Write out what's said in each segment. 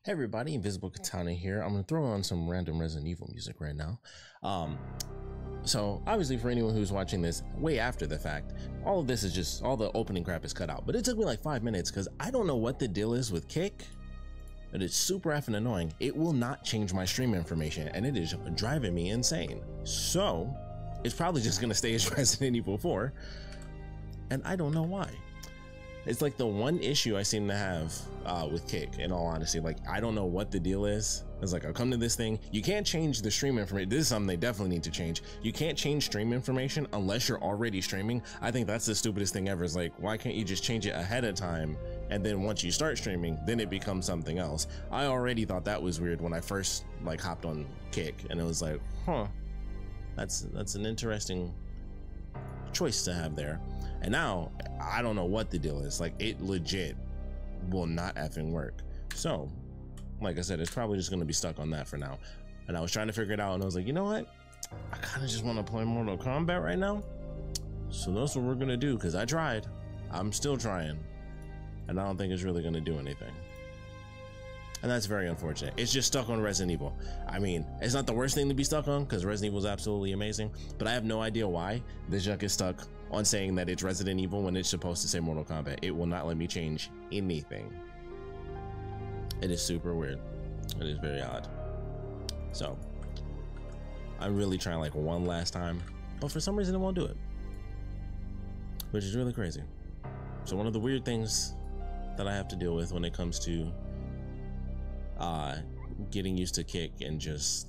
Hey everybody, Invisiblekatana here. I'm gonna throw on some random Resident Evil music right now. So obviously for anyone who's watching this way after the fact, all of this is just, all the opening crap is cut out. But it took me like 5 minutes because I don't know what the deal is with Kick. It is super effing annoying. It will not change my stream information and it is driving me insane. So it's probably just gonna stay as Resident Evil 4. And I don't know why. It's like the one issue I seem to have with Kick, in all honesty. Like, I don't know what the deal is. It's like, I'll come to this thing. You can't change the stream information. This is something they definitely need to change. You can't change stream information unless you're already streaming. I think that's the stupidest thing ever. Is like, why can't you just change it ahead of time? And then once you start streaming, then it becomes something else. I already thought that was weird when I first like hopped on Kick, and it was like, huh, that's an interesting choice to have there. And now I don't know what the deal is. Like, it legit will not effing work. So like I said, it's probably just going to be stuck on that for now. And I was trying to figure it out, and I was like, you know what, I kind of just want to play Mortal Kombat right now. So that's what we're gonna do, because I tried, I'm still trying, and I don't think it's really going to do anything. And that's very unfortunate. It's just stuck on Resident Evil. I mean, it's not the worst thing to be stuck on, because Resident Evil is absolutely amazing, but I have no idea why this junk is stuck on saying that it's Resident Evil when it's supposed to say Mortal Kombat. It will not let me change anything. It is super weird. It is very odd. So I'm really trying like one last time, but for some reason it won't do it, which is really crazy. So one of the weird things that I have to deal with when it comes to getting used to Kick, and just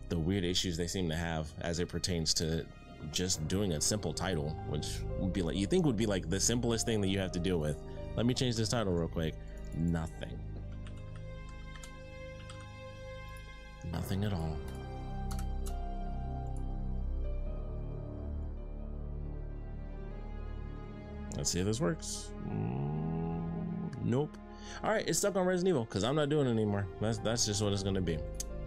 the weird issues they seem to have as it pertains to just doing a simple title, which would be like, you think would be like the simplest thing that you have to deal with. Let me change this title real quick. Nothing at all. Let's see if this works. Nope. All right, it's stuck on Resident Evil because I'm not doing it anymore. That's just what it's going to be.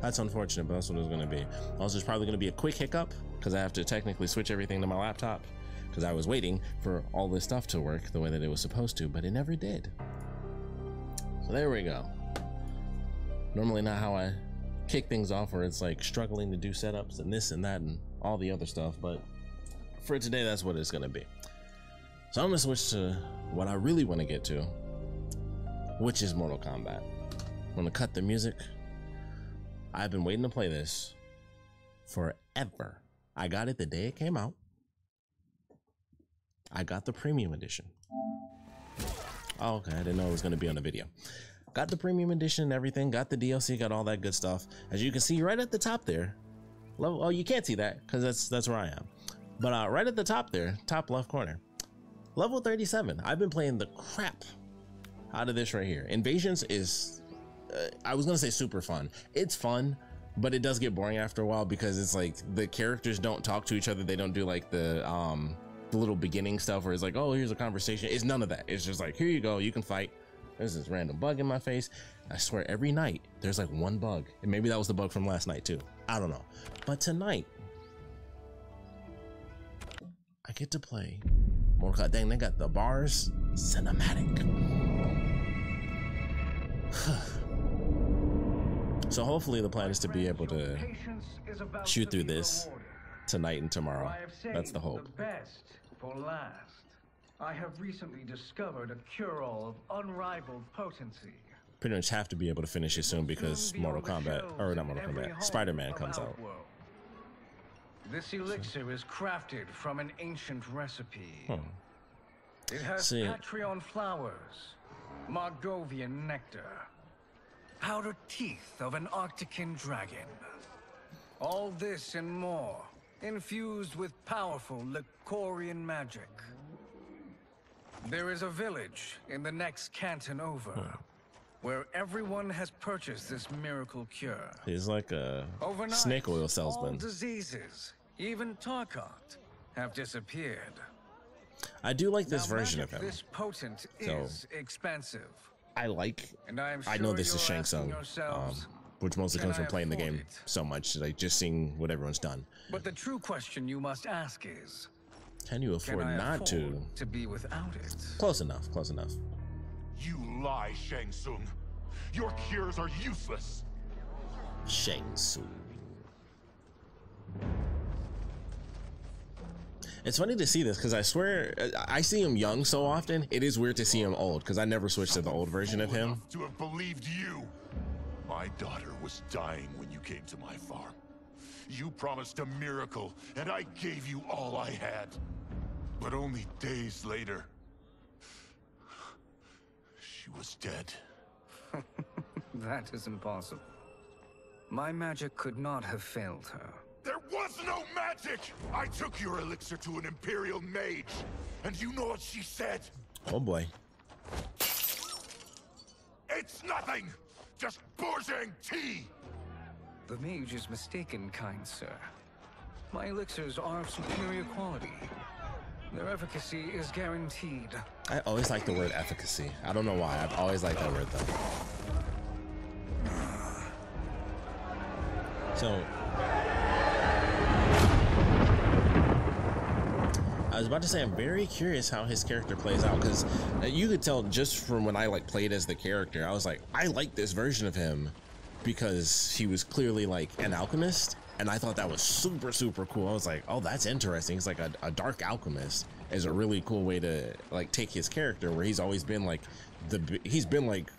That's unfortunate, but that's what it's going to be. Also, it's probably going to be a quick hiccup because I have to technically switch everything to my laptop, because I was waiting for all this stuff to work the way that it was supposed to, but it never did. So there we go. Normally not how I kick things off, where it's like struggling to do setups and this and that and all the other stuff, but for today, that's what it's going to be. So I'm going to switch to what I really want to get to, which is Mortal Kombat. I'm going to cut the music. I've been waiting to play this forever. I got it the day it came out. I got the premium edition. Oh, okay, I didn't know it was going to be on the video. Got the premium edition and everything, got the DLC, got all that good stuff. As you can see right at the top there, level, oh, you can't see that because that's where I am. But right at the top there, top left corner, level 37. I've been playing the crap out of this right here. Invasions is, I was gonna say super fun. It's fun, but it does get boring after a while because it's like the characters don't talk to each other. They don't do like the little beginning stuff where it's like, oh, here's a conversation. It's none of that. It's just like, here you go, you can fight. There's this random bug in my face. I swear every night there's like one bug, and maybe that was the bug from last night too. I don't know. But tonight I get to play Mortal Kombat. Dang, they got the bars cinematic. So hopefully the plan is to be able to shoot through this tonight and tomorrow. That's the hope. The best for last. I have recently discovered a cure-all of unrivaled potency. Pretty much have to be able to finish it soon because Mortal Kombat, or not Mortal Kombat, Spider-Man comes out. This elixir is crafted from an ancient recipe. It has Patreon flowers, Margovian nectar, powdered teeth of an Arctican dragon. All this and more, infused with powerful Licorian magic. There is a village in the next canton over, where everyone has purchased this miracle cure. He's like a overnight, snake oil salesman. All diseases, even Tarkot, have disappeared. I do like this version of him. This potent is expensive. I like, and I know this is Shang Tsung, which mostly comes from playing the game so much, like just seeing what everyone's done. But the true question you must ask is, can you afford not to be without it? Close enough, close enough. You lie, Shang Tsung. Your cures are useless. Shang Tsung. It's funny to see this because I swear I see him young so often. It is weird to see him old because I never switched to the old version of him. To have believed you. My daughter was dying when you came to my farm. You promised a miracle, and I gave you all I had. But only days later, she was dead. That is impossible. My magic could not have failed her. There was no magic! I took your elixir to an Imperial mage, and you know what she said? Oh boy. It's nothing! Just bourgeois tea! The mage is mistaken, kind sir. My elixirs are of superior quality. Their efficacy is guaranteed. I always like the word efficacy. I don't know why. I've always liked that word though. So I was about to say I'm very curious how his character plays out because you could tell just from when I like played as the character, I was like, I like this version of him because he was clearly like an alchemist, and I thought that was super cool. I was like, oh, that's interesting. It's like a dark alchemist is a really cool way to like take his character where he's always been like he's been like,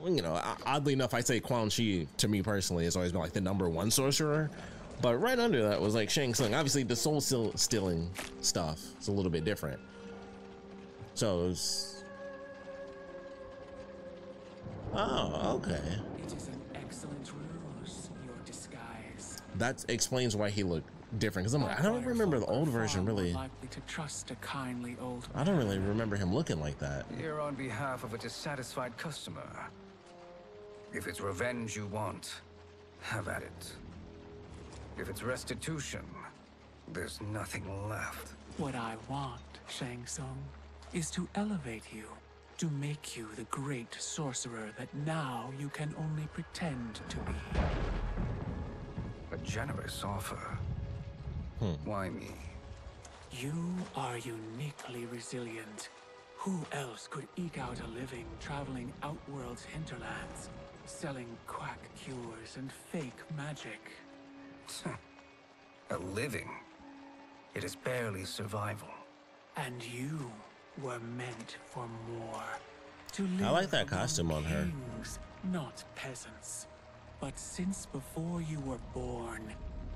you know, oddly enough, I'd say Quan Chi to me personally has always been like the #1 sorcerer. But right under that was like Shang Tsung. Obviously, the soul stealing stuff is a little bit different. So it was... Oh, okay. It is an excellent ruse, your disguise. That explains why he looked different. Because I'm like, I don't remember the old version really. Likely to trust a kindly old I don't really remember him looking like that. Here on behalf of a dissatisfied customer. If it's revenge you want, have at it. If it's restitution, there's nothing left. What I want, Shang Tsung, is to elevate you, to make you the great sorcerer that now you can only pretend to be. A generous offer. Why me? You are uniquely resilient. Who else could eke out a living traveling Outworld's hinterlands, selling quack cures and fake magic? A living. It is barely survival. And you were meant for more. To live I like that among costume on her. kings, not peasants. But since before you were born,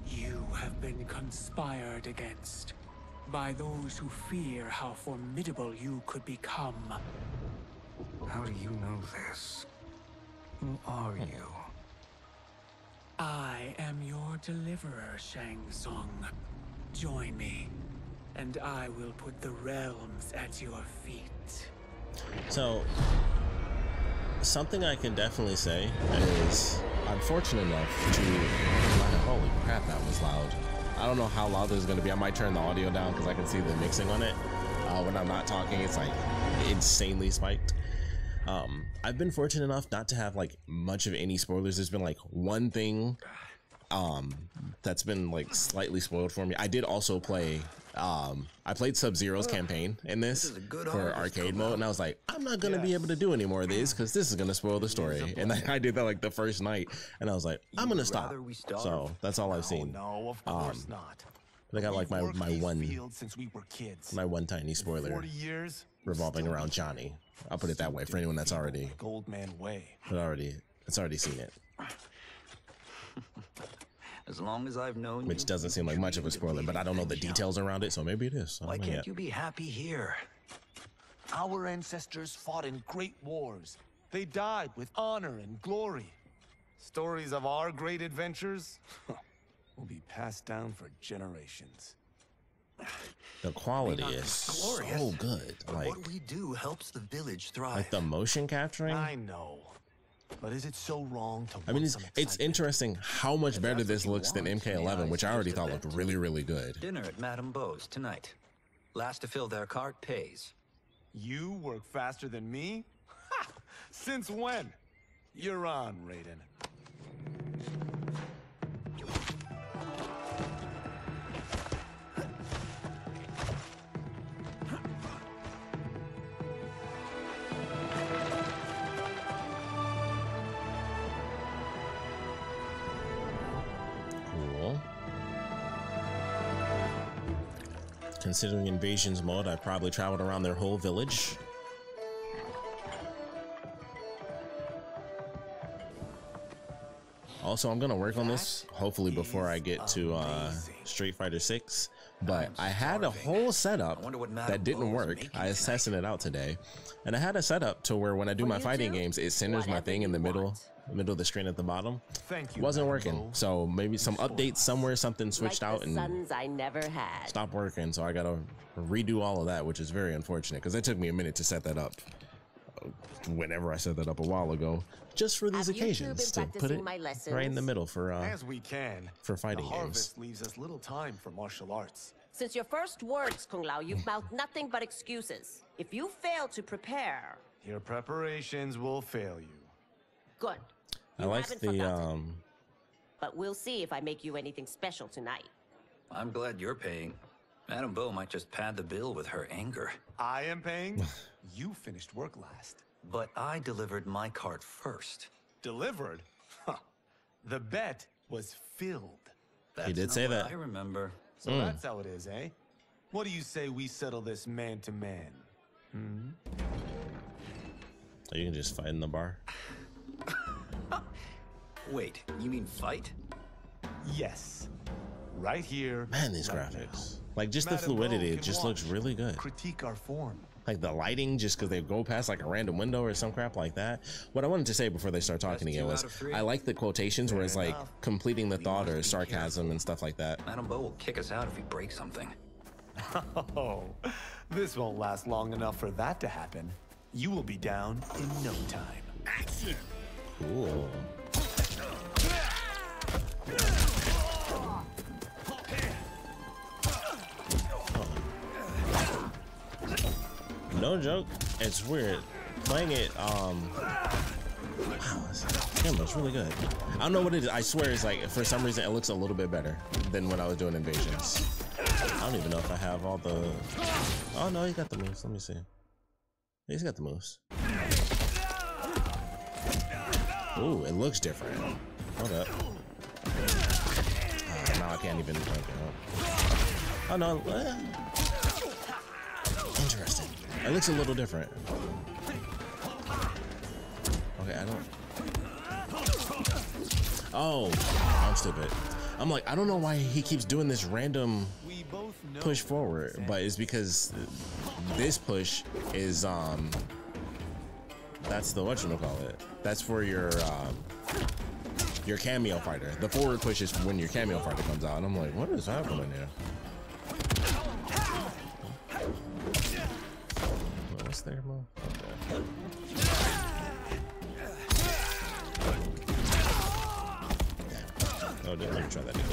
you have been conspired against by those who fear how formidable you could become. How do you know this? Who are you? I am your deliverer, Shang Tsung. Join me, and I will put the realms at your feet. So, something I can definitely say is I'm fortunate enough to... Holy crap, that was loud. I don't know how loud this is going to be. I might turn the audio down because I can see the mixing on it. When I'm not talking, it's like insanely spiked. I've been fortunate enough not to have like much of any spoilers. There's been like one thing that's been like slightly spoiled for me. I did also play I played Sub-Zero's campaign in this for arcade mode, and I was like, I'm not gonna be able to do any more of these because this is gonna spoil the story. And then I did that like the first night, and I was like, I'm gonna stop. So that's all I've seen. No, of course not. I got like my one since we were kids. my one tiny spoiler 40 years revolving around Johnny. I'll put it that way for anyone that's already Goldman way. that's already seen it. As long as I've known Which you, doesn't seem like much of a spoiler, but I don't know the details around it, so maybe it is. why can't you be happy here? Our ancestors fought in great wars. They died with honor and glory. Stories of our great adventures will be passed down for generations. The quality is so good. Like What we do helps the village thrive. like the motion capturing. I know. But is it so wrong to I mean, want some it's excitement? interesting how much better this looks than MK11, which I already thought looked really, really good. Dinner at Madame Beau's tonight. Last to fill their cart pays. You work faster than me? Ha! Since when? You're on, Raiden. Considering invasions mode, I probably traveled around their whole village. Also, I'm gonna work on this hopefully before I get to Street Fighter 6. But I had a whole setup that didn't work. I was testing it out today, and I had a setup to where when I do my fighting games, it centers my thing in the middle of the screen at the bottom. Wasn't working. So maybe some updates somewhere, something switched out and I never had. stopped working. So I gotta redo all of that, which is very unfortunate because it took me a minute to set that up. Whenever I set that up a while ago, just for these occasions, to put it right in the middle for as we can for fighting the games. harvest leaves us little time for martial arts. Since your first words, Kung Lao, you've mouthed nothing but excuses. If you fail to prepare, Your preparations will fail you. good. I You like haven't the forgotten. But we'll see if I make you anything special tonight. I'm glad you're paying. Madame Bo might just pad the bill with her anger. I am paying. You finished work last. But I delivered my cart first. Delivered? Huh. The bet was filled. That's did not say what that. I remember. So that's how it is, eh? What do you say we settle this man to man? So you can just fight in the bar. Wait, you mean fight? Yes. Right here. Man, these right graphics, now. like just the Madame Bo fluidity, it can just looks watch, really good. Critique our form. Like the lighting, just because they go past like a random window or some crap like that. What I wanted to say before they start talking That's again 2 was out of 3. I like the quotations where it's like enough. completing the thought or must be sarcasm careful. and stuff like that. Madame Bo will kick us out if we break something. Oh, this won't last long enough for that to happen. You will be down in no time. Action! Cool. No joke, it's weird. Playing it, wow, this camera's really good. I don't know what it is. I swear it's like, for some reason, it looks a little bit better than when I was doing Invasions. I don't even know if I have all the... Oh, no, he got the moves. Let me see. He's got the moves. Ooh, it looks different. Hold up. Now I can't even... Okay, oh, no. Interesting. It looks a little different. Okay, I don't... Oh, I'm stupid. I'm like, I don't know why he keeps doing this random push forward, but it's because this push is, that's the, whatchamacallit. That's for your cameo fighter. The forward push is when your cameo fighter comes out. And I'm like, what is happening here? What's there, Mo? Okay. Oh, let me try that again.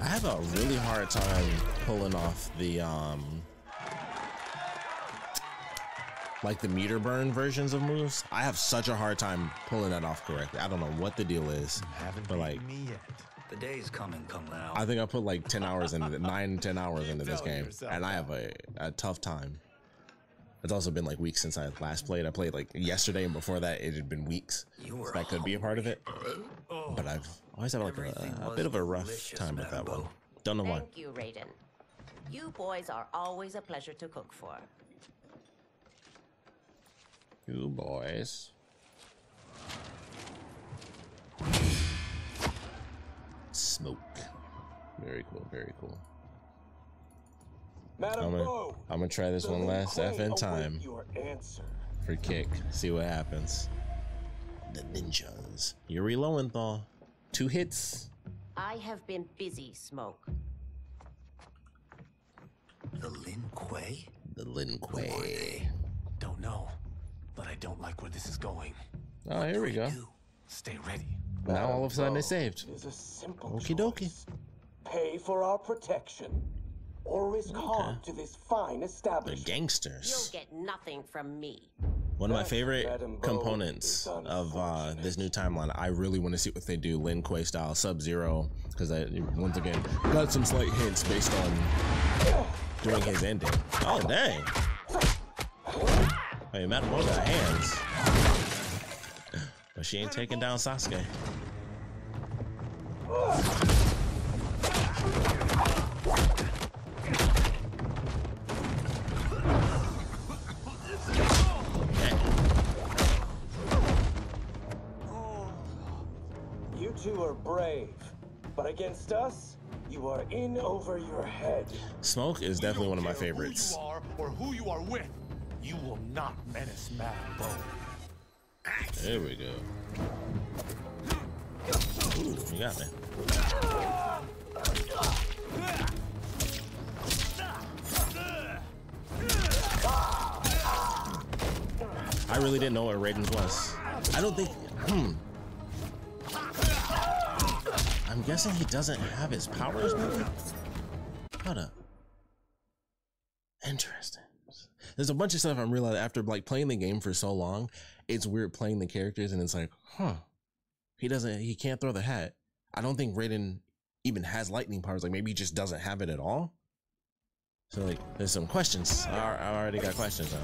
I have a really hard time pulling off the like the meter burn versions of moves. I have such a hard time pulling that off correctly. I don't know what the deal is, but like, Me yet. The day's coming, Kung Lao. I think I put like 10 hours into it, 10 hours into this game, and I have a tough time. It's also been like weeks since I last played. I played like yesterday, and before that it had been weeks. You were So that could be a part of it, but I've always had like Everything a was bit of a rough delicious, time with that Madame one. Bo. Don't know why. Thank you, Raiden. You boys are always a pleasure to cook for. You boys. Smoke. Very cool, very cool. I'm gonna try this one last effing time for kick. See what happens. The ninjas. Yuri Lowenthal. 2 hits. I have been busy, Smoke. The Lin Kuei? The Lin Kuei. Don't know, but I don't like where this is going. Oh, here we go. Stay ready. Now all of a sudden it's saved. Is a simple Okie dokie. choice. Pay for our protection, or risk harm to this fine The establishment. You'll gangsters. get nothing from me. One of my favorite components of this new timeline. I really want to see what they do Lin Kuei style Sub-Zero, because I once again got some slight hints based on doing his ending. Oh dang! Hey, Madame Bo got hands, but she ain't taking down Sasuke. You two are brave, but against us, you are in over your head. Smoke is definitely one of my favorites. Who you are or who you are with, you will not menace Madame Bo. There we go. Ooh, you got me. I really didn't know what Raiden's was. I don't think. I'm guessing he doesn't have his powers, maybe? Hold up. Interesting. There's a bunch of stuff I'm realizing after like playing the game for so long. It's weird playing the characters and it's like, he can't throw the hat. I don't think Raiden even has lightning powers. Like maybe he just doesn't have it at all. So like, there's some questions. I already got questions on.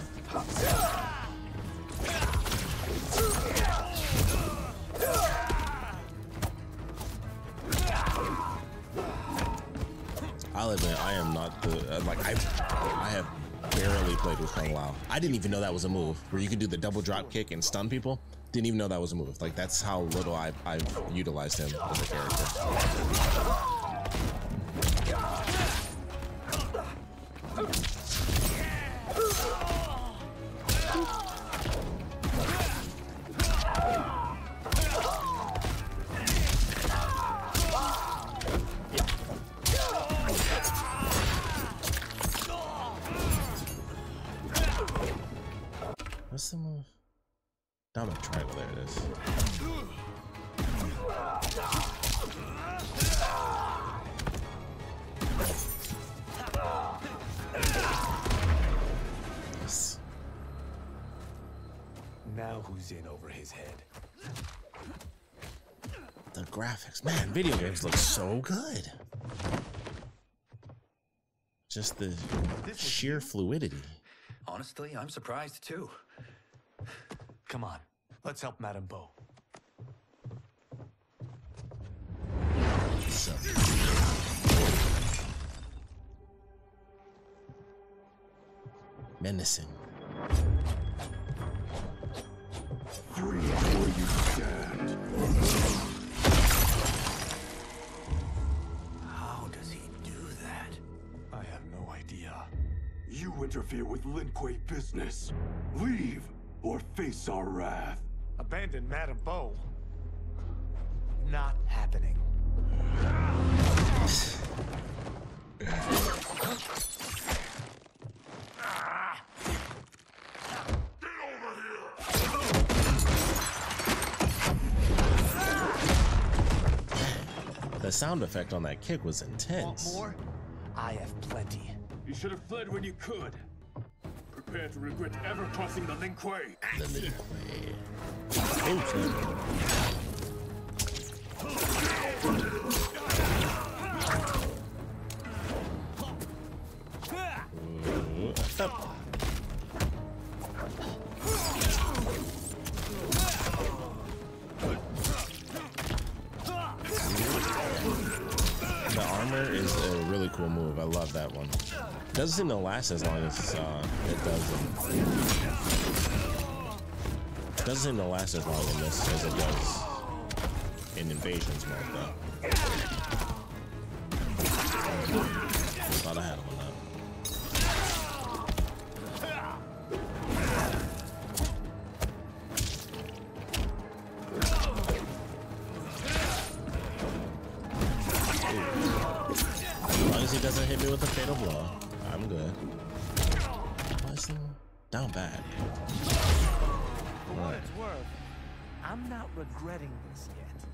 I'll admit, I am not the I have barely played with Kung Lao. I didn't even know that was a move where you could do the double drop kick and stun people. Didn't even know that was a move. Like that's how little I've utilized him as a character. What's the move? Down the triangle, there it is. Yes. Now who's in over his head? The graphics, man, video games look so good. Just the sheer fluidity. Honestly, I'm surprised too. Come on, let's help Madame Bo. So. Menacing. Free where you stand. How does he do that? I have no idea. You interfere with Lin Kuei business. Leave or face our wrath. Abandon Madame Bo. Not happening. The sound effect on that kick was intense. Want more? I have plenty. You should have fled when you could. Prepare to regret ever crossing the Lin Kuei. The Lin Kuei. The armor is a really cool move. I love that one. Doesn't seem to last as long as it does doesn't seem to last as long in this as it does in Invasion's mode though. Thought I had him on that. As long as he doesn't hit me with a fatal blow, I'm good. Down bad. For what it's worth, I'm not regretting this yet.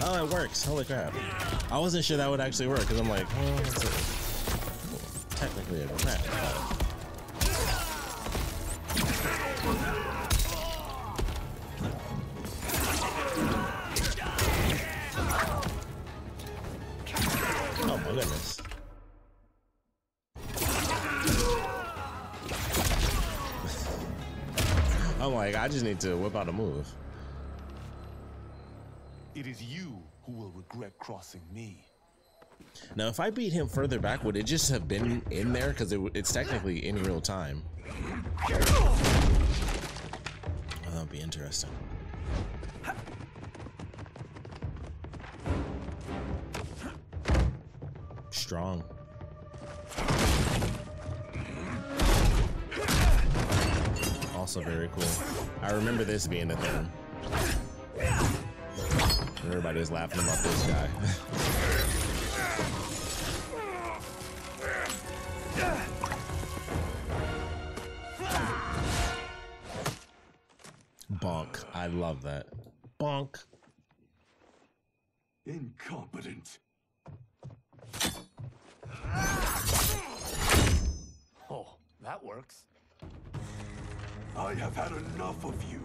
Oh, it works. Holy crap. I wasn't sure that would actually work because I'm like, well, it's technically a crap. Oh my goodness. I'm like, I just need to whip out a move. It is you who will regret crossing me. Now, if I beat him further back, would it just have been in there? Because it's technically in real time. Oh, that would be interesting. Strong. Also very cool. I remember this being a thing. Everybody was laughing about this guy. Bonk. I love that. Bonk. Incompetent. Oh, that works. I have had enough of you.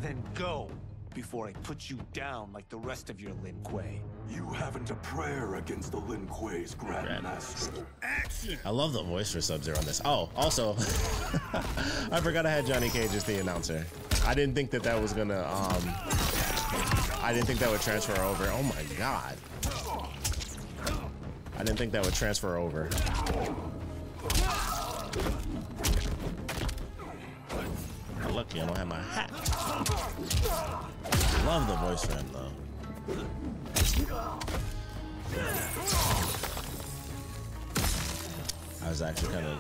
Then go, before I put you down like the rest of your Lin Kuei. You haven't a prayer against the Lin Kuei's Grandmaster. Action! I love the voice for Sub-Zero on this. Oh, also, I forgot I had Johnny Cage as the announcer. I didn't think that that was gonna, I didn't think that would transfer over. Oh my god. I didn't think that would transfer over. Lucky I don't have my hat. Love the voice for him though. I was actually kind of.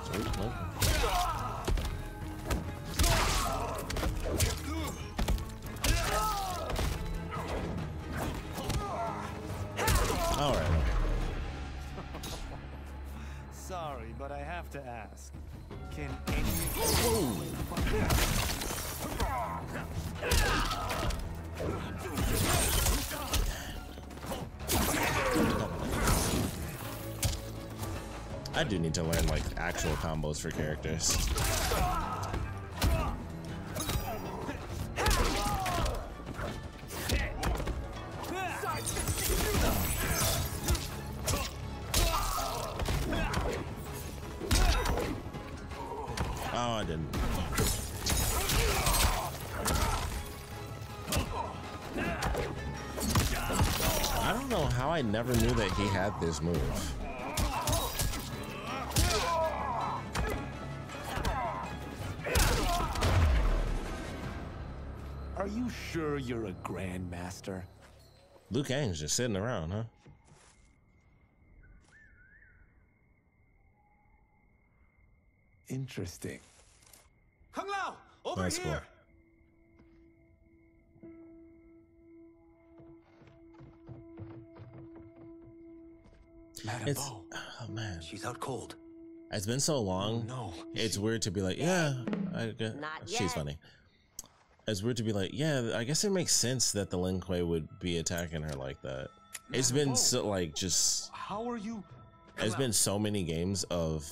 All right. Sorry, but I have to ask. Can any... I do need to learn like actual combos for characters. Oh, I didn't. I don't know how I never knew that he had this move. Are you sure you're a Grandmaster? Liu Kang's just sitting around, huh? Interesting. Kung Lao, over That's here. Madam It's Bo. oh man, She's out cold. it's been so long. No. It's weird to be like, yeah, Not she's yet. funny. It's weird to be like, yeah, I guess it makes sense that the Lin Kuei would be attacking her like that. It's been so like just. How are you? It's been so many games of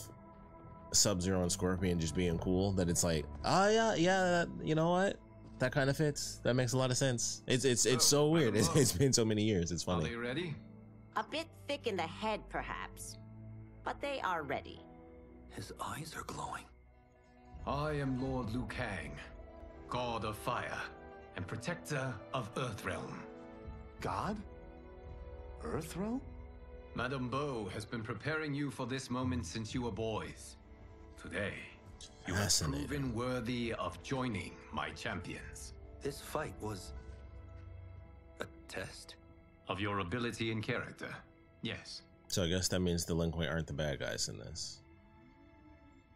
Sub-Zero and Scorpion just being cool that it's like, oh yeah, you know what? That kind of fits. That makes a lot of sense. It's so weird. It's been so many years. It's Are funny. they ready? A bit thick in the head, perhaps. But they are ready. His eyes are glowing. I am Lord Liu Kang, God of Fire and Protector of Earthrealm. God? Earthrealm? Madame Bo has been preparing you for this moment since you were boys. Today, you have Fascinating. proven worthy of joining my champions. This fight was a test. Of your ability and character, yes. So I guess that means the Lin Kuei aren't the bad guys in this.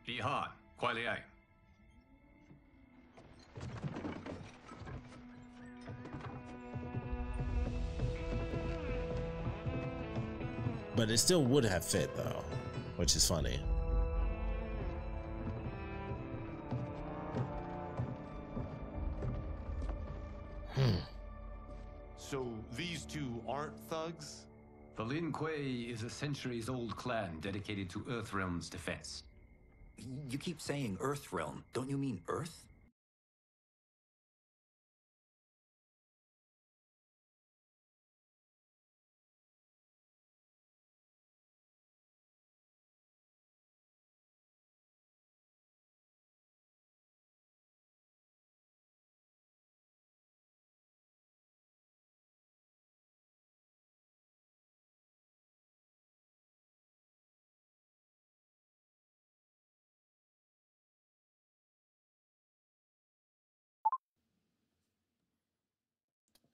Be hard, Kuai Liang. But it still would have fit though, which is funny. So these two aren't thugs? The Lin Kuei is a centuries-old clan dedicated to Earthrealm's defense. You keep saying Earthrealm. Don't you mean Earth?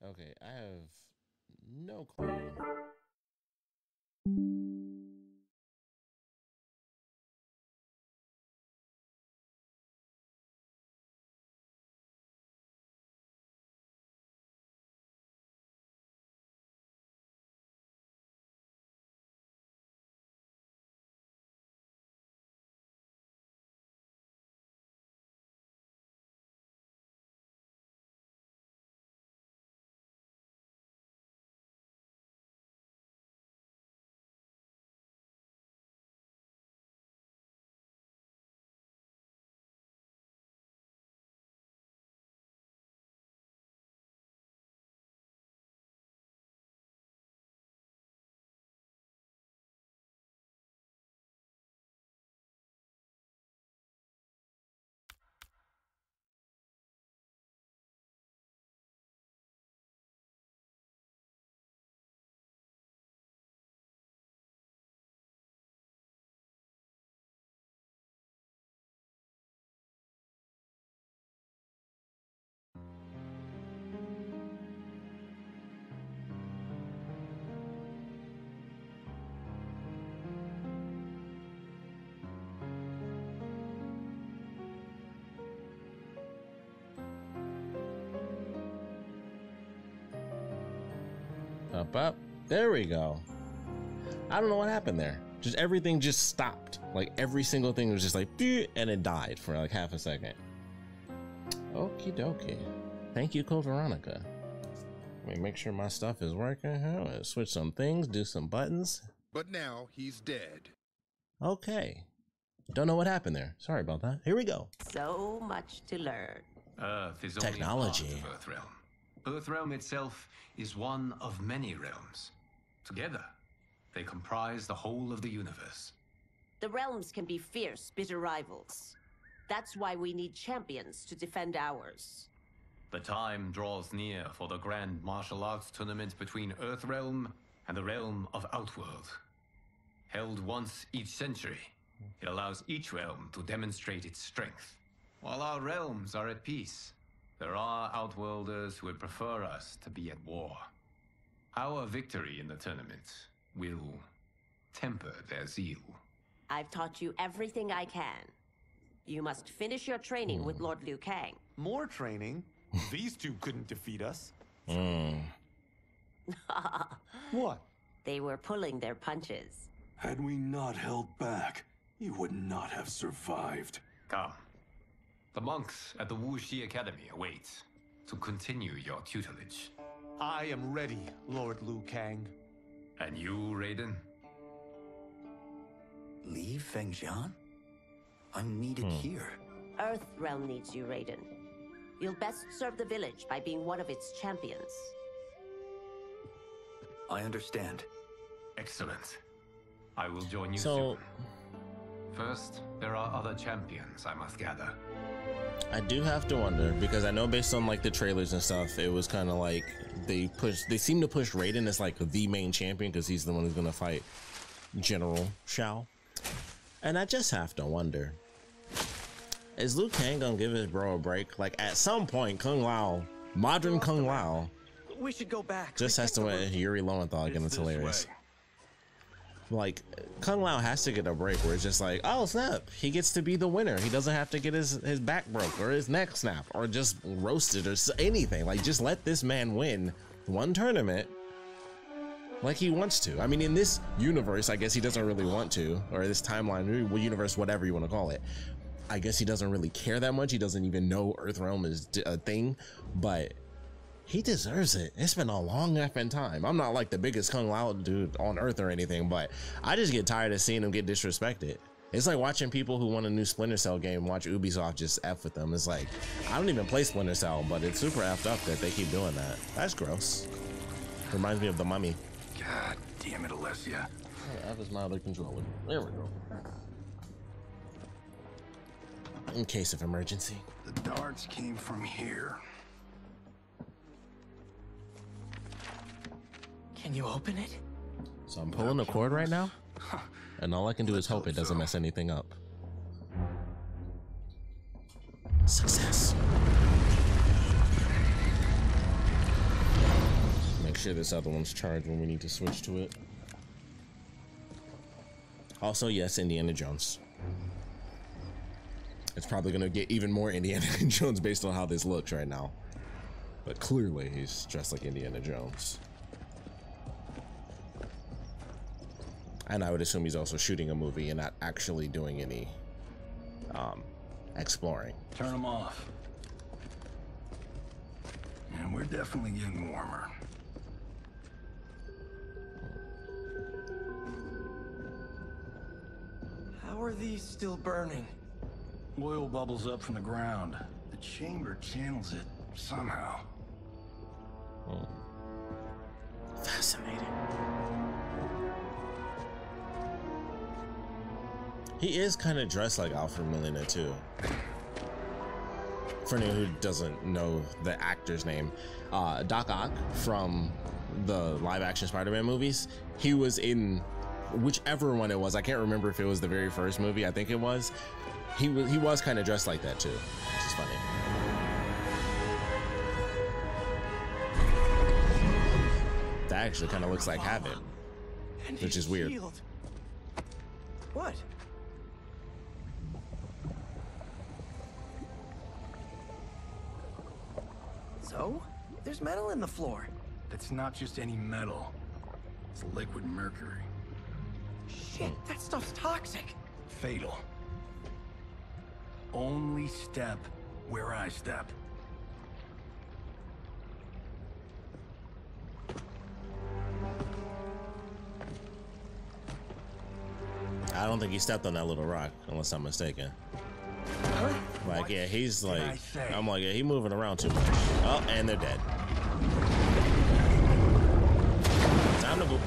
Okay, I have no clue. Up. There we go. I don't know what happened there. Just everything just stopped. Like every single thing was just like, and it died for like half a second. Okie dokie. Thank you, Code Veronica. Let me make sure my stuff is working. Switch some things, do some buttons. But now he's dead. Okay. Don't know what happened there. Sorry about that. Here we go. So much to learn. Earth is Technology. only part of Earthrealm. Earthrealm itself is one of many realms. Together, they comprise the whole of the universe. The realms can be fierce, bitter rivals. That's why we need champions to defend ours. The time draws near for the grand martial arts tournament between Earthrealm and the realm of Outworld. Held once each century, it allows each realm to demonstrate its strength. While our realms are at peace, there are Outworlders who would prefer us to be at war. Our victory in the tournament will temper their zeal. I've taught you everything I can. You must finish your training with Lord Liu Kang. More training? These two couldn't defeat us. What? They were pulling their punches. Had we not held back, you would not have survived. Come. The monks at the Wuxi Academy await to continue your tutelage. I am ready, Lord Liu Kang. And you, Raiden? Leave Fengjian? I'm needed here. Earthrealm needs you, Raiden. You'll best serve the village by being one of its champions. I understand. Excellent. I will join you So, soon. First, there are other champions I must gather. I do have to wonder, because I know based on like the trailers and stuff, it was kind of like they seem to push Raiden as like the main champion because he's the one who's gonna fight General Shao. And I just have to wonder, is Liu Kang gonna give his bro a break? Like at some point, Kung Lao, modern Kung Lao, We should go back. just has to win Yuri Lowenthal again. It's hilarious. Like Kung Lao has to get a break where it's just like, oh snap, he gets to be the winner. He doesn't have to get his back broke or his neck snapped or just roasted or anything. Like just let this man win one tournament like he wants to. I mean, in this universe, I guess he doesn't really want to, or this timeline, universe, whatever you want to call it. I guess he doesn't really care that much. He doesn't even know Earthrealm is a thing, but He deserves it. It's been a long effing time. I'm not like the biggest Kung Lao dude on earth or anything, but I just get tired of seeing him get disrespected. It's like watching people who want a new Splinter Cell game watch Ubisoft just F with them. It's like, I don't even play Splinter Cell, but it's super effed up that they keep doing that. That's gross. Reminds me of the Mummy. God damn it, Alessia. F is my other controller. There we go. In case of emergency. The darts came from here. Can you open it? So I'm pulling the cord right now, and all I can do is hope it doesn't mess anything up. Success. Make sure this other one's charged when we need to switch to it. Also, yes, Indiana Jones. It's probably gonna get even more Indiana Jones based on how this looks right now. But clearly he's dressed like Indiana Jones. And I would assume he's also shooting a movie and not actually doing any exploring. Turn them off. And we're definitely getting warmer. How are these still burning? Oil bubbles up from the ground. The chamber channels it somehow. Fascinating. He is kind of dressed like Alfred Molina too. For anyone who doesn't know the actor's name, Doc Ock from the live-action Spider-Man movies, he was in whichever one it was. I can't remember if it was the very first movie. I think it was. He was kind of dressed like that too, which is funny. That actually kind of looks like Havoc, which is weird. What? So? There's metal in the floor. It's not just any metal. It's liquid mercury. Shit, that stuff's toxic. Fatal. Only step where I step. I don't think he stepped on that little rock, unless I'm mistaken. Huh? Like, yeah, he's like, I'm like, yeah, he moving around too much. Oh, and they're dead. Time to go.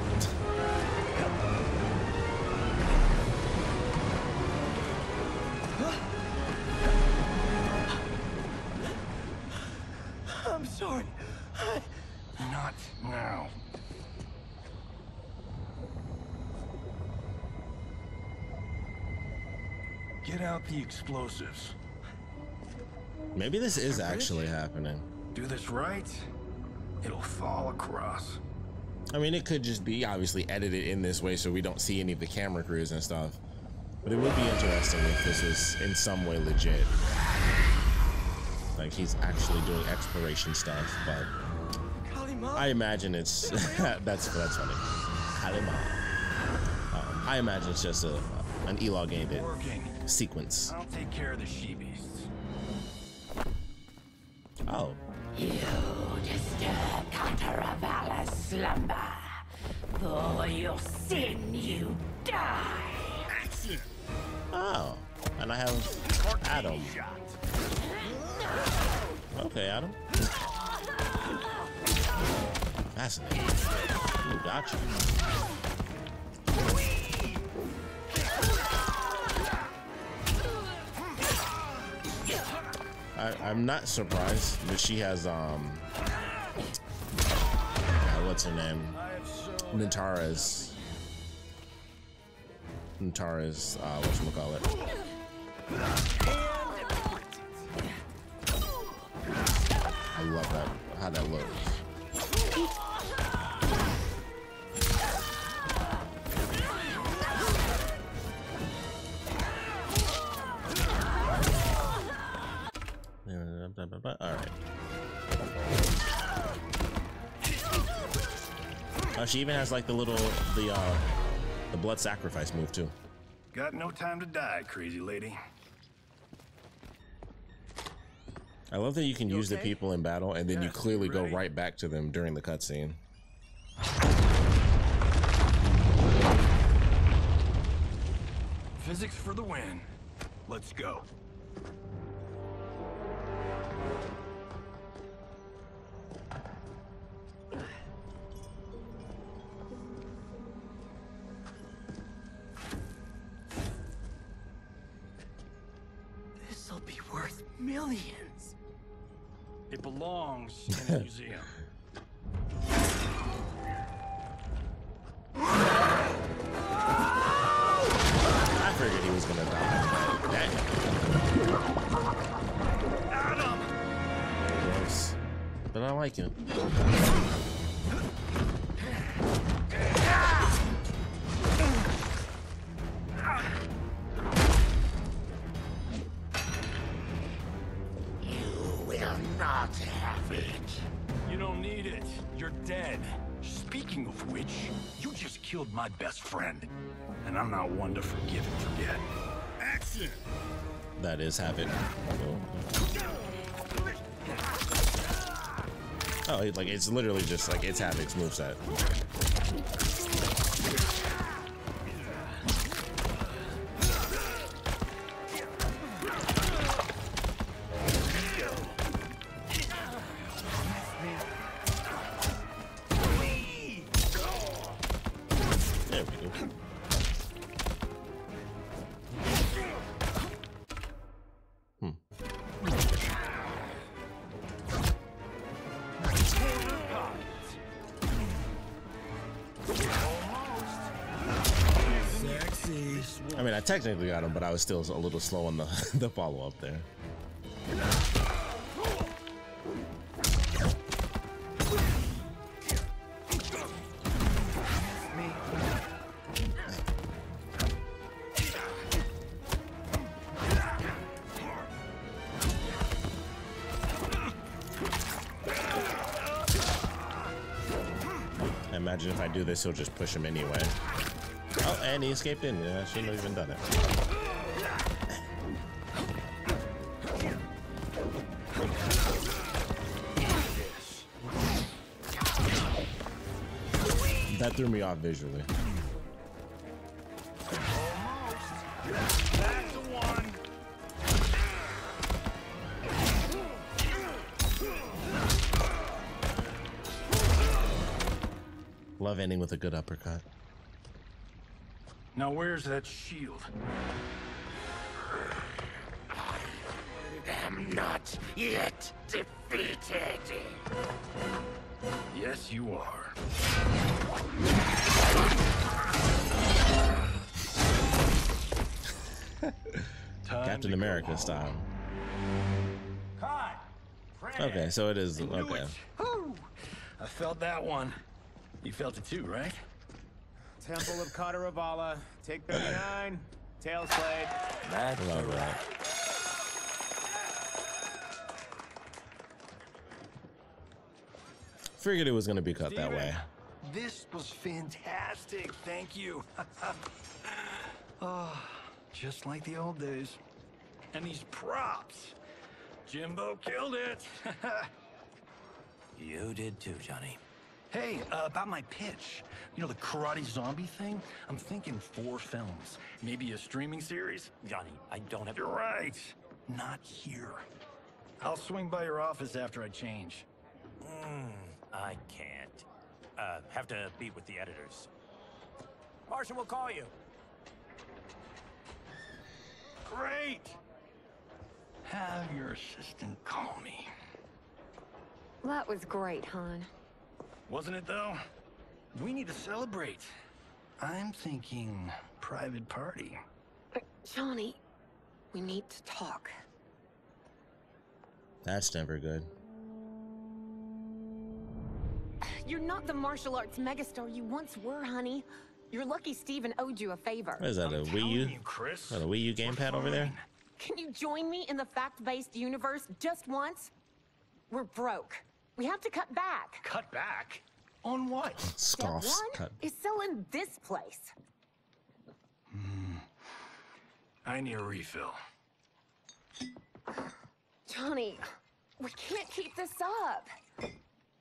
I'm sorry. Not now. Get out the explosives. Maybe this is actually happening. Do this right, it'll fall across. I mean, it could just be obviously edited in this way so we don't see any of the camera crews and stuff. But it would be interesting if this was in some way legit. Like he's actually doing exploration stuff, but I imagine it's that's funny. I imagine it's just an elongated sequence. I'll take care of the she-beasts. Oh. You disturb Counteravalla's slumber. For your sin, you die. Oh, and I have Adam. Okay, Adam. Fascinating. Ooh, gotcha. I'm not surprised that she has what's her name? Nintara's whatchamacallit. I love that, how that looks. All right. She even has like the little the blood sacrifice move too. Got no time to die, crazy lady. I love that you can use the people in battle and then you clearly go ready? right back to them during the cutscene. Physics for the win. Let's go. This'll be worth millions. It belongs in a museum. I figured he was gonna die. Dang. Adam! Gross. But I like it. You will not have it. You don't need it. You're dead. Speaking of which, you just killed my best friend. And I'm not one to forgive and forget. Action! That is Havoc. Oh, like it's literally just like it's Havoc's moveset. There we go. I mean, I technically got him, but I was still a little slow on the follow-up there. I imagine if I do this, he'll just push him anyway. Oh, and he escaped in. Yeah, I shouldn't have even done it. That threw me off visually. Love ending with a good uppercut. Now where's that shield? I am not yet defeated. Yes, you are. Captain America style. Okay, so it is. Okay. Whew. I felt that one. You felt it too, right? Temple of Kataravala, take 39, tail slade. That's love that. Figured it was gonna be cut that way. This was fantastic. Thank you. Oh, just like the old days. And these props. Jimbo killed it. You did too, Johnny. Hey, about my pitch. You know, the karate zombie thing? I'm thinking 4 films. Maybe a streaming series? Johnny, I don't have... You're right. Not here. I'll swing by your office after I change. I can't. Have to meet with the editors. Martian will call you. Great! Have your assistant call me. That was great, hon. Wasn't it, though? We need to celebrate. I'm thinking private party. Johnny, we need to talk. That's never good. You're not the martial arts megastar you once were, honey. You're lucky Steven owed you a favor. What is that, a Wii U? Is that a Wii U gamepad over there? Can you join me in the fact-based universe just once? We're broke. We have to cut back. Cut back? On what? Scoffs. Step 1 is selling this place. I need a refill. Johnny, We can't keep this up.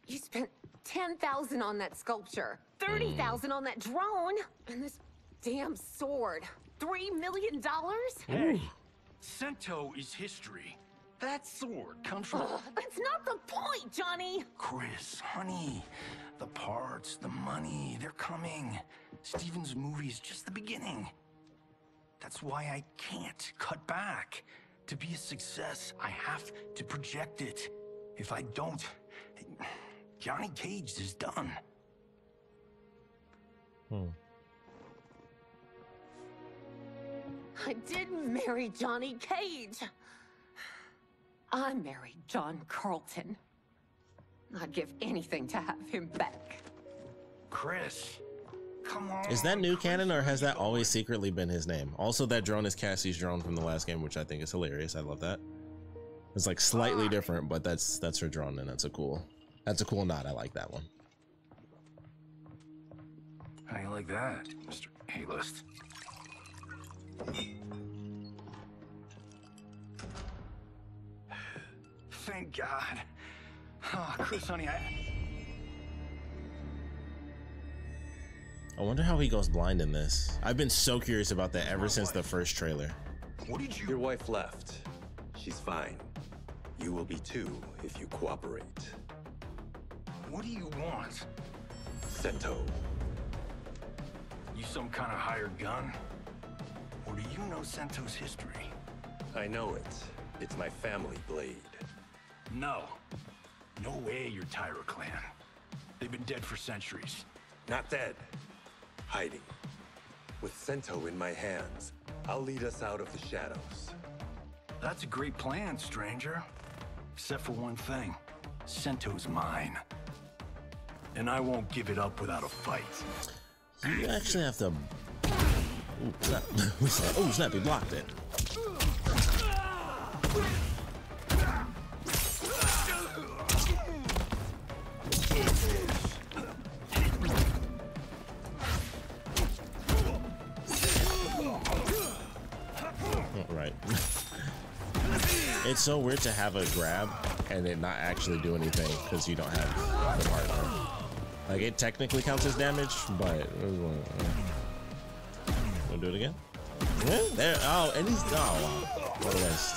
You spent 10,000 on that sculpture, 30,000 on that drone, and this damn sword. $3 million? Hey, Sento is history. That sword comes from... That's not the point, Johnny! Chris, honey, the parts, the money, they're coming. Steven's movie is just the beginning. That's why I can't cut back. To be a success, I have to project it. If I don't, Johnny Cage is done. I didn't marry Johnny Cage. I married John Carlton. I'd give anything to have him back. Chris, come on. Is that new canon, or has that always secretly been his name? Also, that drone is Cassie's drone from the last game, which I think is hilarious. I love that. It's like slightly different, but that's her drone, and that's a cool nod. I like that one. How you like that, Mr. A-list? Thank God. Oh, Chris, honey, I wonder how he goes blind in this. I've been so curious about that ever since the first trailer. What did you... Your wife left. She's fine. You will be too if you cooperate. What do you want? Sento. You some kind of hired gun? Or do you know Sento's history? I know it. It's my family blade. No. No way you're Tyra clan. They've been dead for centuries. Not dead. Hiding. With Sento in my hands, I'll lead us out of the shadows. That's a great plan, stranger. Except for one thing. Sento's mine. And I won't give it up without a fight. You actually have to... Ooh, snap. Oh, snap, he blocked it. Right. It's so weird to have a grab and it not actually do anything because you don't have the partner. Like, it technically counts as damage, but wanna do it again? Yeah, there. Oh, and he's wow. What a waste.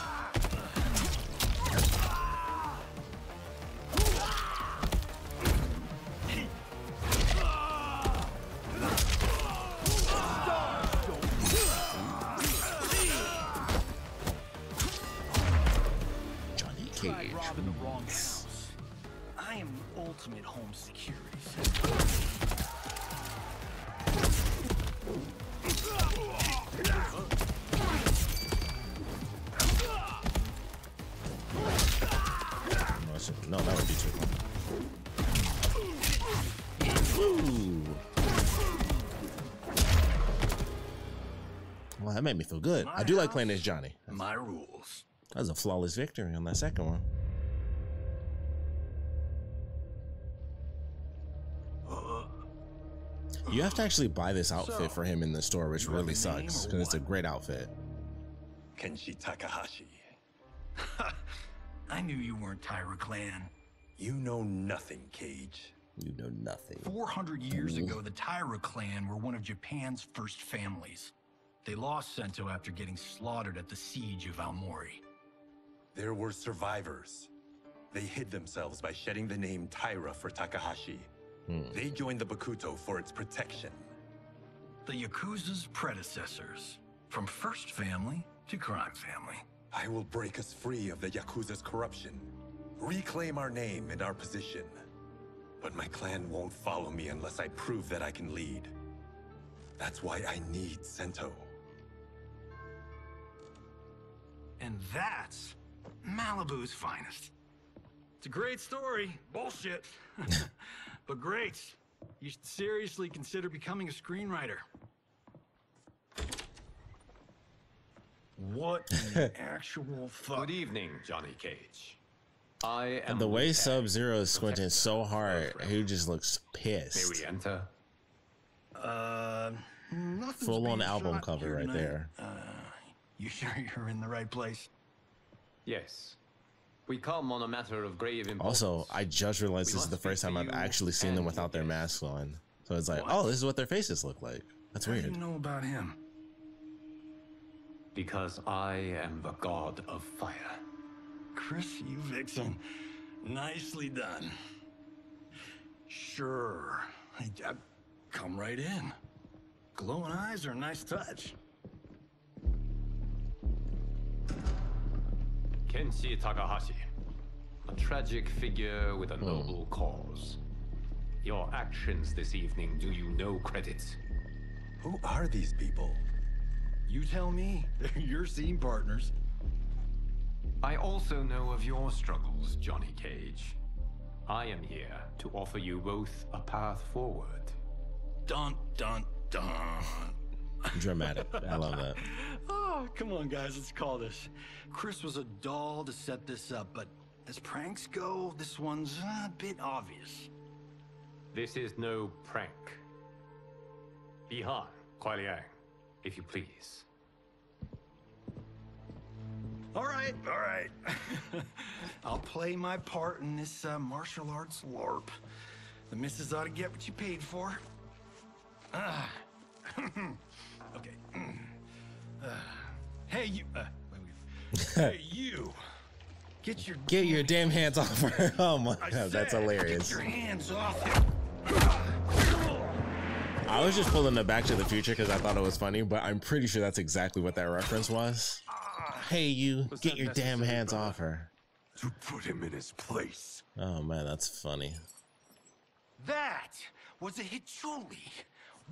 Johnny Cage. Robbing the wrong house. I am the ultimate home security. No, that would be too long. Woo! Well, that made me feel good. I do like playing as Johnny. My rules. That was a flawless victory on that second one. You have to actually buy this outfit for him in the store, which really sucks because it's a great outfit. Kenshi Takahashi. I knew you weren't Tyra clan. You know nothing, Cage. You know nothing. 400 years ago, the Tyra clan were one of Japan's first families. They lost Sento after getting slaughtered at the siege of Aomori. There were survivors. They hid themselves by shedding the name Tyra for Takahashi. They joined the Bakuto for its protection. The Yakuza's predecessors. From first family to crime family. I will break us free of the Yakuza's corruption. Reclaim our name and our position. But my clan won't follow me unless I prove that I can lead. That's why I need Sento. And that's Malibu's finest. It's a great story. Bullshit. But great. You should seriously consider becoming a screenwriter. What in the actual fuck? Good evening, Johnny Cage. I am And the way Sub-Zero is squinting so hard, he just looks pissed. May we enter? Full on album cover right there. You sure you're in the right place? Yes. We come on a matter of grave importance. Also, I just realized this is the first time I've actually seen them without their masks on. So it's like, oh, this is what their faces look like. That's weird. I didn't know about him. Because I am the god of fire. Chris, you vixen. Nicely done. Sure. Come right in. Glowing eyes are a nice touch. Kenshi Takahashi, a tragic figure with a noble cause. Your actions this evening do you no credit. Who are these people? You tell me. They're your scene partners. I also know of your struggles, Johnny Cage. I am here to offer you both a path forward. Dun, dun, dun. Dramatic. I love that. Oh, come on, guys. Let's call this. Chris was a doll to set this up, but as pranks go, this one's a bit obvious. This is no prank. Bihan, Kuai Liang, if you please. All right, all right. I'll play my part in this martial arts LARP. The missus ought to get what you paid for. Okay. Hey, you. Hey, you. Get your damn hands off her. Oh my god, that's hilarious. Get your hands off him. I was just pulling it Back to the Future because I thought it was funny, but I'm pretty sure that's exactly what that reference was. Hey, you, get your damn hands off her. To put him in his place. Oh man, that's funny. That was a Hichuli.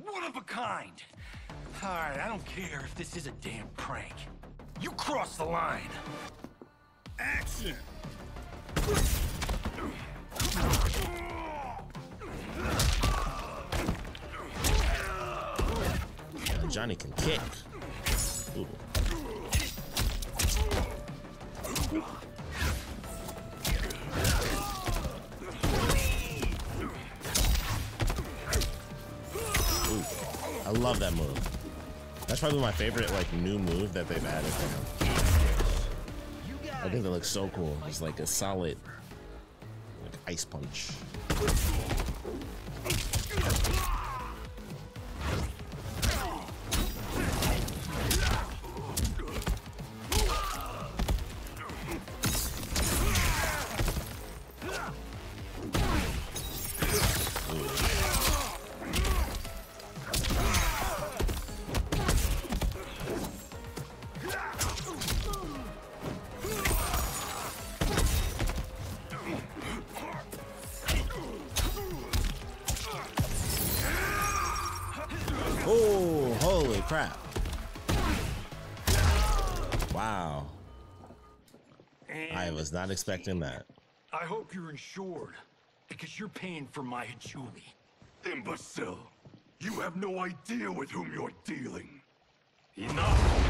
One of a kind. All right, I don't care if this is a damn prank. You crossed the line. Action. Johnny can kick. Ooh. I love that move. That's probably my favorite like new move that they've added for him. I think it looks so cool. It's like a solid like ice punch. Oh, holy crap. Wow. I was not expecting that. I hope you're insured, because you're paying for my Hichuli. Imbecile! You have no idea with whom you're dealing. Enough!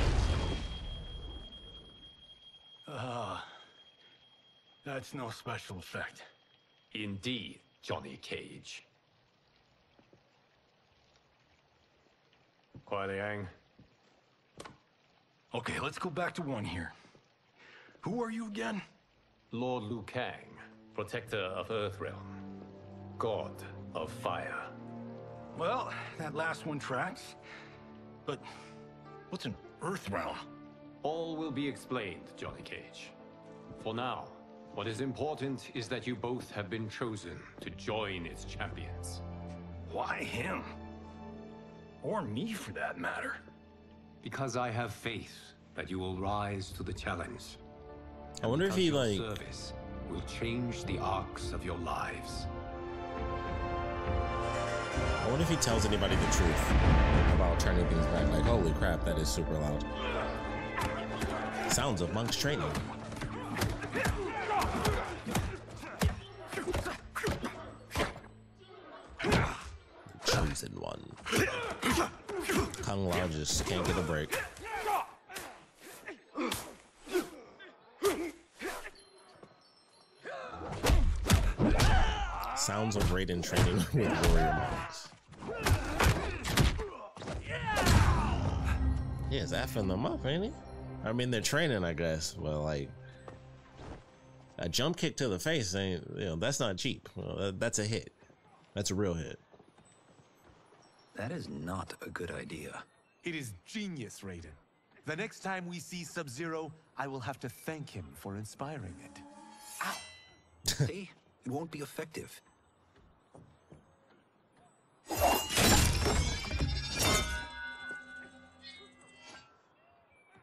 That's no special effect. Indeed, Johnny Cage. Kuai Liang. Okay, let's go back to one here. Who are you again? Lord Liu Kang, protector of Earthrealm, god of fire. Well, that last one tracks. But what's an Earthrealm? All will be explained, Johnny Cage. For now, what is important is that you both have been chosen to join its champions. Why him? Or me, for that matter. Because I have faith that you will rise to the challenge. I wonder if he like service will change the arcs of your lives. I wonder if he tells anybody the truth about turning things back. Like, holy crap, that is super loud. Sounds of monks training. Chosen one. Kung Lao just can't get a break. Sounds of Raiden training with warrior monks. Yeah, he's effing them up, ain't he? I mean, they're training, I guess, but like, A jump kick to the face ain't, you know, that's not cheap. That's a hit. That's a real hit. That is not a good idea. It is genius, Raiden. The next time we see Sub-Zero, I will have to thank him for inspiring it. Ow! See? It won't be effective.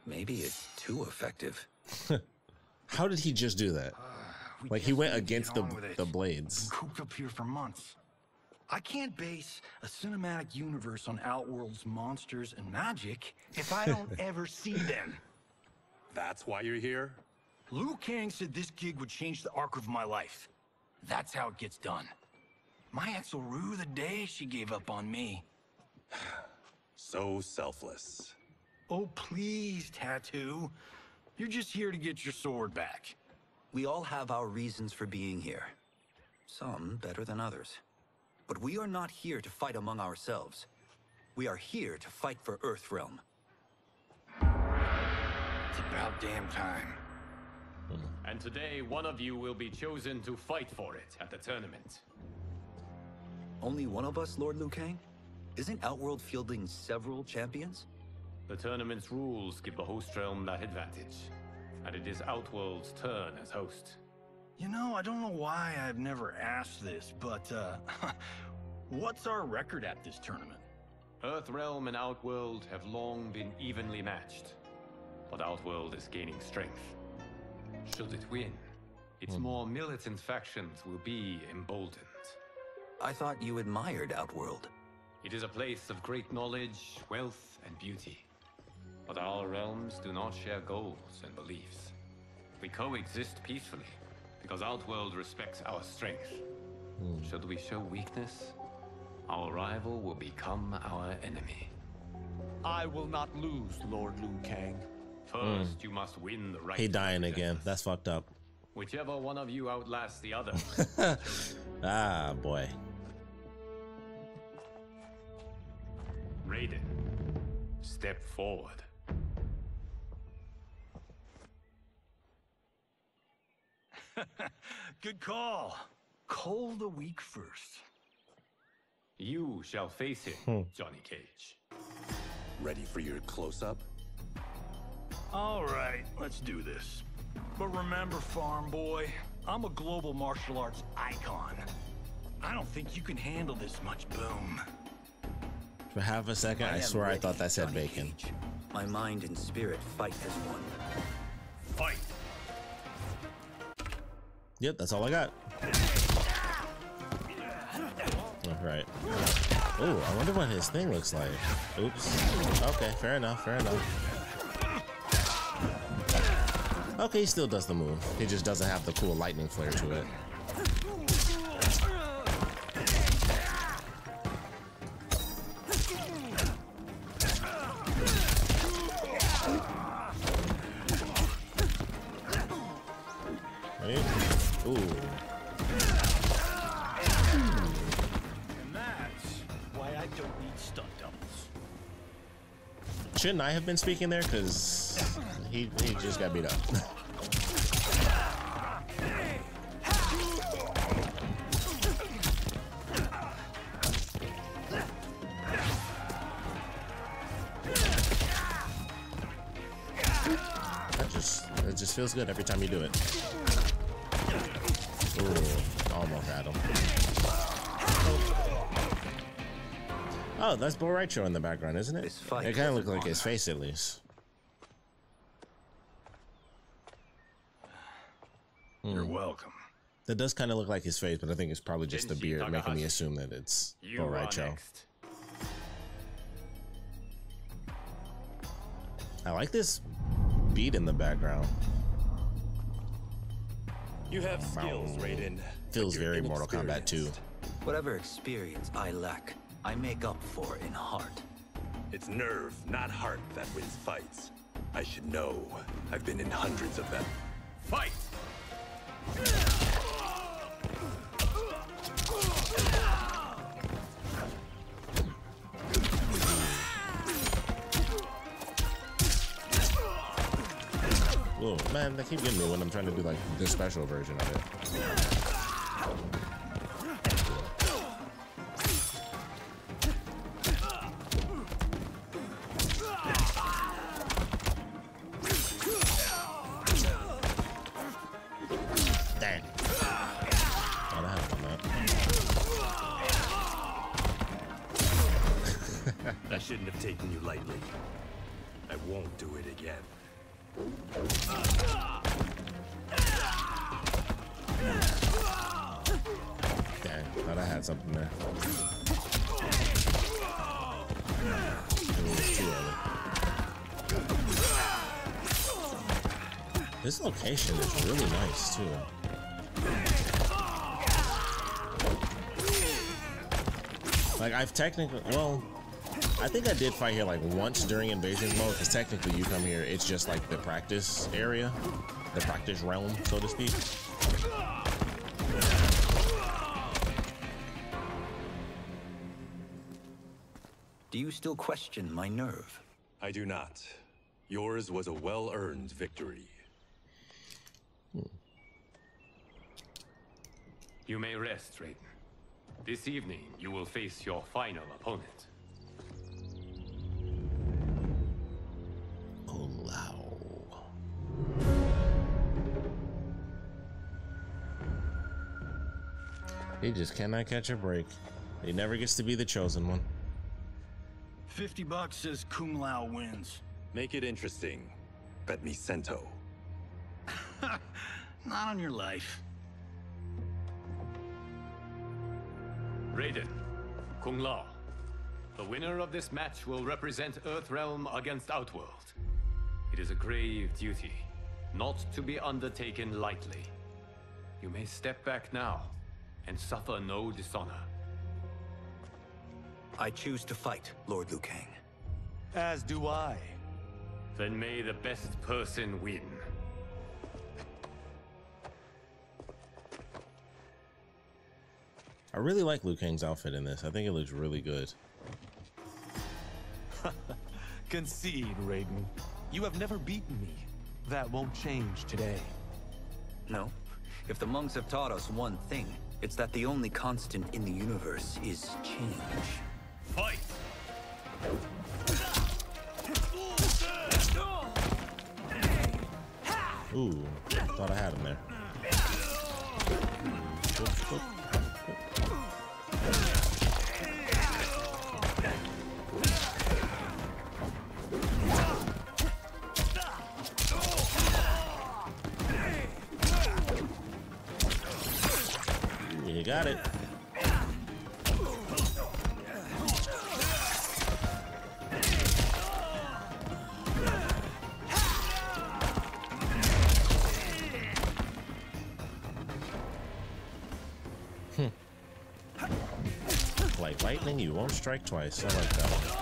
Maybe it's too effective. How did he just do that? Like he went against the blades. Cooped up here for months. I can't base a cinematic universe on Outworld's monsters and magic if I don't ever see them. That's why you're here? Liu Kang said this gig would change the arc of my life. That's how it gets done. My ex will rue the day she gave up on me. So selfless. Oh, please, Tattoo. You're just here to get your sword back. We all have our reasons for being here. Some better than others. But we are not here to fight among ourselves. We are here to fight for Earthrealm. It's about damn time. And today, one of you will be chosen to fight for it at the tournament. Only one of us, Lord Liu Kang? Isn't Outworld fielding several champions? The tournament's rules give the host realm that advantage. And it is Outworld's turn as host. You know, I don't know why I've never asked this, but, what's our record at this tournament? Earthrealm and Outworld have long been evenly matched. But Outworld is gaining strength. Should it win, its more militant factions will be emboldened. I thought you admired Outworld. It is a place of great knowledge, wealth, and beauty. But our realms do not share goals and beliefs. We coexist peacefully, because Outworld respects our strength. Should we show weakness, our rival will become our enemy. I will not lose, Lord Liu Kang. First, you must win the right. He dying again. That's fucked up. Whichever one of you outlasts the other. Ah, boy. Raiden, step forward. Good call. Cole the weak first. You shall face him, Johnny Cage. Ready for your close-up? All right, let's do this. But remember, farm boy, I'm a global martial arts icon. I don't think you can handle this much boom. For half a second, I swear I thought that said bacon. My mind and spirit fight as one. Fight! Yep, that's all I got. All right. Oh, I wonder what his thing looks like. Oops. Okay, fair enough, fair enough. Okay, he still does the move. He just doesn't have the cool lightning flare to it. Right? Ooh. And that's why I don't need stunt doubles. Shouldn't I have been speaking there? Because he just got beat up. It just feels good every time you do it. Ooh, almost had him. Oh, that's Bo Raicho in the background, isn't it? It kind of looks like his face, at least. You're welcome. That does kind of look like his face, but I think it's probably just the beard making me assume that it's Bo Raicho. I like this beat in the background. You have skills, Raiden. Feels very Mortal Kombat 2. Whatever experience I lack, I make up for in heart. It's nerve, not heart, that wins fights. I should know. I've been in hundreds of them. Fight! Whoa, Man, they keep getting me when I'm trying to do like the special version of it. Dang. Oh, that happened on that. I shouldn't have taken you lightly. I won't do it again. Dang, thought I had something there. It was too early. This location is really nice too. Like I've technically, well, I think I did fight here like once during invasion mode, because technically you come here, it's just like the practice area, the practice realm, so to speak. Do you still question my nerve? I do not. Yours was a well-earned victory. You may rest, Raiden. This evening, you will face your final opponent. Kung Lao. He just cannot catch a break. He never gets to be the chosen one. $50 says Kung Lao wins. Make it interesting. Bet me Cento. Not on your life. Raiden, Kung Lao. The winner of this match will represent Earthrealm against Outworld. It is a grave duty, not to be undertaken lightly. You may step back now and suffer no dishonor. I choose to fight, Lord Liu Kang. As do I. Then may the best person win. I really like Liu Kang's outfit in this. I think it looks really good. Concede, Raiden. You have never beaten me. That won't change today. No. If the monks have taught us one thing, it's that the only constant in the universe is change. Fight! Ooh, thought I had him there. You got it. Like lightning, you won't strike twice. I like that one.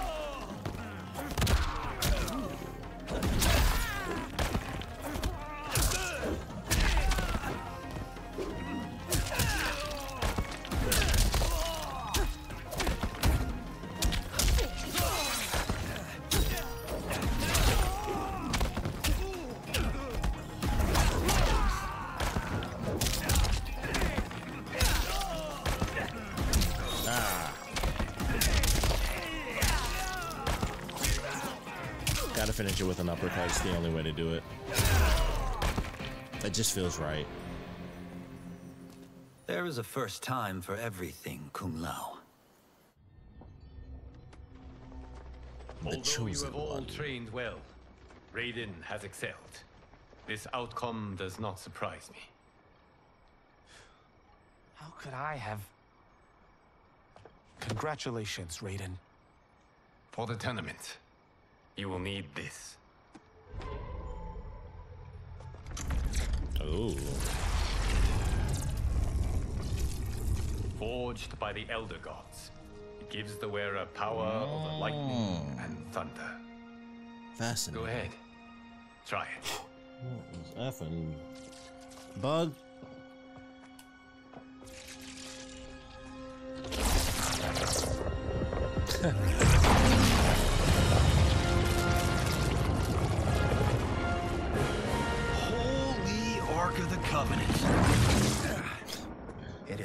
Gotta finish it with an uppercut. It's the only way to do it. It just feels right. There is a first time for everything, Kung Lao. Although you have all trained well, Raiden has excelled. This outcome does not surprise me. How could I have... Congratulations, Raiden. For the tournament, you will need this. Oh. Forged by the Elder Gods, it gives the wearer power over lightning and thunder. Fascinating. Go ahead. Try it. What was effing bug?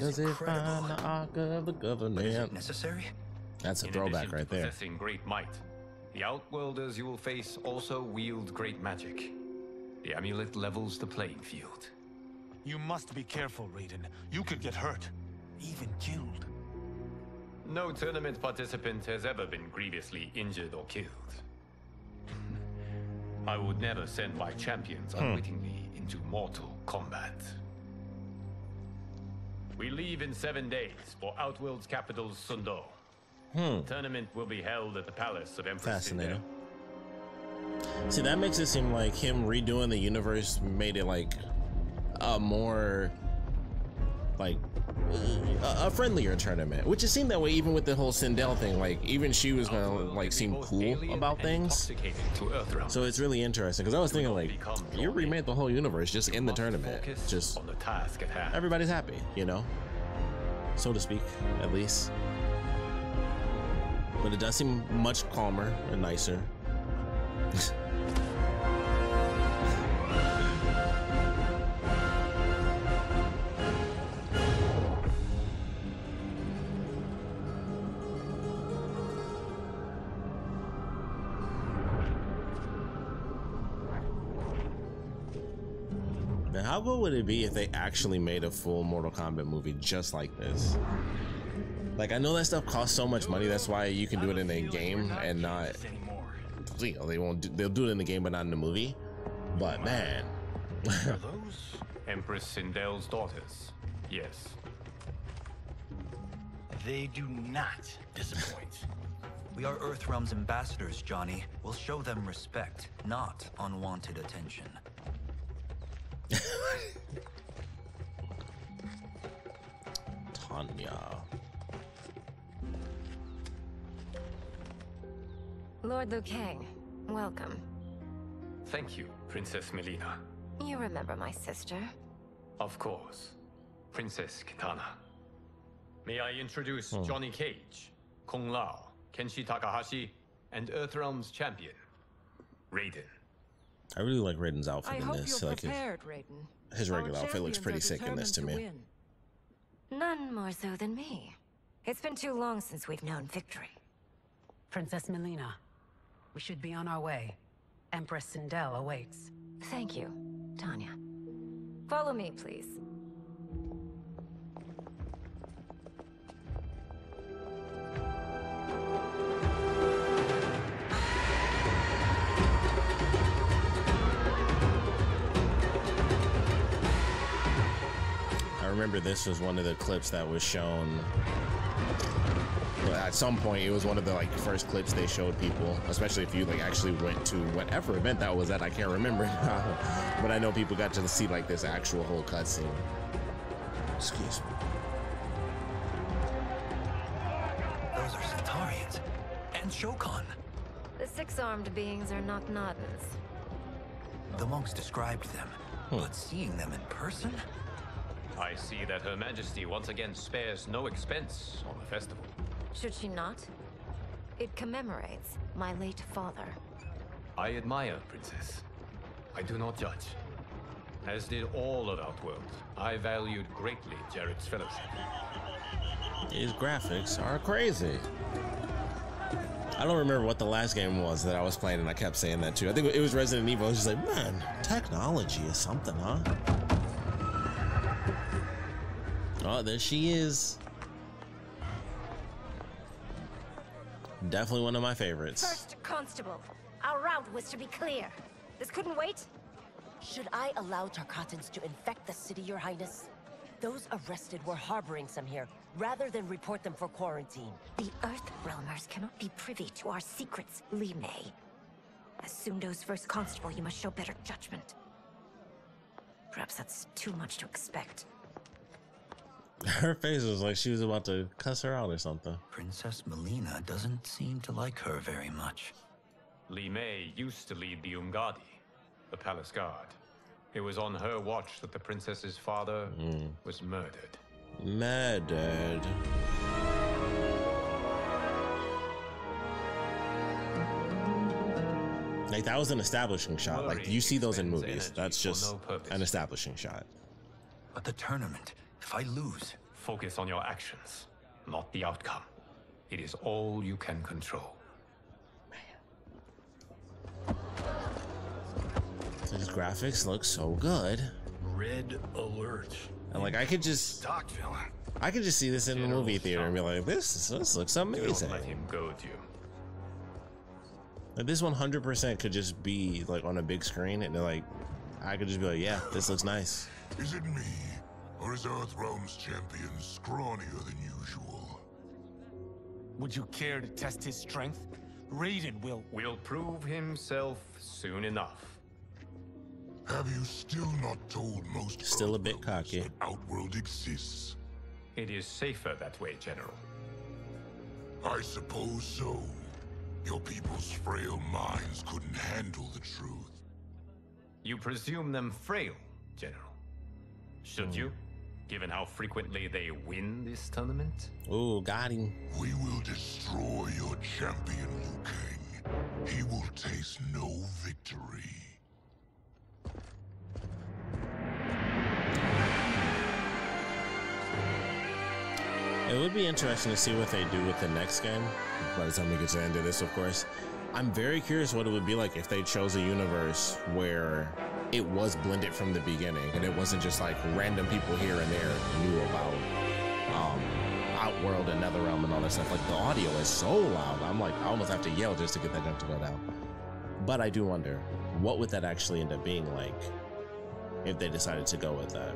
does it find the Ark of the Covenant? Is it necessary? That's a throwback right there. Possessing great might, the Outworlders you will face also wield great magic. The amulet levels the playing field. You must be careful, Raiden. You could get hurt, even killed. No tournament participant has ever been grievously injured or killed. I would never send my champions unwittingly into mortal combat. We leave in 7 days for Outworld's capital, Sundo. The tournament will be held at the palace of Empress Fascinating. See, that makes it seem like him redoing the universe made it like a more like a friendlier tournament, which it seemed that way even with the whole Sindel thing. Like even she was gonna like seem cool about things. So it's really interesting because I was thinking like you remade the whole universe just in the tournament, just on the task at hand. Everybody's happy, you know, so to speak, at least. But it does seem much calmer and nicer. Man, how good would it be if they actually made a full Mortal Kombat movie just like this? Like, I know that stuff costs so much money, that's why you can do it in a game and not, you know, they'll do it in the game but not in the movie. But man. Are those Empress Sindel's daughters? Yes. They do not disappoint. We are Earthrealm's ambassadors, Johnny. We'll show them respect, not unwanted attention. Tanya. Lord Liu Kang, welcome. Thank you, Princess Melina. You remember my sister? Of course, Princess Katana. May I introduce Johnny Cage, Kung Lao, Kenshi Takahashi, and Earthrealm's champion, Raiden. I really like Raiden's outfit I in hope this. you're Like prepared, Raiden. his regular outfit looks pretty sick in this to me. None more so than me. It's been too long since we've known victory. Princess Melina, we should be on our way. Empress Sindel awaits. Thank you, Tanya. Follow me, please. I remember this was one of the clips that was shown. Well, at some point, it was one of the like first clips they showed people, especially if you like actually went to whatever event that was at. I can't remember now, but I know people got to see like this actual whole cutscene. Excuse me. Those are Centaurians and Shokan. The six-armed beings are not Nodens. The monks described them, but seeing them in person? I see that Her Majesty once again spares no expense on the festival. Should she not? It commemorates my late father. I admire, Princess. I do not judge. As did all of Outworld, I valued greatly Jarrett's fellowship. These graphics are crazy. I don't remember what the last game was that I was playing, and I kept saying that too. I think it was Resident Evil. I was just like, man, technology is something, huh? Oh, there she is. Definitely one of my favorites. First Constable, our route was to be clear. This couldn't wait? Should I allow Tarkatans to infect the city, Your Highness? Those arrested were harboring some here, rather than report them for quarantine. The Earthrealmers cannot be privy to our secrets, Li Mei. As Sundo's first constable, you must show better judgment. Perhaps that's too much to expect. Her face was like she was about to cuss her out or something. Princess Melina doesn't seem to like her very much. Li Mei used to lead the Umgadi, the palace guard. It was on her watch that the princess's father was murdered. Murdered. Like, that was an establishing shot. Like, you see those in movies. That's just an establishing shot. But the tournament, if I lose, focus on your actions, not the outcome. It is all you can control. These graphics look so good. Red alert. And like I could just see this in the movie theater and be like, this looks amazing. Don't let him goad you. Like, this 100% could just be like on a big screen, and like I could just be like, yeah, this looks nice. Is it me, or is Earthrealm's champion scrawnier than usual? Would you care to test his strength? Raiden will prove himself soon enough. Have you still not told most still a bit cocky that Outworld exists? It is safer that way, General. I suppose so. Your people's frail minds couldn't handle the truth. You presume them frail, General. Should you, given how frequently they win this tournament? Oh, got him. We will destroy your champion, Liu Kang. He will taste no victory. It would be interesting to see what they do with the next game. By the time we get to the end of this, of course. I'm very curious what it would be like if they chose a universe where it was blended from the beginning and it wasn't just like random people here and there knew about Outworld and Netherrealm and all that stuff. Like the audio is so loud. I'm like, I almost have to yell just to get that jump to go down. But I do wonder, what would that actually end up being like if they decided to go with that?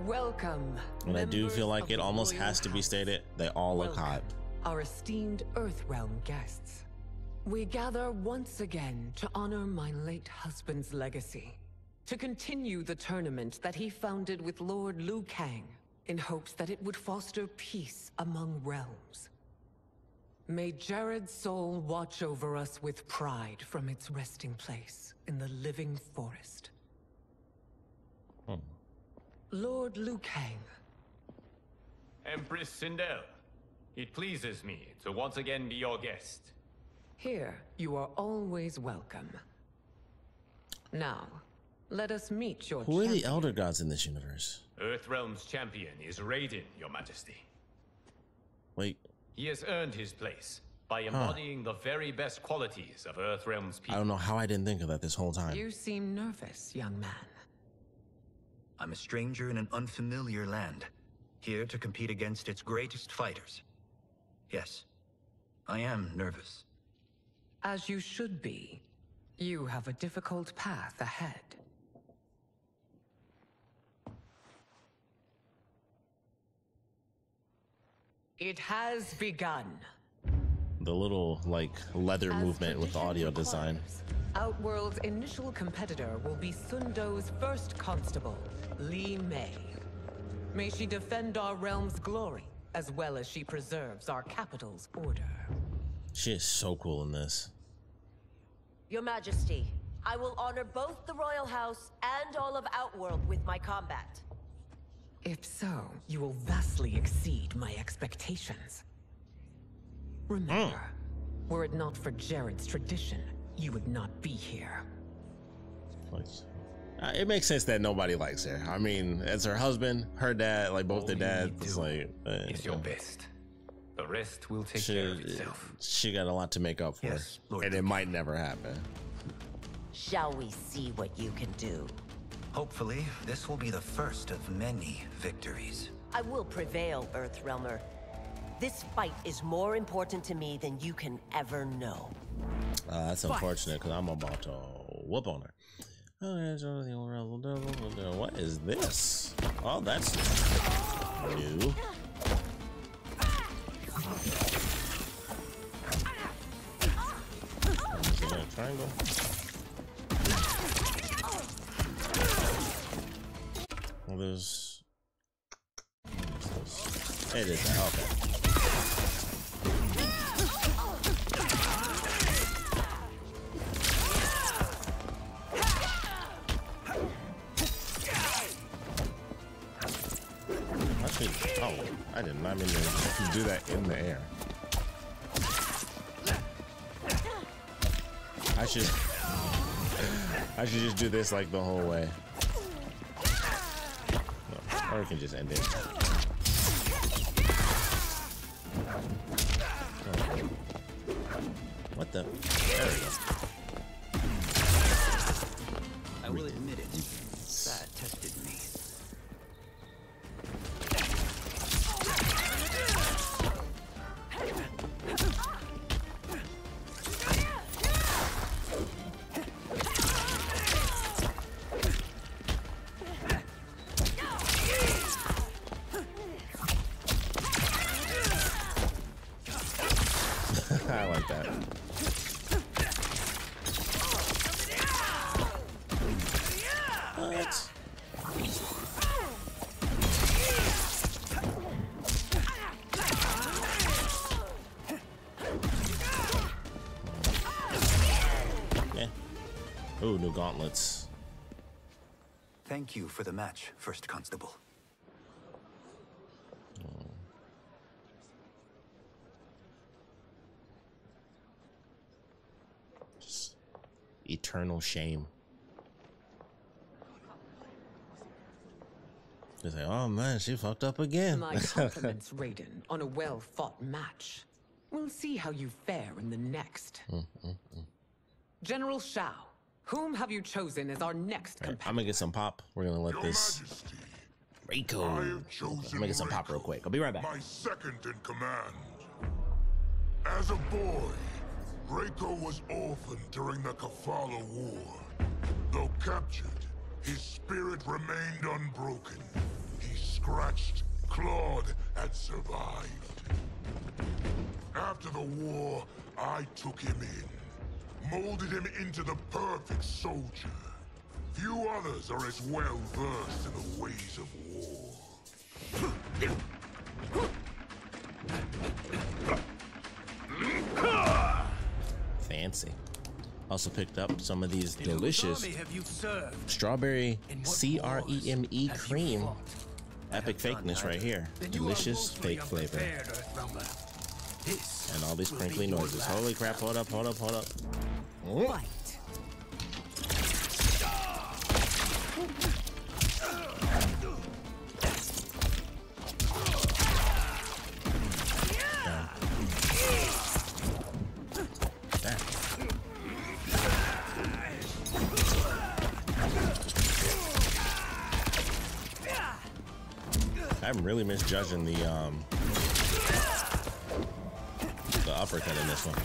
Welcome. And I do feel like it almost has to be stated, they all look hot. Our esteemed Earthrealm guests. We gather once again to honor my late husband's legacy, to continue the tournament that he founded with Lord Liu Kang, in hopes that it would foster peace among realms. May Jared's soul watch over us with pride from its resting place in the living forest. Lord Liu Kang. Empress Sindel, it pleases me to once again be your guest. Here, you are always welcome. Now, let us meet your Who are the Elder Gods in this universe? Earthrealm's champion is Raiden, Your Majesty. Wait. He has earned his place by embodying the very best qualities of Earthrealm's people. I don't know how I didn't think of that this whole time. You seem nervous, young man. I'm a stranger in an unfamiliar land, here to compete against its greatest fighters. Yes, I am nervous. As you should be. You have a difficult path ahead. It has begun. The little, like, leather movement with the audio design. Outworld's initial competitor will be Sundo's first constable, Li Mei. May she defend our realm's glory, as well as she preserves our capital's order. She is so cool in this. Your Majesty, I will honor both the Royal House and all of Outworld with my combat. If so, you will vastly exceed my expectations. Remember, were it not for Jared's tradition, you would not be here. It makes sense that nobody likes her. I mean, as her husband, her dad, like both the dads, like it's your best. The rest will take care of itself. She got a lot to make up for, and it might never happen. Shall we see what you can do? Hopefully, this will be the first of many victories. I will prevail, Earthrealmer. This fight is more important to me than you can ever know. That's unfortunate, because I'm about to whoop on her. What is this? Oh, that's new. Is that a triangle? Well, there's... It is that. Okay. Oh, I did not mean to do that in the air. I should just do this like the whole way. No. Or we can just end it. Oh. What the? There we go. I will admit it. That tested me. I like that. What? Yeah. Ooh, new gauntlets. Thank you for the match, First Constable. Just eternal shame. Just like, oh man, she fucked up again. My compliments, Raiden, on a well-fought match. We'll see how you fare in the next. General Shao, whom have you chosen as our next companion? I'm gonna get some pop. We're gonna let this Reiko. I'm gonna get some pop real quick. I'll be right back. My second in command. As a boy, Reiko was orphaned during the Kafala War. Though captured, his spirit remained unbroken. He scratched, clawed, and survived. After the war, I took him in, molded him into the perfect soldier. Few others are as well versed in the ways of war. Fancy. Also picked up some of these delicious strawberry CREME cream. Epic fakeness right here. Delicious fake flavor. And all these crinkly noises. Holy crap, hold up, hold up, hold up. Oh. I'm really misjudging the uppercut in this one.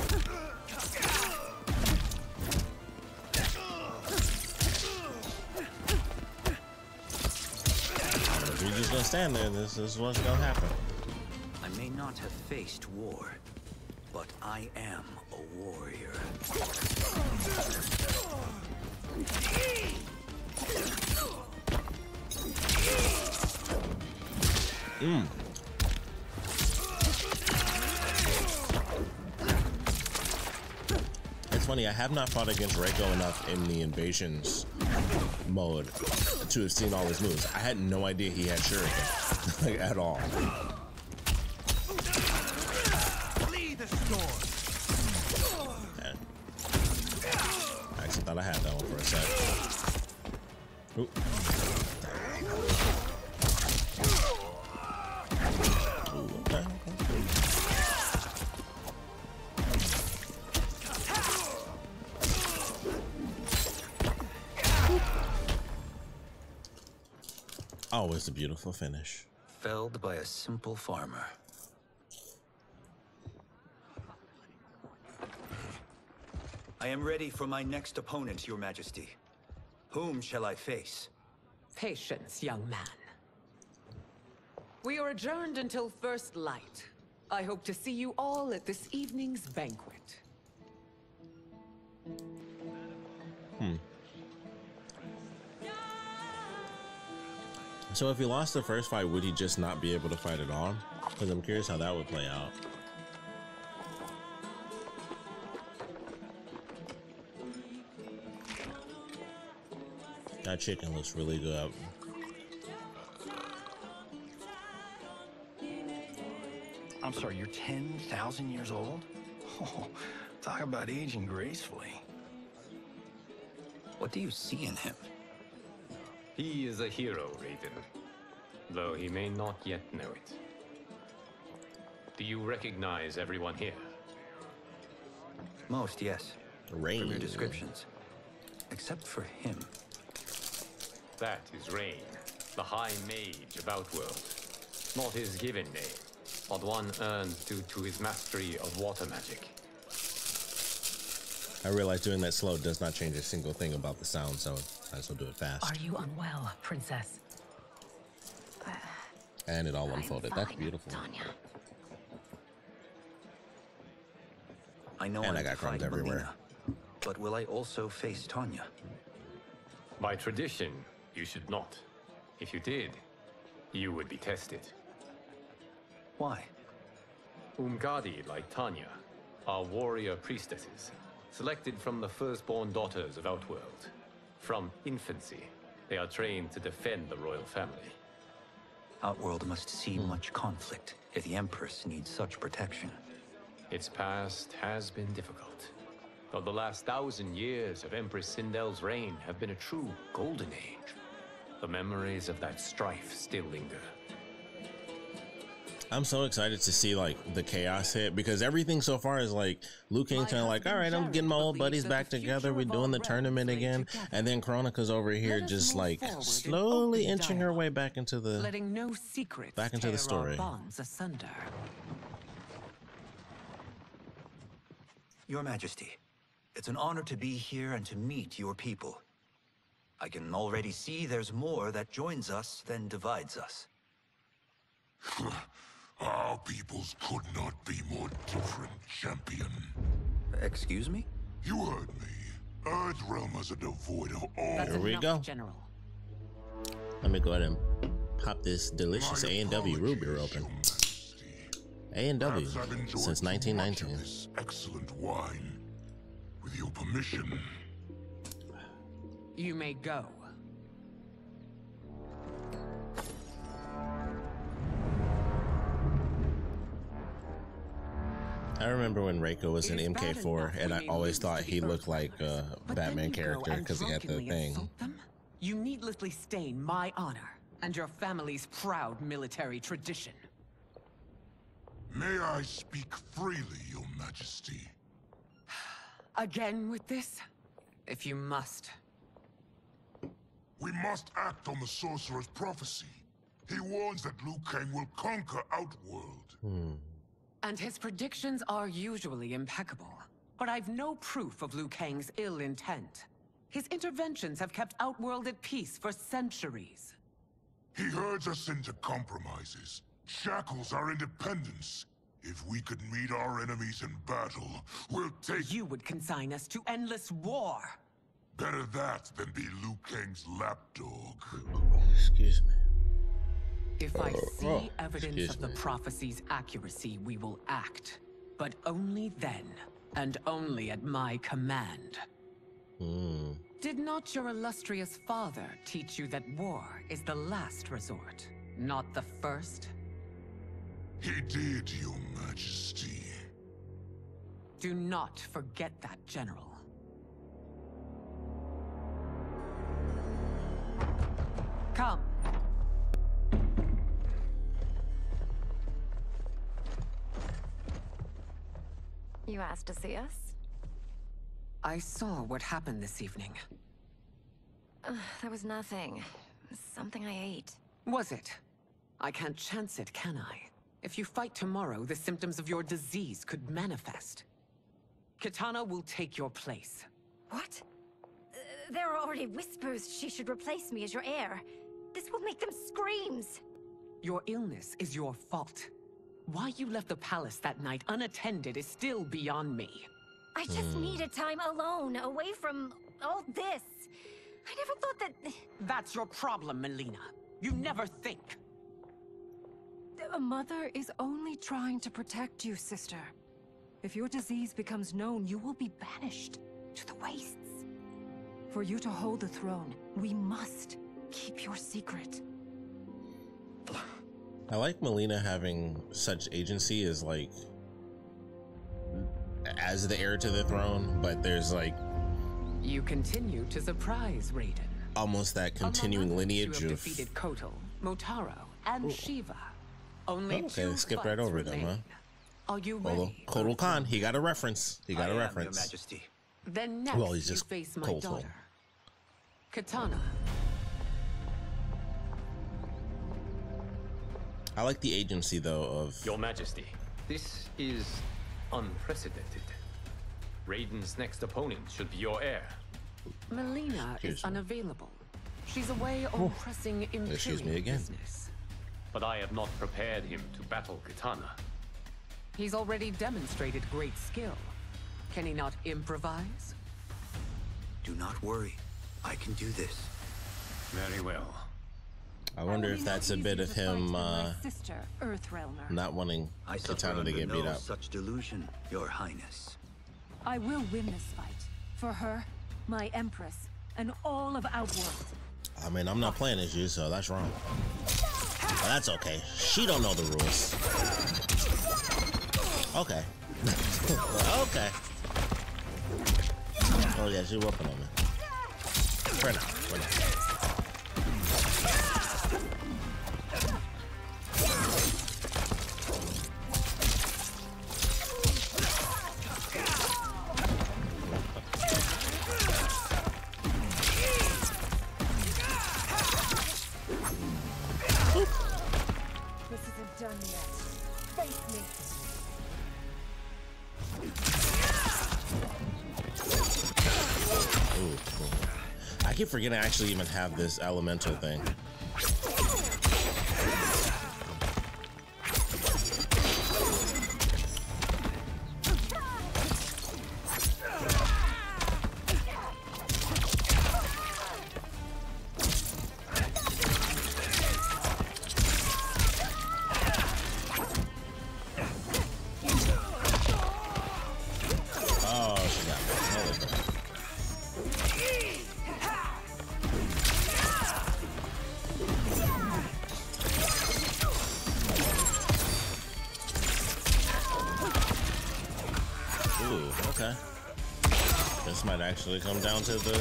If you're just gonna stand there, this is what's gonna happen. I may not have faced war, but I am a warrior. It's funny, I have not fought against Reiko enough in the invasions mode to have seen all his moves. I had no idea he had shuriken, like, at all. Flee the storm. Man. I actually thought I had that one for a sec. Ooh. Always a beautiful finish. Felled by a simple farmer. I am ready for my next opponent, Your Majesty. Whom shall I face? Patience, young man. We are adjourned until first light. I hope to see you all at this evening's banquet. So if he lost the first fight, would he just not be able to fight at all? Because I'm curious how that would play out. That chicken looks really good. I'm sorry, you're 10,000 years old? Oh, talk about aging gracefully. What do you see in him? He is a hero, Raiden. though he may not yet know it. Do you recognize everyone here? Most, yes. Rain. From your descriptions. Except for him. That is Rain, the High Mage of Outworld. Not his given name, but one earned due to his mastery of water magic. I realize doing that slow does not change a single thing about the sound, so I will do it fast. Are you unwell, Princess? And it all unfolded. That's beautiful. Tanya. I know And I'm I got to crumbs fight everywhere. Melina, but will I also face Tanya? By tradition, you should not. If you did, you would be tested. Why? Umgadi, like Tanya, are warrior priestesses, selected from the firstborn daughters of Outworld. From infancy, they are trained to defend the royal family. Outworld must see much conflict if the Empress needs such protection. Its past has been difficult, though the last 1,000 years of Empress Sindel's reign have been a true golden age. The memories of that strife still linger. I'm so excited to see like the chaos hit, because everything so far is like Liu Kang kind of like, all right, I'm getting my old buddies back together. We're doing the tournament again. And then Cronika's over here just like slowly inching her way back into the letting no secrets back into the story. Bonds asunder. Your Majesty, it's an honor to be here and to meet your people. I can already see there's more that joins us than divides us. Our peoples could not be more different, champion. Excuse me? You heard me. Earthrealm is a devoid of all. Here we go. General. Let me go ahead and pop this delicious A&W root beer open. A&W since 1919. This excellent wine. With your permission. You may go. I remember when Reiko was in MK4, and I always thought he looked like a Batman character because he had the thing. You needlessly stain my honor and your family's proud military tradition. May I speak freely, Your Majesty? Again with this? If you must. We must act on the sorcerer's prophecy. He warns that Liu Kang will conquer Outworld. And his predictions are usually impeccable. But I've no proof of Liu Kang's ill intent. His interventions have kept Outworld at peace for centuries. He herds us into compromises. Shackles our independence. If we could meet our enemies in battle, we'll take— You would consign us to endless war. Better that than be Liu Kang's lapdog. Excuse me. If I see evidence of the prophecy's accuracy, we will act. But only then, and only at my command. Did not your illustrious father teach you that war is the last resort, not the first? He did, Your Majesty. Do not forget that, General. Come. You asked to see us? I saw what happened this evening. That was nothing. Something I ate. Was it? I can't chance it, can I? If you fight tomorrow, the symptoms of your disease could manifest. Katana will take your place. What? There are already whispers she should replace me as your heir. This will make them screams. Your illness is your fault. Why you left the palace that night unattended is still beyond me. I just needed time alone, away from all this. I never thought that... That's your problem, Melina. You never think. A mother is only trying to protect you, sister. If your disease becomes known, you will be banished to the wastes. For you to hold the throne, we must keep your secret. I like Melina having such agency as like as the heir to the throne, but there's like you continue to surprise Raiden. Almost that continuing lineage you have of defeated Kotal, Motaro, and Shiva. Only two skip right over them, huh? Are you Although ready? Kotal Khan, he got a reference. He got a Your reference. Majesty. Then next Well, he's you just face my cold daughter, Katana. I like the agency though of Your Majesty, this is unprecedented. Raiden's next opponent should be your heir. Melina is unavailable. She's away on pressing imperial business. But I have not prepared him to battle Katana. He's already demonstrated great skill. Can he not improvise? Do not worry. I can do this. Very well. I wonder if that's a bit of him Sister, Earthrealmer. not wanting I suffer Katana to under get no beat up. such delusion, Your Highness. I will win this fight. For her, my Empress, and all of Outworld. I mean, I'm not playing as you, so that's wrong. But that's okay. She don't know the rules. Okay. Okay. Oh yeah, she's whooping on me. For now. For now. This isn't done yet. Face me. Ooh, cool. I keep forgetting I actually even have this elemental thing. Oh, she got me. Holy crap. Ooh, okay. This might actually come down to the...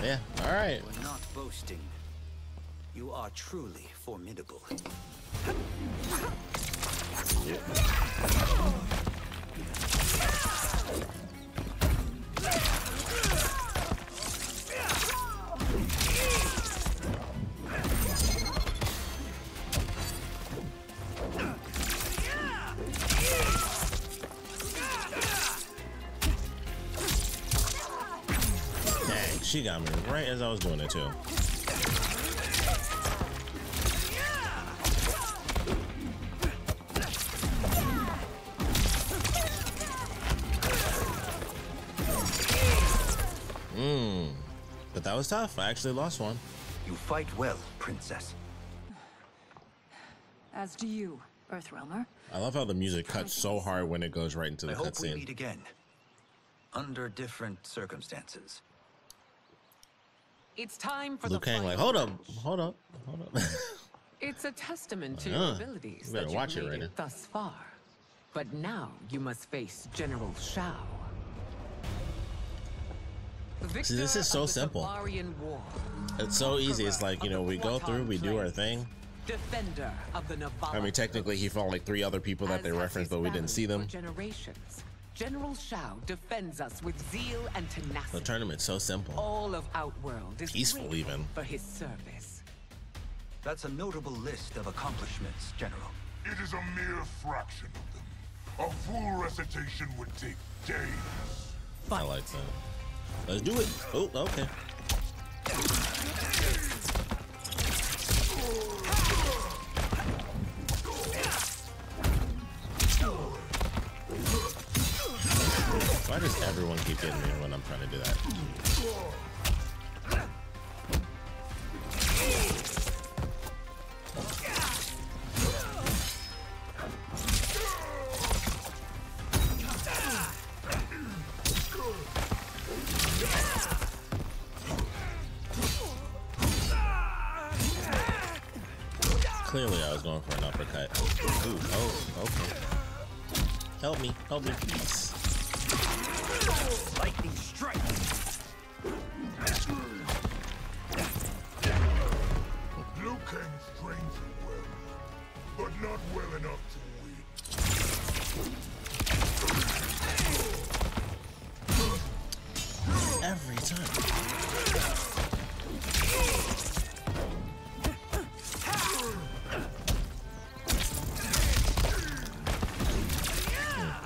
Yeah, alright. You are not boasting. You are truly formidable. Dang, she got me right as I was doing it too. But that was tough. I actually lost one. You fight well, Princess. As do you, Earthrealmer. I love how the music cuts so hard when it goes right into the I hope we cutscene. meet again. Under different circumstances. It's time for Liu the Kang final like, hold up, match. hold up, hold up. It's a testament to your abilities you better that watch you've it, made Raiden. it thus far. But now you must face General Shao. See, this is so simple. War, It's so easy. It's like, you know, we go through, we do our thing. defender of the Navala. I mean, technically, he fought like 3 other people that they referenced, but we didn't see them. For generations, General Shao defends us with zeal and tenacity. The tournament's so simple. All of Outworld is Peaceful grateful even. for his service. That's a notable list of accomplishments, General. It is a mere fraction of them. A full recitation would take days. I like that. Let's do it. Oh, okay. Why does everyone keep getting me when I'm trying to do that? Clearly I was going for an uppercut. Ooh, oh, okay. Help me, please. Lightning strike. Liu Kang trains you well, but not well enough to win. Every time.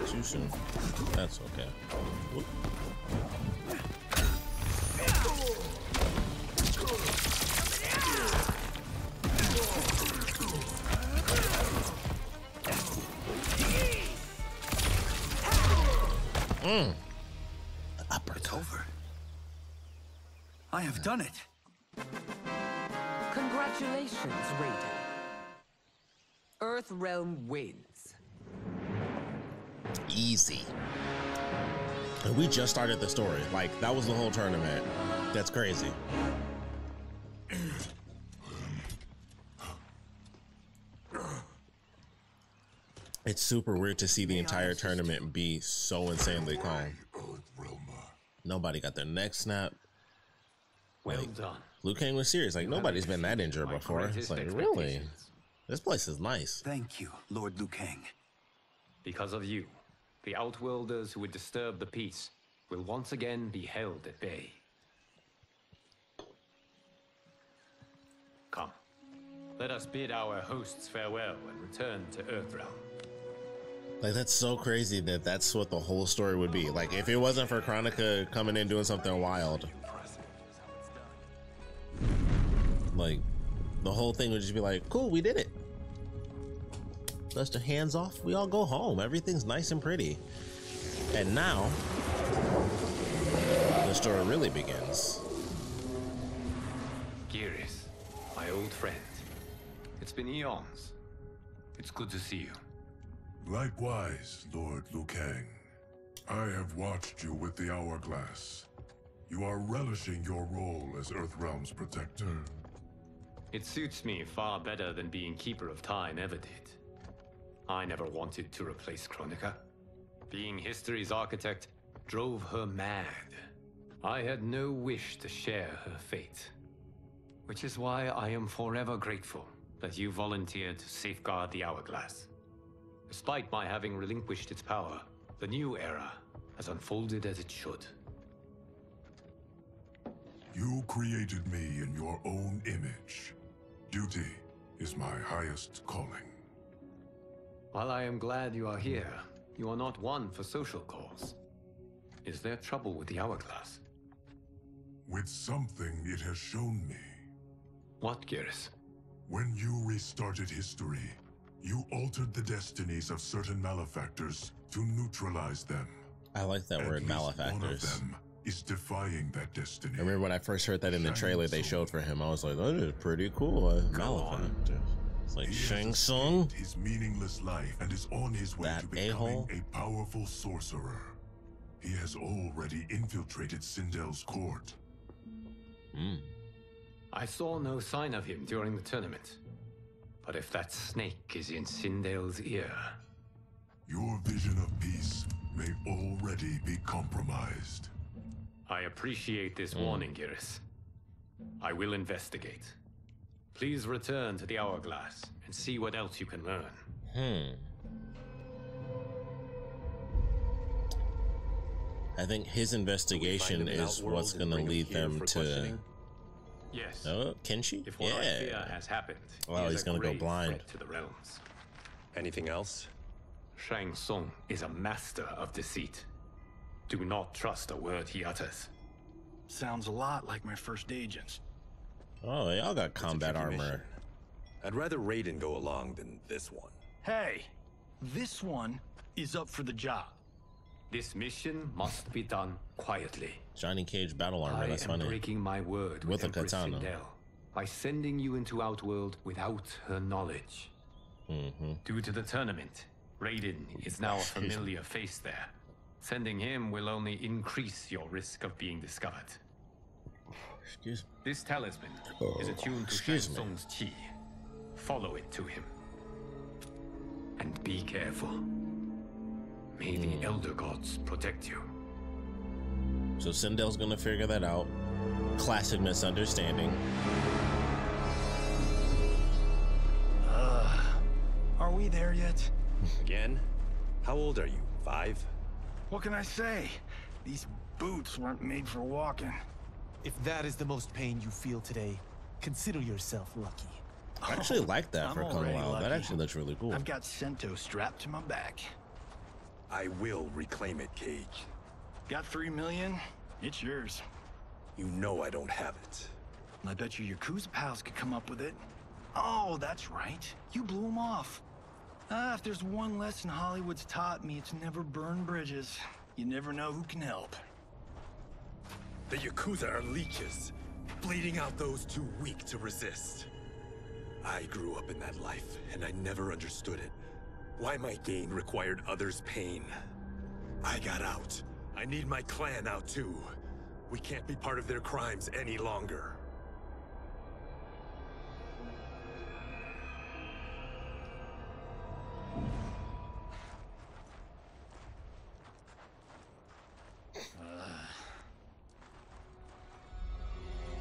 Too soon. That's okay. Whoop. It's over. I have done it. Congratulations, Raiden. Earthrealm wins. Easy. And we just started the story. Like, that was the whole tournament. That's crazy. It's super weird to see the entire tournament be so insanely calm. Nobody got their neck snapped. Well done. Liu Kang was serious. Like, nobody's been that injured before. It's like, really? This place is nice. Thank you, Lord Liu Kang. Because of you, the Outworlders who would disturb the peace will once again be held at bay. Come, let us bid our hosts farewell and return to Earthrealm. Like, that's so crazy that that's what the whole story would be. Like, if it wasn't for Chronica coming in doing something wild, like, the whole thing would just be like, cool, we did it. Dust your hands off, we all go home. Everything's nice and pretty. And now, the story really begins. Geras, my old friend. It's been eons. It's good to see you. Likewise, Lord Liu Kang. I have watched you with the Hourglass. You are relishing your role as Earthrealm's protector. It suits me far better than being Keeper of Time ever did. I never wanted to replace Chronica. Being history's architect drove her mad. I had no wish to share her fate. Which is why I am forever grateful that you volunteered to safeguard the Hourglass. Despite my having relinquished its power, the new era has unfolded as it should. You created me in your own image. Duty is my highest calling. While I am glad you are here, you are not one for social cause. Is there trouble with the Hourglass? With something it has shown me. What, Geras? When you restarted history, you altered the destinies of certain malefactors to neutralize them. I like that word, malefactors. One of them is defying that destiny. I remember when I first heard that in the trailer they showed for him, I was like, that is pretty cool. Malefactor. It's like Shang Tsung. His meaningless life and is on his way to becoming a powerful sorcerer. He has already infiltrated Sindel's court. I saw no sign of him during the tournament. But if that snake is in Sindel's ear... Your vision of peace may already be compromised. I appreciate this warning, Geras. I will investigate. Please return to the Hourglass and see what else you can learn. I think his investigation is what's going to lead them to... Yes. Oh, can she? If what I fear has happened, wow, he's going to go blind. To the realms. Anything else? Shang Tsung is a master of deceit. Do not trust a word he utters. Sounds a lot like my first agents. Oh, y'all got combat armor. Mission. I'd rather Raiden go along than this one. Hey, this one is up for the job. This mission must be done quietly. Johnny Cage battle armor, that's funny. I am breaking my word with a Empress katana. Sindel by sending you into Outworld without her knowledge. Due to the tournament, Raiden is now a familiar face there. Sending him will only increase your risk of being discovered. Excuse me. This talisman is attuned to Shang Tsung's chi. Follow it to him. And be careful. May the Elder Gods protect you. So Sindel's gonna figure that out. Classic misunderstanding. we there yet? Again? How old are you? 5? What can I say? These boots weren't made for walking. If that is the most pain you feel today, consider yourself lucky. I actually like that for I'm coming already out. That lucky. actually looks really cool. I've got Sento strapped to my back. I will reclaim it, Cage. Got 3 million? It's yours. You know I don't have it. I bet your Yakuza pals could come up with it. Oh, that's right. You blew them off. If there's one lesson Hollywood's taught me, it's never burn bridges. You never know who can help. The Yakuza are leeches, bleeding out those too weak to resist. I grew up in that life, and I never understood it. Why my gain required others' pain. I got out. I need my clan out too. We can't be part of their crimes any longer.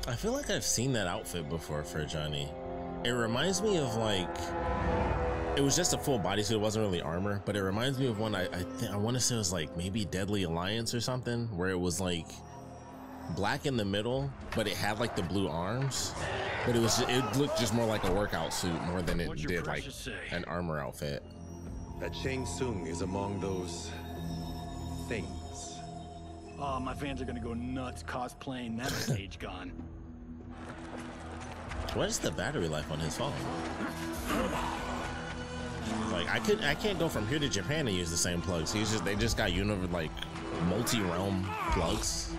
I feel like I've seen that outfit before for Johnny. It reminds me of like, it was just a full bodysuit. It wasn't really armor, but it reminds me of one I want to say it was like maybe Deadly Alliance or something, where it was like black in the middle, but it had like the blue arms. But it looked just more like a workout suit more than it did like an armor outfit. That Shang Tsung is among those things. Oh, my fans are gonna go nuts cosplaying that stage gone. What is the battery life on his phone? Like I can't go from here to Japan and use the same plugs. They just got like multi-realm plugs.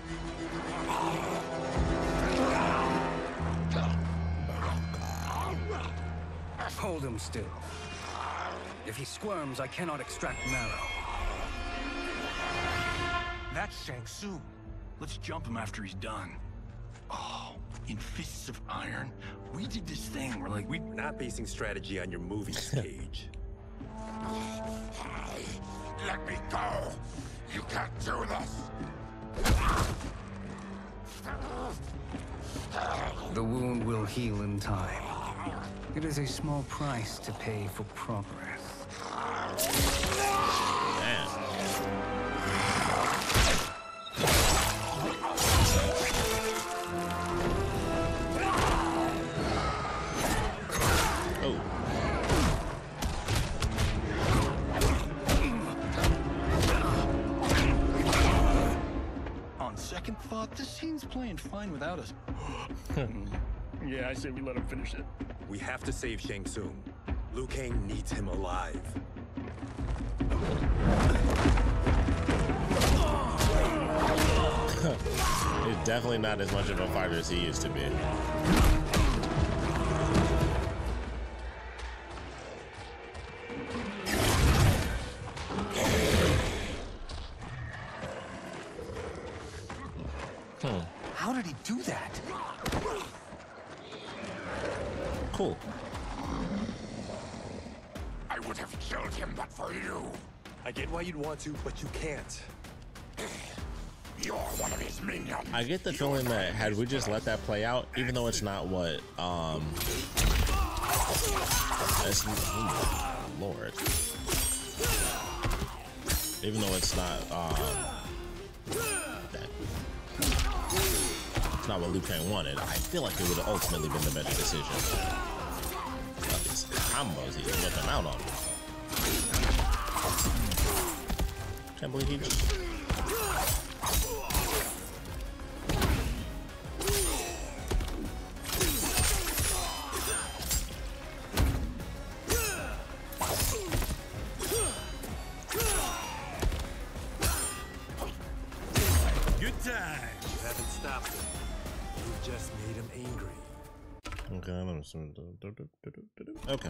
Hold him still. If he squirms, I cannot extract marrow. That's Shang Tsung. Let's jump him after he's done. Oh, in Fists of Iron, we did this thing where like we're not basing strategy on your movies, Cage. Let me go! You can't do this! The wound will heal in time. It is a small price to pay for progress. On second thought, this scene's playing fine without us. Yeah, I say we let him finish it. We have to save Shang Tsung. Liu Kang needs him alive. He's definitely not as much of a fighter as he used to be. How did he do that? Cool. I would have killed him but for you. I get why you'd want to, but you can't. You're one of his minions. I get the feeling that had we just let that play out, even though it's not what oh Lord. Even though it's not it's not what Liu Kang wanted, I feel like it would have ultimately been the better decision. But these combos he's whipping out on me. Can't believe he just okay.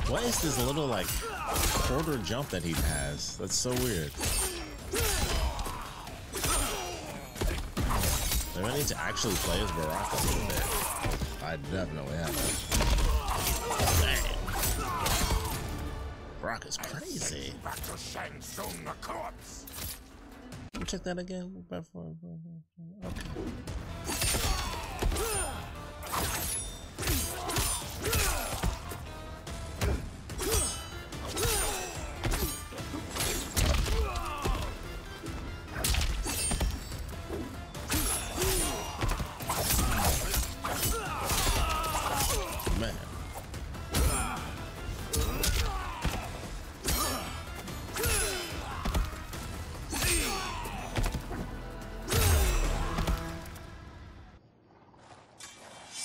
What is this little like quarter jump that he has? That's so weird. Maybe I need to actually play as Baraka a little bit. I I definitely have it. Brock is crazy. Back to Shang Tsung the corpse. Let me check that again. Okay. Man.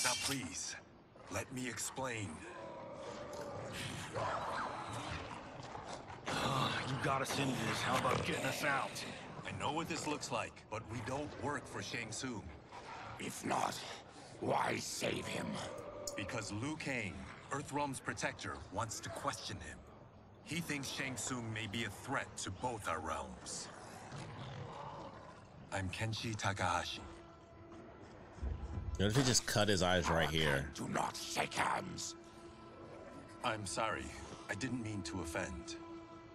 Now please, let me explain. You got us into this. How about getting us out? I know what this looks like, but we don't work for Shang Tsung. If not, why save him? Because Liu Kang, Earthrealm's protector, wants to question him. He thinks Shang Tsung may be a threat to both our realms. I'm Kenshi Takahashi. What if he just cut his eyes right here? Do not shake hands. I'm sorry. I didn't mean to offend.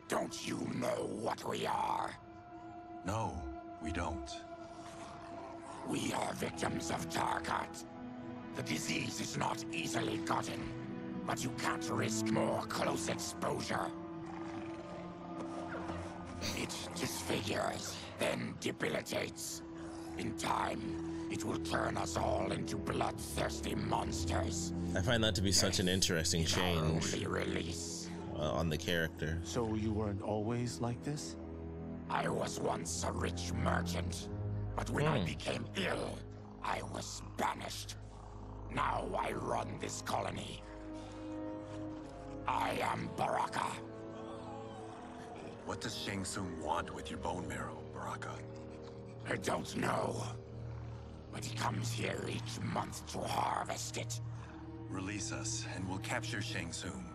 Don't you know what we are? No, we don't. We are victims of Tarkat. The disease is not easily gotten, but you can't risk more close exposure. It disfigures, then debilitates. In time, it will turn us all into bloodthirsty monsters. I find that to be such an interesting change Only release. On the character. So you weren't always like this? I was once a rich merchant, but when I became ill, I was banished. Now I run this colony. I am Baraka. What does Shang Tsung want with your bone marrow, Baraka? I don't know, but he comes here each month to harvest it. Release us, and we'll capture Shang Tsung.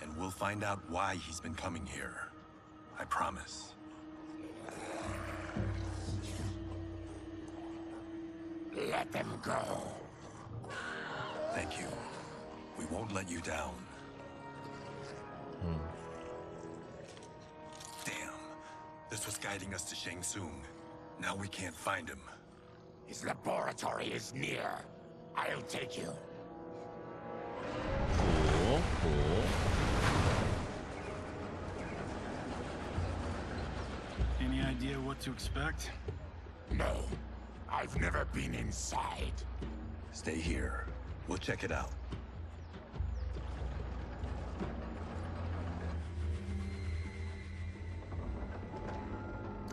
And we'll find out why he's been coming here. I promise. Let them go. Thank you. We won't let you down. Damn. This was guiding us to Shang Tsung. Now we can't find him. His laboratory is near. I'll take you. Cool, cool. Any idea what to expect? No. I've never been inside. Stay here. We'll check it out.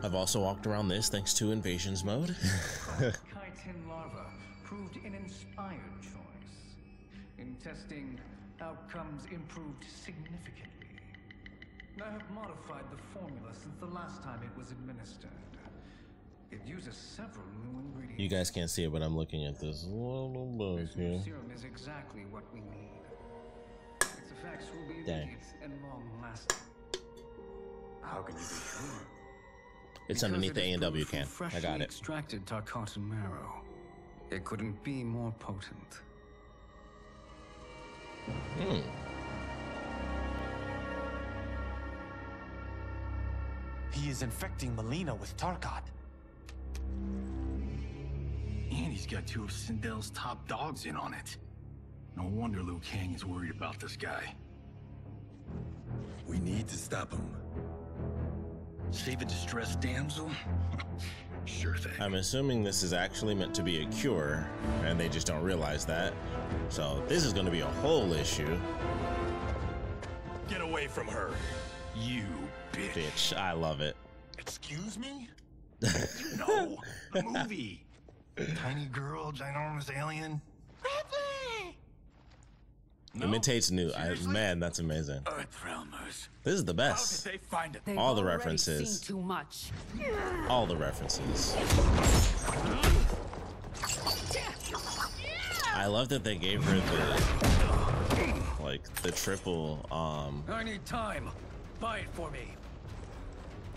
I've also walked around this thanks to Invasions mode. Chitin larva proved an inspired choice. In testing, outcomes improved significantly. I have modified the formula since the last time it was administered. It uses several new ingredients. You guys can't see it, but I'm looking at this little book This here. new serum is exactly what we need. Its effects will be immediate and long-lasting. How can you be sure? It's underneath the A&W can. I got it. Extracted Tarkatan marrow. It couldn't be more potent. He is infecting Melina with Tarkat. And he's got two of Sindel's top dogs in on it. No wonder Liu Kang is worried about this guy. We need to stop him. Save a distressed damsel? Sure thing. I'm assuming this is actually meant to be a cure, and they just don't realize that. So this is going to be a whole issue. Get away from her. You bitch. I love it. Excuse me? You know, the movie. Tiny girl, ginormous alien. Imitates new. Man, that's amazing. Earthrealmers. This is the best. How did they find it? All the references. Too much. All the references. I love that they gave her the triple I need time. Buy it for me.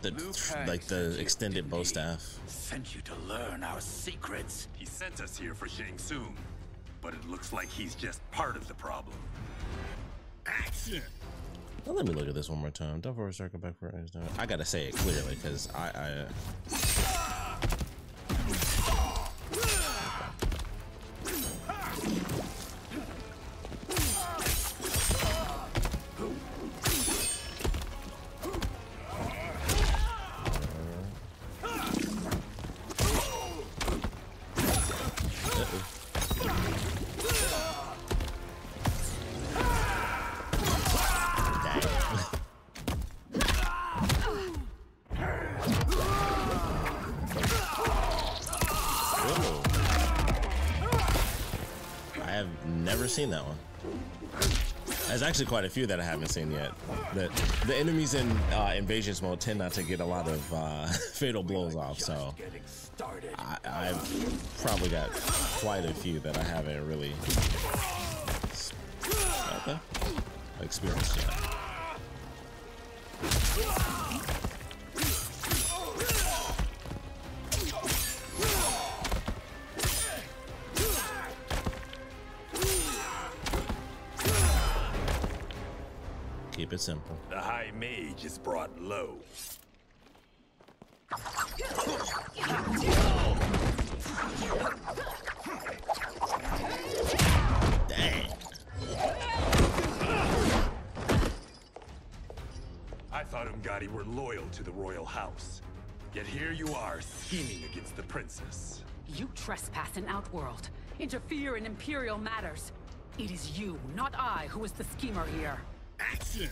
the extended bow staff. Sent you to learn our secrets. He sent us here for Shang Tsung. but it looks like he's just part of the problem. Action! Well, let me look at this one more time. Don't forward circle back for I gotta say it clearly because I seen that one. There's actually quite a few that I haven't seen yet. The enemies in invasions mode tend not to get a lot of fatal blows off, so I've probably got quite a few that I haven't really experienced yet. Keep it simple. The High Mage is brought low. Dang. I thought Umgadi were loyal to the royal house. Yet here you are, scheming against the princess. You trespass in Outworld, interfere in Imperial matters. It is you, not I, who is the schemer here. Action!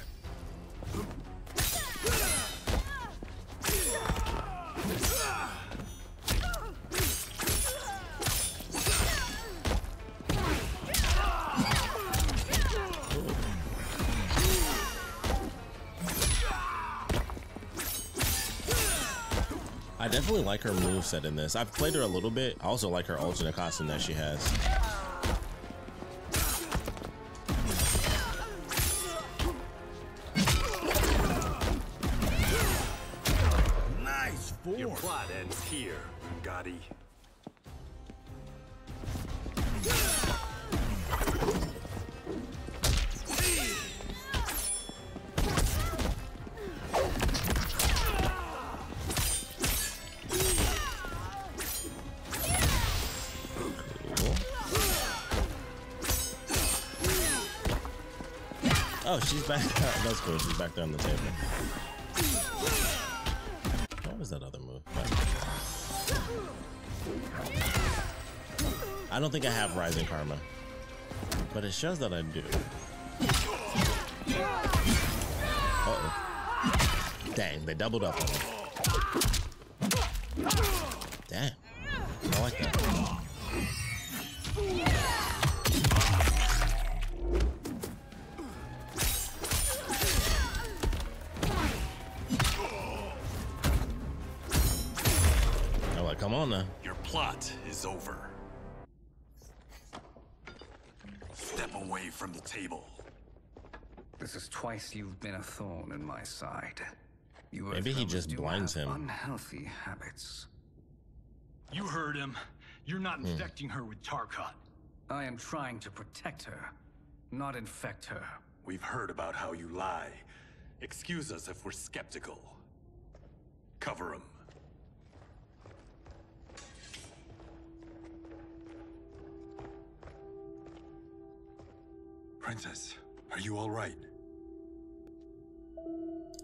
I definitely like her moveset in this. I've played her a little bit. I also like her alternate costume that she has. Your plot ends here, Gotti. Oh, she's back. That's cool. She's back there on the table. What was that other move? I don't think I have Rising Karma, but it shows that I do. Uh-oh. Dang, they doubled up on me. Damn. I like that. Come on now. Your plot is over. Step away from the table. This is twice you've been a thorn in my side. You Maybe he just blinds him. Unhealthy habits. You heard him. You're not infecting her with Tarkat. I am trying to protect her, not infect her. We've heard about how you lie. Excuse us if we're skeptical. Cover him. Princess, are you all right?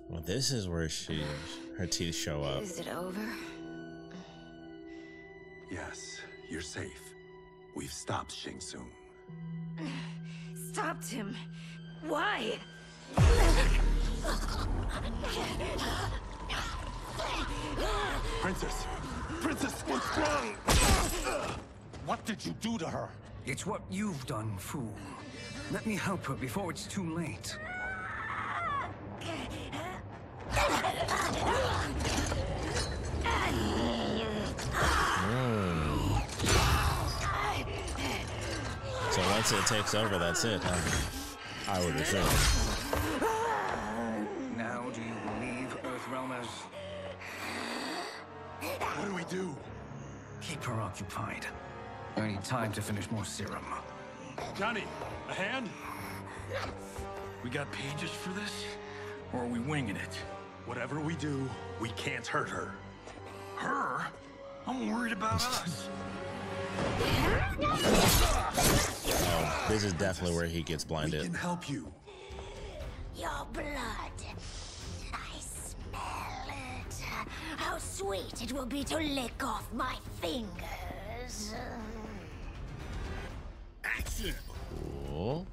Well, this is where her teeth show up. Is it over? Yes, you're safe. We've stopped Shang Tsung. Stopped him? Why? Princess! Princess, what's wrong? What did you do to her? It's what you've done, fool. Let me help her before it's too late. So once it takes over, that's it, huh? I would assume. Now do you believe, Earthrealmers? What do we do? Keep her occupied. I need time to finish more serum. Johnny, a hand? We got pages for this? Or are we winging it? Whatever we do, we can't hurt her. Her? I'm worried about us. Oh, this is definitely where he gets blinded. We can help you. Your blood. I smell it. How sweet it will be to lick off my fingers. Action! Cool.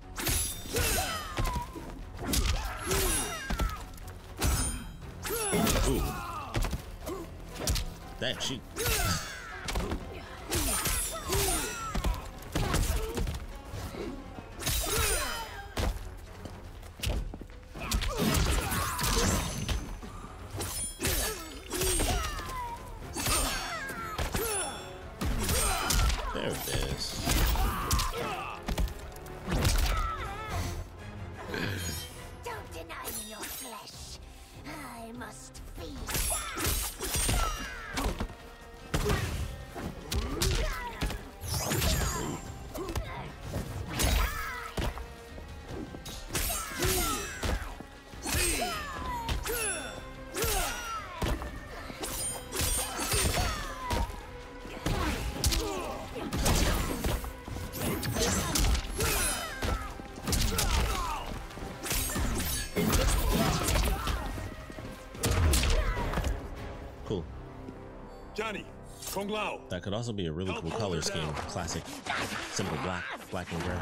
Ooh. Dang, she... There it is. Don't deny me your flesh. I must feed. Cool. Johnny, Kung Lao. That could also be a really cool color scheme. Classic. Simple black and gray.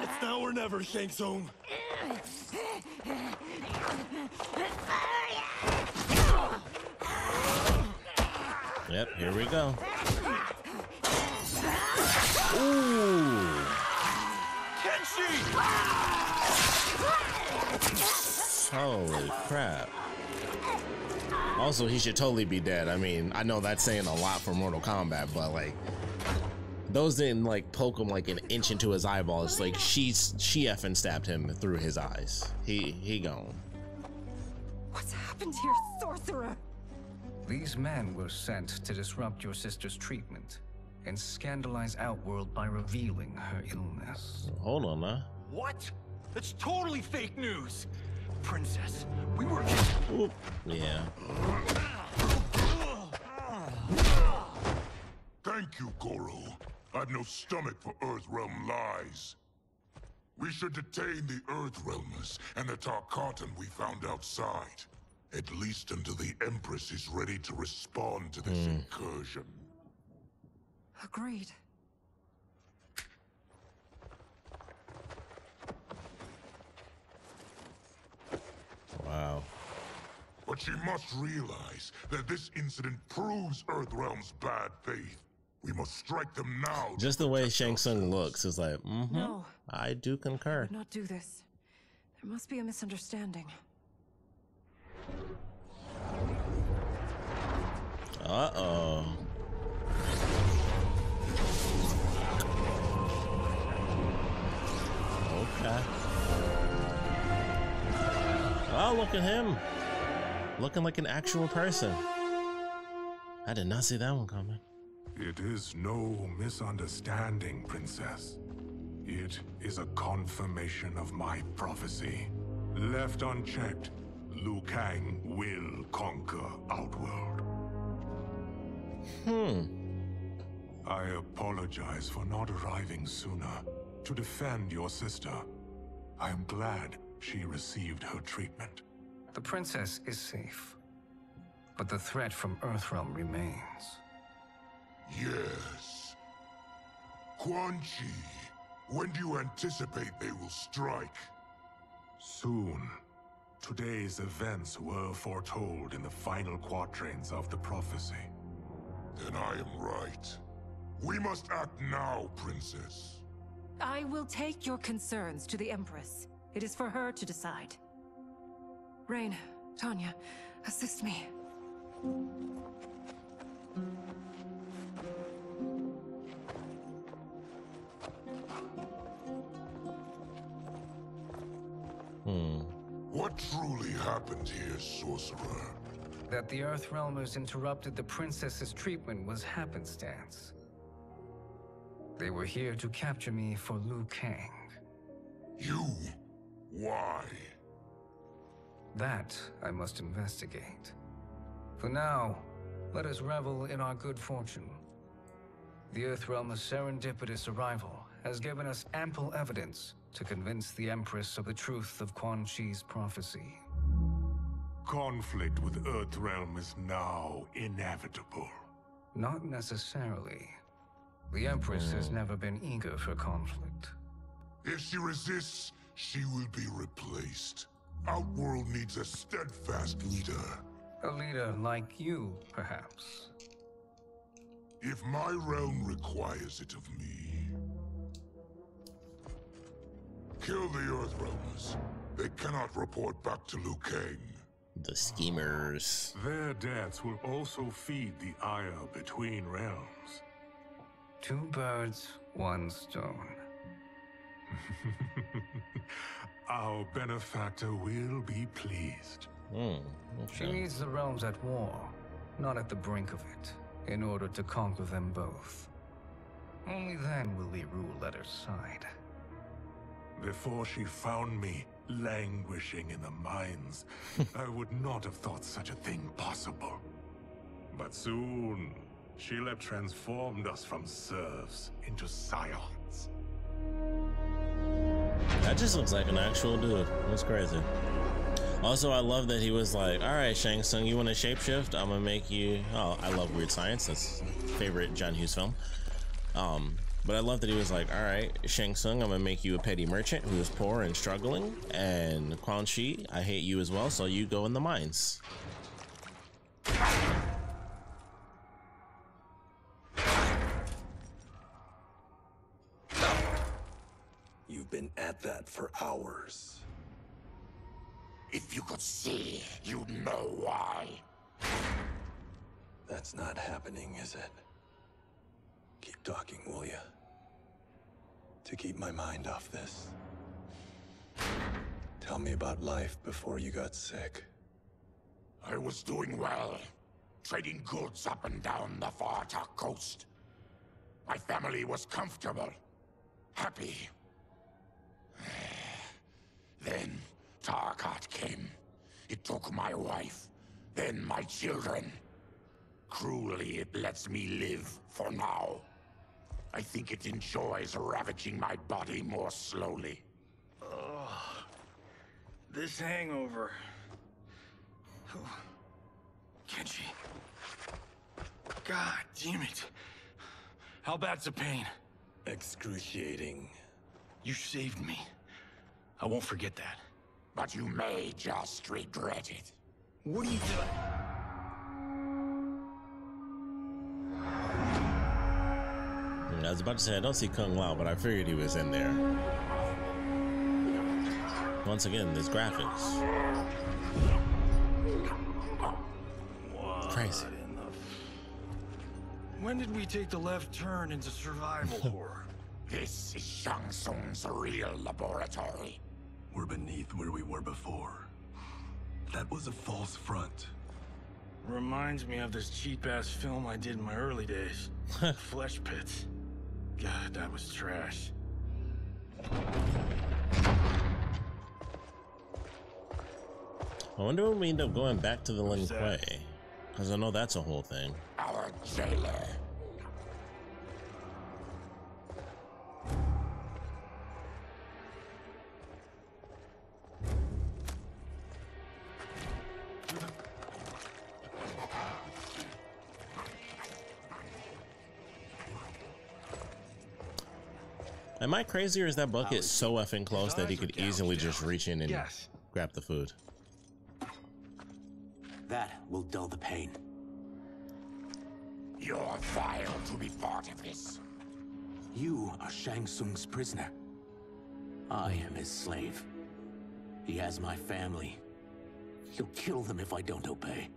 It's now or never, Shang Tsung. Yep, here we go. Ooh. Holy crap. Also, he should totally be dead. I mean, I know that's saying a lot for Mortal Kombat, but like, those didn't like poke him like an inch into his eyeball. It's like she effing stabbed him through his eyes. He gone. What's happened here, sorcerer? These men were sent to disrupt your sister's treatment and scandalize Outworld by revealing her illness. Hold on, now. What? That's totally fake news. Princess, we were... Oop. Yeah. Thank you, Goro. I've no stomach for Earthrealm lies. We should detain the Earthrealmers and the Tarkatan we found outside. At least until the Empress is ready to respond to this incursion. Agreed. Wow. But she must realize that this incident proves Earthrealm's bad faith. We must strike them now. Just the way Shang Tsung looks is like, No. I do concur. Not do this. There must be a misunderstanding. Uh-oh. Okay. Oh, look at him. Looking like an actual person. I did not see that one coming. It is no misunderstanding, Princess. It is a confirmation of my prophecy. Left unchecked, Liu Kang will conquer Outworld. I apologize for not arriving sooner to defend your sister. I am glad she received her treatment. The princess is safe, but the threat from Earthrealm remains. Yes. Quan Chi, when do you anticipate they will strike? Soon. Today's events were foretold in the final quatrains of the prophecy. Then I am right. We must act now, Princess. I will take your concerns to the Empress. It is for her to decide. Rain, Tanya, assist me. What truly happened here, Sorcerer? That the Earthrealmers interrupted the princess's treatment was happenstance. They were here to capture me for Liu Kang. You? Why? That I must investigate. For now, let us revel in our good fortune. The Earthrealm's serendipitous arrival has given us ample evidence to convince the Empress of the truth of Quan Chi's prophecy. Conflict with Earthrealm is now inevitable. Not necessarily. The Empress has never been eager for conflict. If she resists, she will be replaced. Outworld needs a steadfast leader. A leader like you, perhaps. If my realm requires it of me. Kill the Earthrealmers. They cannot report back to Liu Kang. The schemers. Their deaths will also feed the ire between realms. 2 birds, 1 stone. Our benefactor will be pleased. She needs the realms at war, not at the brink of it, in order to conquer them both. Only then will we rule at her side. Before she found me languishing in the mines, I would not have thought such a thing possible. But soon, she'll have transformed us from serfs into scions. That just looks like an actual dude. That's crazy. Also, I love that he was like, all right, Shang Tsung, you want to shapeshift? I'm gonna make you... Oh, I love Weird Science. That's favorite John Hughes film. But I love that he was like, all right, Shang Tsung, I'm gonna make you a petty merchant who is poor and struggling. And Quan Chi, I hate you as well, so you go in the mines. You've been at that for hours. If you could see, you'd know why. That's not happening, is it? Keep talking, will ya? To keep my mind off this. Tell me about life before you got sick. I was doing well, trading goods up and down the Varta coast. My family was comfortable, happy. Then Tarkat came. It took my wife, then my children. Cruelly, it lets me live for now. I think it enjoys ravaging my body more slowly. Ugh. This hangover. Kenji. God damn it. How bad's the pain? Excruciating. You saved me. I won't forget that. But you may just regret it. What are you doing? I was about to say, I don't see Kung Lao, but I figured he was in there. Once again, there's graphics. Crazy. When did we take the left turn into survival horror? This is Shang Tsung's real laboratory. We're beneath where we were before. That was a false front. Reminds me of this cheap-ass film I did in my early days. Flesh Pits. God, that was trash. I wonder when we end up going back to the Lin Kuei. Because I know that's a whole thing. Our jailer. Am I crazy, or is that bucket so effing close that he could easily just reach in and grab the food? That will dull the pain. You're vile to be part of this. You are Shang Tsung's prisoner. I am his slave. He has my family. He'll kill them if I don't obey.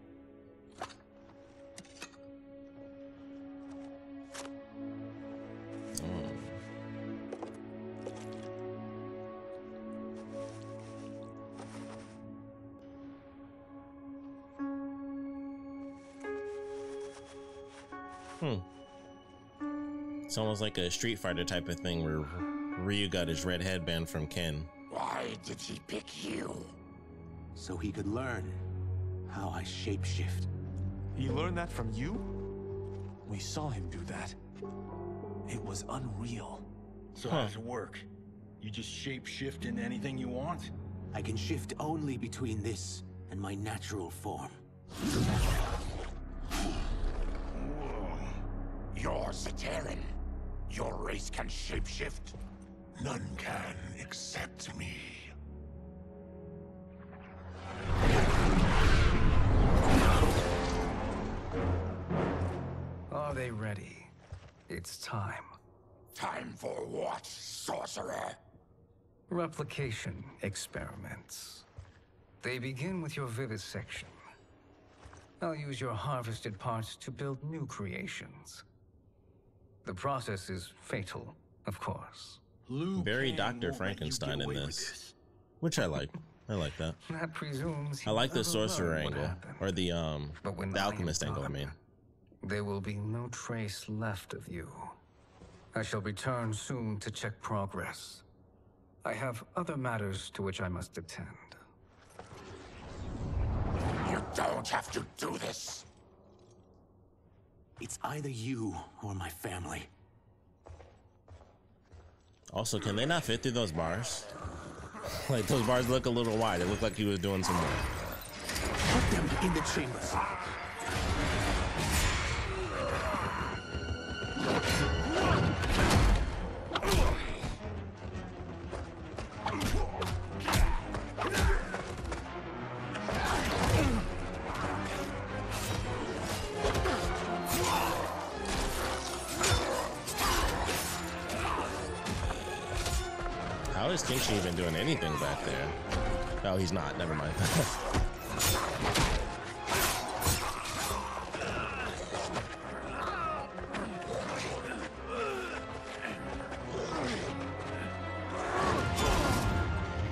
It's almost like a Street Fighter type of thing where Ryu got his red headband from Ken. Why did he pick you? So he could learn how I shapeshift. He learned that from you? We saw him do that. It was unreal. So how does it work? You just shapeshift into anything you want? I can shift only between this and my natural form. You're Zaterran. Your race can shapeshift. None can except me. Are they ready? It's time. Time for what, sorcerer? Replication experiments. They begin with your vivisection. I'll use your harvested parts to build new creations. The process is fatal, of course. Very Dr. Frankenstein in this, which I like. I like that. That presumes I like the never sorcerer learned what angle, happened. or the I alchemist am angle. I gone, mean, there will be no trace left of you. I shall return soon to check progress. I have other matters to which I must attend. You don't have to do this. It's either you or my family. also, can they not fit through those bars? Like, those bars look a little wide. It looked like he was doing some more. Put them in the chambers. How is Kingshi even doing anything back there? Oh, he's not. Never mind.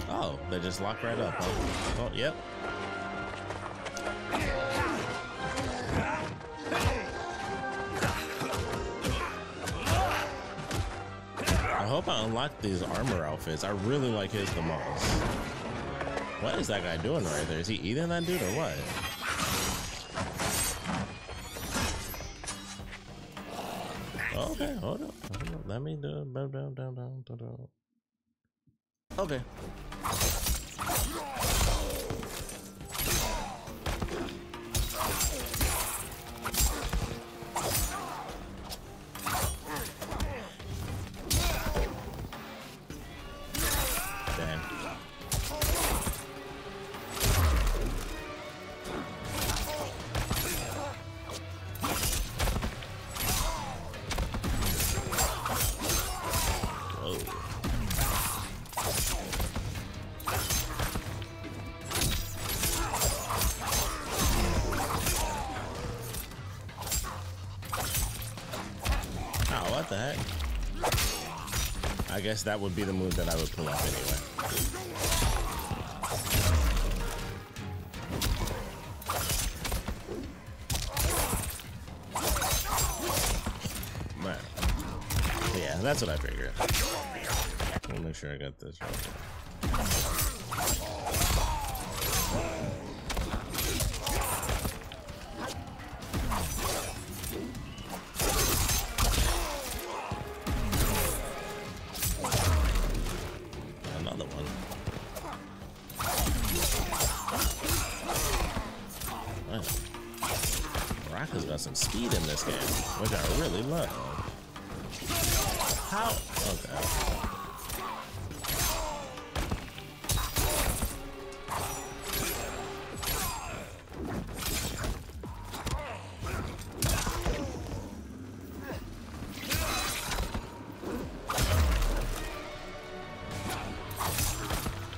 Oh, they just lock right up, huh? Oh, yep. I hope I unlock these armor outfits. I really like his the most. What is that guy doing right there? Is he eating that dude or what? Okay, hold up. Let me do down. Okay. What the heck? I guess that would be the move that I would pull off anyway. Man. Yeah, that's what I figured. I'll make sure I got this right. Some speed in this game, which I really love. How? Okay.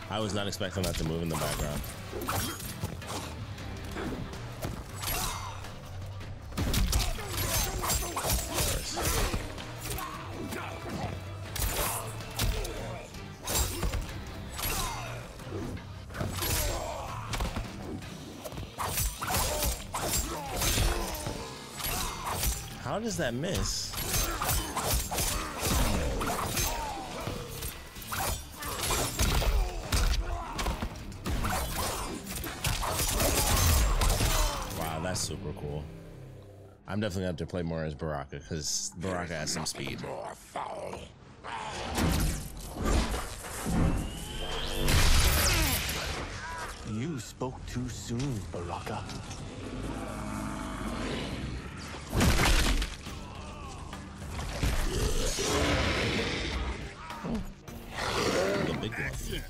I was not expecting that to move in the background. How does that miss? That's super cool. I'm definitely gonna have to play more as Baraka because Baraka has some speed. You spoke too soon, Baraka. The big one.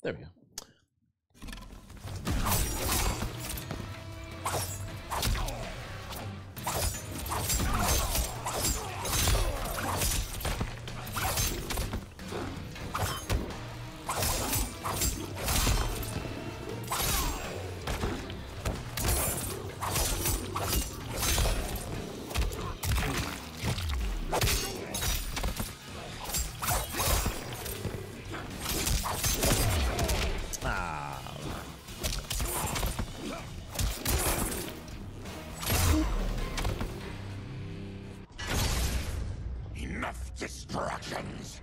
There we go. Distractions.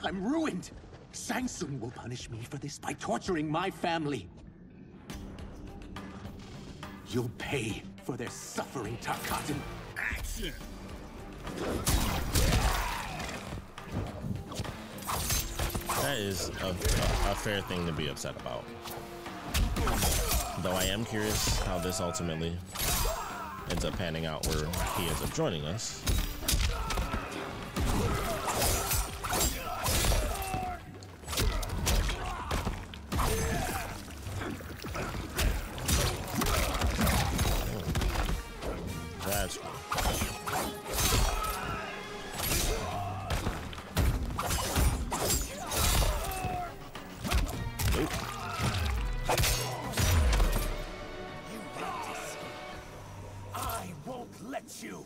I'm ruined. Shang Tsung will punish me for this by torturing my family. You'll pay for their suffering, Tarkatan. Action! That is a fair thing to be upset about. Though I am curious how this ultimately ends up panning out where he ends up joining us. That's cool. I won't let you.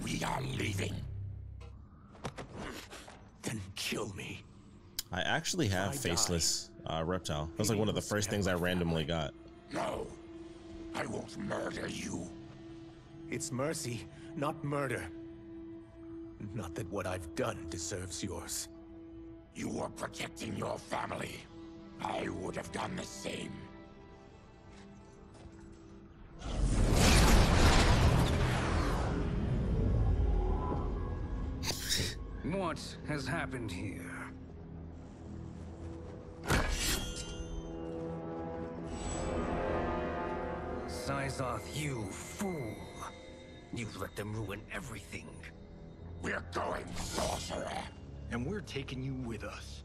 We are leaving. Then kill me. I actually have faceless reptile. That was like one of the first things I randomly got. No, I won't murder you. It's mercy, not murder. Not that what I've done deserves yours. You were protecting your family. I would have done the same. What has happened here? Sizoth, you fool. You let them ruin everything. We're going, sorcerer. And we're taking you with us.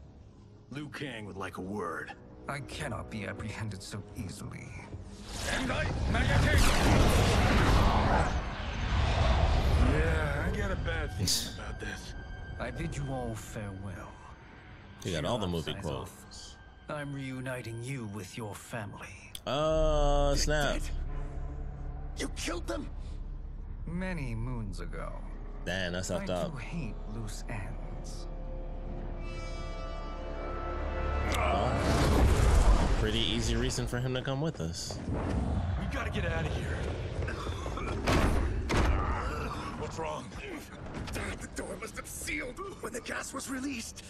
Liu Kang would like a word. I cannot be apprehended so easily. Yeah, I got a bad feeling about this. I bid you all farewell. You got all the movie quotes. I'm reuniting you with your family. Snap. You killed them? Many moons ago. Damn, that's effed I up. do hate loose ends. Well, pretty easy reason for him to come with us. We gotta get out of here. What's wrong? The door must have sealed when the gas was released.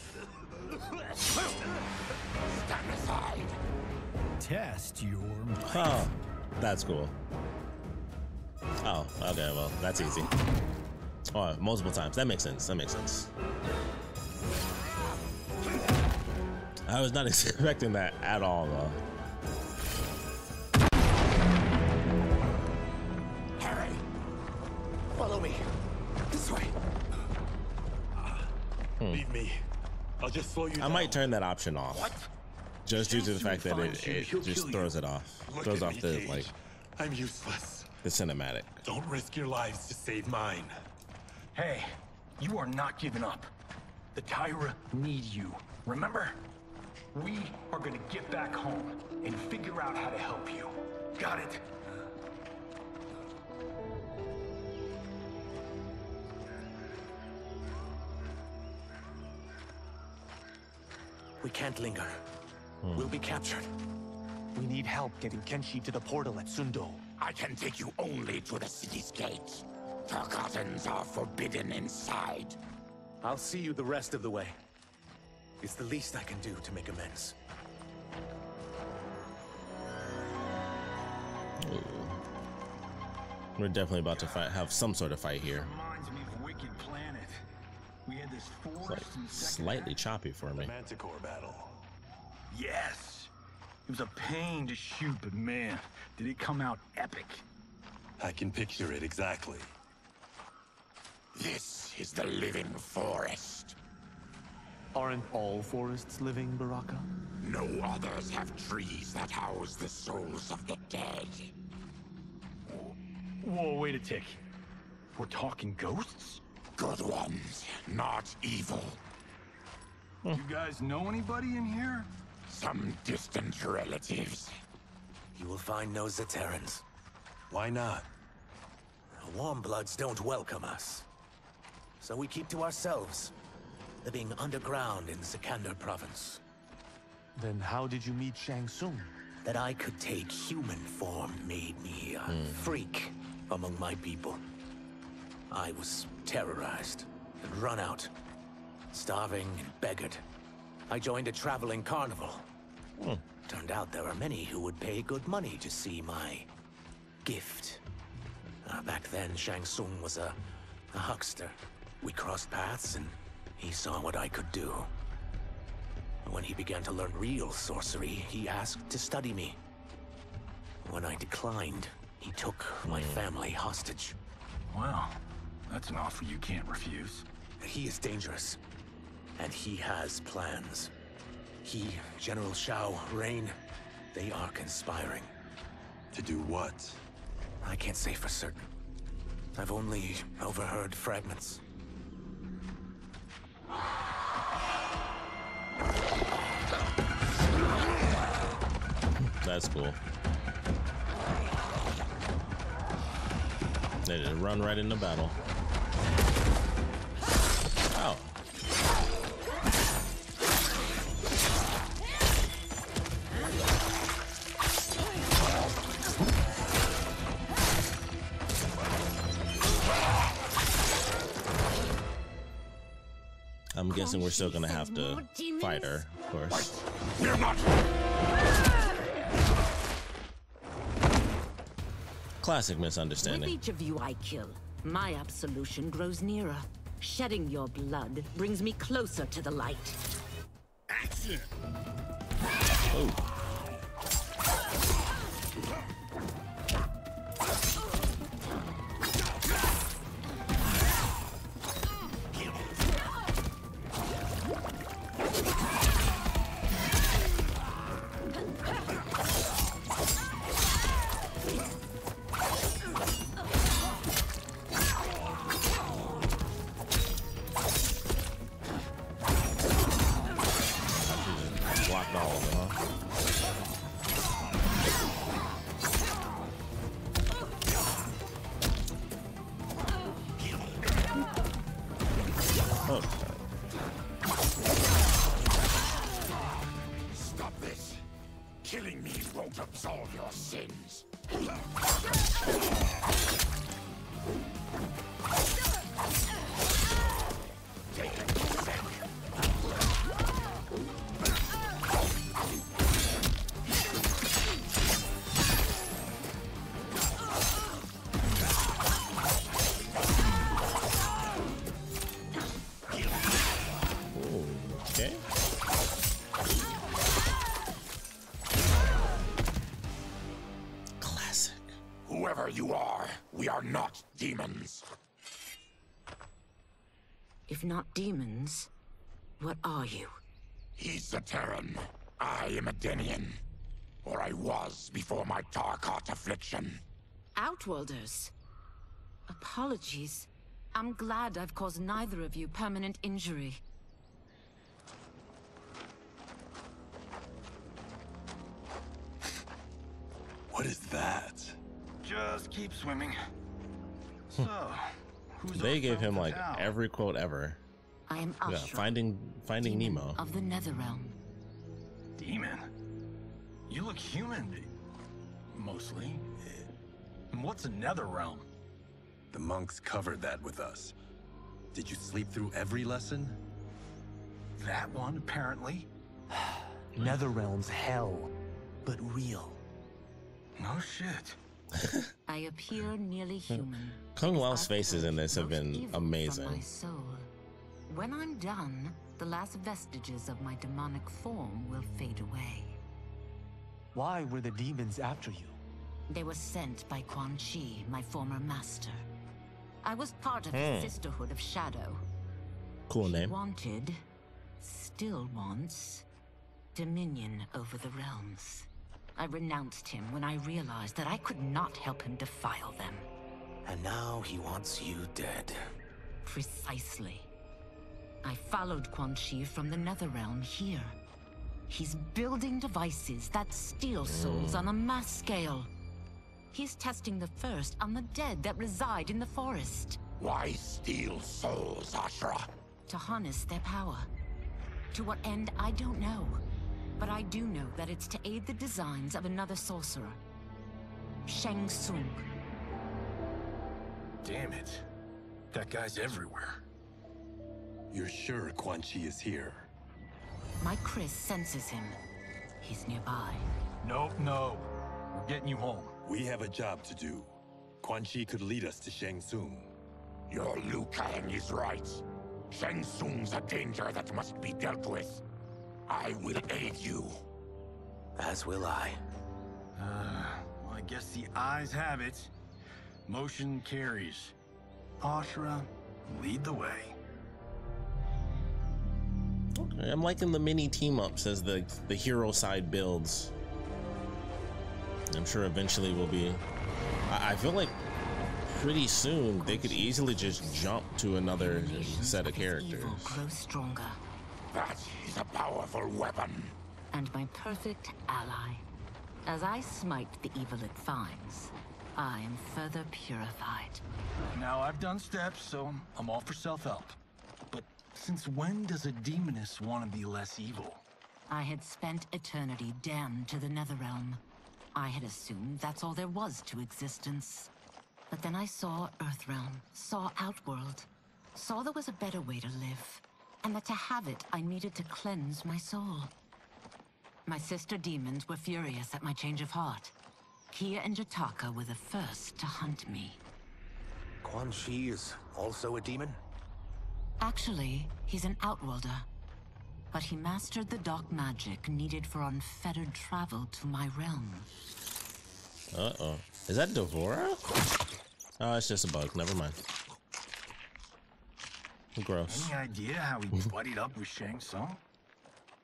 Stand aside. Test your might. Oh, that's cool. Oh, okay, well, that's easy. Oh, multiple times. That makes sense. That makes sense. I was not expecting that at all, though. Harry, follow me. This way. Leave me. I'll just slow you down. I might turn that option off. What? Just due to the fact that it just throws it off. Throws off the, like, I'm useless. the cinematic. Don't risk your lives to save mine. Hey, you are not giving up. The Tyra need you. Remember? We are gonna get back home and figure out how to help you. Got it? We can't linger. We'll be captured. We need help getting Kenshi to the portal at Sundo. I can take you only to the city's gate. Tarkatans are forbidden inside. I'll see you the rest of the way. It's the least I can do to make amends. Ooh. We're definitely about to have some sort of fight here. Reminds me of Wicked Planet. We had this It's forest like and slightly choppy for me. Manticore battle. Yes. It was a pain to shoot, but man, did it come out epic. I can picture it exactly. This is the living forest. Aren't all forests living, Baraka? No others have trees that house the souls of the dead. Whoa, wait a tick. We're talking ghosts? Good ones, not evil. You guys know anybody in here? Some distant relatives. You will find no Zaterrans. Why not? The Warmbloods don't welcome us. So we keep to ourselves, living underground in Sikander province. Then how did you meet Shang Tsung? That I could take human form made me a freak among my people. I was terrorized and run out, starving and beggared. I joined a traveling carnival. Turned out there are many who would pay good money to see my gift. Back then, Shang Tsung was a huckster. We crossed paths and he saw what I could do. When he began to learn real sorcery, he asked to study me. When I declined, he took my family hostage. Well, that's an offer you can't refuse. He is dangerous, and he has plans. He, General Shao, Rain, they are conspiring. To do what? I can't say for certain. I've only overheard fragments. That's cool. They just run right into battle. Oh. I'm guessing we're still gonna have to fight her, of course. We're not. Classic misunderstanding. With each of you I kill, my absolution grows nearer. Shedding your blood brings me closer to the light. Action! Oh. Blocked all of them, huh? not demons. If not demons, what are you? He's a Terran. I am a Denian. Or I was before my Tarkat affliction. Outworlders. Apologies. I'm glad I've caused neither of you permanent injury. What is that? Just keep swimming. So, who's They gave him like every quote ever. I am Yeah, Ashra, finding demon Nemo. of the Netherrealm. Demon? You look human, mostly. And what's a Netherrealm? The monks covered that with us. Did you sleep through every lesson? That one, apparently. Netherrealm's hell, but real. No shit. I appear nearly human. Kung Lao's faces in this have been From my amazing. soul. When I'm done, the last vestiges of my demonic form will fade away. Why were the demons after you? They were sent by Quan Chi, my former master. I was part of the Sisterhood of Shadow. Cool She name. wanted, still wants, dominion over the realms. I renounced him when I realized that I could not help him defile them. And now he wants you dead. Precisely. I followed Quan Chi from the Netherrealm here. He's building devices that steal souls on a mass scale. He's testing the first on the dead that reside in the forest. Why steal souls, Ashra? To harness their power. To what end, I don't know. But I do know that it's to aid the designs of another sorcerer. Shang Tsung. Damn it. That guy's everywhere. You're sure Quan Chi is here? My Chris senses him. He's nearby. Nope, no. We're getting you home. We have a job to do. Quan Chi could lead us to Shang Tsung. Your Liu Kang is right. Shang Tsung's a danger that must be dealt with. I will aid you. As will I. Well, I guess the eyes have it. Motion carries. Ashra, lead the way. Okay, I'm liking the mini team ups as the hero side builds. I'm sure eventually we'll be. I feel like pretty soon they could easily just jump to another set of characters. Evil grows stronger. That is a powerful weapon. And my perfect ally. As I smite the evil it finds, I am further purified. Now, I've done steps, so I'm all for self-help. But since when does a demoness want to be less evil? I had spent eternity damned to the Netherrealm. I had assumed that's all there was to existence. But then I saw Earthrealm, saw Outworld, saw there was a better way to live, and that to have it, I needed to cleanse my soul. My sister demons were furious at my change of heart. Kia and Jataka were the first to hunt me. Quan Chi is also a demon? Actually, he's an Outworlder. But he mastered the dark magic needed for unfettered travel to my realm. Uh-oh. Is that Devora? Oh, it's just a bug. Never mind. Gross. Any idea how he buddied up with Shang Tsung?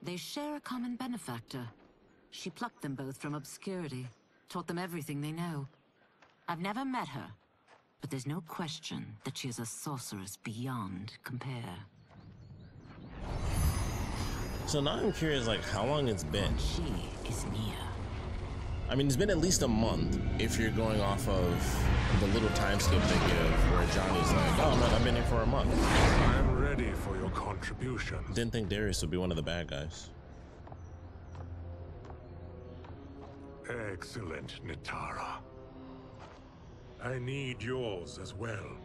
They share a common benefactor. She plucked them both from obscurity, taught them everything they know. I've never met her, but there's no question that she is a sorceress beyond compare. So now I'm curious, like, how long it's been. She is near. I mean, it's been at least a month if you're going off of the little time skip they give where Johnny's like, oh man, I've been here for a month. I'm ready for your contribution. Didn't think Darius would be one of the bad guys. Excellent, Nitara. I need yours as well.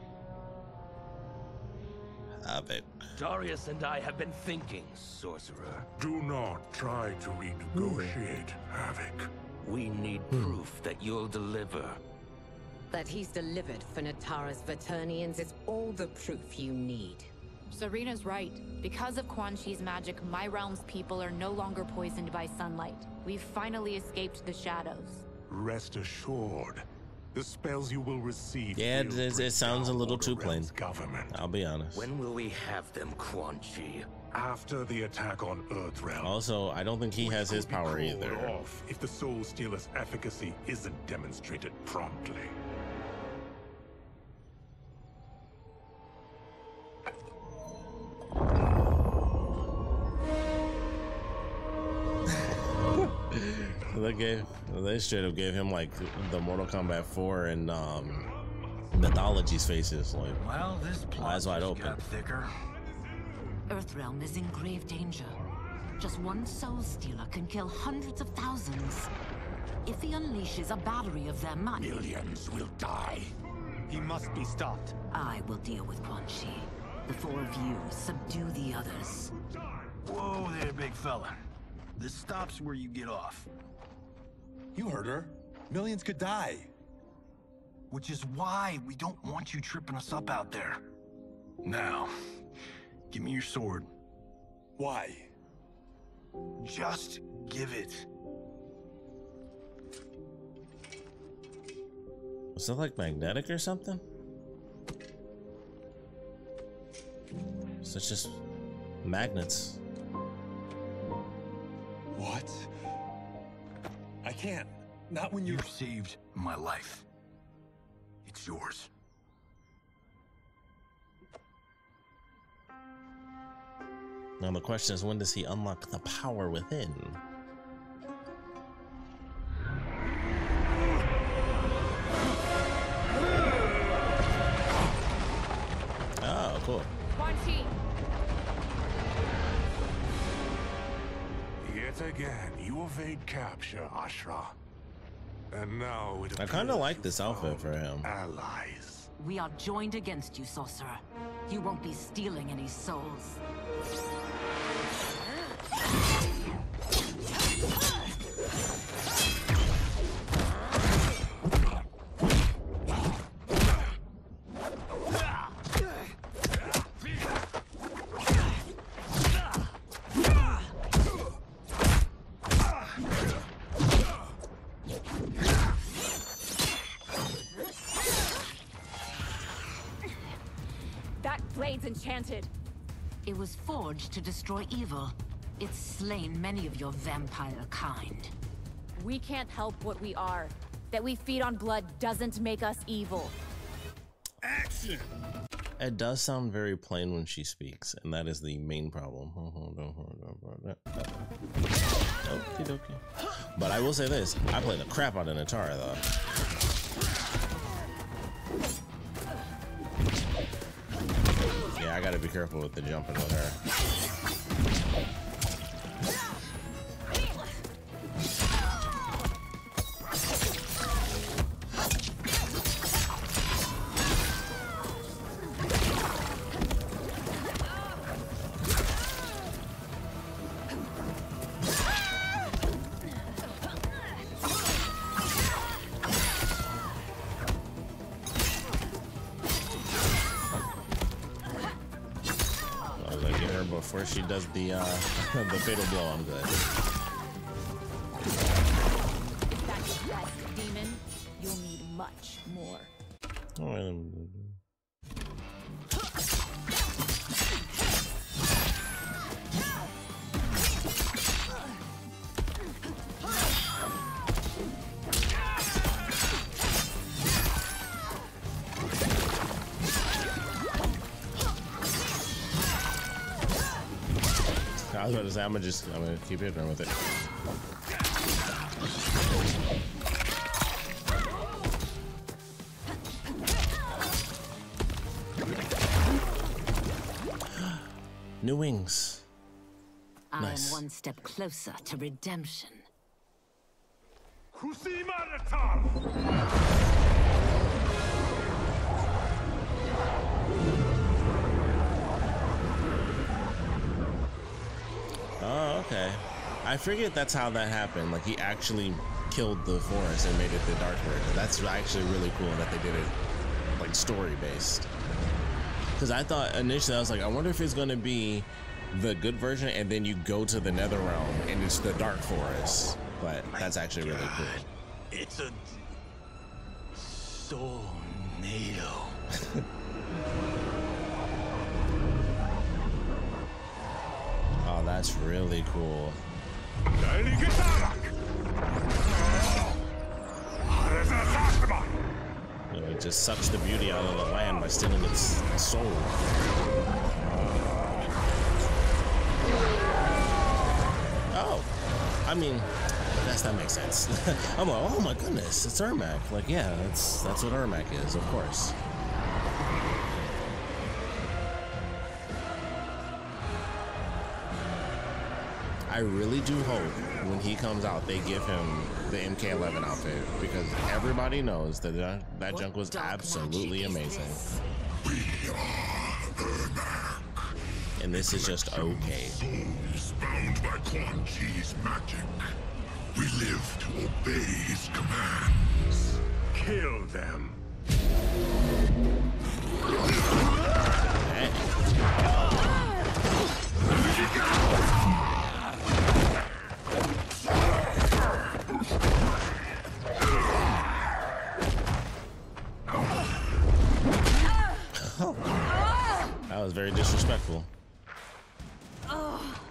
Havoc. Darius and I have been thinking, sorcerer. Do not try to renegotiate, Havoc. We need proof that you'll deliver. That he's delivered for Natara's Vaternians is all the proof you need. Serena's right. Because of Quan Chi's magic, my realm's people are no longer poisoned by sunlight. We've finally escaped the shadows. Rest assured, The spells you will receive. Yeah, it sounds a little too plain. Government. I'll be honest. When will we have them, Quan Chi? After the attack on Earthrealm. Also, I don't think he has his power either. Off if the Soul Stealer's efficacy isn't demonstrated promptly. They straight up gave him like the Mortal Kombat 4 and Mythology's faces. Like, well, this eyes wide open. Got thicker. Earthrealm is in grave danger. Just one Soul Stealer can kill hundreds of thousands. If he unleashes a battery of them, millions will die. He must be stopped. I will deal with Quan Chi. The four of you subdue the others. Whoa there, big fella. This stops where you get off. You heard her. Millions could die. Which is why we don't want you tripping us up out there. Now, give me your sword. Why? Just give it. Was it like magnetic or something? So it's just magnets. What? I can't. Not when you saved my life. It's yours. Now the question is, when does he unlock the power within? Oh, cool. Quan Chi. Yet again, you evade capture, Ashra. And now it I kind of like this outfit for him. Allies. We are joined against you, sorcerer. You won't be stealing any souls. Enchanted. It was forged to destroy evil. It's slain many of your vampire kind. We can't help what we are. That we feed on blood doesn't make us evil. Action! It does sound very plain when she speaks, and that is the main problem. Okie dokie. But I will say this, I played the crap out of Natara though. Yeah, I gotta be careful with the jumping with her. Before she does the fatal blow, I'm good. If that's your best demon, you'll need much more. I was about to say, I'm gonna keep hitting her with it. New wings. Nice. I'm one step closer to redemption. Oh, okay. I figured that's how that happened. Like, he actually killed the forest and made it the dark version. That's actually really cool that they did it, like, story-based. Because I thought initially, I was like, I wonder if it's going to be the good version and then you go to the Netherrealm and it's the dark forest. But that's actually really cool. It's a NATO. Oh, that's really cool. You know, it just sucks the beauty out of the land by stealing its soul. Oh, I mean, I guess that makes sense. I'm like, oh my goodness, it's Ermac. Like, yeah, that's what Ermac is, of course. I really do hope when he comes out, they give him the MK11 outfit, because everybody knows that that junk was absolutely amazing. We are Ermac. And this is just okay. Souls bound by Quan Chi's magic. We live to obey his commands. Kill them. That was very disrespectful.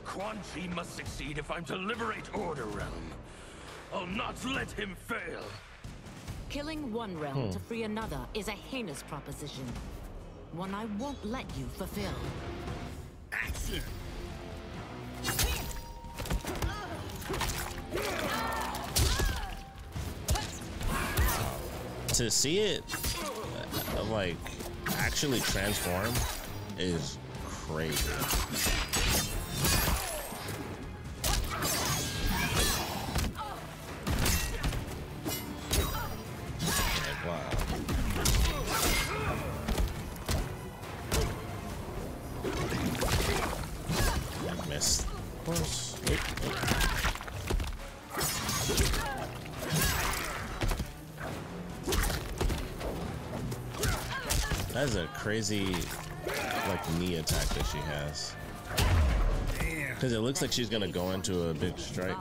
Quan Chi must succeed if I'm to liberate Order Realm. I'll not let him fail. Killing one realm to free another is a heinous proposition. One I won't let you fulfill. Action! To see it, like, actually transform is crazy. That's a crazy, like, knee attack that she has. Because it looks like she's gonna go into a big strike.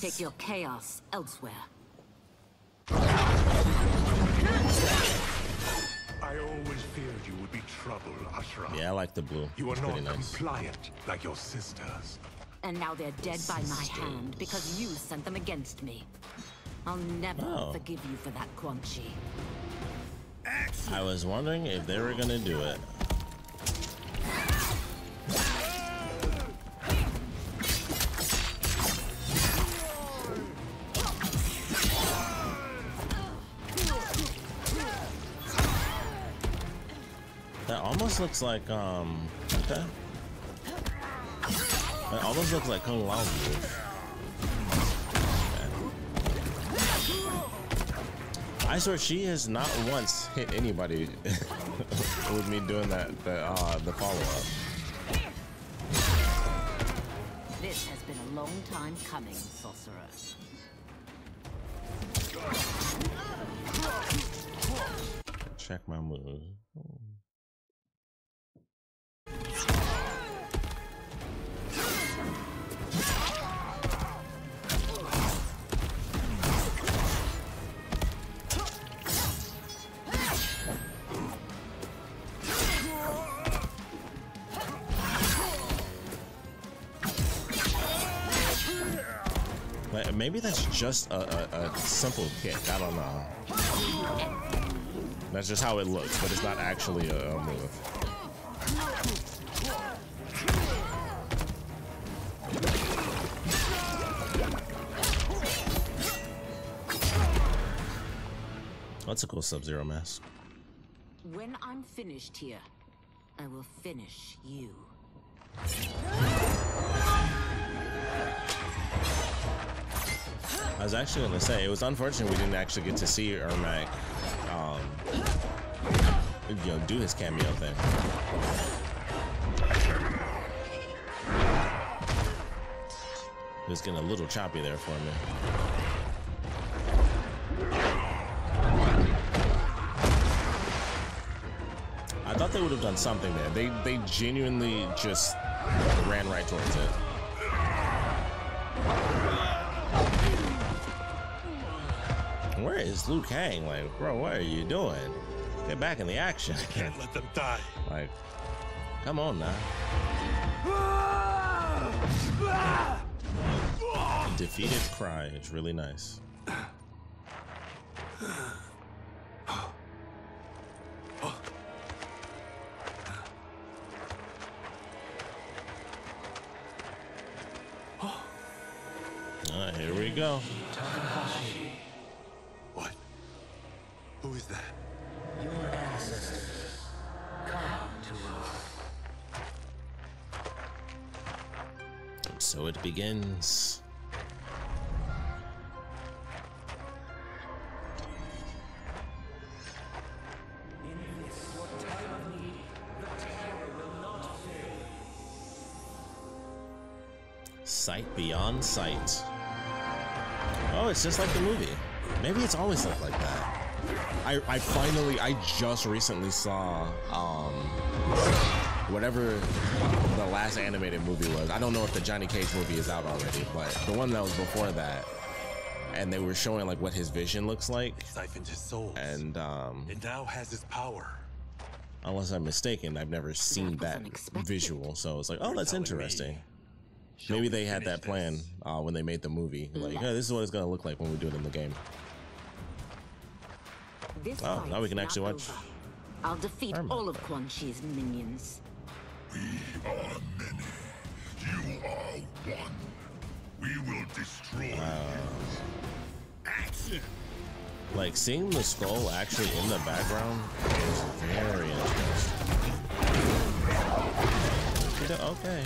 Take your chaos elsewhere. I always feared you would be trouble, Ashra. Yeah, I like the blue. You are it's not pretty nice. compliant like your sisters. And now they're dead by my hand because you sent them against me. I'll never forgive you for that, Quan Chi. I was wondering if they were gonna do it. That almost looks like okay. That almost looks like Kung Lao. I swear she has not once hit anybody with me doing the follow-up. This has been a long time coming, sorcerer. Check my moves. Maybe that's just a simple kick. I don't know. That's just how it looks, but it's not actually a move. That's a cool Sub-Zero mask. When I'm finished here, I will finish you. I was actually going to say, it was unfortunate we didn't actually get to see Ermac, you know, do his cameo thing. It was getting a little choppy there for me. I thought they would have done something there. They genuinely just ran right towards it. Where is Liu Kang? Like, bro, what are you doing? Get back in the action. I can't let them die. Like, come on now. Defeated cry. It's really nice. Here we go. What? Who is that? Your ancestors come to us. And so it begins. In this your time of need, the terror will not fail. Sight beyond sight. Oh, it's just like the movie. Maybe it's always looked like that. I just recently saw whatever the last animated movie was. I don't know if the Johnny Cage movie is out already, but the one that was before that, and they were showing like what his vision looks like. It siphoned his soul, and it now has his power. Unless I'm mistaken, I've never seen that visual, so it's like, oh, that's interesting. Maybe they had that plan when they made the movie. Like, yeah, this is what it's gonna look like when we do it in the game. Oh, now we can actually watch. I'll defeat all of Quan Chi's minions. We are many. You are one. We will destroy you. Action! Like, seeing the skull actually in the background is very interesting. Okay.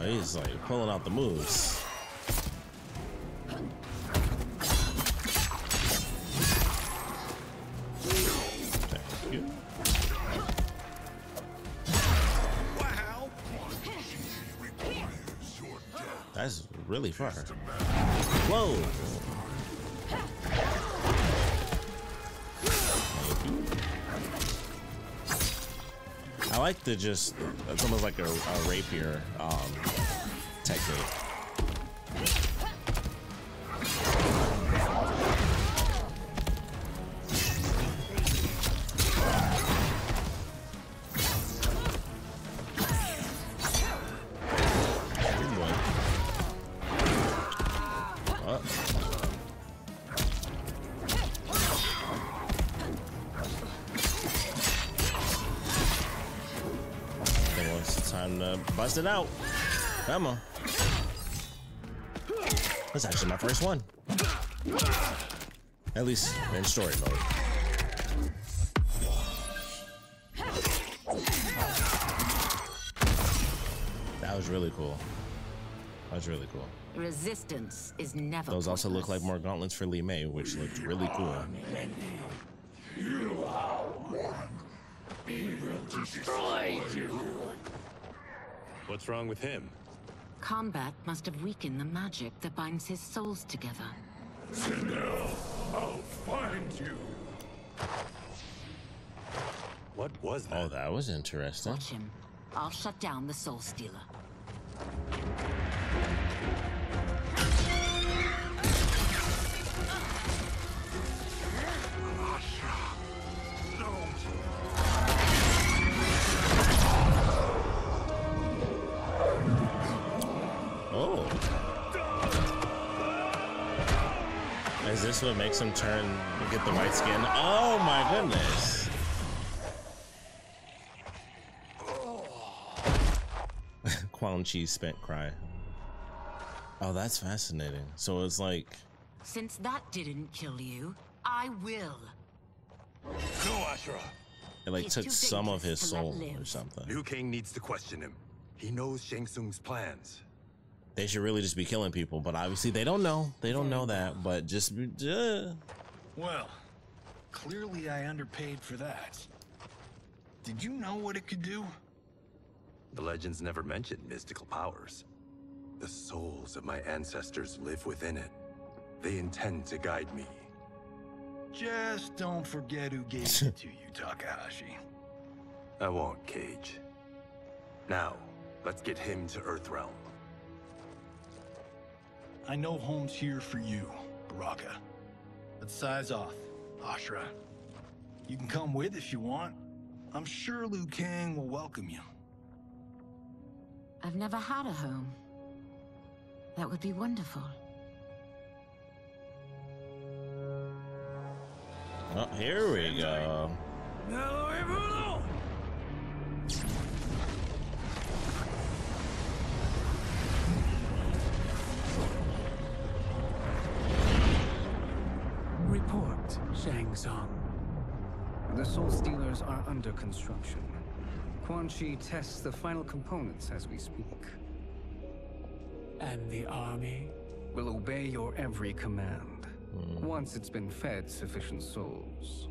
He's like pulling out the moves. Thank you. Wow. That's really far. Whoa. I like the just, it's almost like a rapier technique. Bust it out. Come on. That's actually my first one. At least in story mode. That was really cool. That was really cool. Resistance is never. Those also look like more gauntlets for Li Mei, which looked really cool. You are one. We will destroy you. What's wrong with him? Combat must have weakened the magic that binds his souls together. Sindel, I'll find you. What was that? Oh, that was interesting. Watch him. I'll shut down the Soul Stealer. this what makes him get the white skin? Oh my goodness. Quan Chi spent cry. Oh, that's fascinating. So it's like... Since that didn't kill you, I will. No, Ashura. It like took some of his soul or something. Liu Kang needs to question him. He knows Shang Tsung's plans. They should really just be killing people, but obviously they don't know. They don't know that, but just... Well, clearly I underpaid for that. Did you know what it could do? The legends never mentioned mystical powers. The souls of my ancestors live within it. They intend to guide me. Just don't forget who gave it to you, Takahashi. I won't, Cage. Now, let's get him to Earthrealm. I know home's here for you, Baraka. But size off, Ashura. You can come with if you want. I'm sure Liu Kang will welcome you. I've never had a home. That would be wonderful. Oh, here we go. Report, Shang Tsung. The Soul Stealers are under construction. Quan Chi tests the final components as we speak. And the army? Will obey your every command, once it's been fed sufficient souls.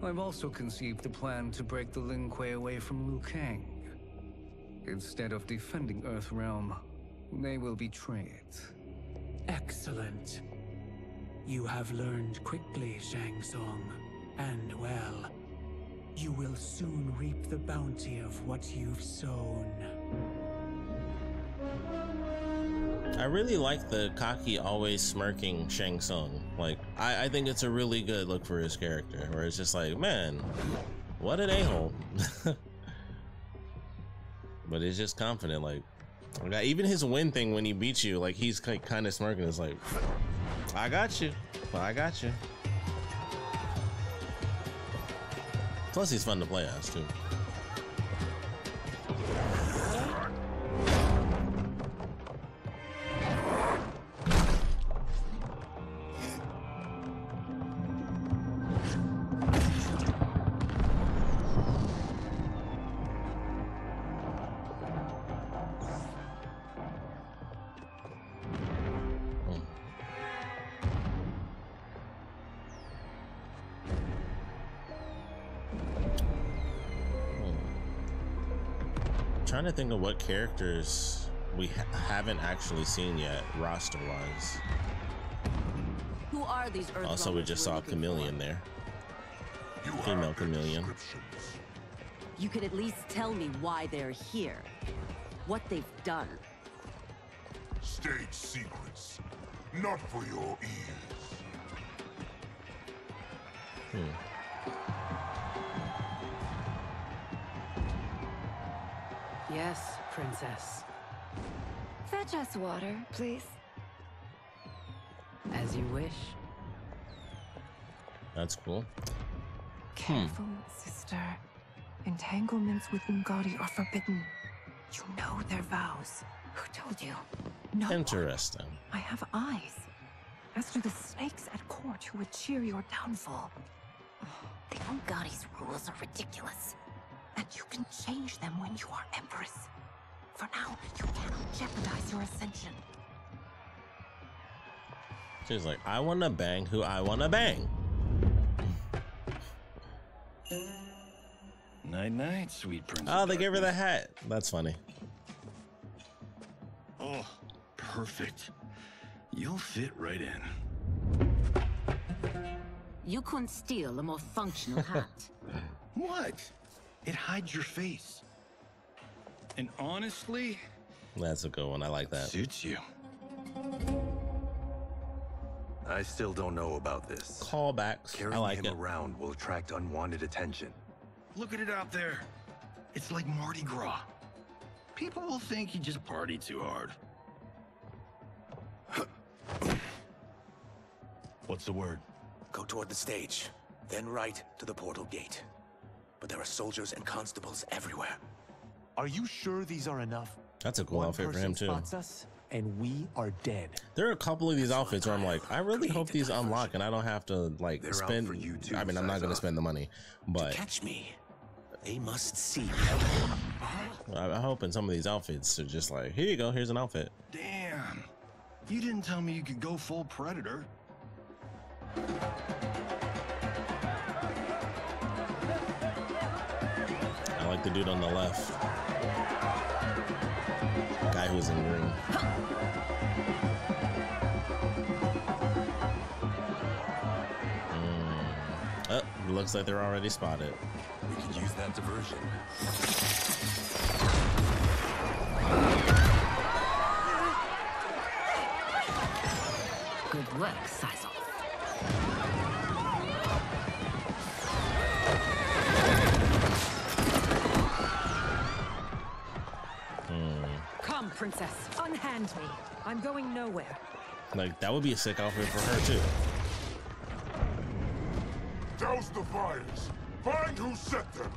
I've also conceived a plan to break the Lin Kuei away from Liu Kang. Instead of defending Earthrealm, they will betray it. Excellent. You have learned quickly, Shang Tsung, and well, you will soon reap the bounty of what you've sown. I really like the cocky, always smirking Shang Tsung. Like, I think it's a really good look for his character, where it's just like, man, what an a-hole. But it's just confident, like, even his win thing when he beats you, like, he's kind of smirking. It's like, I got you. I got you. Plus, he's fun to play as, too. Trying to think of what characters we haven't actually seen yet, roster-wise. Who are these Earth Also, we just saw a chameleon there. Female chameleon. You could at least tell me why they're here. What they've done. State secrets. Not for your ears. Yes, Princess. Fetch us water, please. As you wish. That's cool. Careful, sister. Entanglements with Ungadi are forbidden. You know their vows. Who told you? No. Interesting. I have eyes. As do the snakes at court who would cheer your downfall. The Ungadi's rules are ridiculous. And you can change them when you are Empress. For now, you cannot jeopardize your ascension. She's like, I wanna bang who I wanna bang. Night night, sweet princess. Oh, they gave her the hat. That's funny. Oh, perfect. You'll fit right in. You couldn't steal a more functional hat. What? It hides your face. And honestly, that's a good one. I like that. Suits you. I still don't know about this. Callbacks. Carrying him around will attract unwanted attention. Look at it out there. It's like Mardi Gras. People will think you just partied too hard. What's the word? Go toward the stage, then right to the portal gate. But there are soldiers and constables everywhere. Are you sure these are enough? That's a cool outfit for him too. Spots us, and we are dead. There are a couple of these outfits where I'm like, I really hope these unlock and I don't have to like spend. I mean, I'm not gonna spend the money, but to catch me, they must see. I'm hoping some of these outfits are just like, here you go, here's an outfit. Damn, you didn't tell me you could go full Predator. I like the dude on the left. Guy who's in green. Oh, looks like they're already spotted. We could use that diversion. Good work, Sizel. Come, princess. Unhand me. I'm going nowhere. Like, that would be a sick outfit for her, too. Douse the fires. Find who set them.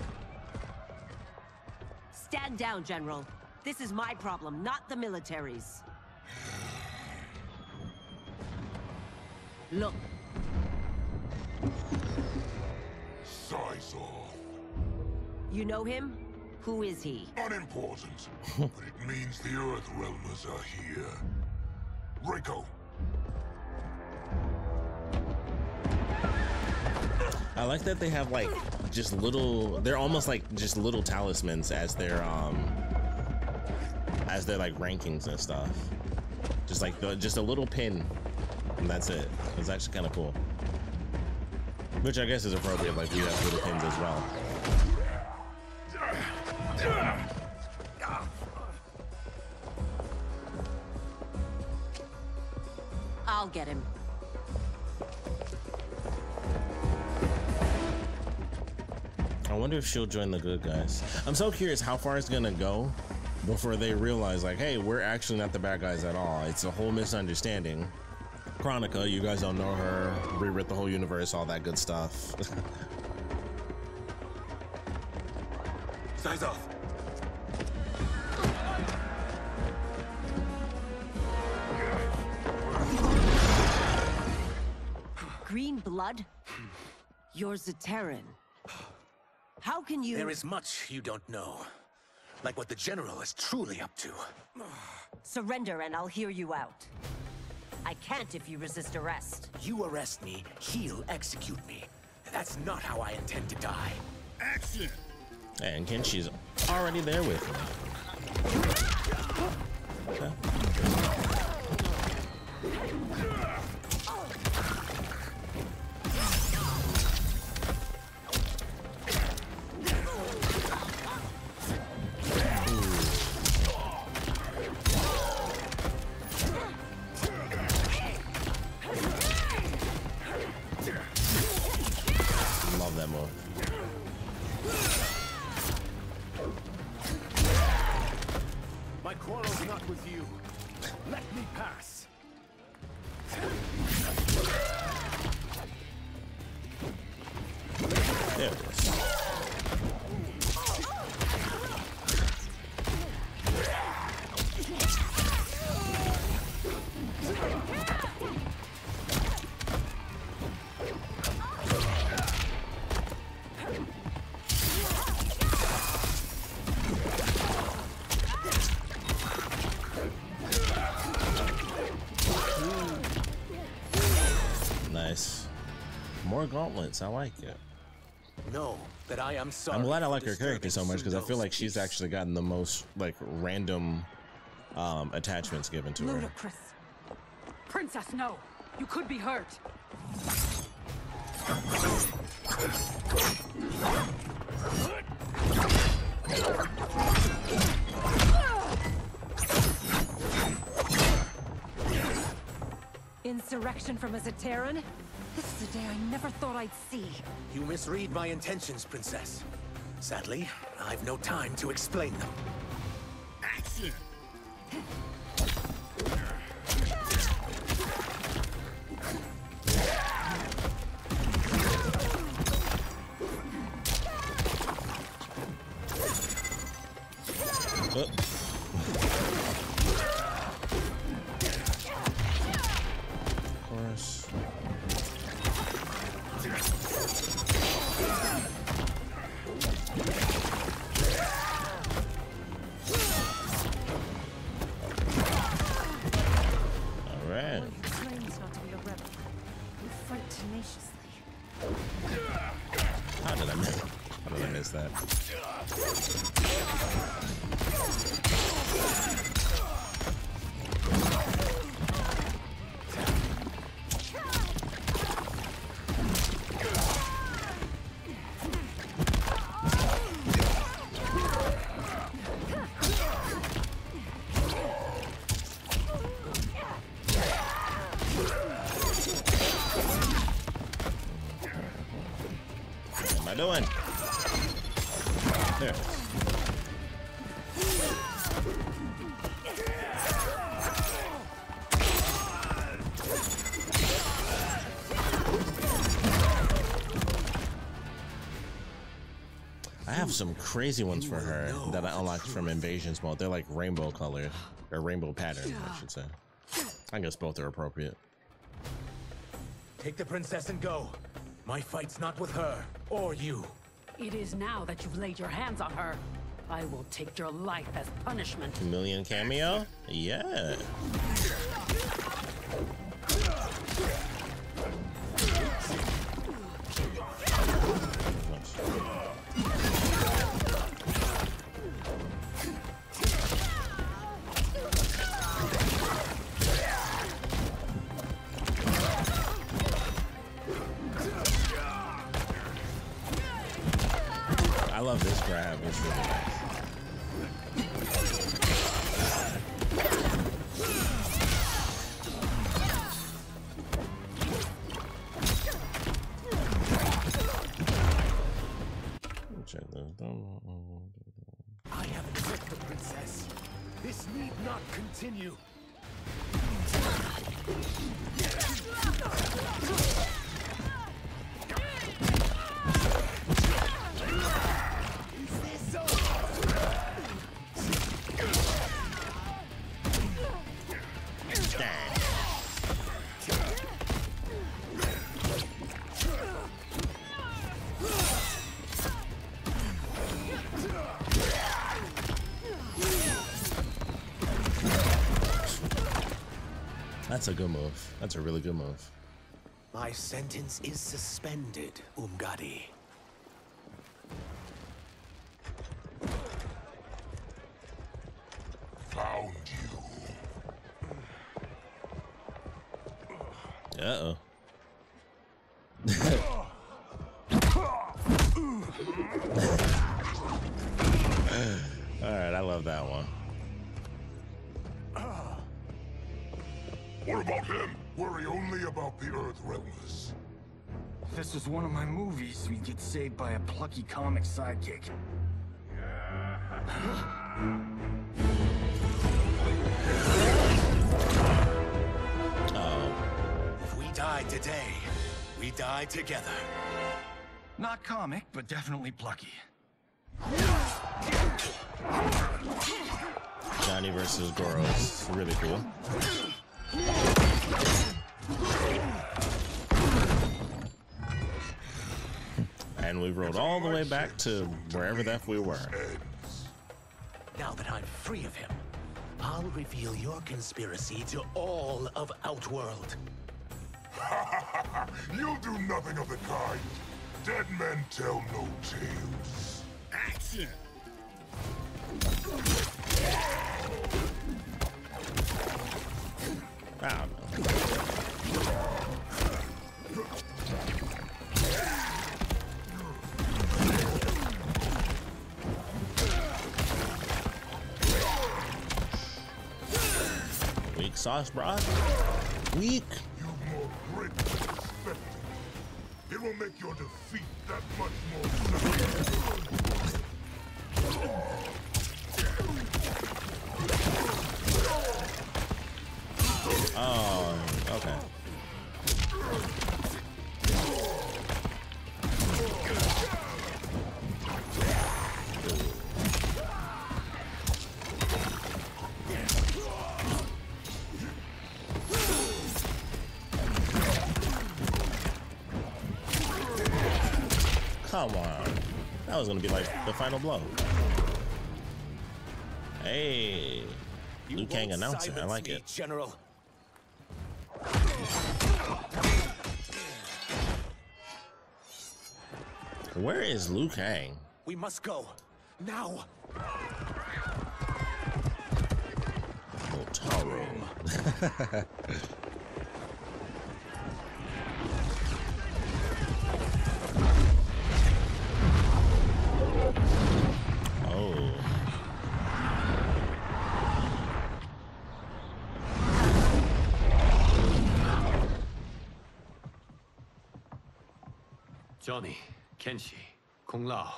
Stand down, General. This is my problem, not the military's. Look. Size off. You know him? Who is he? Unimportant. But it means the Earth Realmers are here. Rico. I like that they have like just little, they're almost like just little talismans as their like rankings and stuff. Just like just a little pin and that's it. It's actually kind of cool. Which I guess is appropriate, like we have little pins as well. I'll get him. I wonder if she'll join the good guys. I'm so curious how far it's gonna go before they realize like, hey, we're actually not the bad guys at all. It's a whole misunderstanding. Chronica, you guys don't know her, rewrit the whole universe, all that good stuff. Size off. Green blood? You're Zaterran. How can you— There is much you don't know. Like what the General is truly up to. Surrender and I'll hear you out. I can't if you resist arrest. You arrest me, he'll execute me. And that's not how I intend to die. Action! And Kenshi's already there with me. Okay. Love that move. My quarrel's not with you. Let me pass. There it is. Nice. More gauntlets. I like it. Know that I am sorry. I'm glad I like her character so much because I feel like she's actually gotten the most like random attachments given to her. Ludicrous. Princess, no. You could be hurt. Insurrection from a Zaterran? This is a day I never thought I'd see. You misread my intentions, Princess. Sadly, I've no time to explain them. Action! Of course. All right. Claims not to be a rebel. You fight tenaciously. How did I miss that? What am I doing? There. I have some crazy ones for her that I unlocked from Invasions mode. They're like rainbow color, or rainbow pattern, I should say. I guess both are appropriate. Take the princess and go. My fight's not with her, or you. It is now that you've laid your hands on her. I will take your life as punishment. Chameleon cameo? Yeah. I love this grab. It's really nice. Check this. I haven't hurt the princess. This need not continue. That's a good move. That's a really good move. My sentence is suspended, Umgadi. Found you. Uh-oh. All right, I love that one. What about him? Worry only about the Earth Realmers. If this was one of my movies, we'd get saved by a plucky comic sidekick. If we die today, we die together. Not comic, but definitely plucky. Johnny versus Goro is really cool. And we rode all the way back to wherever the F we were. Now that I'm free of him, I'll reveal your conspiracy to all of Outworld. You'll do nothing of the kind. Dead men tell no tales. Action! Ah, weak sauce, bro. Weak. You've more grit than expected. It will make your defeat that much more certain. Oh, okay. Come on. That was gonna be like the final blow. Hey, Liu Kang announcer. I like it. General. Where is Liu Kang? We must go now. Motaro. Oh. Johnny, Kenshi, Kung Lao,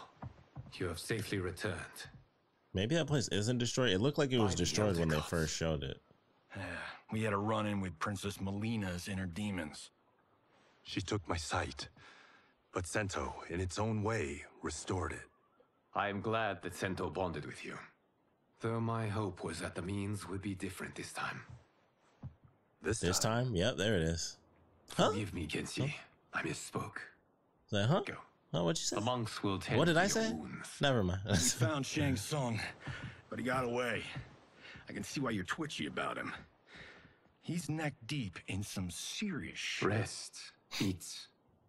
you have safely returned. Maybe that place isn't destroyed. It looked like it was destroyed when they first showed it. We had a run-in with Princess Melina's inner demons. She took my sight, but Sento, in its own way, restored it. I am glad that Sento bonded with you. Though my hope was that the means would be different this time. This time? Yep, there it is. Forgive me, Kenshi. I misspoke. Is that, huh? Go. Oh, what'd you say? The monks will tend What did to I your say? wounds. Never mind. We found Shang Tsung, but he got away. I can see why you're twitchy about him. He's neck deep in some serious shit. Rest. Eat.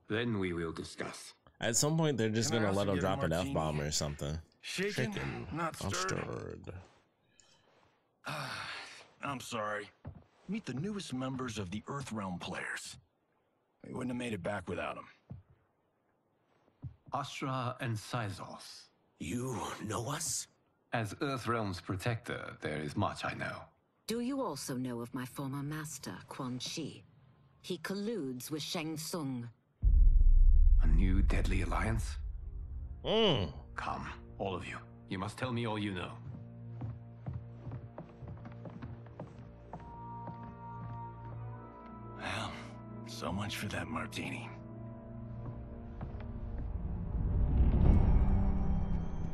Then we will discuss. At some point, they're just Can I gonna let also him get a drop an martini? F-bomb or something. Shaken, not I'm stirred. stirred. I'm sorry. Meet the newest members of the Earthrealm players. We wouldn't have made it back without them. Astra and Syzos. You know us? As Earthrealm's protector, there is much I know. Do you also know of my former master, Quan Chi? He colludes with Shang Tsung. A new deadly alliance? Mm. Come, all of you. You must tell me all you know. Well, so much for that martini.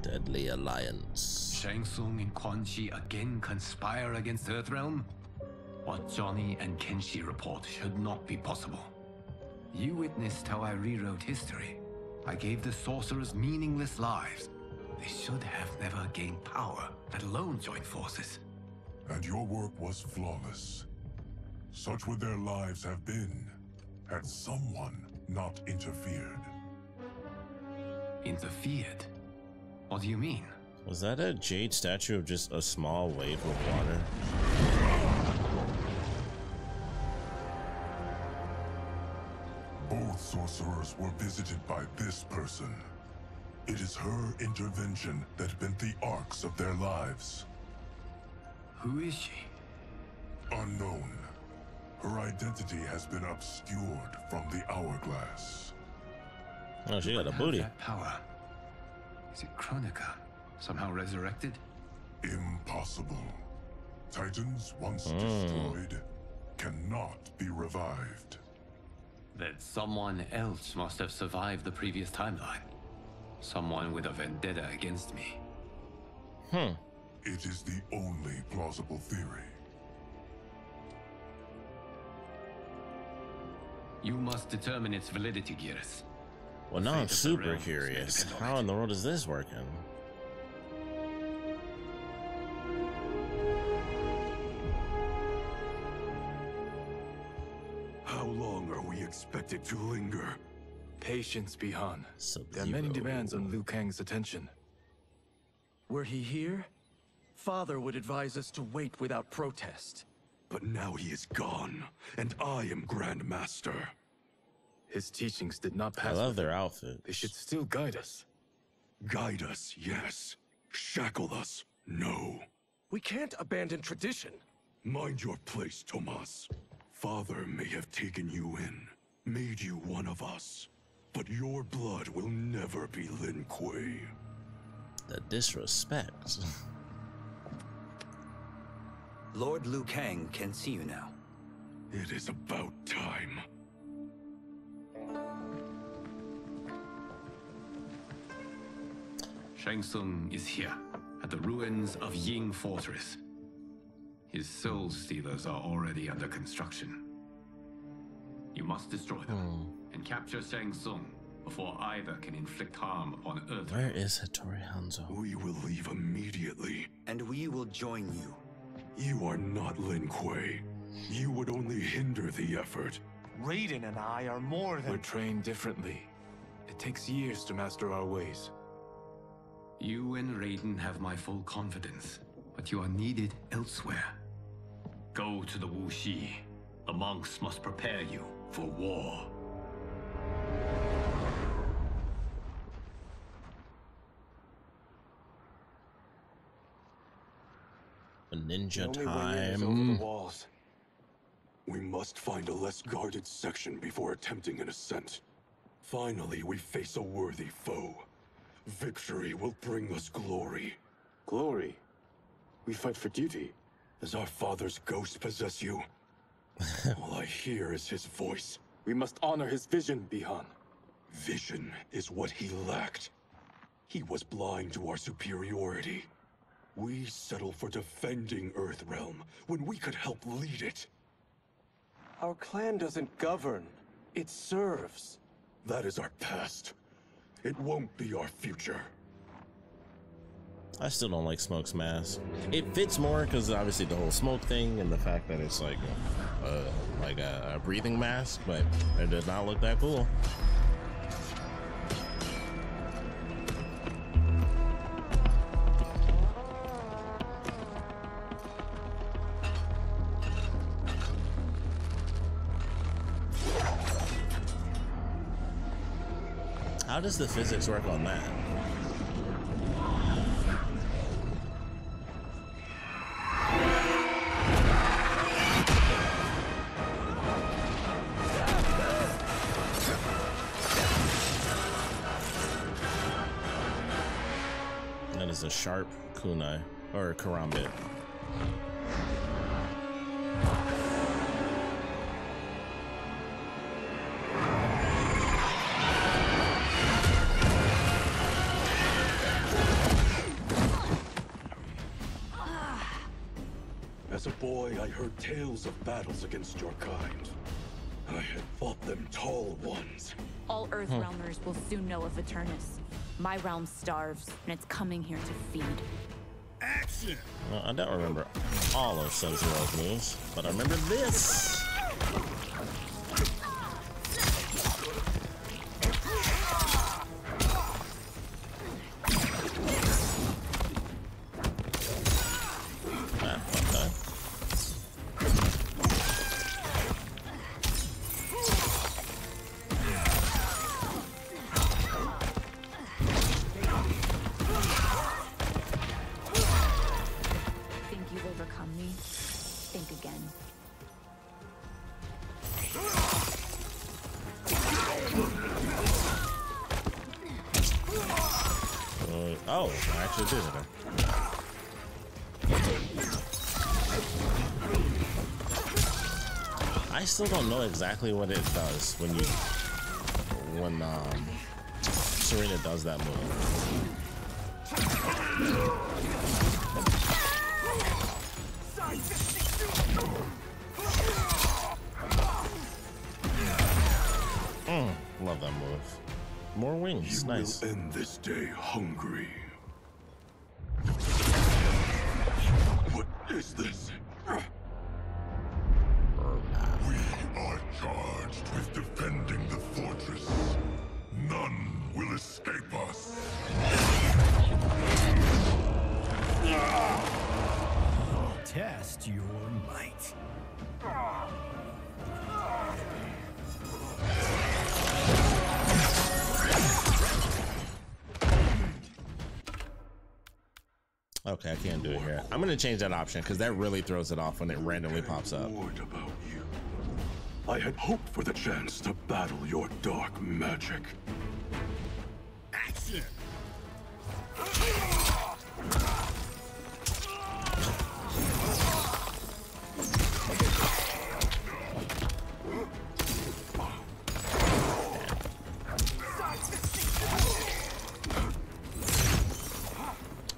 Deadly alliance. Shang Tsung and Quan Chi again conspire against Earthrealm? What Johnny and Kenshi report should not be possible. You witnessed how I rewrote history. I gave the sorcerers meaningless lives. They should have never gained power, let alone join forces. And your work was flawless. Such would their lives have been, had someone not interfered. Interfered? What do you mean? Was that a jade statue of just a small wave of water? Both sorcerers were visited by this person. It is her intervention that bent the arcs of their lives. Who is she? Unknown. Her identity has been obscured from the hourglass. Oh, she got a booty. That power. Is it Chronica? Somehow resurrected? Impossible. Titans, once destroyed, cannot be revived. Then someone else must have survived the previous timeline. Someone with a vendetta against me. It is the only plausible theory. You must determine its validity, Geras. Well, now I'm super curious. How in the world is this working? How long are we expected to linger? Patience, Bihan. There are many demands on Liu Kang's attention. Were he here, Father would advise us to wait without protest. But now he is gone, and I am Grand Master. His teachings did not pass. I love their outfits. They should still guide us. Guide us, yes. Shackle us, no. We can't abandon tradition. Mind your place, Tomas. Father may have taken you in, made you one of us. But your blood will never be Lin Kuei. The disrespect. Lord Liu Kang can see you now. It is about time. Shang Tsung is here, at the ruins of Ying Fortress. His soul stealers are already under construction. You must destroy them, and capture Shang Tsung before either can inflict harm upon Earth. Where is Hattori Hanzo? We will leave immediately. And we will join you. You are not Lin Kuei. You would only hinder the effort. Raiden and I are more than... We're trained differently. It takes years to master our ways. You and Raiden have my full confidence, but you are needed elsewhere. Go to the Wuxi. The monks must prepare you for war. Ninja The only way in is over the walls. We must find a less guarded section before attempting an ascent. Finally, we face a worthy foe. Victory will bring us glory. Glory? We fight for duty. Does our father's ghost possess you? All I hear is his voice. We must honor his vision, Bihan. Vision is what he lacked. He was blind to our superiority. We settle for defending Earthrealm when we could help lead it. Our clan doesn't govern. It serves. That is our past. It won't be our future. I still don't like Smoke's mask. It fits more because obviously the whole smoke thing and the fact that it's like a breathing mask, but it does not look that cool. How does the physics work on that? That is a sharp kunai or karambit. As a boy, I heard tales of battles against your kind. I had fought them tall ones. All Earthrealmers will soon know of Eternus. My realm starves, and it's coming here to feed. Action! Well, I don't remember all of Sub-Zero's moves, but I remember this. Oh, I actually did it. I still don't know exactly what it does when Serena does that move. Love that move. More wings, nice. You will end this day hungry. What is this? We are charged with defending the fortress. None will escape us. Test your might. Okay, I can't do it here. I'm gonna change that option because that really throws it off when it randomly pops up. What about you? I had hoped for the chance to battle your dark magic. Action!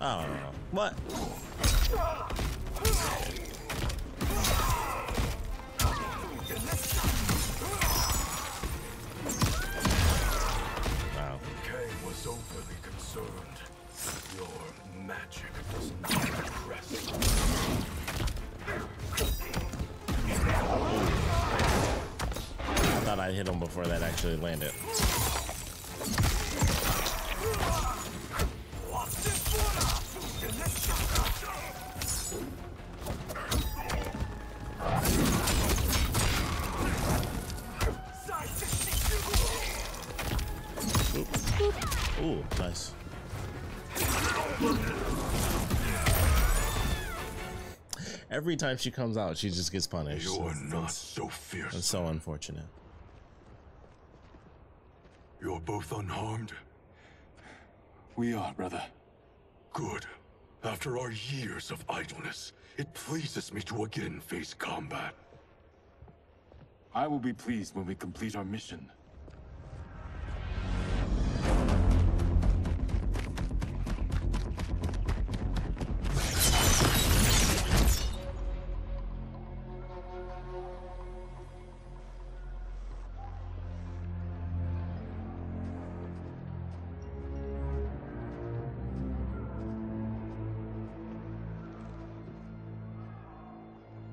Oh, what? concerned, your magic does not impress me. I thought I hit him before that actually landed. Ooh, nice. Every time she comes out, she just gets punished. You're not so fierce. It's so unfortunate. You're both unharmed? We are, brother. Good. After our years of idleness, it pleases me to again face combat. I will be pleased when we complete our mission.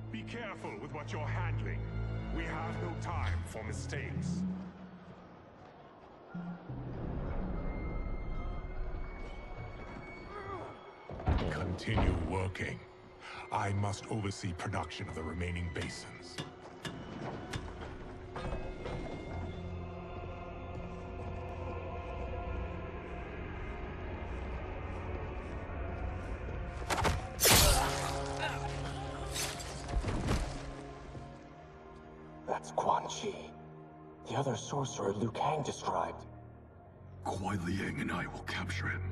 Be careful with what you're handling. We have no time for mistakes. Continue working. I must oversee production of the remaining basins. That's Quan Chi. The other sorcerer Liu Kang described. Kuai Liang and I will capture him.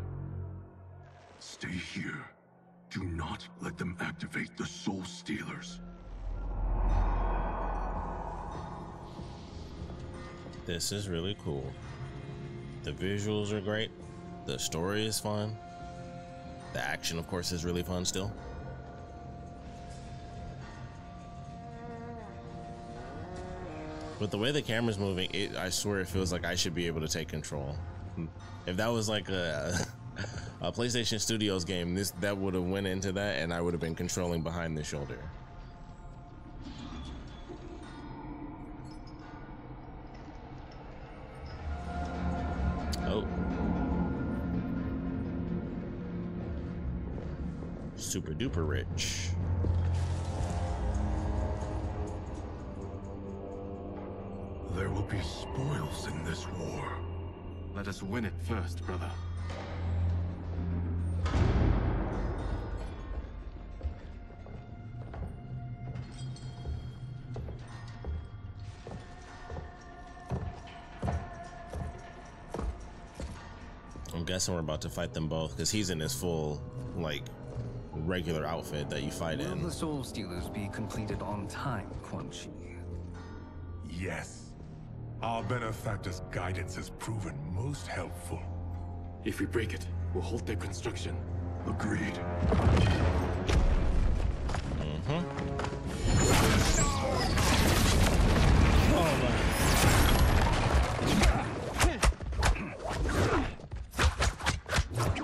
Stay here. Do not let them activate the Soul Stealers. This is really cool. The visuals are great. The story is fun. The action, of course, is really fun still. But the way the camera's moving, I swear it feels like I should be able to take control. If that was like a PlayStation Studios game, that would have went into that and I would have been controlling behind the shoulder. Oh. Super duper rich. There will be spoils in this war. Let us win it first, brother. I'm guessing we're about to fight them both because he's in his full, like, regular outfit that you fight in. Will the Soul Stealers be completed on time, Quan Chi? Yes. Our benefactor's guidance has proven most helpful. If we break it, we'll halt their construction. Agreed.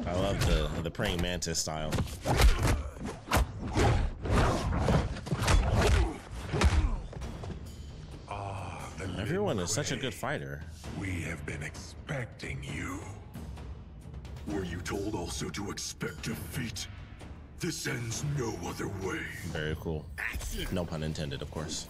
I love the praying mantis style. Everyone is such a good fighter. We have been expecting you. Were you told also to expect defeat? This ends no other way. Very cool. No pun intended, of course.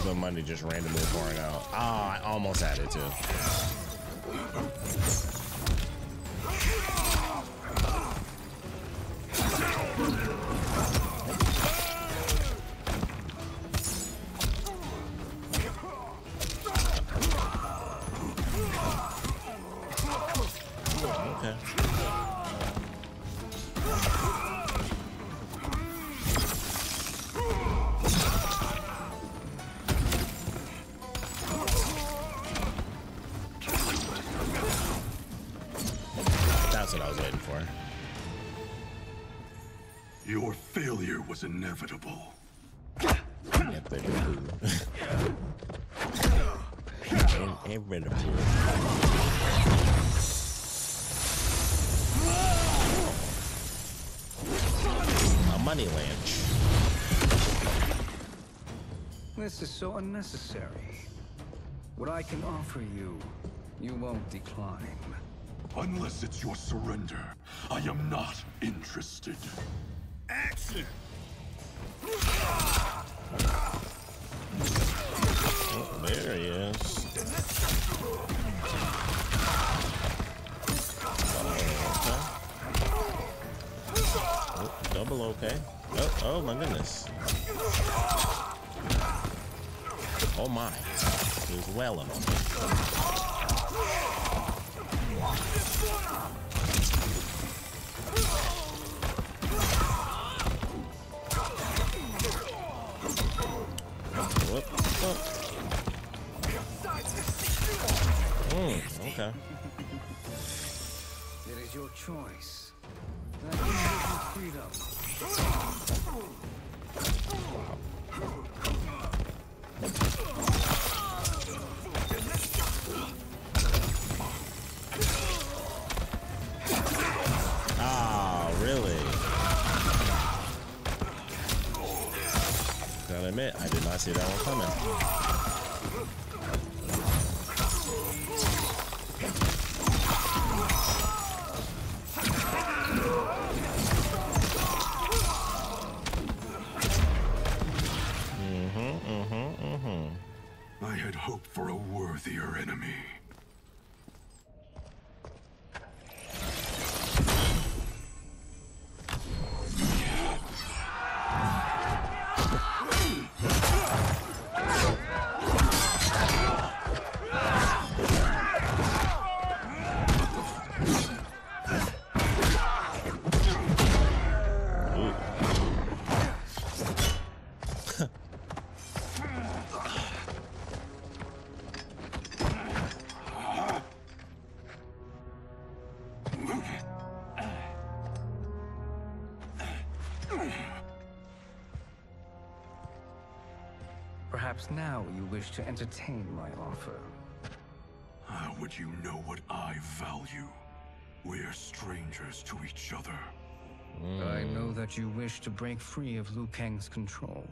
the money just randomly pouring out. Ah, I almost had it too. Okay. That's what I was waiting for. Your failure was inevitable. Inevitable. A money lanch. This is so unnecessary. What I can offer you, you won't decline. Unless it's your surrender, I am not interested. Action! Oh, there he is. Oh, double okay. Oh my goodness. Oh my. He's well enough. Whoop, whoop. Okay. It is your choice. That gives you freedom. Ah, really? Gotta admit, I did not see that one coming. I had hoped for a worthier enemy. Perhaps now you wish to entertain my offer. How would you know what I value? We're strangers to each other. I know that you wish to break free of Liu Kang's control,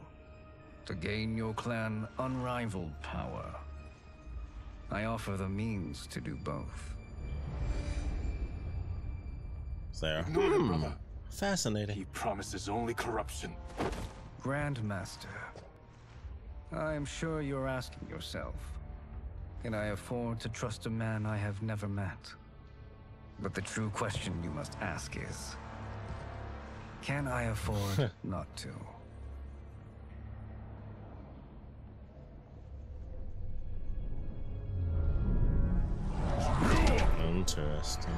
to gain your clan unrivaled power. I offer the means to do both. There. Fascinating. He promises only corruption. Grandmaster, I am sure you're asking yourself, can I afford to trust a man I have never met? But the true question you must ask is, can I afford not to? Interesting.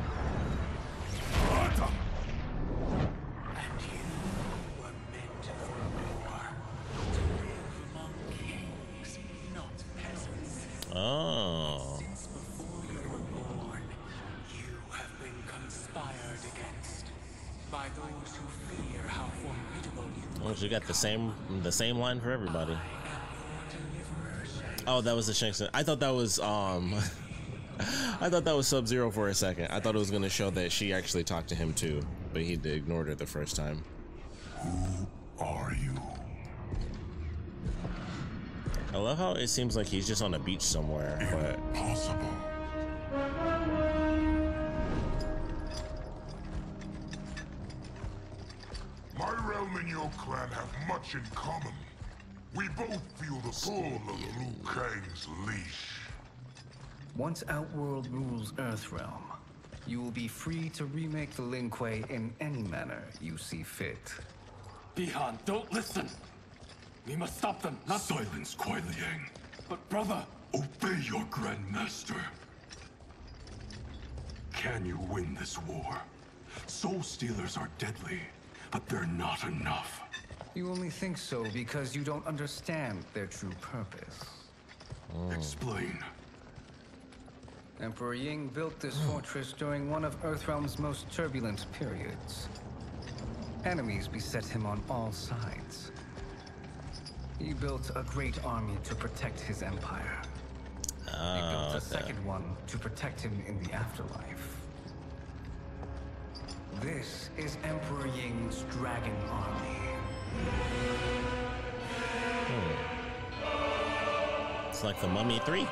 Oh. Since before you were born, you have been conspired against by those who fear how formidable you are. Oh, you got the same line for everybody. Oh, that was the Shanks. I thought that was I thought that was Sub-Zero for a second. I thought it was gonna show that she actually talked to him too, but he ignored her the first time. Who are you? I love how it seems like he's just on a beach somewhere, but Impossible. My realm and your clan have much in common. We both feel the pull of Liu Kang's leash. Once Outworld rules Earthrealm, you will be free to remake the Lin Kuei in any manner you see fit. Bihan, don't listen! We must stop them, not— Silence, Kuai Liang. But brother— Obey your Grandmaster. Can you win this war? Soul Stealers are deadly, but they're not enough. You only think so because you don't understand their true purpose. Explain. Emperor Ying built this fortress during one of Earthrealm's most turbulent periods. Enemies beset him on all sides. He built a great army to protect his empire. He built a second one to protect him in the afterlife. This is Emperor Ying's Dragon Army. It's like the Mummy 3.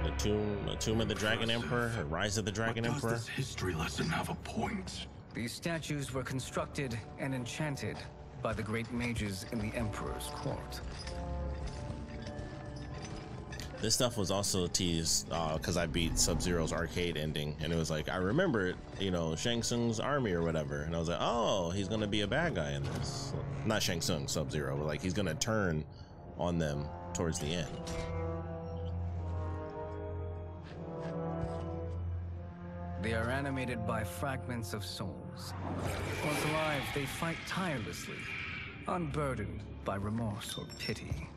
The Tomb of the Dragon Emperor, or Rise of the Dragon Emperor. Does this history lesson have a point? These statues were constructed and enchanted by the great mages in the Emperor's court. This stuff was also teased because I beat Sub-Zero's arcade ending, and it was like, I remembered, you know, Shang Tsung's army or whatever, and I was like, oh, he's gonna be a bad guy in this. Not Shang Tsung, Sub-Zero, but like he's gonna turn on them towards the end. They are animated by fragments of souls. Once alive, they fight tirelessly, unburdened by remorse or pity.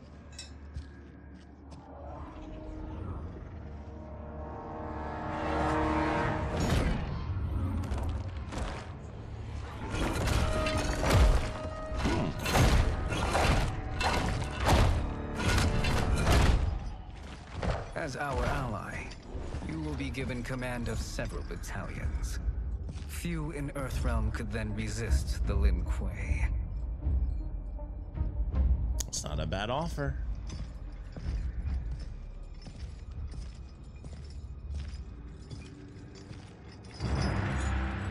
As our ally, you will be given command of several battalions. Few in Earthrealm could then resist the Lin Kuei. It's not a bad offer.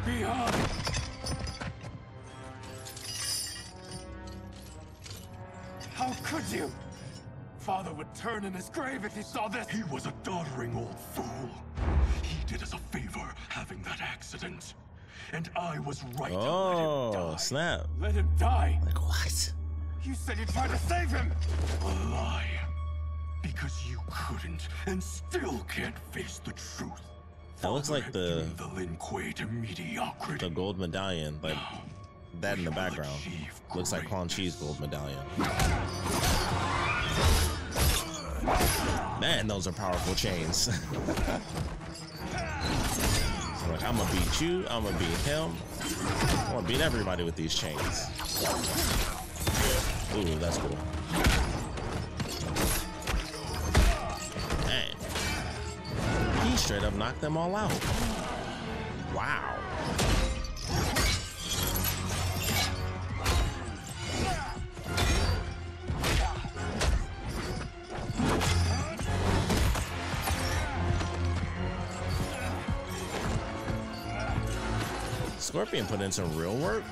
Beyond! How could you? Father would turn in his grave if he saw this. He was a doddering old fool. He did us a favor having that accident. And I was right to let him die. Snap. Let him die. Like what? You said you tried to save him. A lie. Because you couldn't and still can't face the truth. That looks like the Lin Kuei to mediocrity. The gold medallion, like that in the background. Looks like Quan Chi's gold medallion. Man, those are powerful chains. So like, I'm gonna beat you, I'm gonna beat him. I'm gonna beat everybody with these chains. Ooh, that's cool. Dang. He straight up knocked them all out. Wow. Scorpion put in some real work.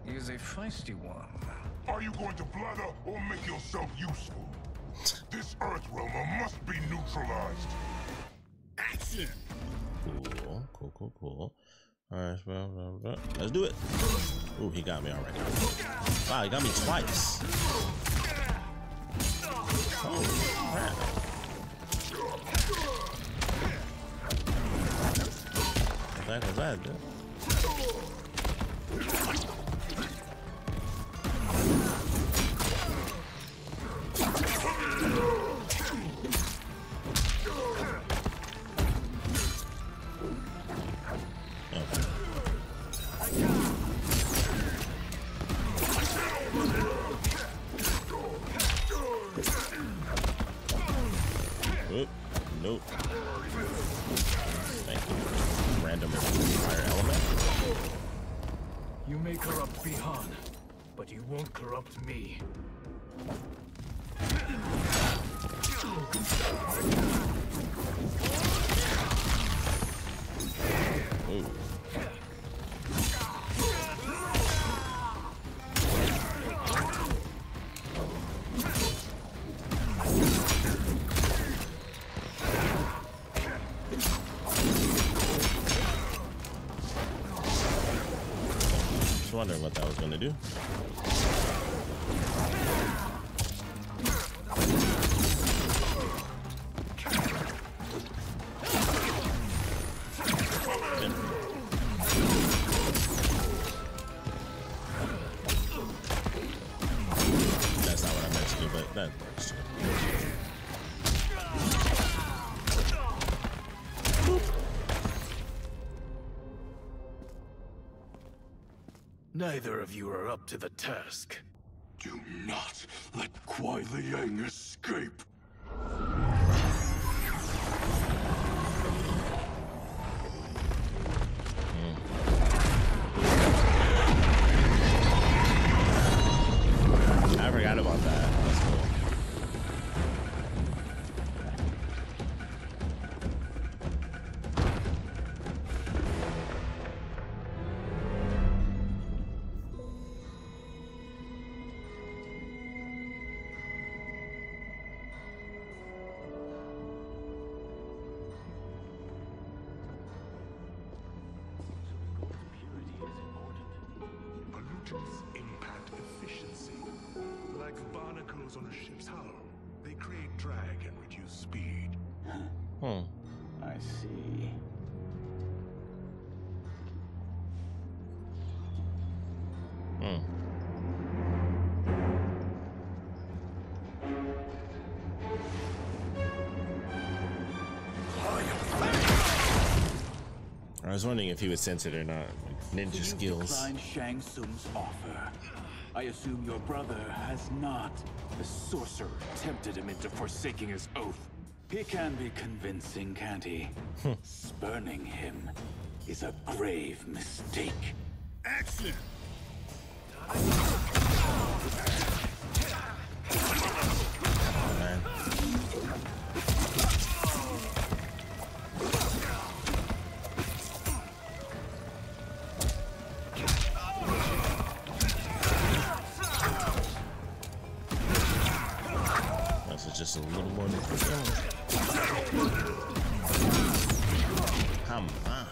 He's a feisty one. Are you going to blather or make yourself useful? This Earthrealmer must be neutralized. Action! Cool. Alright, well, let's do it. Ooh, he got me already. Wow, he got me twice. Oh, crap. What was that, dude? Nope. Thank you. Random fire element. You may corrupt Bihan, but you won't corrupt me. Ooh. Just wondering what that was going to do. That's not what I meant to do, but that works too. Neither of you are up to the task. Do not let Kuai Liang escape. I forgot about that. That's cool. Pollutants impact efficiency. Like barnacles on a ship's hull, they create drag and reduce speed. I see. I was wondering if he would sense it or not. Like ninja skills. Declined Shang Tsung's offer. I assume your brother has not. The sorcerer tempted him into forsaking his oath. He can be convincing, can't he? Spurning him is a grave mistake. Action! Man. Just a little more difficult. Come on.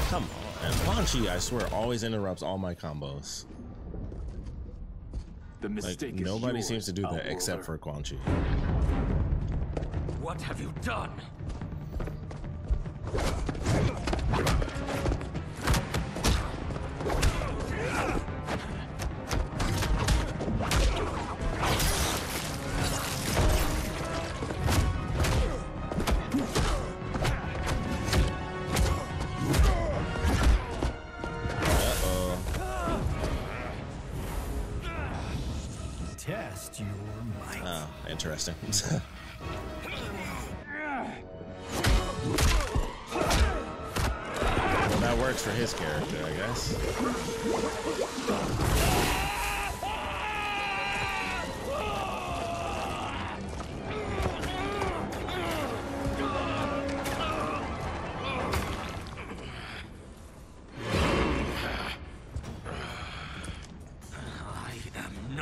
Come on. And Quan Chi, I swear, always interrupts all my combos. The mistake like, is nobody yours, seems to do that Outworlder. except for Quan Chi. What have you done? Test your might. Oh, interesting. That works for his character, I guess.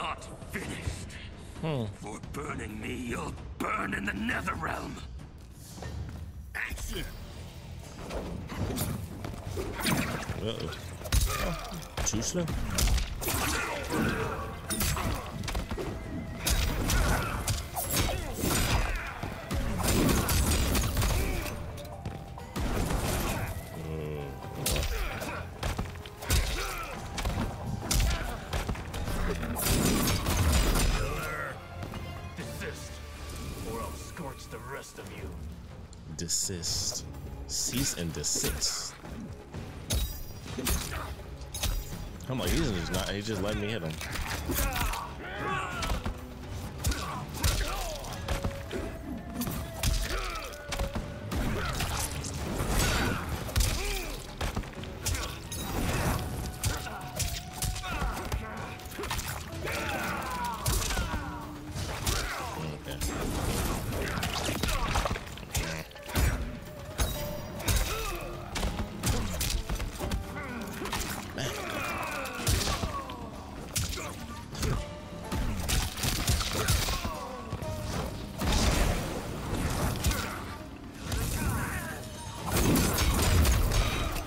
not finished. For burning me, you'll burn in the Netherrealm. Action! Uh-oh. Oh, too slow. Desist, or I'll scorch the rest of you. Desist. Cease and desist. I'm like, he's just not, he's just letting me hit him.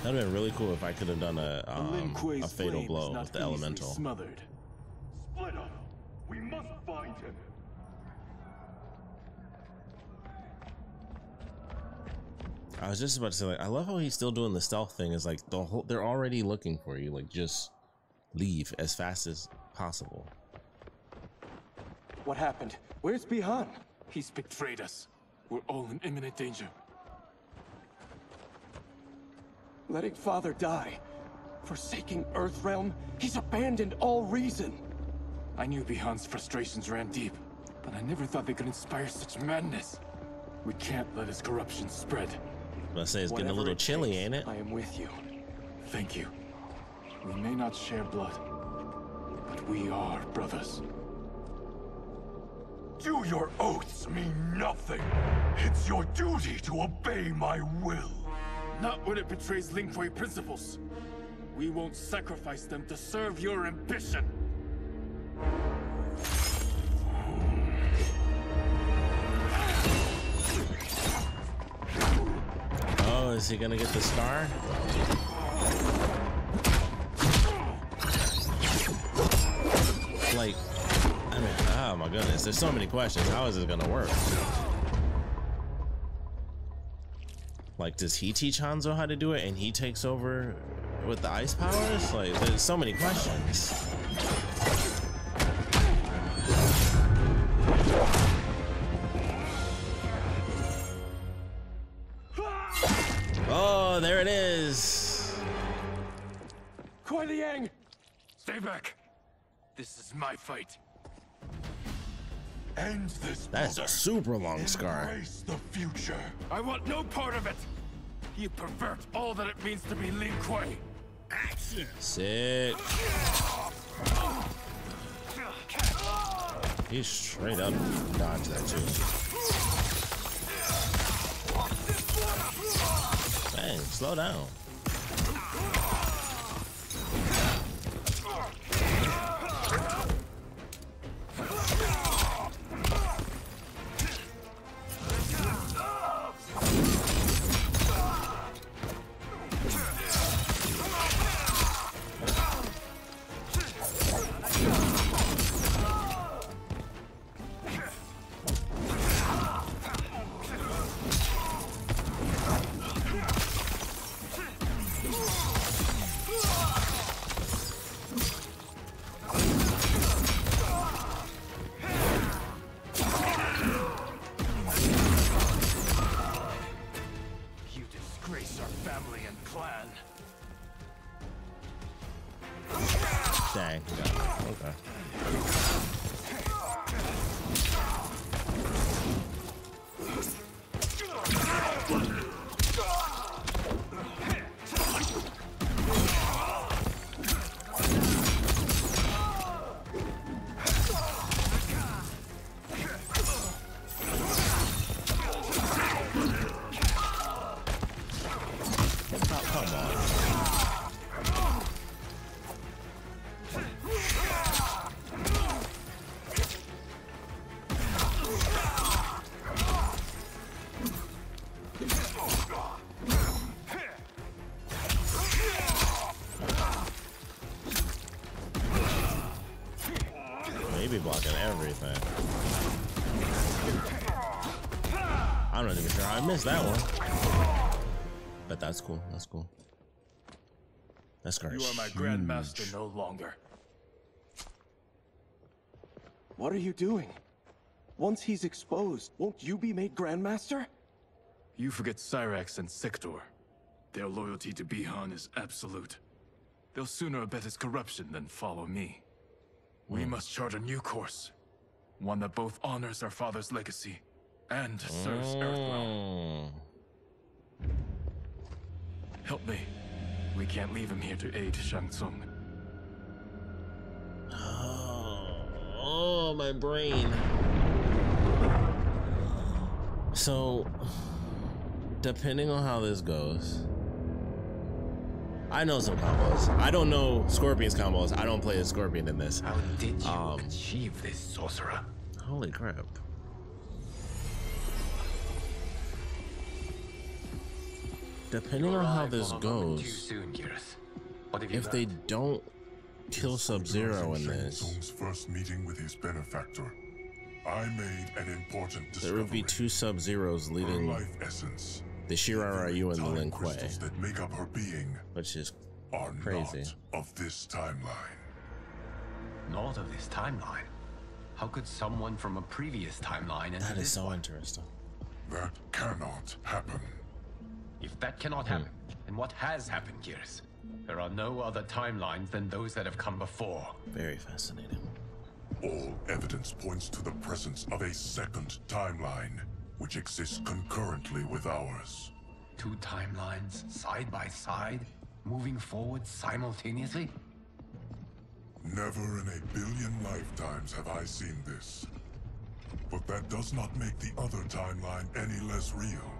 That'd have been really cool if I could have done a fatal blow with the elemental. Smothered. Split up. We must find him. I was just about to say, like, I love how he's still doing the stealth thing. Is like they're already looking for you. Like, just leave as fast as possible. What happened? Where's Bihan? He's betrayed us. We're all in imminent danger. Letting Father die, forsaking Earthrealm, he's abandoned all reason. I knew Bihan's frustrations ran deep, but I never thought they could inspire such madness. We can't let his corruption spread. I say it's getting a little chilly, ain't it? I am with you. Thank you. We may not share blood, but we are brothers. Do your oaths mean nothing? It's your duty to obey my will. Not when it betrays Lin Kuei principles. We won't sacrifice them to serve your ambition. Oh, is he gonna get the scar? Like, I mean, oh my goodness, there's so many questions. How is this gonna work? Like, does he teach Hanzo how to do it and he takes over with the ice powers? Like, there's so many questions. Oh, there it is. Kuai Liang! Stay back. This is my fight. End this. That's a super long scar. Embrace the future. I want no part of it. You pervert all that it means to be Lin Kuei. Action! Sick. He straight up dodged that too. Dang, slow down. Dang. Yeah. Okay. everything. I'm not even sure how I missed that one. But that's cool. That's cool. That scar is You are my huge. Grandmaster no longer. What are you doing? Once he's exposed, won't you be made Grandmaster? You forget Cyrax and Sector. Their loyalty to Bihan is absolute. They'll sooner abet his corruption than follow me. We must chart a new course. One that both honors our father's legacy and serves Earthrealm. Help me. We can't leave him here to aid Shang Tsung. Oh, my brain. So, depending on how this goes, I know some combos. I don't know Scorpion's combos. I don't play a Scorpion in this. How did you achieve this, sorcerer? Holy crap. Depending on how this goes, if they don't kill Sub-Zero in this, Tsung's first meeting with his benefactor, I made an important discovery. there would be two Sub-Zeros leading Her life essence, the Shirarayu and the Lin Kuei, crystals that make up her being, which is are crazy. not of this timeline. Not of this timeline? How could someone from a previous timeline enter That is this so one? interesting. That cannot happen. If that cannot happen, then what has happened, Gears? There are no other timelines than those that have come before. Very fascinating. All evidence points to the presence of a second timeline, which exists concurrently with ours. Two timelines, side by side, moving forward simultaneously? Never in a billion lifetimes have I seen this. But that does not make the other timeline any less real.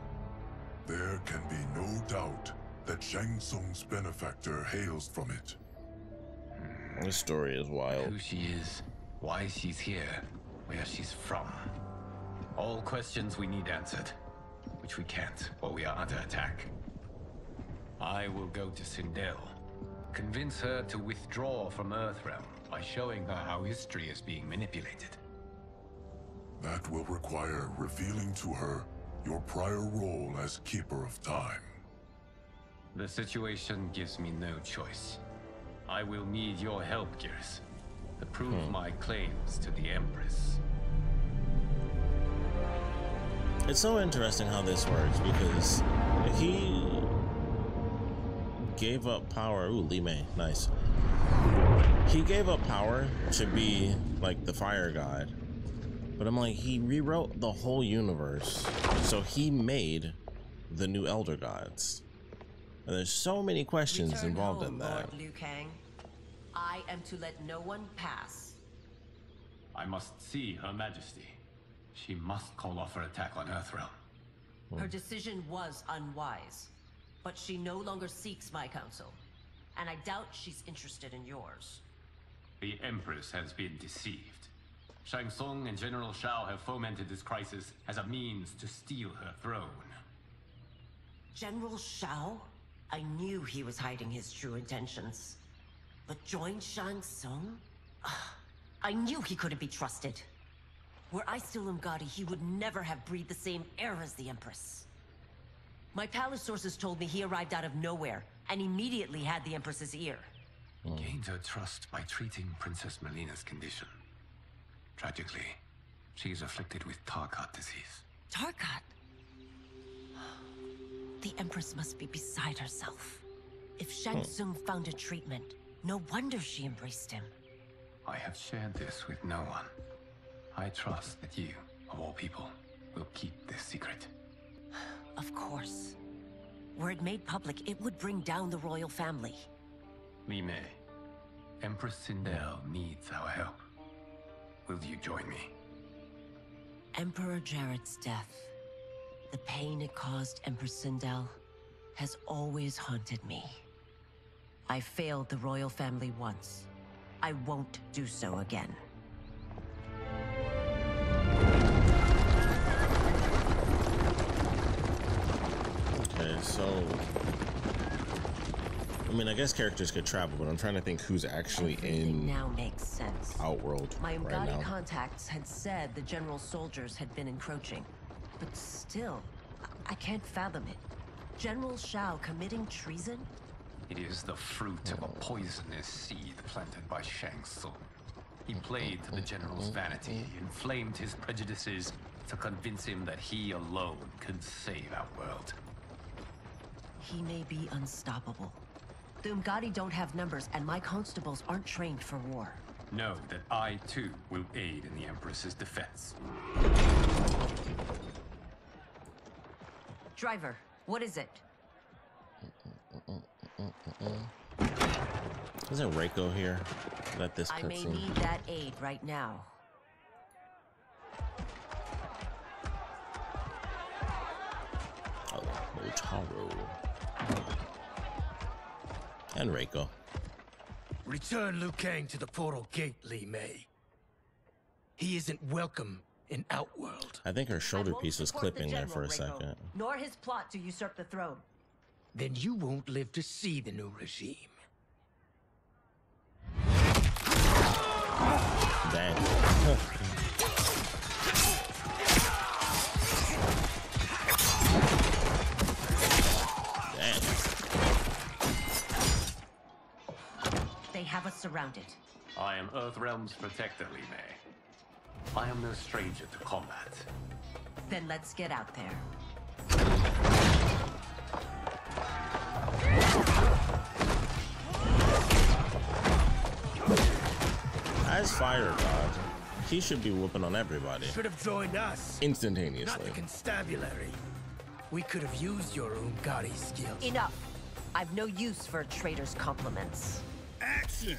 There can be no doubt that Shang Tsung's benefactor hails from it. This story is wild. Who she is, why she's here, where she's from. All questions we need answered, which we can't, or we are under attack. I will go to Sindel, convince her to withdraw from Earthrealm by showing her how history is being manipulated. That will require revealing to her your prior role as Keeper of Time. The situation gives me no choice. I will need your help, Gears, to prove my claims to the Empress. It's so interesting how this works because he gave up power. Ooh, Li Mei, nice. He gave up power to be like the fire god, but I'm like, he rewrote the whole universe, so he made the new Elder Gods. And there's so many questions Return involved home, in that. Lord Liu Kang. I am to let no one pass. I must see Her Majesty. She must call off her attack on Earthrealm. Her decision was unwise, but she no longer seeks my counsel, and I doubt she's interested in yours. The Empress has been deceived. Shang Tsung and General Shao have fomented this crisis as a means to steal her throne. General Shao? I knew he was hiding his true intentions. But join Shang Tsung? I knew he couldn't be trusted. Were I still Umgadi, he would never have breathed the same air as the Empress. My palace sources told me he arrived out of nowhere, and immediately had the Empress's ear. Gained her trust by treating Princess Melina's condition. Tragically, she is afflicted with Tarkat disease. Tarkat? The Empress must be beside herself. If Shang Tsung found a treatment, no wonder she embraced him. I have shared this with no one. I trust that you, of all people, will keep this secret. Of course. Were it made public, it would bring down the royal family. Li Mei, Empress Sindel needs our help. Will you join me? Emperor Jared's death, the pain it caused Empress Sindel, has always haunted me. I failed the royal family once. I won't do so again. Okay, so I mean, I guess characters could travel, but I'm trying to think who's actually Everything now makes sense. Outworld My right Umgadi now. contacts had said the general's soldiers had been encroaching. But still, I can't fathom it. General Shao committing treason? It is the fruit of a poisonous seed planted by Shang Tsung. He played to the general's vanity, inflamed his prejudices to convince him that he alone could save Outworld. He may be unstoppable. The Umgadi don't have numbers, and my constables aren't trained for war. Know that I, too, will aid in the Empress's defense. Driver, what is it? Isn't Reiko here? Let this I may cutscene. need that aid right now. Oh, Motaro. And Reiko. Return Liu Kang to the portal gate, Li Mei. He isn't welcome in Outworld. I think her shoulder piece was clipping there for a second. Nor his plot to usurp the throne. Then you won't live to see the new regime. Dang. Dang. They have us surrounded. I am Earthrealm's protector, Li Mei. I am no stranger to combat. Then let's get out there. As Fire God, he should be whooping on everybody. Should have joined us. Instantaneously. Not the constabulary. We could have used your Umgadi skills. Enough. I've no use for a traitor's compliments. Action!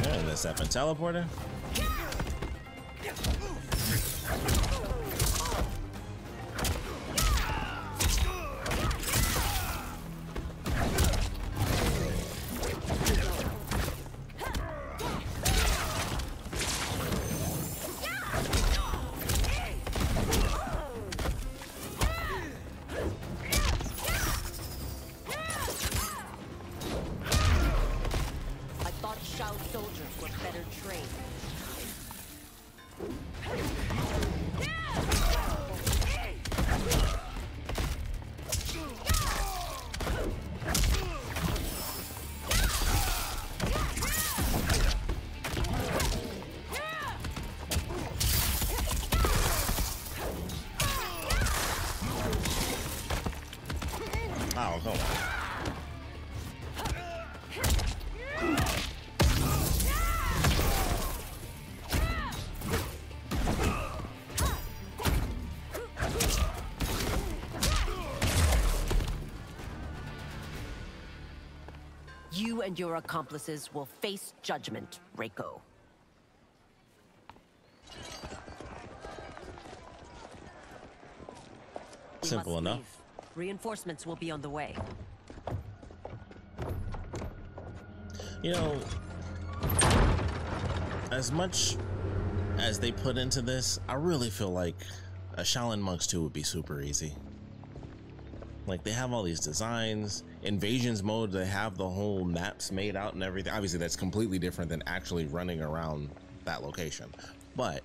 And this up and teleporter. Oh, come on. You and your accomplices will face judgment, Reiko. Simple enough. Reinforcements will be on the way. You know, as much as they put into this, I really feel like a Shaolin Monks 2 would be super easy. Like, they have all these designs, invasions mode, they have the whole maps made out and everything. Obviously, that's completely different than actually running around that location. But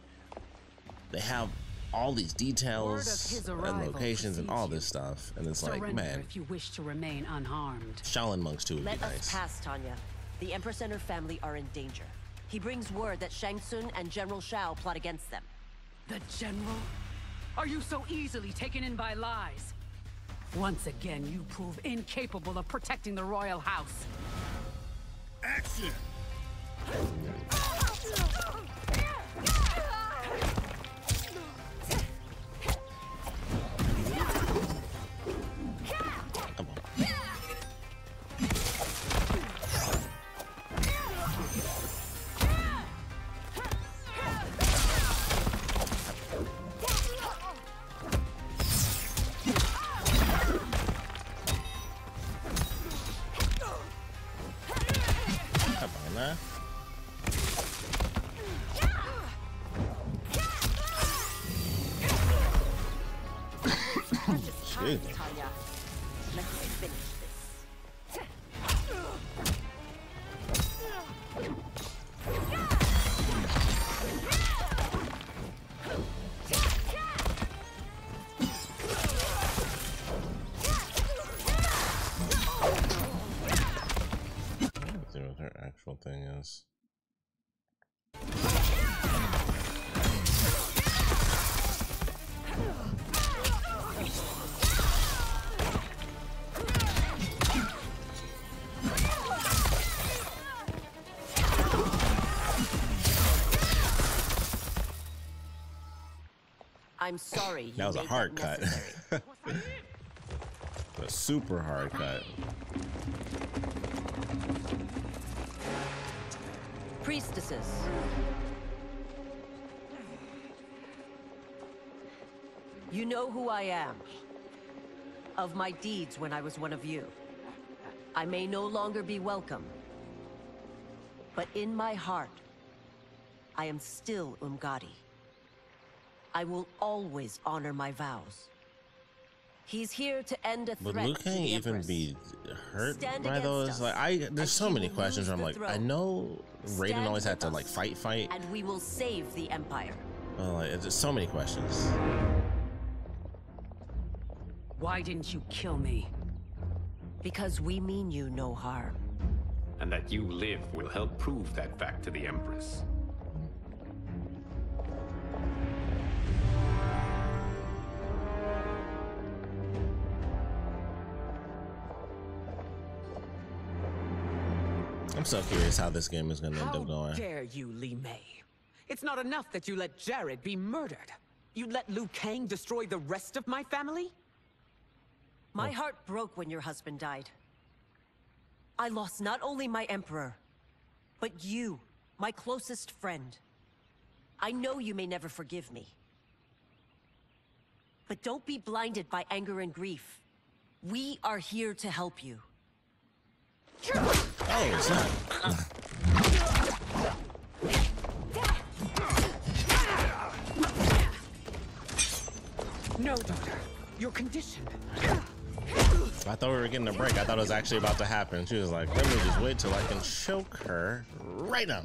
they have all these details and locations and all this stuff. And it's like, man, if you wish to remain unharmed. Shaolin Monks 2 would be Let nice. us pass, Tanya. The Empress and her family are in danger. He brings word that Shang Tsung and General Shao plot against them. The General? Are you so easily taken in by lies? Once again, you prove incapable of protecting the royal house. Action! Jesus. Tanya. Let's finish this. Let's see what her actual thing is. I'm sorry. That was a hard cut. A super hard cut. Priestesses. You know who I am. Of my deeds when I was one of you. I may no longer be welcome. But in my heart, I am still Umgadi. I will always honor my vows. He's here to end a threat. But Luke can't even be hurt by those. Like, there's so many questions where I'm like, I know Raiden always had to like fight, and we will save the Empire. Like, there's so many questions. Why didn't you kill me? Because we mean you no harm. And that you live will help prove that fact to the Empress. I'm so curious how this game is going to end up going. How dare you, Li Mei? It's not enough that you let Jared be murdered. You let Liu Kang destroy the rest of my family? My heart broke when your husband died. I lost not only my emperor, but you, my closest friend. I know you may never forgive me. But don't be blinded by anger and grief. We are here to help you. Oh, it's not. No, daughter. You're conditioned. I thought we were getting a break. I thought it was actually about to happen. She was like, let me just wait till I can choke her right now.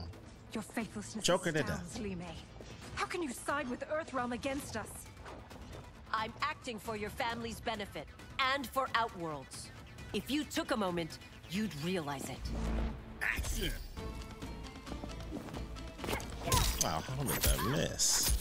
Your faithlessness Choke her to astounds, Li Mei. How can you side with Earthrealm against us? I'm acting for your family's benefit and for Outworld's. If you took a moment, you'd realize it. Action! Wow, how did that miss?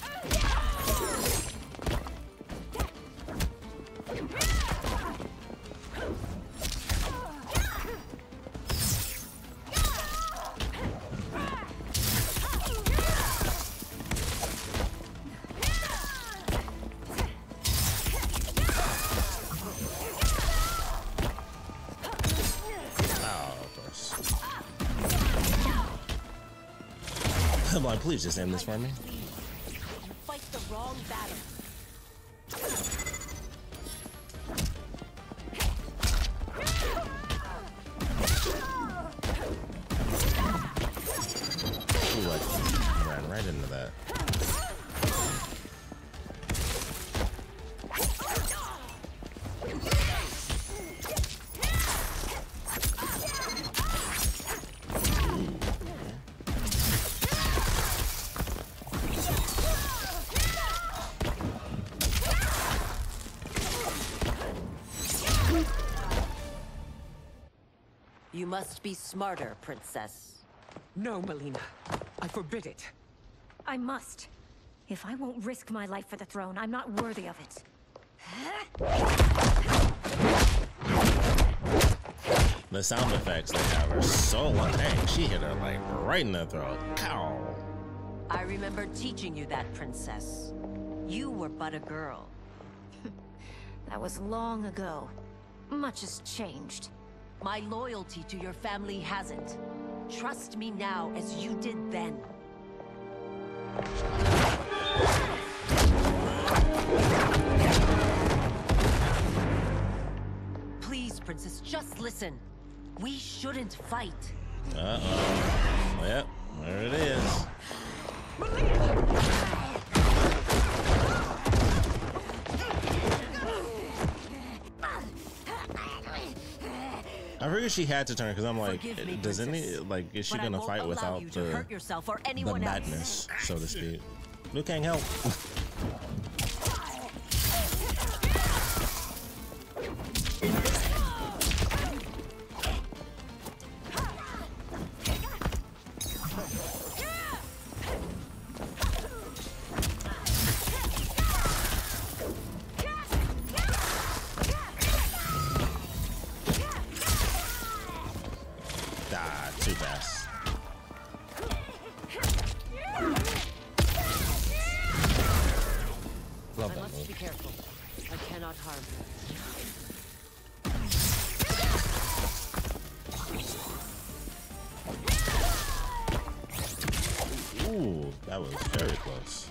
Come on, please just end this for me. You fight the wrong battle. Ooh, I ran right into that. You must be smarter, Princess. No, Melina. I forbid it. I must. If I won't risk my life for the throne, I'm not worthy of it. The sound effects they have are so dang. She hit her like right in the throat. Ow. I remember teaching you that, Princess. You were but a girl. That was long ago. Much has changed. My loyalty to your family hasn't. Trust me now as you did then. Please, Princess, just listen. We shouldn't fight. Uh-oh. Yep, there it is. figured she had to turn because I'm like, Forgive me, does any princess, like is she but I gonna won't fight allow without you to hurt yourself or the anyone else. madness, so to speak? Liu Kang, help! Too fast. Love that I must move. be careful. I cannot harm her. Ooh, that was very close.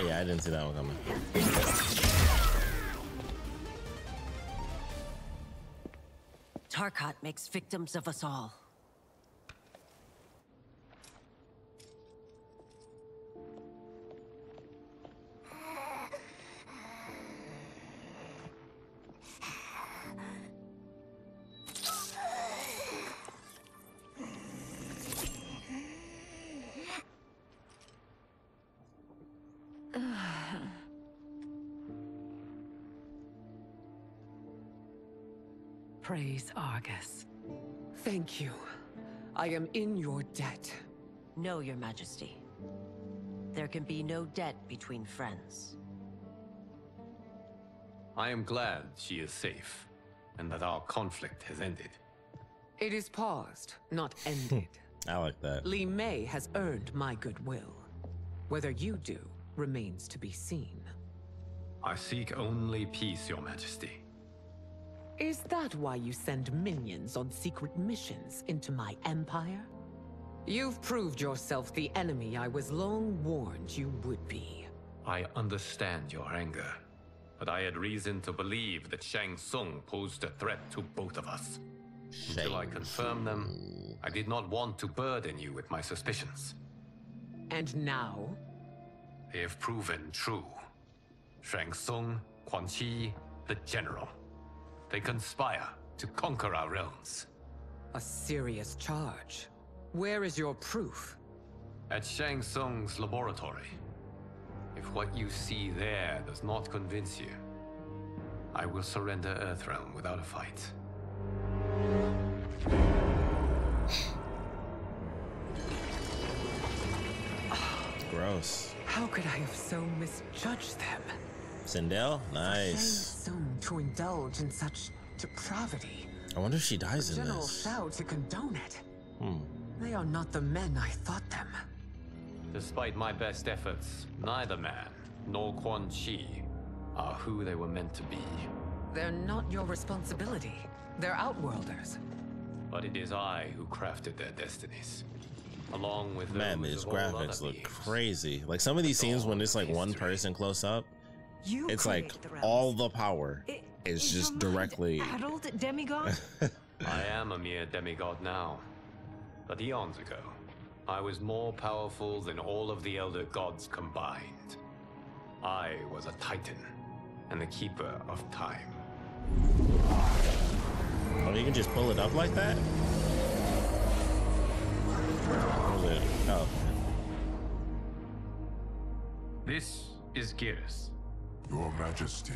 Yeah, I didn't see that one coming. Tarkat makes victims of us all. Praise Argus. Thank you. I am in your debt. No, Your Majesty. There can be no debt between friends. I am glad she is safe, and that our conflict has ended. It is paused, not ended. I like that. Li Mei has earned my goodwill. Whether you do remains to be seen. I seek only peace, Your Majesty. Is that why you send minions on secret missions into my empire? You've proved yourself the enemy I was long warned you would be. I understand your anger, but I had reason to believe that Shang Tsung posed a threat to both of us. Until I confirmed them, I did not want to burden you with my suspicions. And now? They have proven true. Shang Tsung, Quan Chi, the General. They conspire to conquer our realms. A serious charge. Where is your proof? At Shang Tsung's laboratory. If what you see there does not convince you, I will surrender Earthrealm without a fight. Gross. How could I have so misjudged them? Sindel? Nice. Soon to indulge in such depravity. I wonder if she dies in General this. Shao to condone it. Hmm. They are not the men I thought them. Despite my best efforts, neither man nor Quan Chi are who they were meant to be. They're not your responsibility. They're outworlders. But it is I who crafted their destinies. Along with Man, those these of all graphics other look beings. crazy. Like some of these scenes when it's like one person close up, it's like all the power is just directly. Adult demigod? I am a mere demigod now. But eons ago, I was more powerful than all of the Elder Gods combined. I was a Titan, and the Keeper of Time. Oh, you can just pull it up like that? Or is it? Oh. This is Geras. Your Majesty,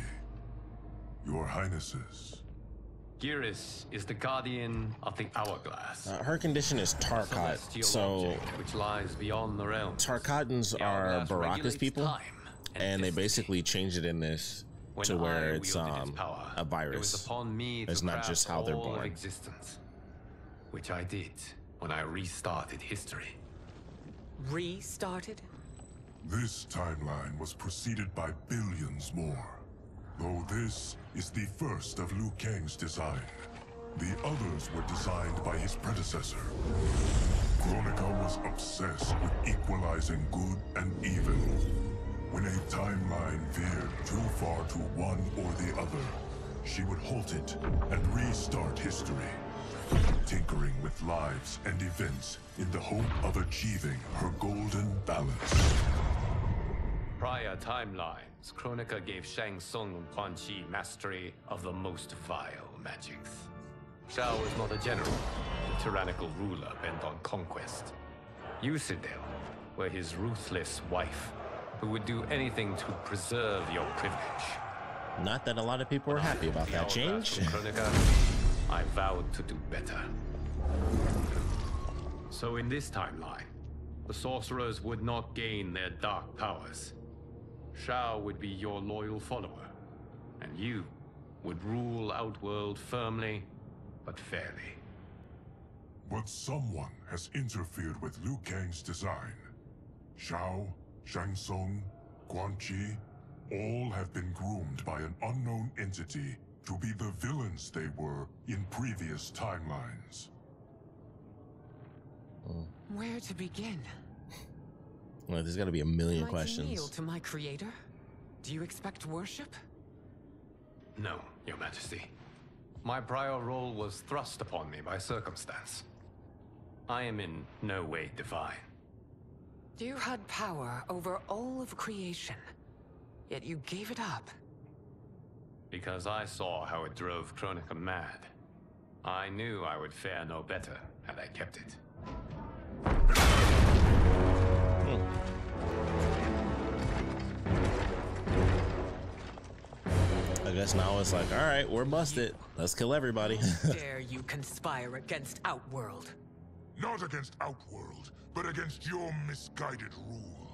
Your Highnesses. Geras is the guardian of the Hourglass. Her condition is Tarkat, Celestial so object which lies beyond the realms. Tarkatans The are Hourglass Baraka's regulates people, time and they basically changed it in this to where it's a virus. It was upon me It's to not just how they're craft all of born. existence, which I did when I restarted history. Restarted? This timeline was preceded by billions more. Though this is the first of Liu Kang's design. The others were designed by his predecessor. Kronika was obsessed with equalizing good and evil. When a timeline veered too far to one or the other, she would halt it and restart history, tinkering with lives and events in the hope of achieving her golden balance. Prior timelines, Kronika gave Shang Tsung and Quan Chi mastery of the most vile magics. Shao was not a general, a tyrannical ruler bent on conquest. Usidel were his ruthless wife, who would do anything to preserve your privilege. Not that a lot of people were happy about that change. Kronika, I vowed to do better. So in this timeline, the sorcerers would not gain their dark powers. Shao would be your loyal follower, and you would rule Outworld firmly, but fairly. But someone has interfered with Liu Kang's design. Shao, Shang Tsung, Quan Chi, all have been groomed by an unknown entity to be the villains they were in previous timelines. Where to begin? Well, there's got to be a million Might questions. kneel to my creator? Do you expect worship? No, Your Majesty. My prior role was thrust upon me by circumstance. I am in no way divine. You had power over all of creation, yet you gave it up. Because I saw how it drove Kronika mad. I knew I would fare no better had I kept it. I guess now it's like, all right, we're busted. Let's kill everybody. Dare you conspire against Outworld? Not against Outworld, but against your misguided rule.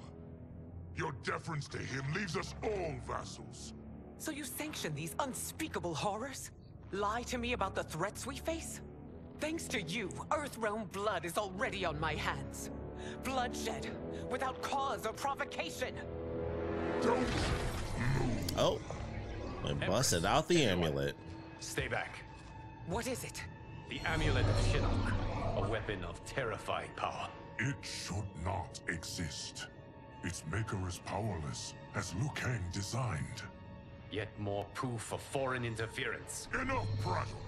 Your deference to him leaves us all vassals. So you sanction these unspeakable horrors? Lie to me about the threats we face? Thanks to you, Earthrealm blood is already on my hands. Bloodshed, without cause or provocation. Don't Oh, they busted out the amulet. Stay back. What is it? The Amulet of Shinnok, a weapon of terrifying power. It should not exist. Its maker is powerless, as Liu Kang designed. Yet more proof of foreign interference. Enough prattle.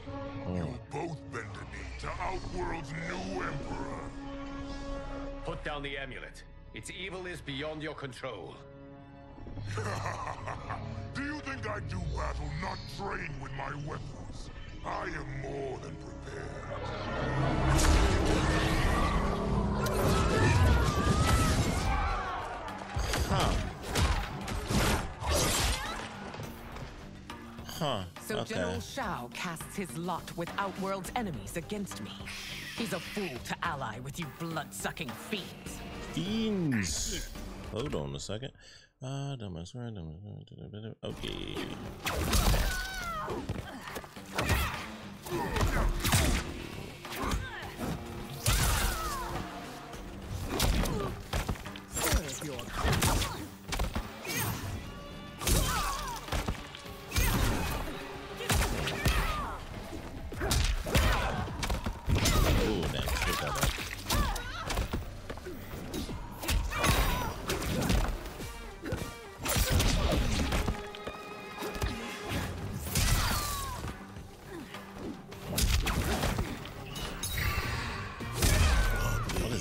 You both bend a knee to Outworld's new emperor. Put down the amulet. Its evil is beyond your control. Do you think I do battle not trained with my weapons? I am more than prepared. So okay. General Shao casts his lot with Outworld's enemies against me. He's a fool to ally with you blood-sucking fiends. Fiends. Hold on a second. Okay.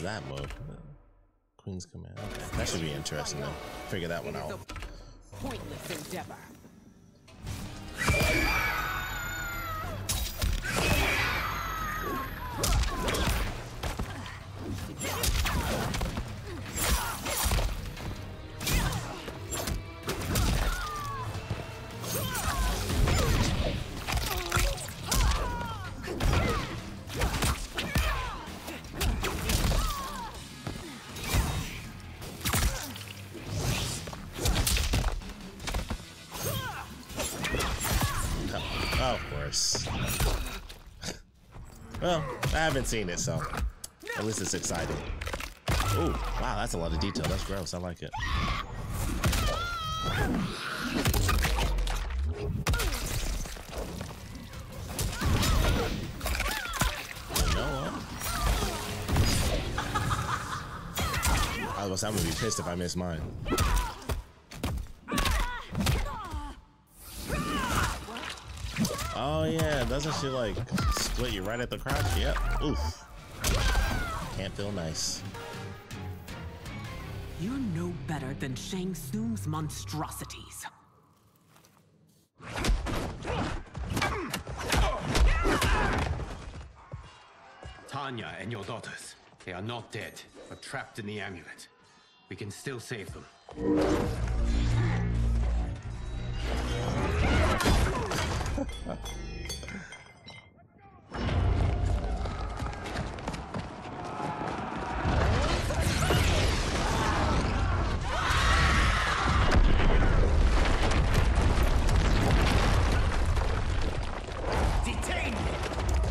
That mode, Queen's Command. Okay. That should be interesting though. Figure that one out. Pointless endeavor. Well, I haven't seen it, so at least it's exciting. Oh, wow, that's a lot of detail. That's gross. I like it. You know what? I was gonna be pissed if I missed mine. Oh yeah, doesn't she like split you right at the crotch? Yep. Oof. Can't feel nice. You're no better than Shang Tsung's monstrosities. Tanya and your daughters, they are not dead, but trapped in the amulet. We can still save them.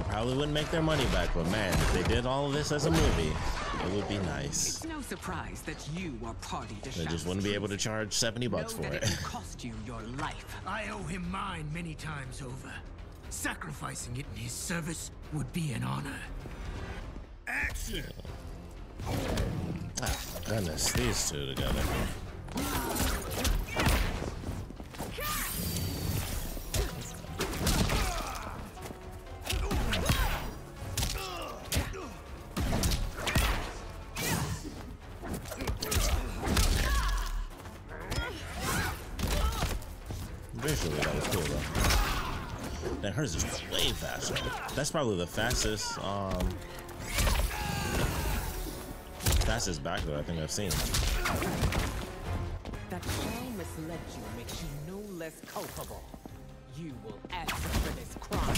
Probably wouldn't make their money back, but man, if they did all of this as a movie, it would be nice. It's no surprise that you are party to They just wouldn't be able to charge $70 for it. It will cost you your life. I owe him mine many times over. Sacrificing it in his service would be an honor. Action! Ah, goodness, these two together. Visually, that was cool though. Then hers is way faster. That's probably the fastest, fastest back though I think I've seen. That Shao misled you makes you no less culpable. You will answer for this crime.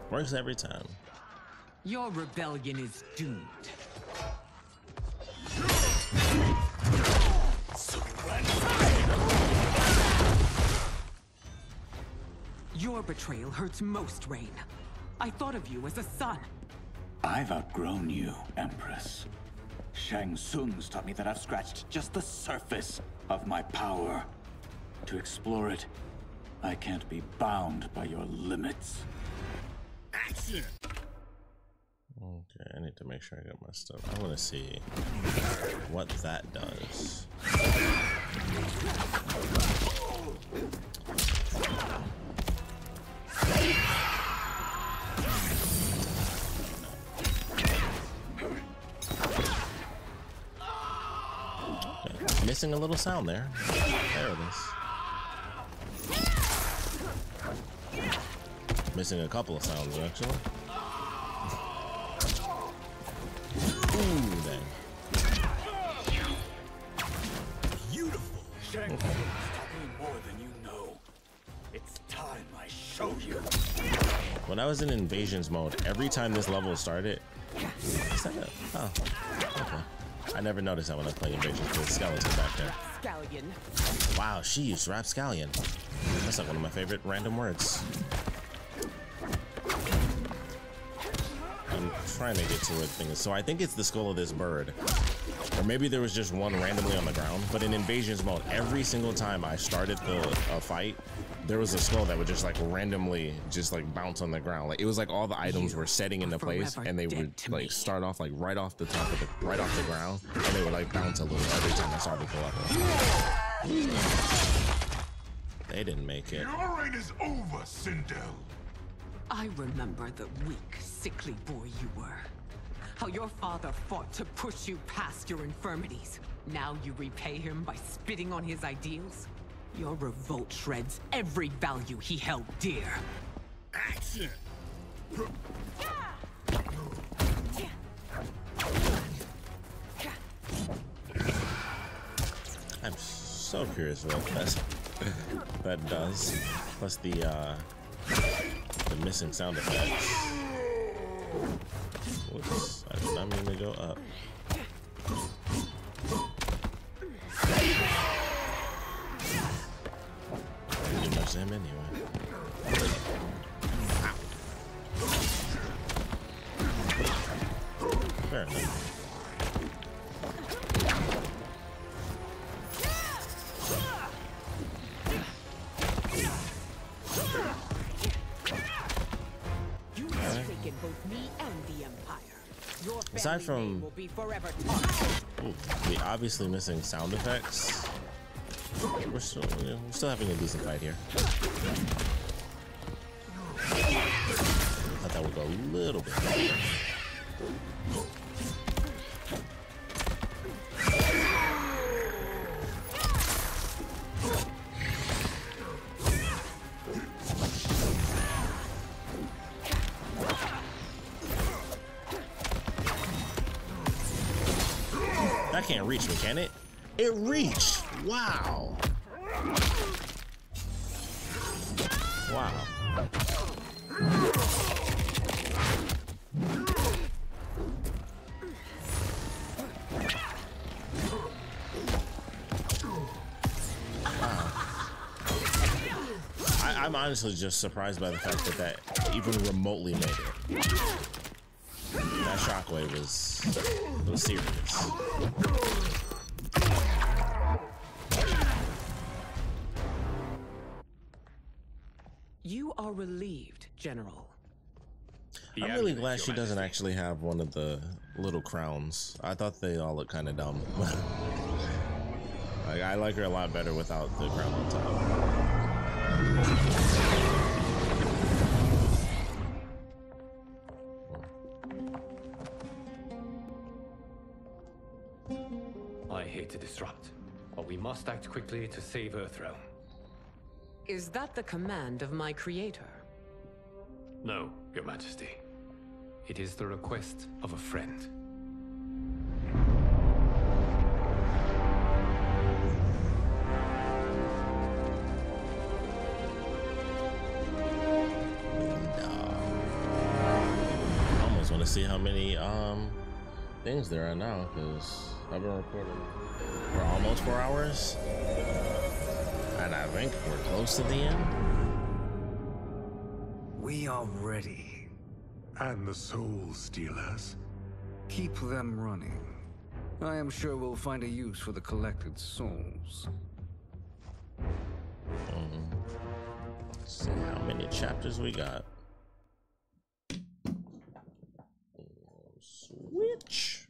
Works every time. Your rebellion is doomed. Your betrayal hurts most, Rain. I thought of you as a son. I've outgrown you, Empress. Shang Tsung's taught me that I've scratched just the surface of my power. To explore it, I can't be bound by your limits. Action! Okay, I need to make sure I got my stuff. I want to see what that does. Okay, missing a little sound there. There it is. Missing a couple of sounds actually. Ooh, dang. Beautiful. Shang Tsung's taught me more than you know. It's time I show you. When I was in invasions mode, every time this level started, oh, okay. I never noticed that when I was playing invasions. There's a skeleton back there. Scallion. Wow, she used rapscallion. That's like one of my favorite random words. I'm trying to get to where the thing is. So I think it's the skull of this bird. Or maybe there was just one randomly on the ground. But in invasions mode, every single time I started the fight, there was a skull that would just like randomly just like bounce on the ground. Like it was like all the items were setting into place and they would like start off like right off the top of the ground and they would like bounce a little every time I started to go up. They didn't make it. Your reign is over, Sindel. I remember the weak, sickly boy you were. How your father fought to push you past your infirmities. Now you repay him by spitting on his ideals? Your revolt shreds every value he held dear. Action! I'm so curious what that does. Plus the missing sound effects. Whoops, I did not mean to go up. Pretty much them anyway. apparently. You have taken both me and the Empire. Your Aside family name from will be forever tarnished. we obviously missing sound effects, we're still having a decent fight here. I thought that would go a little bit better. That can't reach me, can it? It reached! Wow! Wow. I'm honestly just surprised by the fact that that even remotely made it. That shockwave was serious. You are relieved, General. I'm really glad she doesn't actually have one of the little crowns. I thought they all looked kind of dumb. Like, I like her a lot better without the crown on top. I hate to disrupt, but we must act quickly to save Earthrealm. Is that the command of my creator? No, Your Majesty. It is the request of a friend. I almost want to see how many things there are now, because I've been recording for almost 4 hours, and I think we're close to the end. We are ready. And the Soul Stealers? Keep them running. I am sure we'll find a use for the collected souls. Let's see how many chapters we got. Switch.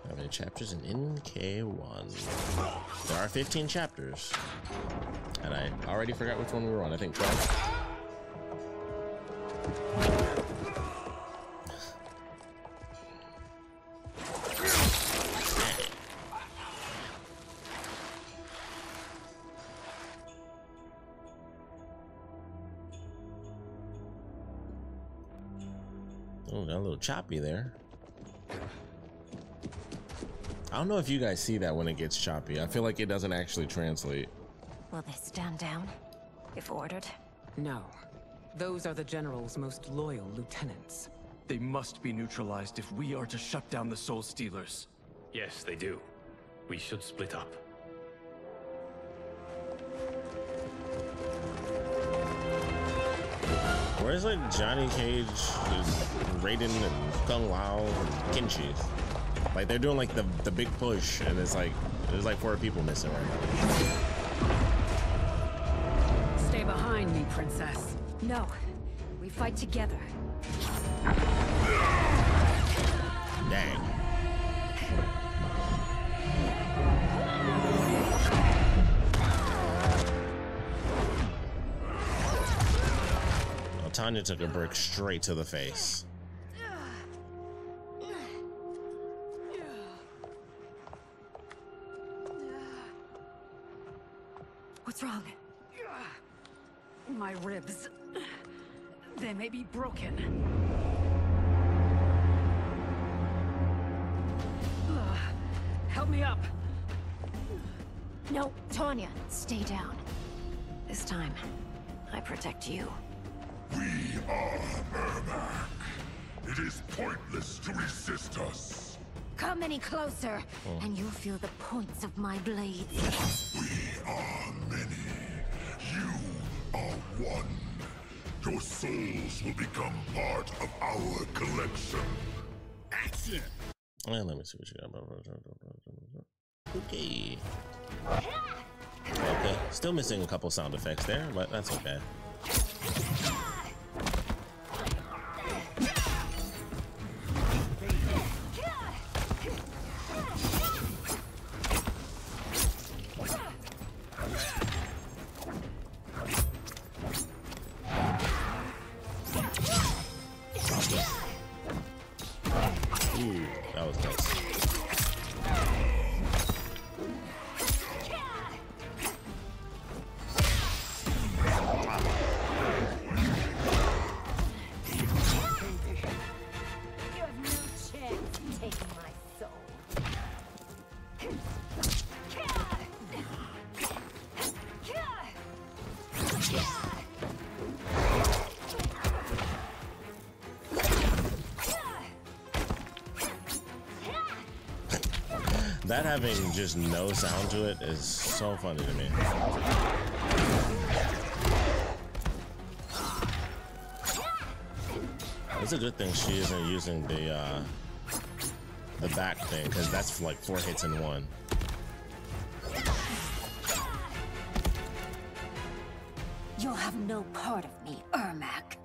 How many chapters in NK1? There are 15 chapters. And I already forgot which one we were on. I think 12. Oh, got a little choppy there. I don't know if you guys see that when it gets choppy. I feel like it doesn't actually translate. Will they stand down, if ordered? No. Those are the General's most loyal lieutenants. They must be neutralized if we are to shut down the Soul Stealers. Yes, they do. We should split up. Where's like Johnny Cage, Raiden, and Kung Lao, and Kenshi? Like they're doing like the big push, and it's like there's like 4 people missing right now. Stay behind me, Princess. No, we fight together. Dang. Well, Tanya took a brick straight to the face. What's wrong? My ribs. They may be broken. Help me up. No, Tanya, stay down. This time, I protect you. We are Ermac. It is pointless to resist us. Come any closer, and you'll feel the points of my blades. We are many. You are one. Your souls will become part of our collection. Action! Well, let me see what you got. Okay. Okay. Still missing a couple sound effects there, but that's okay. Ooh, that was nice. That having just no sound to it is so funny to me. It's a good thing she isn't using the back thing, because that's like 4 hits in one. You'll have no part of me, Ermac.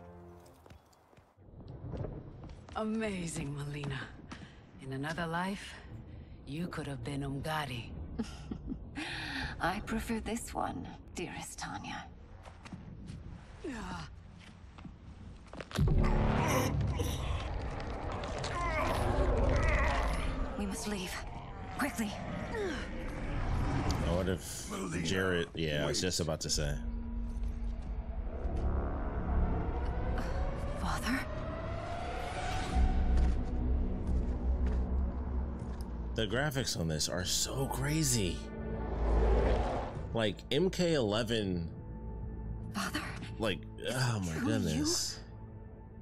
Amazing, Melina. In another life, you could have been Umgadi. I prefer this one, dearest Tanya. We must leave. Quickly. What if Jared... Yeah, I was just about to say. Father? The graphics on this are so crazy. Like MK11. Father? Like, oh my goodness.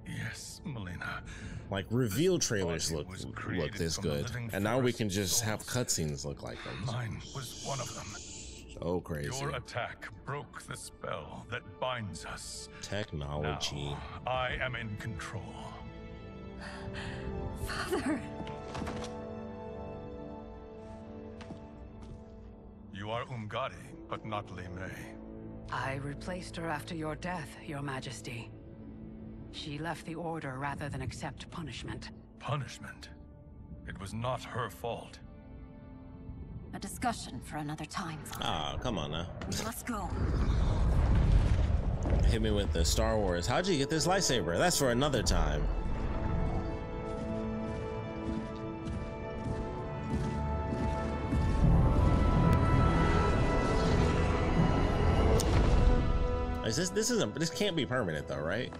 Yes, Melina. Like reveal trailers look this good, and now we can just have cutscenes look like them. Mine was one of them. So crazy. Your attack broke the spell that binds us. Technology. Now, I am in control. Father. You are Umgadi, but not Li Mei. I replaced her after your death, Your Majesty. She left the Order rather than accept punishment. Punishment? It was not her fault. A discussion for another time, Father. Ah, come on now. We must go. Hit me with the Star Wars. How'd you get this lightsaber? That's for another time. Is this can't be permanent though, right?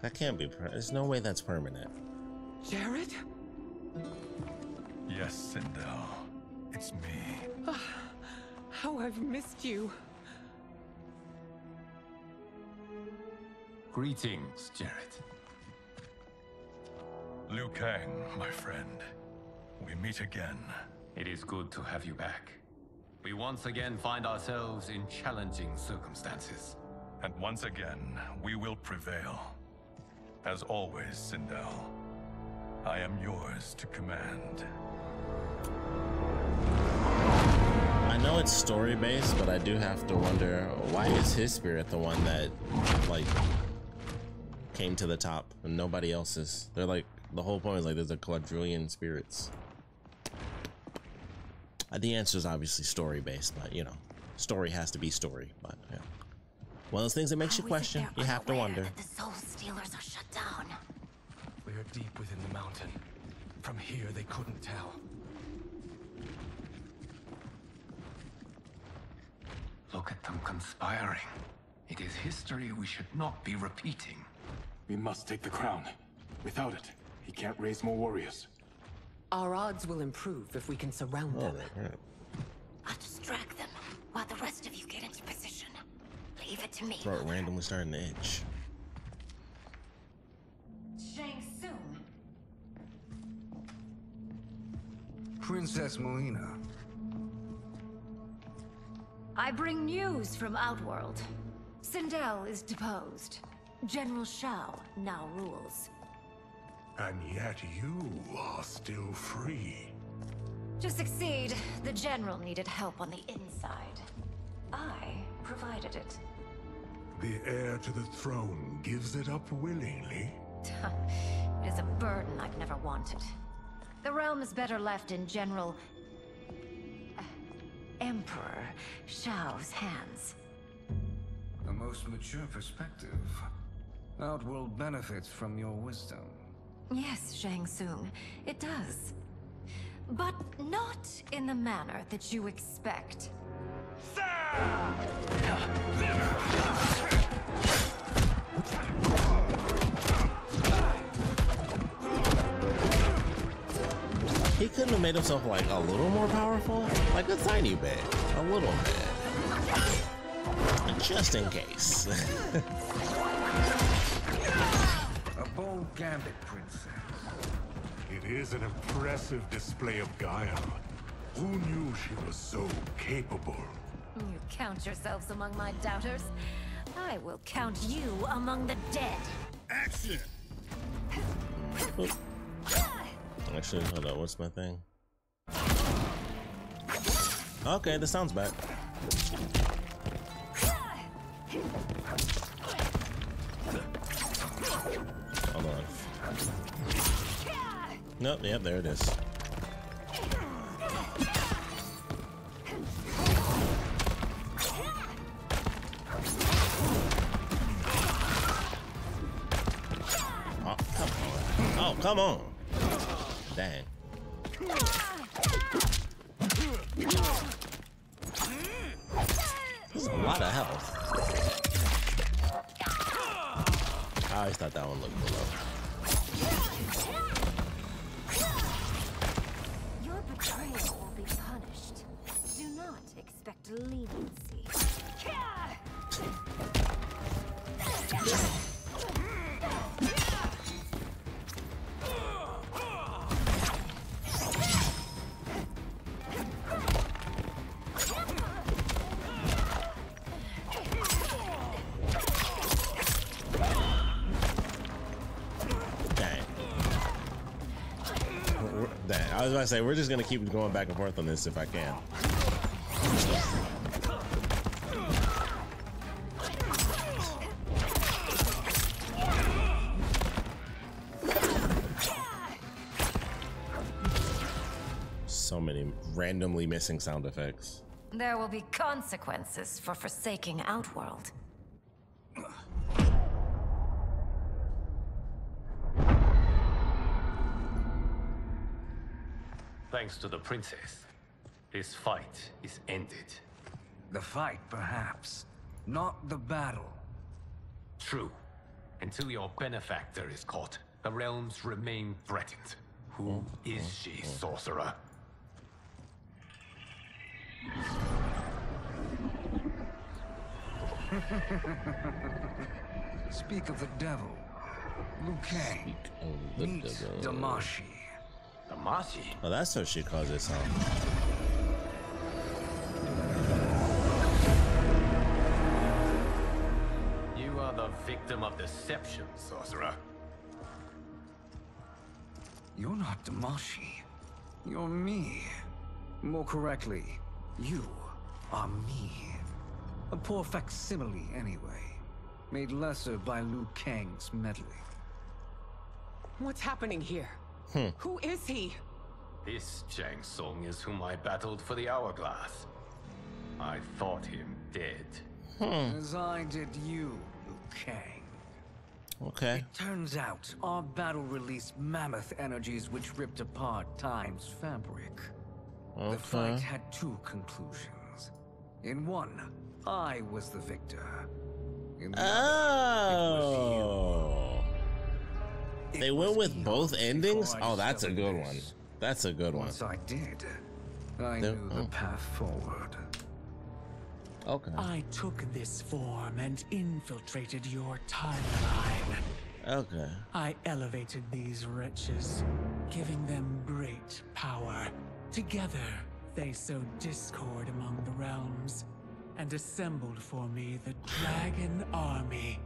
That can't be there's no way that's permanent. Jared? Yes, Sindel. It's me. How I've missed you. Greetings, Jared. Liu Kang, my friend. We meet again. It is good to have you back. We once again find ourselves in challenging circumstances. And once again, we will prevail. As always, Sindel, I am yours to command. I know it's story-based, but I do have to wonder, why is his spirit the one that, like, came to the top and nobody else's? They're like, the whole point is like there's a quadrillion spirits. The answer is obviously story-based, but you know, story has to be story. But yeah, one of those things that makes you question. You have to wonder. The Soul Stealers are shut down. We are deep within the mountain. From here, they couldn't tell. Look at them conspiring. It is history we should not be repeating. We must take the crown. Without it, he can't raise more warriors. Our odds will improve if we can surround them. I'll distract them while the rest of you get into position. Leave it to me. Throat randomly starting to itch. Princess Melina. I bring news from Outworld. Sindel is deposed. General Shao now rules. And yet you are still free. To succeed, the General needed help on the inside. I provided it. The heir to the throne gives it up willingly. It is a burden I've never wanted. The realm is better left in General... Emperor Shao's hands. A most mature perspective. Outworld benefits from your wisdom. Yes, Shang Tsung, it does. But not in the manner that you expect. He couldn't have made himself like a little more powerful? Like a tiny bit. A little bit. Just in case. A bold gambit, Princess. It is an impressive display of guile. Who knew she was so capable? You count yourselves among my doubters. I will count you among the dead. Action! Actually, hold on, what's my thing? Okay, that sounds bad. Hold on. Nope, yep, there it is. Oh, come on. Oh, come on. Dang. That's a lot of health. I always thought that one looked below. Your betrayal will be punished. Do not expect leniency. I was about to say, we're just gonna keep going back and forth on this if I can. So many randomly missing sound effects. There will be consequences for forsaking Outworld. Thanks to the princess, this fight is ended. The fight, perhaps. Not the battle. True. Until your benefactor is caught, the realms remain threatened. Who is she, sorcerer? Speak of the devil. Liu Kang. Meet Damashi. Damashi? Oh, that's what she calls herself. You are the victim of deception, sorcerer. You're not Damashi. You're me. More correctly, you are me. A poor facsimile, anyway. Made lesser by Liu Kang's meddling. What's happening here? Who is he? This Shang Tsung is whom I battled for the hourglass. I thought him dead. As I did you, Liu Kang. Okay. It turns out our battle released mammoth energies which ripped apart time's fabric. The fight had two conclusions. In one, I was the victor. In the other, it was you. They went with both endings? Oh, that's a good one. That's a good one. Once I did, I knew the path forward. Okay. I took this form and infiltrated your timeline. Okay. I elevated these wretches, giving them great power, Together, they sowed discord among the realms and assembled for me the Dragon Army.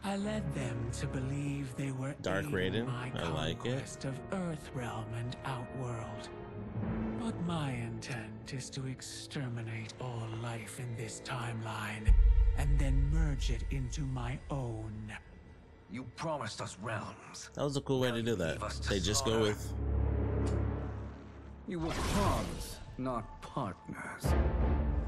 I led them to believe they were Dark aiding Raiden, my I like it. conquest of Earthrealm and Outworld. But my intent is to exterminate all life in this timeline and then merge it into my own. You promised us realms. That was a cool way to do that. They just go with. You were pawns, not partners.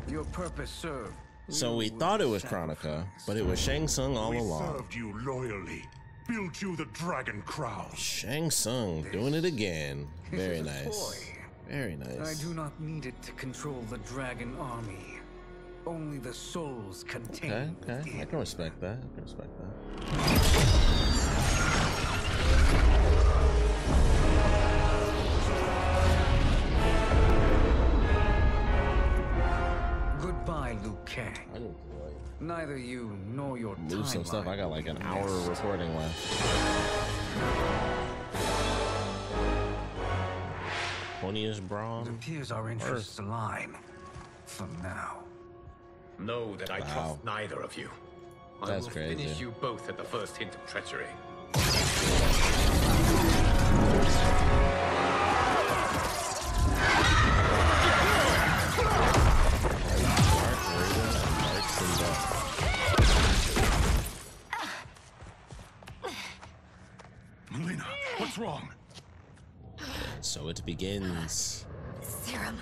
Your purpose served. So we thought it was Chronica, but it was Shang Tsung all We along. served you loyally, built you the dragon crown. Shang Tsung doing it again. Very nice. Very I nice. do not need it to control the dragon army. Only the souls Okay, contained okay. within. I can respect that. I can respect that. Goodbye, Liu Kang. Neither you nor your Move some stuff. I got like an hour of recording left. Poniest Braun. It appears our interests align. For now. Know that I trust neither of you. That's I will crazy. finish you both at the first hint of treachery. Melina, what's wrong? So it begins. Serum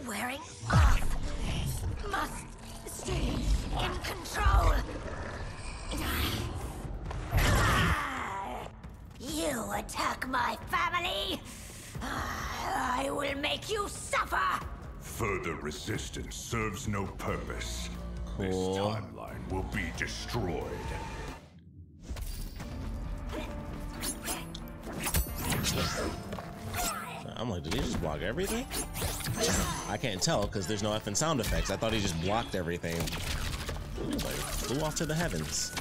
wearing off. Must stay in control. You attack my family. I will make you suffer. Further resistance serves no purpose. This Cool. timeline will be destroyed. I'm like, did he just block everything? I can't tell because there's no effing sound effects. I thought he just blocked everything. He just, like, flew off to the heavens.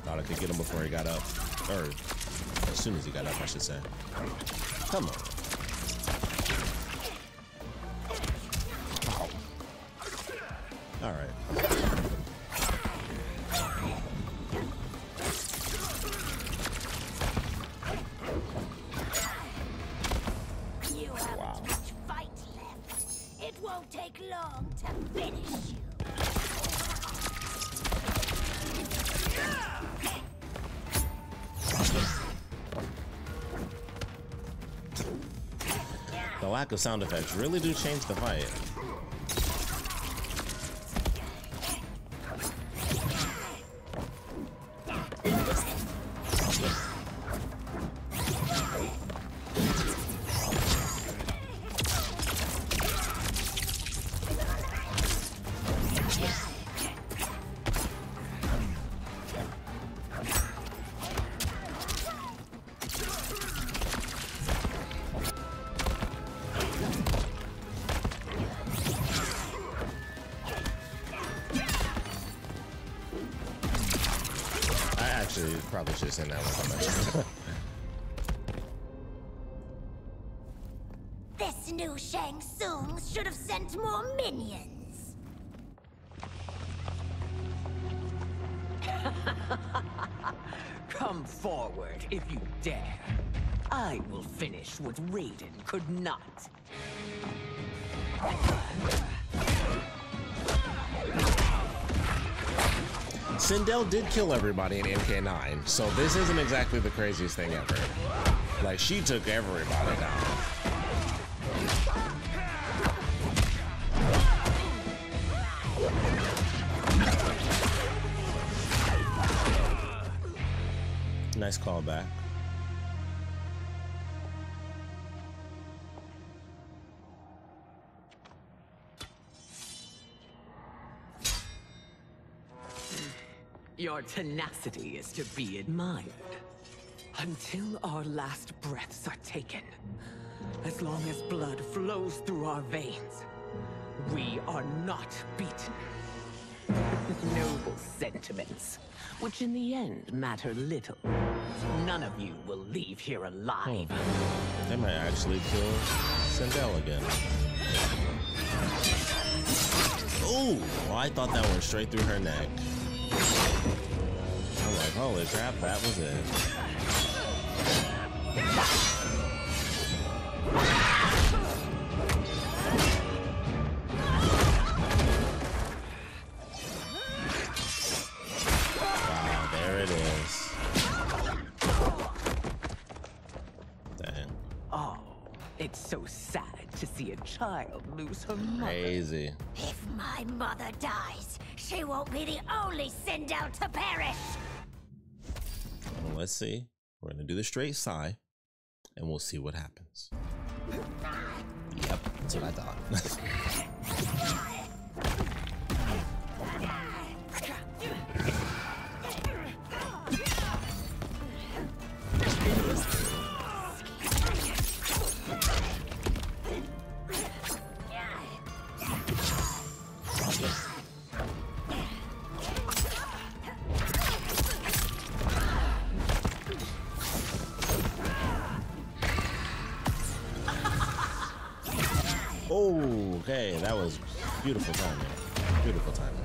Thought I could get him before he got up. Or as soon as he got up, I should say. Come on. All right. You have much fight left. It won't take long to finish you. The lack of sound effects really do change the fight. Probably should have seen that one. This new Shang Tsung should have sent more minions. Come forward if you dare. I will finish what Raiden could not. Sindel did kill everybody in MK9, so this isn't exactly the craziest thing ever. Like, she took everybody down. Nice callback. Your tenacity is to be admired. Until our last breaths are taken. As long as blood flows through our veins, we are not beaten. Noble sentiments, which in the end matter little. None of you will leave here alive. They might actually kill Sindel again. Oh, well, I thought that went straight through her neck. I'm like, holy crap, that was it. Wow, there it is. Dang. Oh, it's so sad to see a child lose her mother. Crazy. If my mother dies, she won't be the only Sindel to perish. Well, let's see. We're gonna do the straight sigh, and we'll see what happens. Yep, that's what I thought. Oh, okay, that was beautiful timing. Beautiful timing.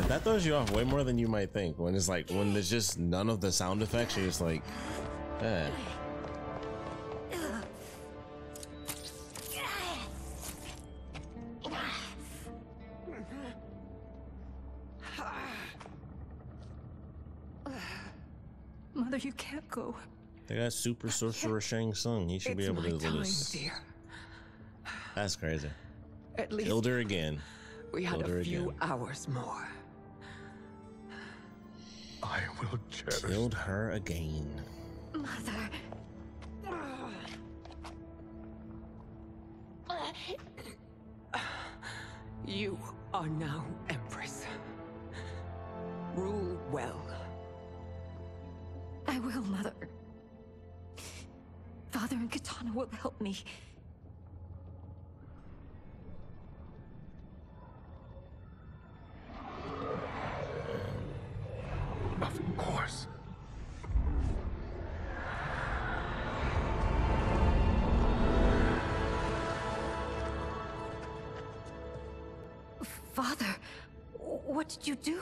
That throws you off way more than you might think. When it's like, when there's just none of the sound effects, you're just like, eh. Mother, you can't go. They got Super Sorcerer Shang Tsung. He should be able to lose. Dear. That's crazy. At least Killed her again. we had Killed her a few again. hours more. I will cherish. Killed her again. Mother. You are now Empress. Rule well. I will, Mother. Father and Katana will help me. Of course. Father, what did you do?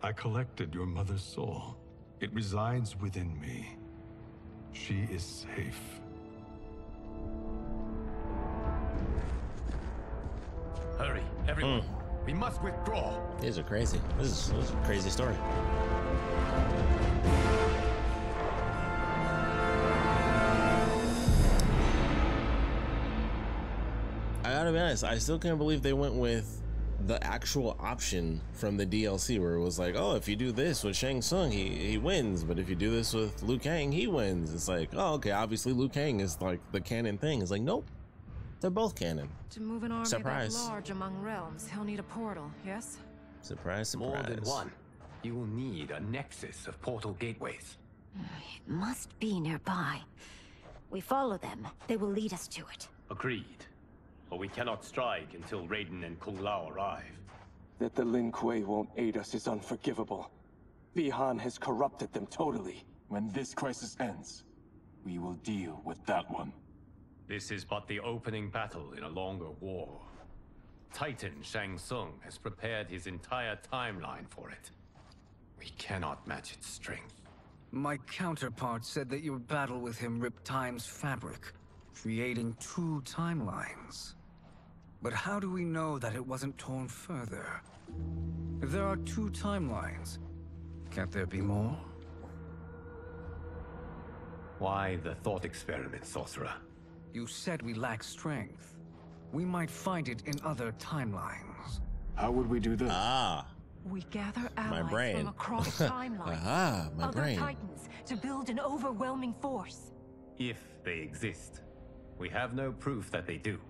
I collected your mother's soul. It resides within me. She is safe. Hurry, everyone. We must withdraw. These are crazy. This is a crazy story. I gotta be honest, I still can't believe they went with the actual option from the DLC where it was like, oh, if you do this with Shang Tsung, he wins, but if you do this with Liu Kang, he wins. It's like, oh, okay, obviously Liu Kang is like the canon thing. It's like, nope, they're both canon. To move an army Surprise. that large among realms, he'll need a portal, yes? Surprise, surprise. More than one. You will need a nexus of portal gateways. It must be nearby. We follow them. They will lead us to it. Agreed. But we cannot strike until Raiden and Kung Lao arrive. That the Lin Kuei won't aid us is unforgivable. Bihan has corrupted them totally. When this crisis ends, we will deal with that one. This is but the opening battle in a longer war. Titan Shang Tsung has prepared his entire timeline for it. We cannot match its strength. My counterpart said that your battle with him ripped time's fabric, creating two timelines. But how do we know that it wasn't torn further? If there are 2 timelines, can't there be more? Why the thought experiment, sorcerer? You said we lack strength. We might find it in other timelines. How would we do this? We gather My allies brain. from across timelines, my other brain. titans, to build an overwhelming force. If they exist. We have no proof that they do.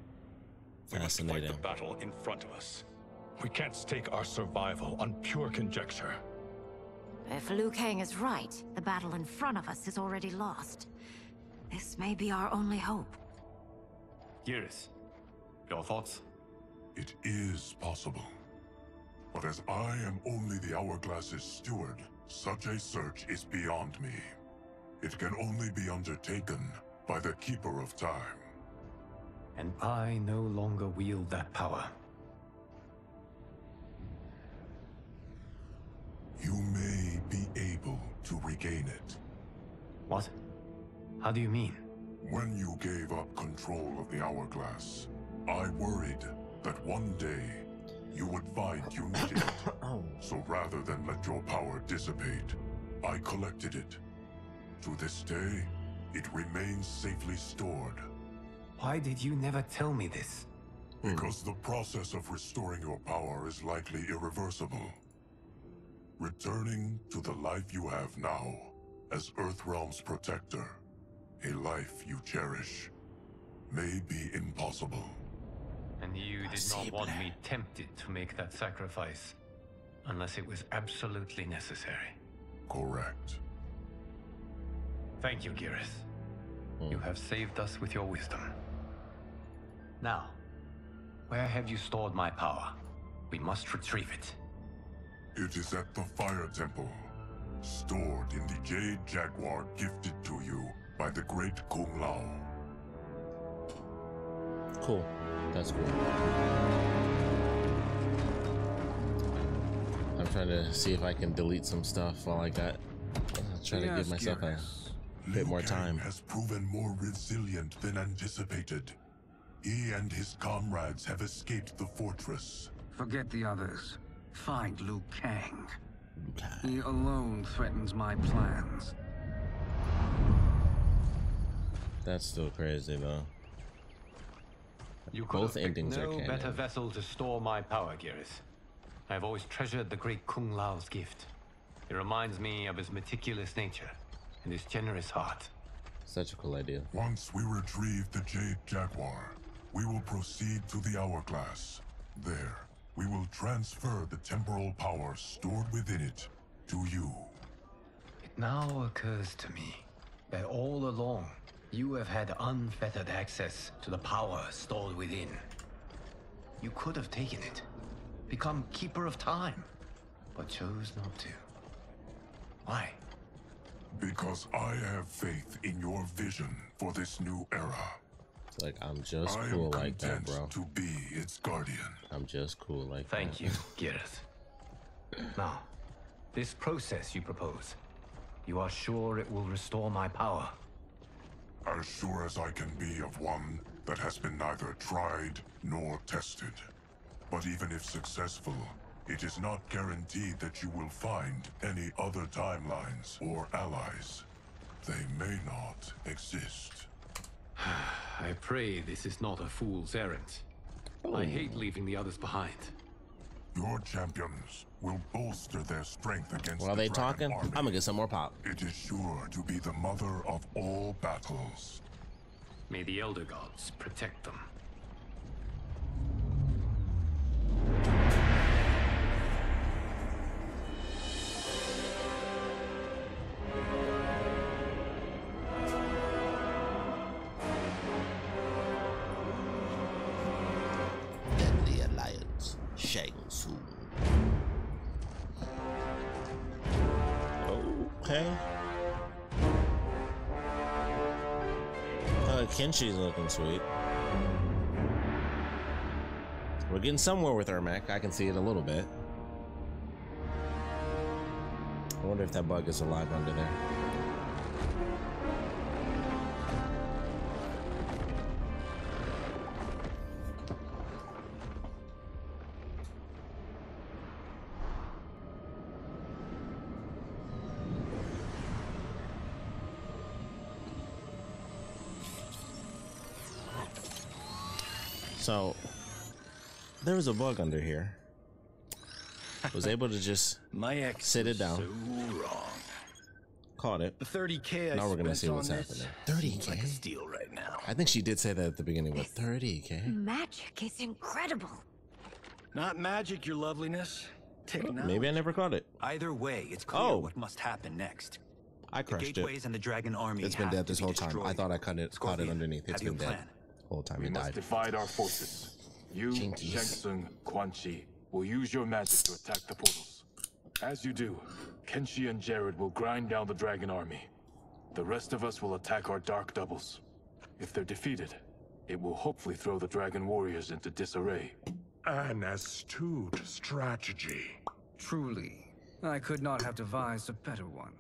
We must fight the battle in front of us. We can't stake our survival on pure conjecture. If Liu Kang is right, the battle in front of us is already lost. This may be our only hope. Geras, your thoughts? It is possible. But as I am only the Hourglass's steward, such a search is beyond me. It can only be undertaken by the Keeper of Time. And I no longer wield that power. You may be able to regain it. What? How do you mean? When you gave up control of the Hourglass, I worried that one day you would find you needed it. So rather than let your power dissipate, I collected it. To this day, it remains safely stored. Why did you never tell me this? Because the process of restoring your power is likely irreversible. Returning to the life you have now, as Earthrealm's protector, a life you cherish, may be impossible. And you did not want me tempted to make that sacrifice, unless it was absolutely necessary. Correct. Thank you, Geras. You have saved us with your wisdom. Now, where have you stored my power? We must retrieve it. It is at the Fire Temple, stored in the Jade Jaguar gifted to you by the great Kung Lao. Cool. That's cool. I'm trying to see if I can delete some stuff while I got. I'll try to give myself a bit more time. Has proven more resilient than anticipated. He and his comrades have escaped the fortress. Forget the others. Find Liu Kang. He alone threatens my plans. That's still crazy though. You could Both have picked endings are no canon. better vessel to store my power, Geras. I have always treasured the great Kung Lao's gift. It reminds me of his meticulous nature and his generous heart. Such a cool idea. Once we retrieve the Jade Jaguar, we will proceed to the Hourglass. There, we will transfer the temporal power stored within it to you. It now occurs to me that all along, you have had unfettered access to the power stored within. You could have taken it, become Keeper of Time, but chose not to. Why? Because I have faith in your vision for this new era. It's like, I'm just cool like that, bro. To be its guardian. I'm just cool like that. Thank you, Geras. Now, this process you propose, you are sure it will restore my power? As sure as I can be of one that has been neither tried nor tested. But even if successful, it is not guaranteed that you will find any other timelines or allies. They may not exist. I pray this is not a fool's errand. I hate leaving the others behind. Your champions will bolster their strength against While the they Dragon talking, Army. I'm gonna get some more pop. It is sure to be the mother of all battles. May the Elder Gods protect them. Deadly Alliance, Shang Tsung. Okay. Kenshi's looking sweet. We're getting somewhere with Ermac. I can see it a little bit. I wonder if that bug is alive under there. So there was a bug under here. Was able to just sit it down. So wrong. Caught it. The 30K. Now we're gonna see what's happening. 30K. Like a steal right now. I think she did say that at the beginning, but 30K. Magic is incredible. Not magic, your loveliness. Technology. Maybe I never caught it. Either way, it's clear what must happen next. I crushed the gateways and the dragon army. It's been dead this whole time. I thought I caught it underneath. It's been dead the whole time. We It must died. divide our forces. You, Shang Tsung, Quan Chi, will use your magic to attack the portals. As you do, Kenshi and Jared will grind down the dragon army. The rest of us will attack our dark doubles. If they're defeated, it will hopefully throw the dragon warriors into disarray. An astute strategy. Truly, I could not have devised a better one.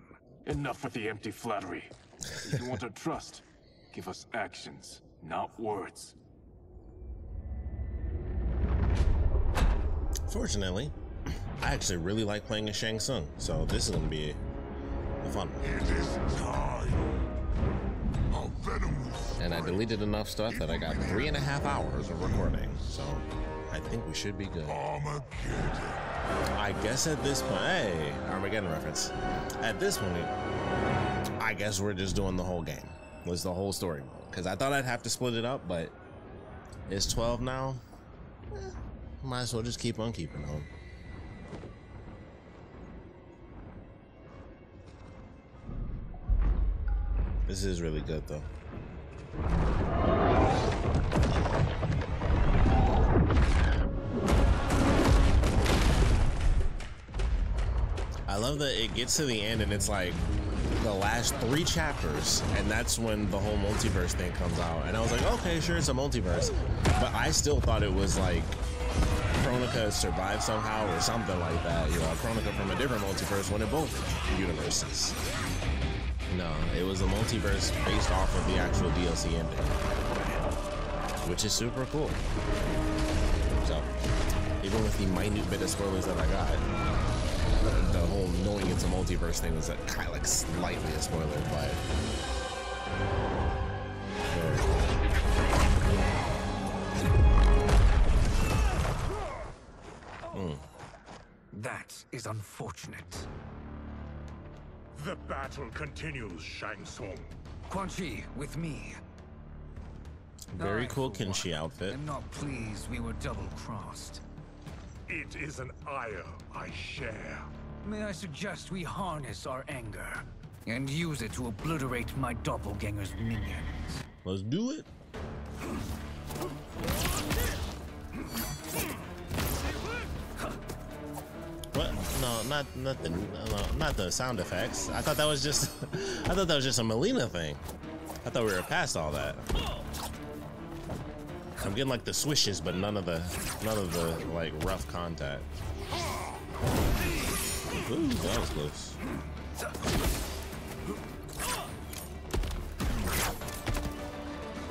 Enough with the empty flattery. If you want our trust, give us actions, not words. Fortunately, I actually really like playing as Shang Tsung, so this is gonna be a fun one. It is time. A venomous. And I deleted enough stuff that I got 3.5 hours of recording, so I think we should be good. Armageddon. I guess at this point, hey, Armageddon reference. At this point, I guess we're just doing the whole game. Was the whole story mode. Because I thought I'd have to split it up, but it's 12 now. Might as well just keep on keeping on. This is really good though. I love that it gets to the end and it's like the last 3 chapters, and that's when the whole multiverse thing comes out. And I was like, okay, sure, it's a multiverse, but I still thought it was like Kronika survived somehow or something like that. You know, Kronika from a different multiverse, one in both universes. No, it was a multiverse based off of the actual DLC ending, which is super cool. So, even with the minute bit of spoilers that I got, the whole knowing it's a multiverse thing was kind of like slightly a spoiler, but very cool. That is unfortunate. The battle continues, Shang Tsung. Quan Chi, with me. Very cool Kenshi outfit. I'm not pleased we were double-crossed. It is an ire I share. May I suggest we harness our anger and use it to obliterate my doppelganger's minions? Let's do it. What? No, not the sound effects. I thought that was just I thought that was just a Melina thing. I thought we were past all that. I'm getting like the swishes, but none of the like rough contact. Ooh, that was close.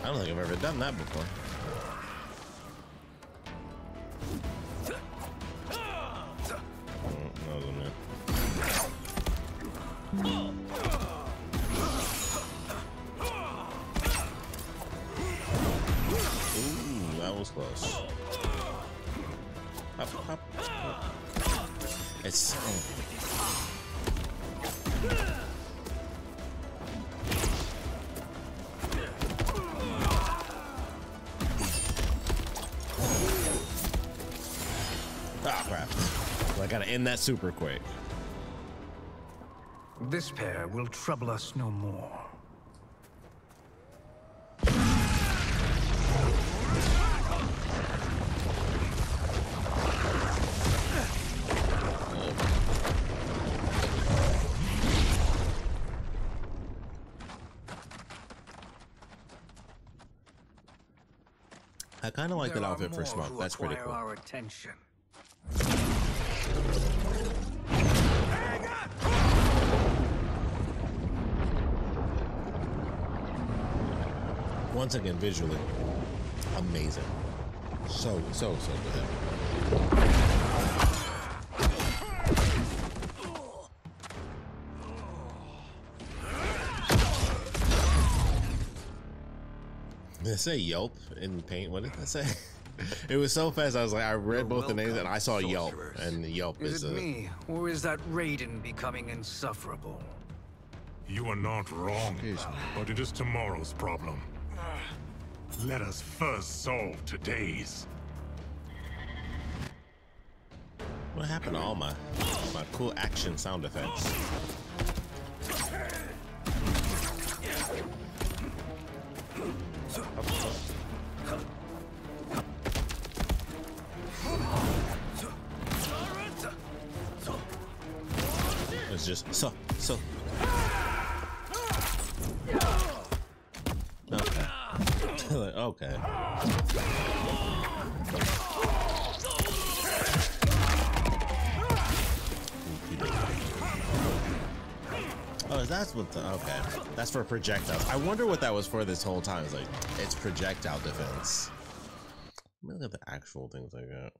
I don't think I've ever done that before. That was a myth. Ooh, that was close. Hop, hop, hop. It's crap. Well, I gotta end that super quick. This pair will trouble us no more. I kind of like that outfit for Smoke. That's pretty cool. Our attention. Once again, visually, amazing. So good. Did they say yelp in paint? What did they say? It was so fast. I was like, I read both the names and I saw Yelp, and Yelp Is it me, or is that Raiden becoming insufferable? You are not wrong, but it is tomorrow's problem. Let us first solve today's. What happened to all my cool action sound effects? It's just so. Okay. Okay. Oh, that's what the, okay. That's for projectiles. I wonder what that was for this whole time. It's like, it's projectile defense. Let me look at the actual things I got.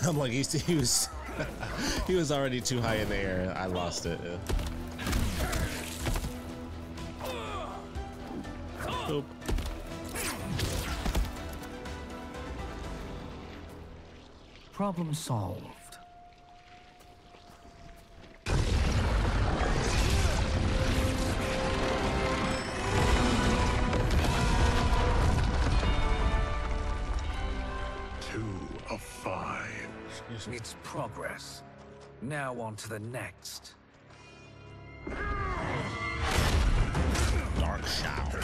I'm like, he was he was already too high in the air. I lost it. Oop. Problem solved. It's progress. Now on to the next. Dark Shadow.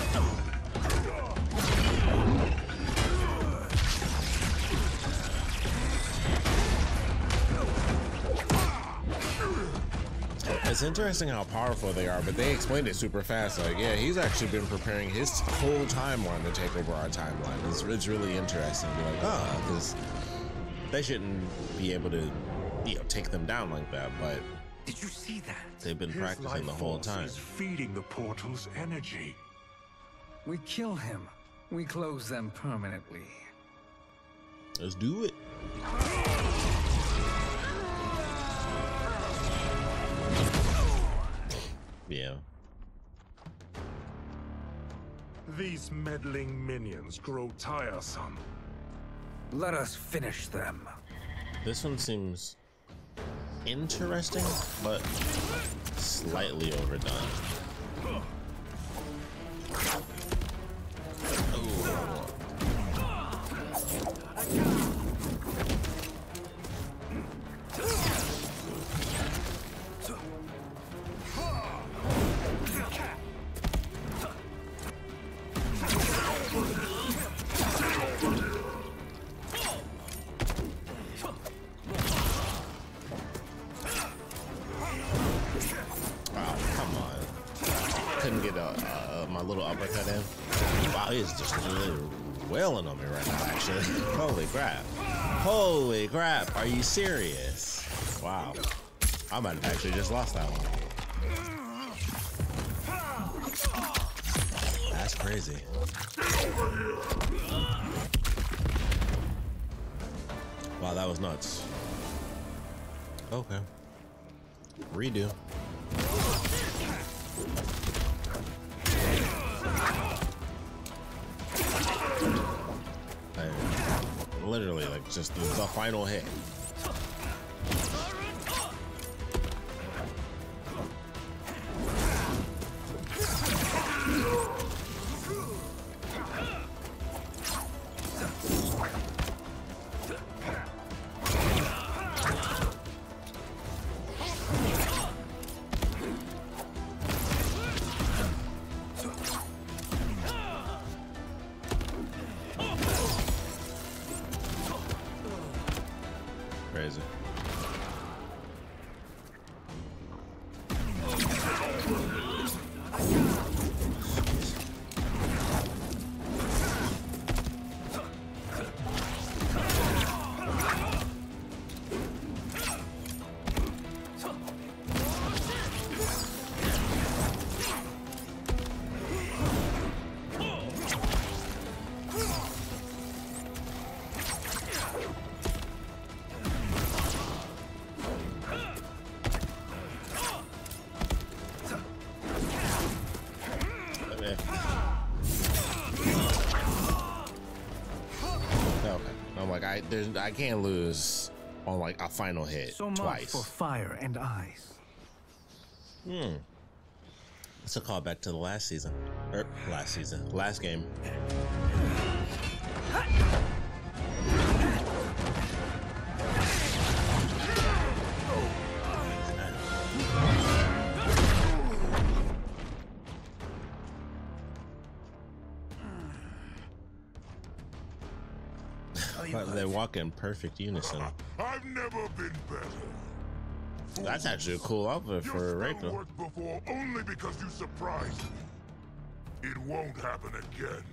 It's interesting how powerful they are, but they explained it super fast. Like, yeah, he's actually been preparing his whole timeline to take over our timeline. It's really interesting to be like, oh, because they shouldn't be able to, you know, take them down like that, but did you see that? They've been practicing the whole time. Is feeding the portal's energy. We kill him. We close them permanently. Let's do it. Yeah. These meddling minions grow tiresome. Let us finish them. This one seems interesting, but slightly overdone. My little uppercut in. Wow, he's just really wailing on me right now, actually. Holy crap. Holy crap. Are you serious? Wow. I might have actually just lost that one. That's crazy. Wow, that was nuts. Okay. Redo. Literally, like, just the final hit. I can't lose on like a final hit So much twice. for fire and ice. It's a callback to the last season. Last game. They walk in perfect unison. I've never been better. That's actually a cool outfit for Rachel. Worked before only because you surprised me. It won't happen again.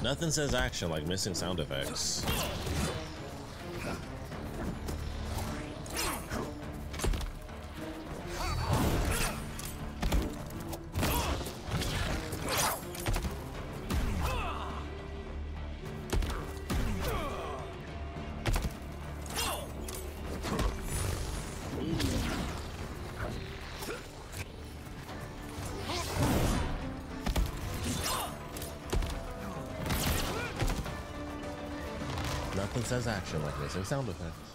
Nothing says action like missing sound effects. Nothing says action like missing sound effects.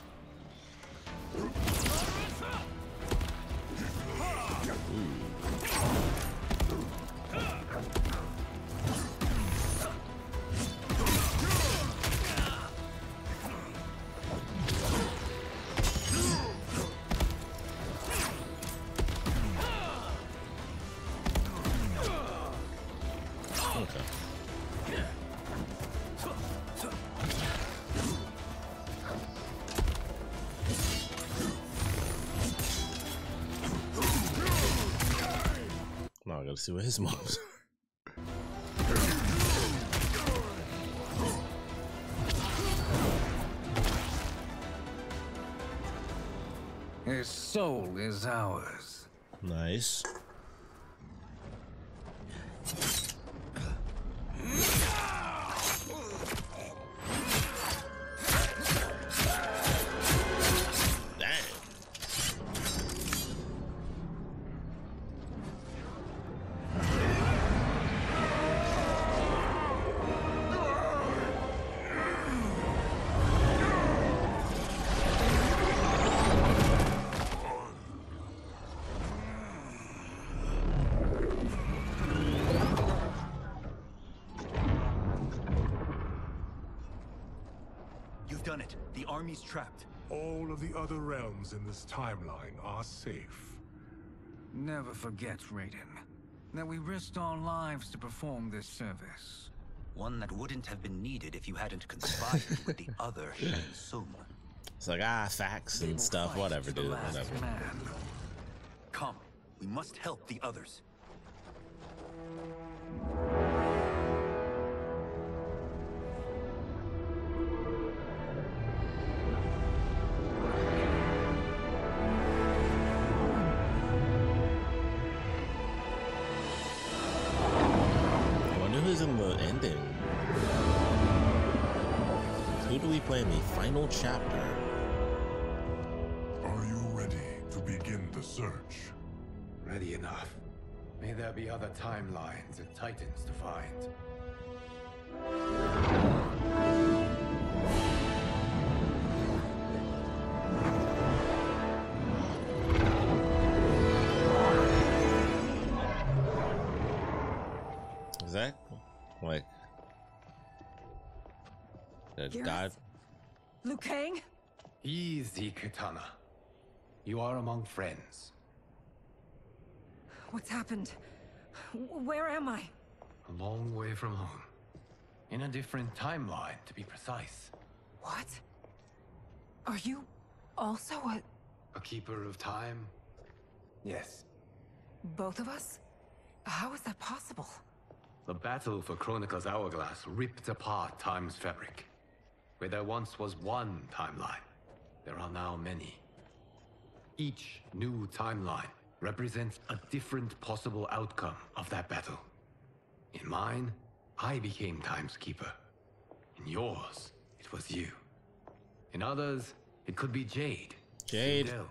I gotta see what his moves. His soul is ours. Nice. Done it. The army's trapped. All of the other realms in this timeline are safe. Never forget, Raiden, that we risked our lives to perform this service. One that wouldn't have been needed if you hadn't conspired with the other Shang Tsung. It's like, facts and stuff, whatever, dude, whatever. Come, we must help the others. In the ending, who do we play in the final chapter? Are you ready to begin the search? Ready enough. May there be other timelines and titans to find. Is that like God? Liu Kang? Easy, Katana. You are among friends. What's happened? Where am I? A long way from home. In a different timeline, to be precise. What? Are you also a keeper of time? Yes. both of us? How is that possible? The battle for Chronica's Hourglass ripped apart time's fabric. Where there once was one timeline, there are now many. Each new timeline represents a different possible outcome of that battle. In mine, I became Time's Keeper. In yours, it was you. In others, it could be Jade. Sindel,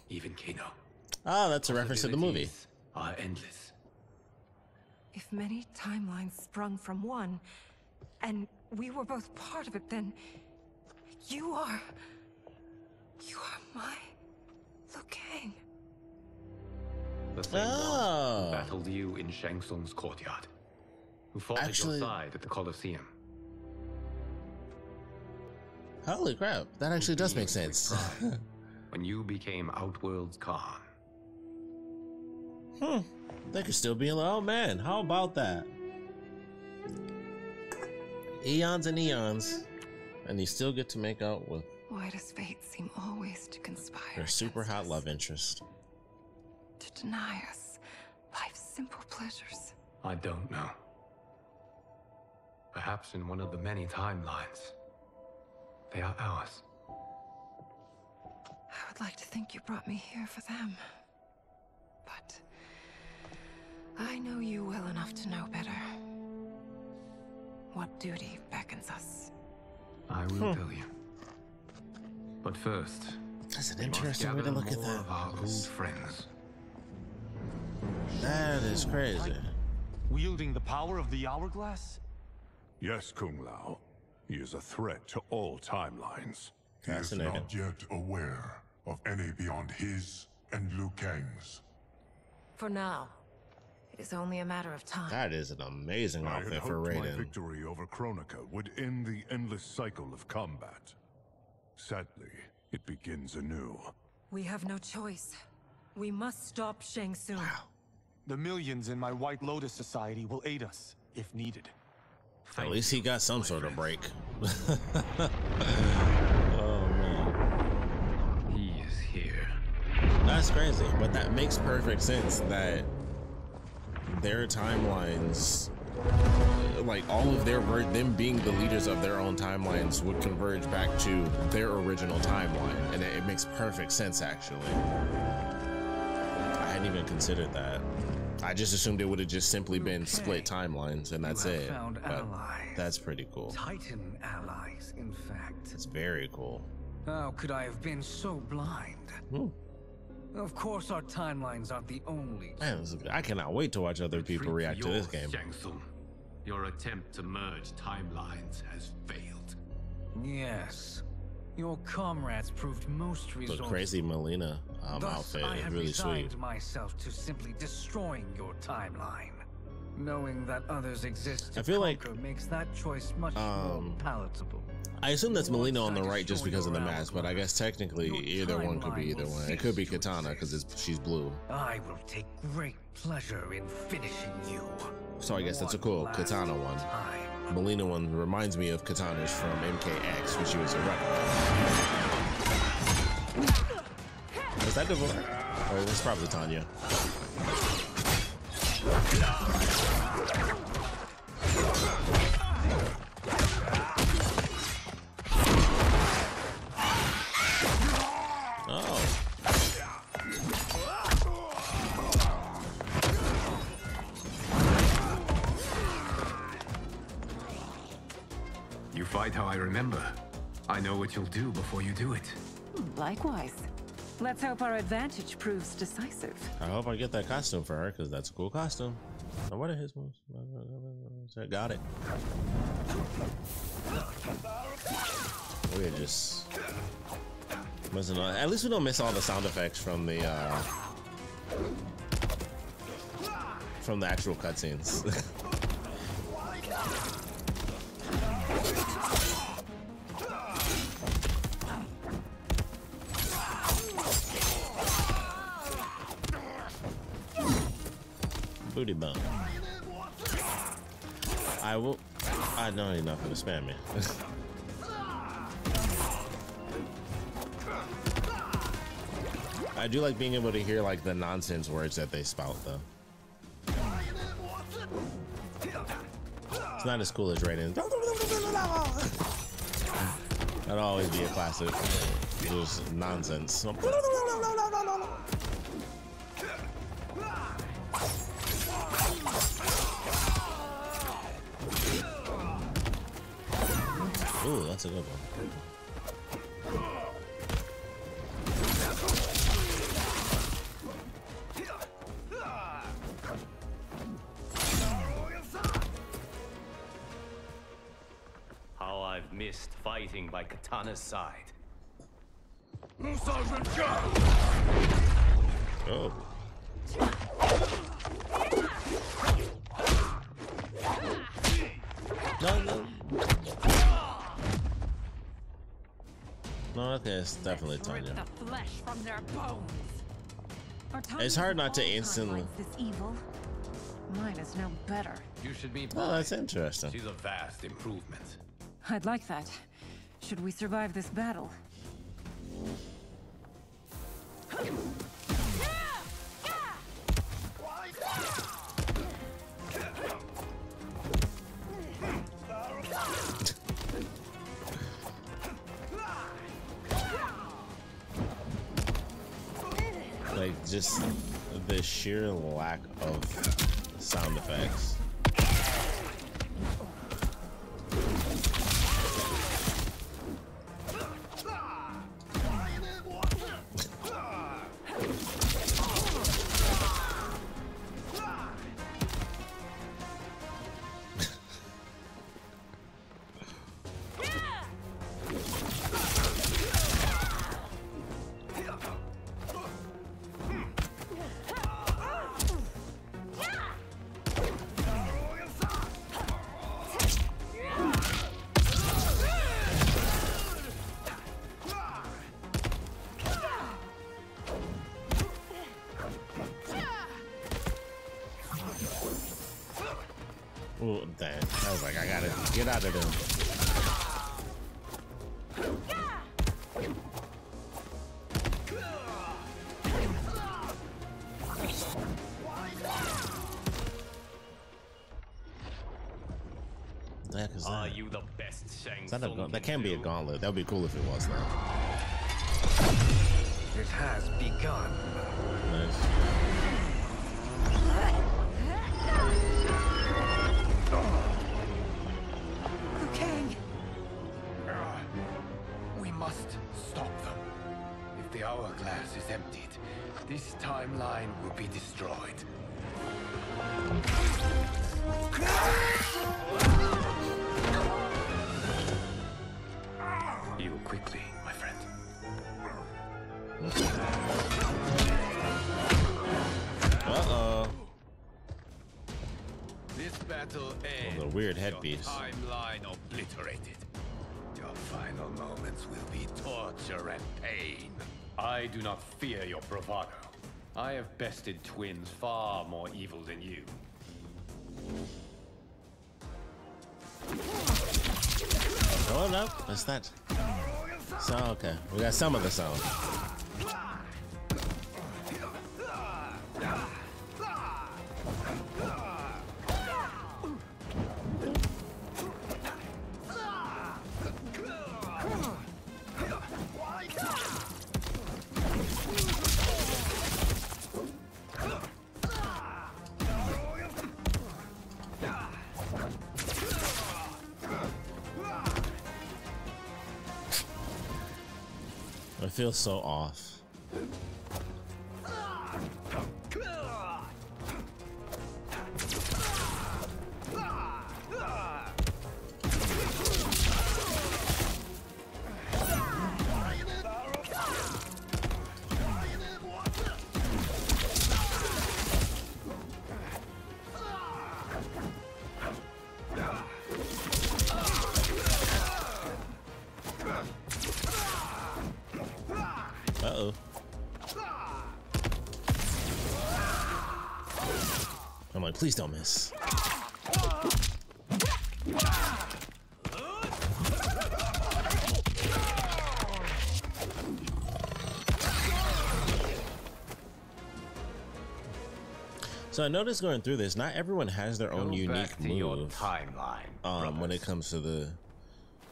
even Kano. Oh, that's a reference to the movie. Are endless. If many timelines sprung from one, and we were both part of it, then you are my Liu Kang. The same one who battled you in Shang Tsung's courtyard, who fought at your side at the Colosseum. Holy crap, that actually does make sense. When you became Outworld's Khan. They could still be oh man, how about that? Eons and eons, and you still get to make out with Why does fate seem always to conspire their super hot love interest? to deny us life's simple pleasures? I don't know. Perhaps in one of the many timelines, they are ours. I would like to think you brought me here for them. But I know you well enough to know better. What duty beckons us? I will tell you. But first, that's an interesting way to look at that. Our old friends. That is crazy. Wielding the power of the hourglass? Yes, Kung Lao. He is a threat to all timelines. He is not yet aware of any beyond his and Liu Kang's. For now, it is only a matter of time. That is an amazing I had outfit for hoped my Raiden. victory over Kronika would end the endless cycle of combat. Sadly, it begins anew. We have no choice. We must stop Shang Tsung. The millions in my White Lotus Society will aid us, if needed. At least he got some sort of break. Oh man. He is here. That's crazy, but that makes perfect sense that their timelines, like all of their them being the leaders of their own timelines, would converge back to their original timeline, and it makes perfect sense actually. I hadn't even considered that. I just assumed it would have just simply been split timelines and that's it. Found But allies. that's pretty cool. Titan allies, in fact. It's very cool. How could I have been so blind? Of course, our timelines aren't the only. Man, I cannot wait to watch other people react to this game. Shang Tsung. Your attempt to merge timelines has failed. Yes. Your comrades proved most The resourceful. crazy Melina Thus, outfit I is have really resigned sweet. myself to simply destroying your timeline. Knowing that others exist to I feel like, conquer makes that choice much more palatable. I assume that's Melina on the right just because of the mask, but I guess technically either one could be either one. It could be Katana because she's blue. I will take great pleasure in finishing you. So I guess that's a cool Katana one. Melina one reminds me of Katana's from MKX when she was a rebel. Was that Devore? Or it's probably Tanya. Oh. You fight how I remember. I know what you'll do before you do it. Likewise. Let's hope our advantage proves decisive. I hope I get that costume for her because that's a cool costume. Now, what are his moves? Got it. We're just missing on. At least we don't miss all the sound effects from the actual cutscenes. Booty bump. I will. I know you're not gonna spam me. I do like being able to hear like the nonsense words that they spout though. It's not as cool as Raiden. That'll always be a classic. Just nonsense. Ooh, that's a good one. missed fighting by Katana's side. Oh. No. No, okay, it's definitely Tanya. The flesh from their bones. It's hard not to instantly. This evil. Mine is no better. You should meet. Oh, that's interesting. She's a vast improvement. I'd like that. Should we survive this battle? Like, just the sheer lack of sound effects. Oh, dang. I was like, I gotta get out of there. Are you the best Shang Tsung? That can be a gauntlet. That would be cool if it was, though. It has begun. Nice. Kang! We must stop them. If the hourglass is emptied, this timeline will be destroyed. Heal quickly, my friend. Uh-oh. This battle ends. Oh, the weird headpiece. Timeline obliterated. Your final moments will be torture and pain. I do not fear your bravado. I have bested twins far more evil than you. Oh no, what's that? So okay, we got some of the sound. It feels so off. Uh-oh. I'm like, please don't miss. So I noticed going through this, not everyone has their own unique move when it comes to the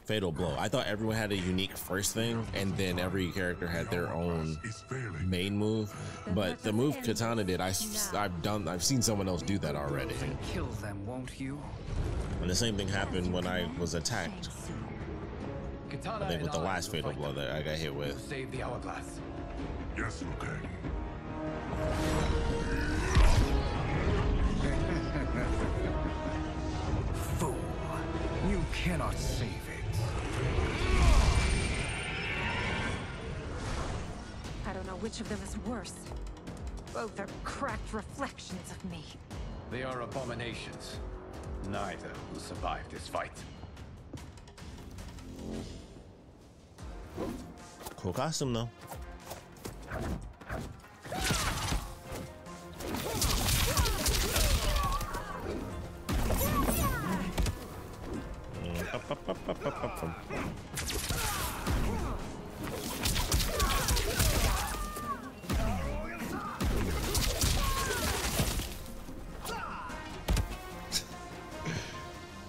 fatal blow. I thought everyone had a unique first thing, and then every character had their own main move. But the move Katana did, I've seen someone else do that already. Kill them, won't you? And the same thing happened when I was attacked. Katana, I think with the last fatal blow that I got hit with. Save the hourglass. Yes, okay. Fool. You cannot save it. don't know which of them is worse. Both are cracked reflections of me. They are abominations. Neither will survive this fight. Cool costume though.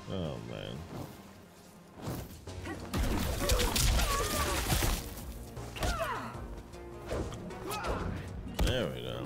Oh man. There we go.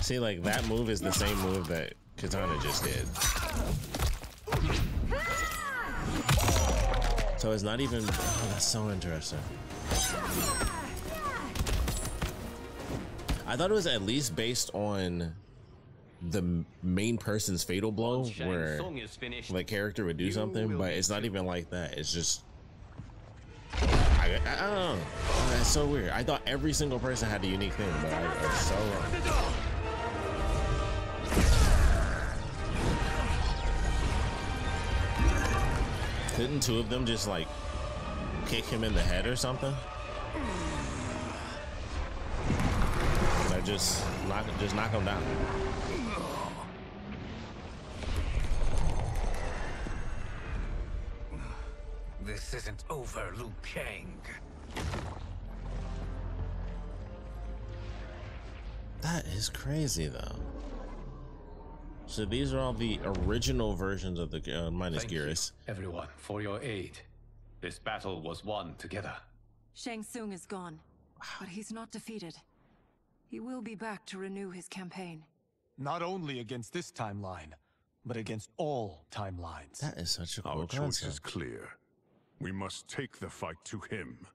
See, like, that move is the same move that Katana just did. So it's not even... Oh, that's so interesting. I thought it was at least based on the main person's fatal blow, where the character would do something, but it's not even like that. It's just... I don't know. That's so weird. I thought every single person had a unique thing, but I was so wrong. Couldn't two of them just like kick him in the head or something? Or just knock him down. This isn't over, Liu Kang. That is crazy though. So these are all the original versions of the minus Geras. Everyone, for your aid. This battle was won together. Shang Tsung is gone, but he's not defeated. He will be back to renew his campaign. Not only against this timeline, but against all timelines. That is such a cool Our choice concept. is clear. We must take the fight to him.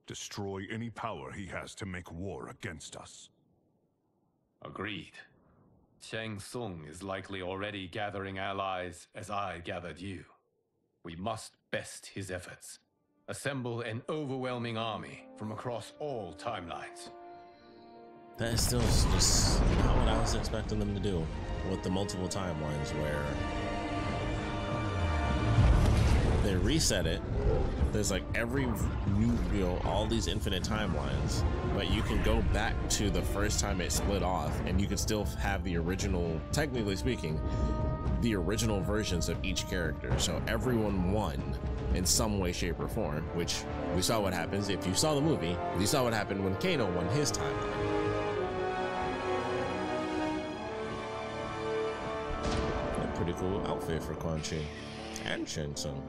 Destroy any power he has to make war against us. Agreed. Shang Tsung is likely already gathering allies as I gathered you. We must best his efforts. Assemble an overwhelming army from across all timelines. That is still just not what I was expecting them to do with the multiple timelines, where they reset it. There's like every new, you know, all these infinite timelines, but you can go back to the first time it split off and you can still have the original, technically speaking, the original versions of each character. So everyone won in some way, shape, or form, which we saw what happens. If you saw the movie, you saw what happened when Kano won his timeline. A pretty cool outfit for Quan Chi and Shang Tsung.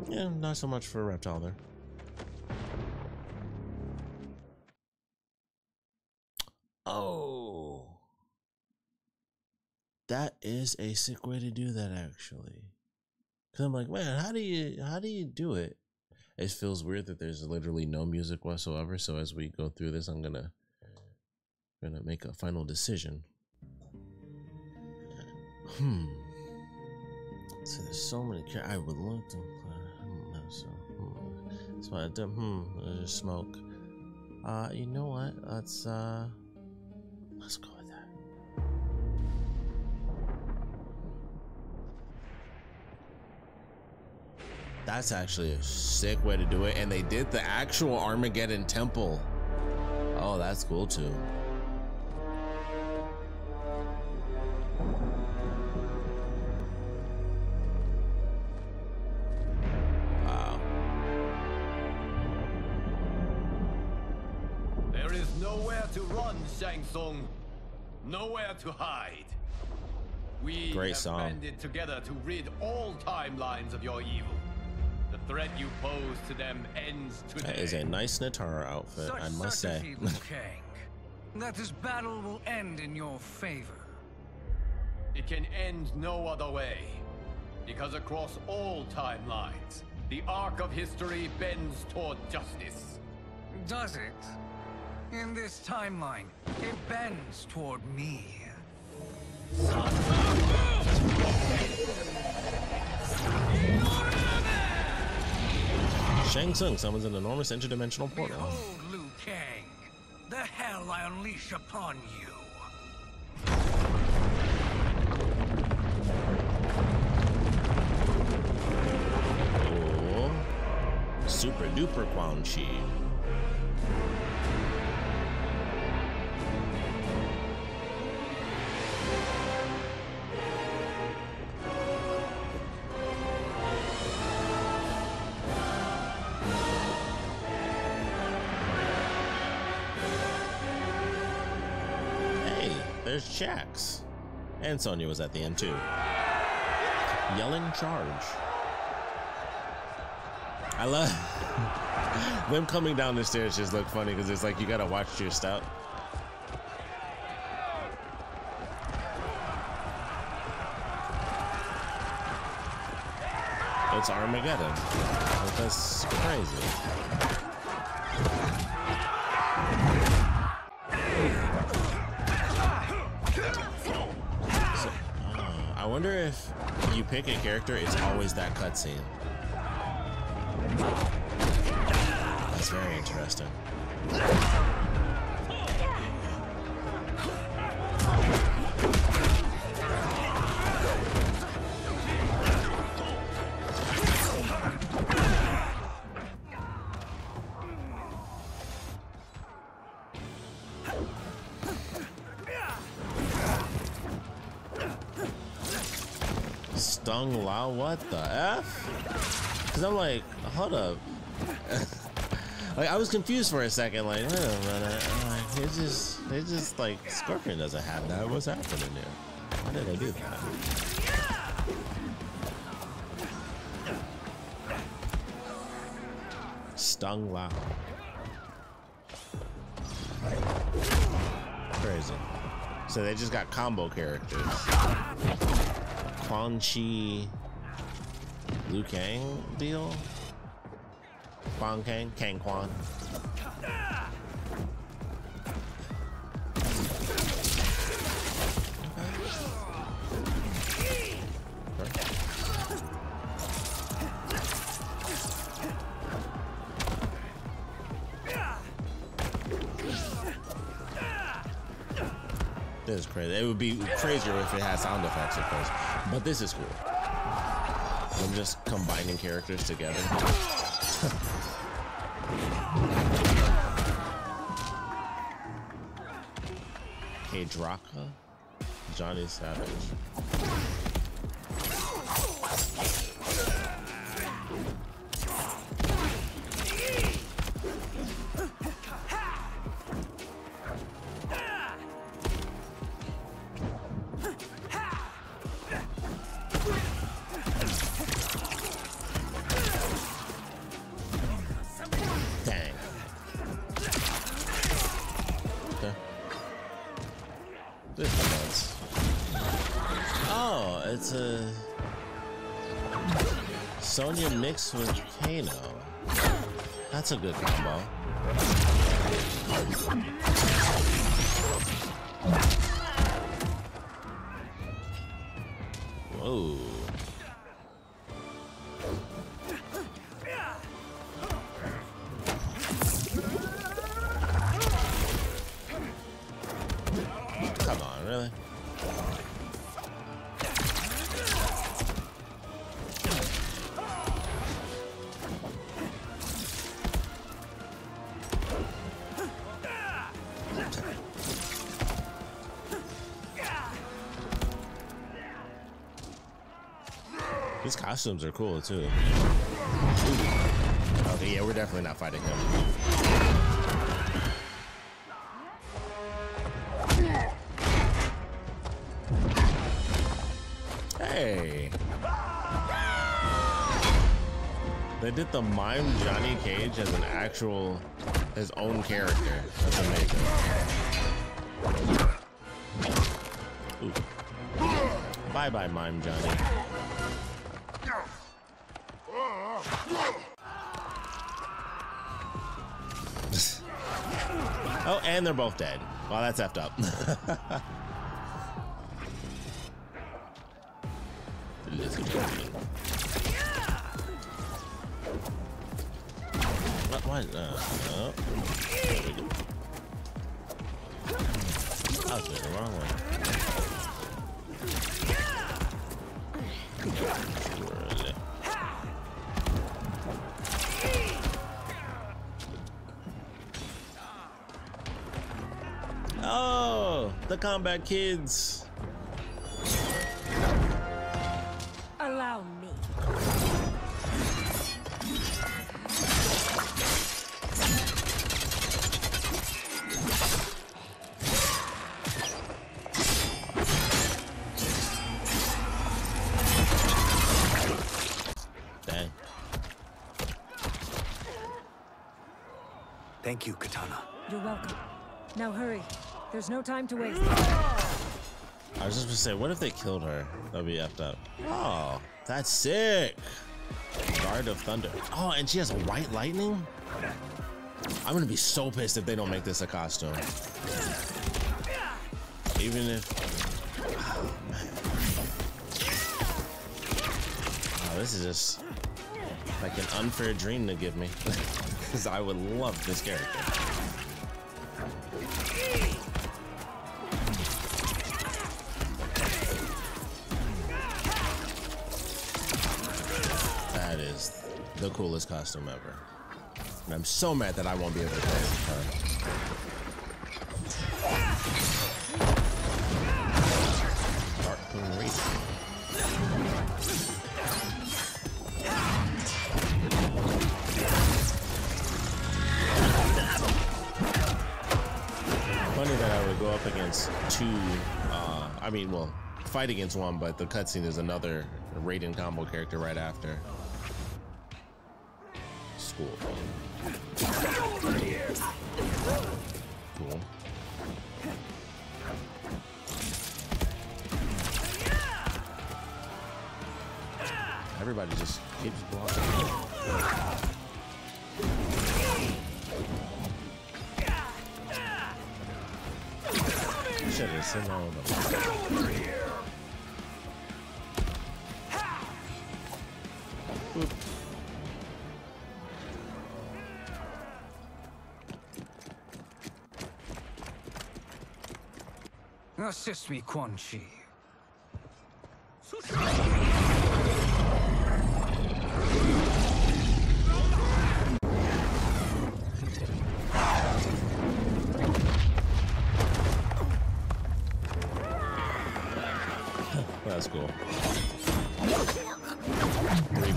Yeah, not so much for Reptile there. Oh, that is a sick way to do that, actually. Cause I'm like, man, how do you do it? It feels weird that there's literally no music whatsoever. So as we go through this, I'm gonna make a final decision. So there's so many. I would love to. So that's why I did. I just smoke. You know what? Let's go with that. That's actually a sick way to do it, and they did the actual Armageddon temple. Oh, that's cool too. To run, Shang Tsung. Nowhere to hide. We Great have song. banded together to rid all timelines of your evil. The threat you pose to them ends today. That is a nice Natara outfit, Such I must say. certainty, Liu Kang, that this battle will end in your favor. It can end no other way. Because across all timelines, the arc of history bends toward justice. Does it? In this timeline, it bends toward me. Shang Tsung summons an enormous interdimensional portal. Behold, Liu Kang, the hell I unleash upon you. Oh, super duper Quan Chi. There's Jax. And Sonya was at the end too. Yelling charge. I love them coming down the stairs just look funny because it's like you gotta watch your step. It's Armageddon. Like, that's crazy. I wonder if you pick a character, it's always that cutscene. That's very interesting. Stung Lao, what the F? Because I'm like, hold up. Like, I was confused for a second, like, wait a minute. I'm like, it's just like, Scorpion doesn't have that. What's happening here? Why did I do that? Stung Lao. Crazy. So they just got combo characters. Quan Chi, Liu Kang deal? Quan Kang? Kang Quan. This is crazy. It would be crazier if it had sound effects, of course. But this is cool. I'm just combining characters together. K-Draka, Johnny Savage. It's a Sonya mixed with Kano. That's a good combo. Whoa. Come on, really? These costumes are cool too. Ooh. Okay, yeah, we're definitely not fighting him. Hey. They did the mime Johnny Cage as an actual, his own character. That's amazing. Ooh. Bye-bye, Mime Johnny. Oh, and they're both dead. Well, that's effed up. What? Oh. There we go. I was going the wrong way. Oh, the Kombat kids. Allow me. Dang. Thank you, Katana. You're welcome. Now hurry. There's no time to waste. I was just gonna say, what if they killed her? That'd be effed up. Oh, that's sick. Guard of Thunder. Oh, and she has white lightning? I'm gonna be so pissed if they don't make this a costume. Even if... Oh, man. Oh, this is just like an unfair dream to give me. Because I would love this character. That is the coolest costume ever. And I'm so mad that I won't be able to play her. Dark Moon Racing. Funny that I would go up against two, well, fight against one, but the cutscene is another Raiden combo character right after. School. Cool. Everybody just keeps blocking. Should have seen all of them. Boop. Assist me, Quan Chi. That's cool. Did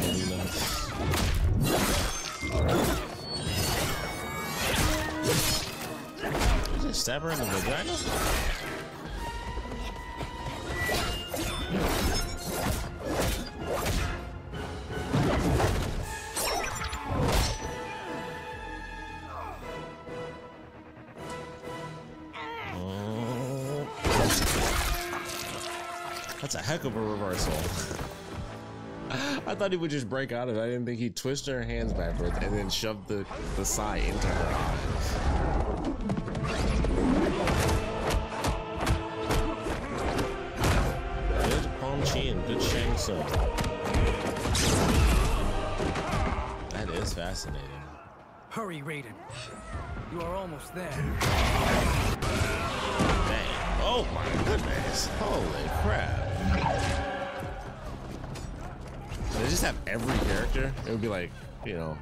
you just stab her in the vagina? That's a heck of a reversal. I thought he would just break out of it. I didn't think he'd twist her hands backwards and then shove the sai into her eyes. Good Quan Chi and good Shang Tsung. That is fascinating. Hurry, Raiden. You are almost there. Dang. Oh my goodness. Holy crap. They just have every character. It would be like, you know,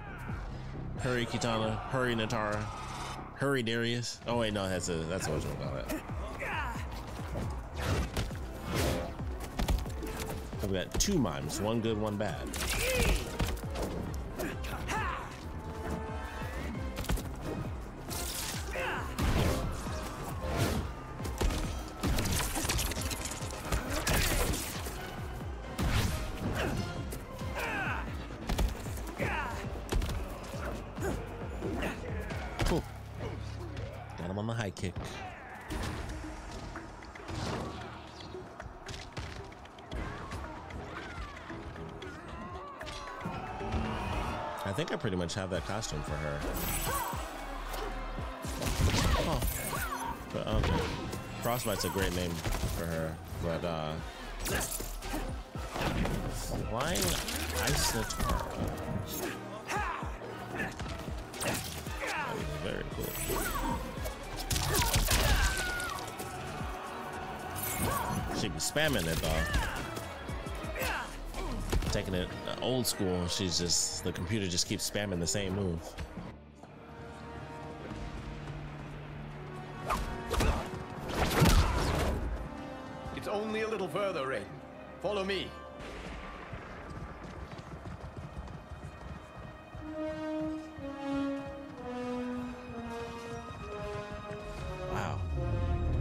Hurry Kitana, Hurry Natara, Hurry Darius. Oh wait, no, that's what we'll call it. So we got two mimes, one good, one bad. On the high kick. I think I pretty much have that costume for her. Oh, but okay. Frostbite's a great name for her, but flying Isotara. That is very cool. She be spamming it though. Taking it old school, she's just, the computer just keeps spamming the same move. It's only a little further, Raiden. Follow me. Wow.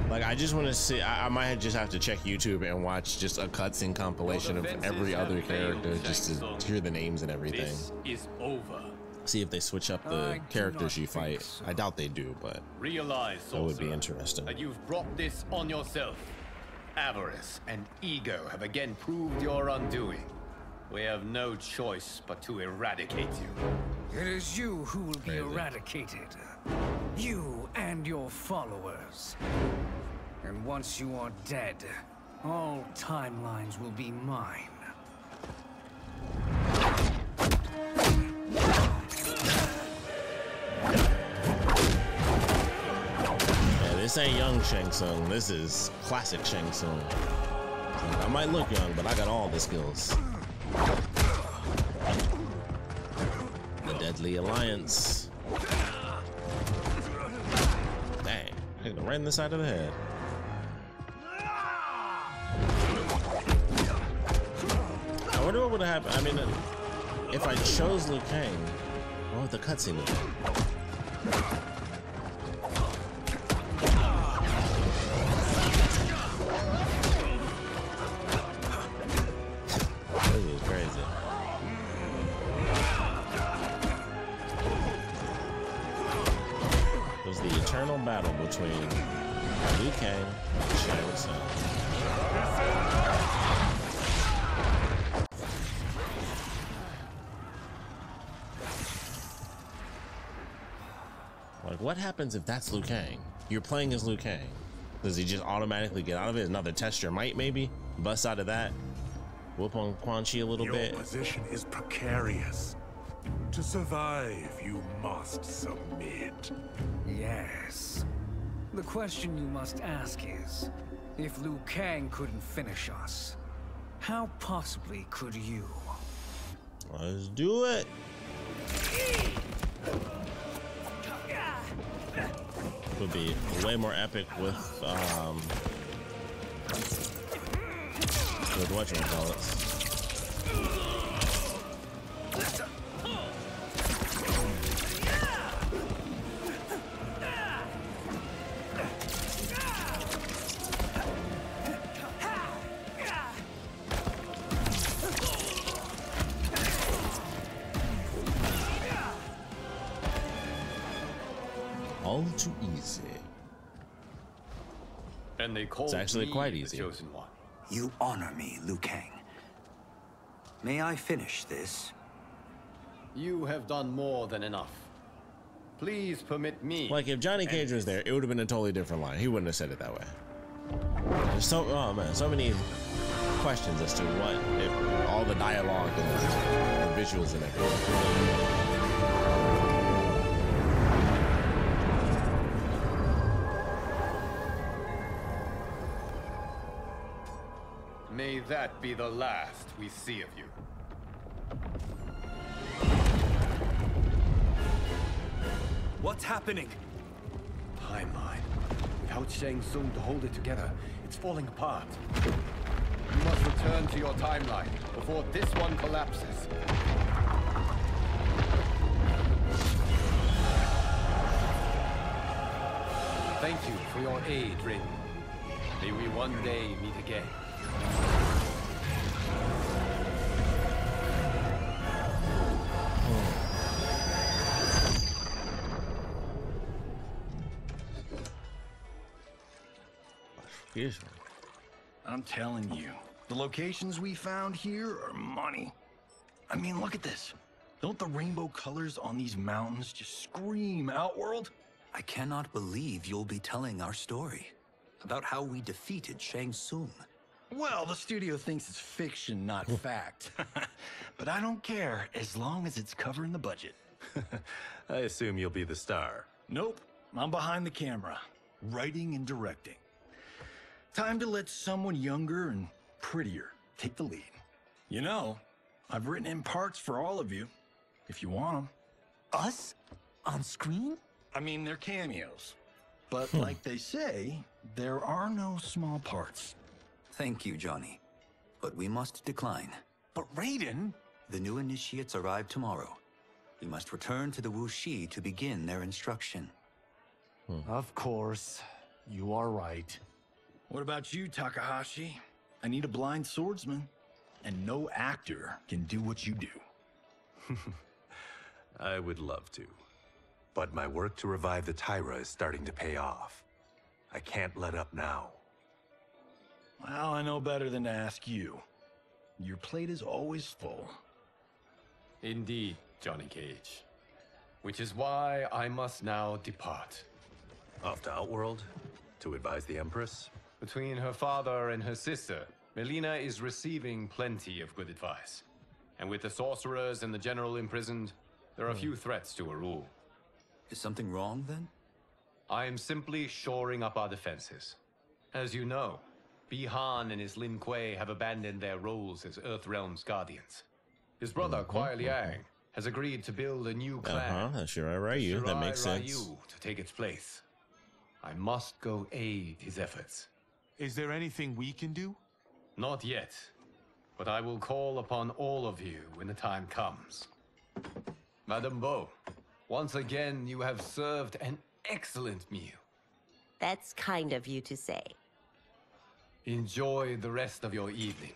Like, I just want to see, I might just have to check YouTube and watch just a cutscene compilation of every other character just to hear the names and everything. This is over. See if they switch up the characters you fight. So. I doubt they do, but realize, that would be interesting. That you've brought this on yourself. Avarice and ego have again proved your undoing. We have no choice but to eradicate you. It is you who will be eradicated. You and your followers. And once you are dead, all timelines will be mine. Yeah, this ain't young Shang Tsung. This is classic Shang Tsung. I might look young, but I got all the skills. The Deadly Alliance. Dang, hit him right in the side of the head. I wonder what would happen. I mean, if I chose Liu Kang, what would the cutscene look like? This is crazy. It was the eternal battle between Liu Kang and Shang Tsung. Like, what happens if that's Liu Kang? You're playing as Liu Kang. Does he just automatically get out of it? Another test your might, maybe? Bust out of that? Whoop on Quan Chi a little bit? Your position is precarious. To survive, you must submit. Yes. The question you must ask is, if Liu Kang couldn't finish us, how possibly could you? Let's do it. Would be way more epic with whatchamacallits. All too easy. And they call it's actually quite easy. The chosen one. You honor me, Liu Kang. May I finish this? You have done more than enough. Please permit me. Like, if Johnny Cage was there, it would have been a totally different line. He wouldn't have said it that way. There's so, oh man, so many questions as to what, if all the dialogue and the visuals and everything. May that be the last we see of you. What's happening? Timeline. Without Shang Tsung to hold it together, it's falling apart. You must return to your timeline before this one collapses. Thank you for your aid, Raiden. May we one day meet again. Excuse me. I'm telling you, the locations we found here are money. I mean, look at this. Don't the rainbow colors on these mountains just scream Outworld? I cannot believe you'll be telling our story about how we defeated Shang Tsung. Well, the studio thinks it's fiction, not fact. But I don't care, as long as it's covering the budget. I assume you'll be the star. Nope, I'm behind the camera, writing and directing. Time to let someone younger and prettier take the lead. You know, I've written in parts for all of you, if you want them. Us? On screen? I mean, they're cameos. But like they say, there are no small parts. Thank you, Johnny. But we must decline. But Raiden? The new initiates arrive tomorrow. We must return to the Wuxi to begin their instruction. Of course. You are right. What about you, Takahashi? I need a blind swordsman. And no actor can do what you do. I would love to. But my work to revive the Tyra is starting to pay off. I can't let up now. Well, I know better than to ask you. Your plate is always full. Indeed, Johnny Cage. Which is why I must now depart. Off to Outworld? To advise the Empress? Between her father and her sister, Melina is receiving plenty of good advice. And with the sorcerers and the general imprisoned, there are few threats to her rule. Is something wrong, then? I am simply shoring up our defenses. As you know, Bi-Han and his Lin Kuei have abandoned their roles as Earthrealm's guardians. His brother, Kuai Liang, has agreed to build a new clan. Shirai Ryu, that makes sense. Ryu, to take its place. I must go aid his efforts. Is there anything we can do? Not yet, but I will call upon all of you when the time comes. Madame Bo, once again you have served an excellent meal. That's kind of you to say. Enjoy the rest of your evening.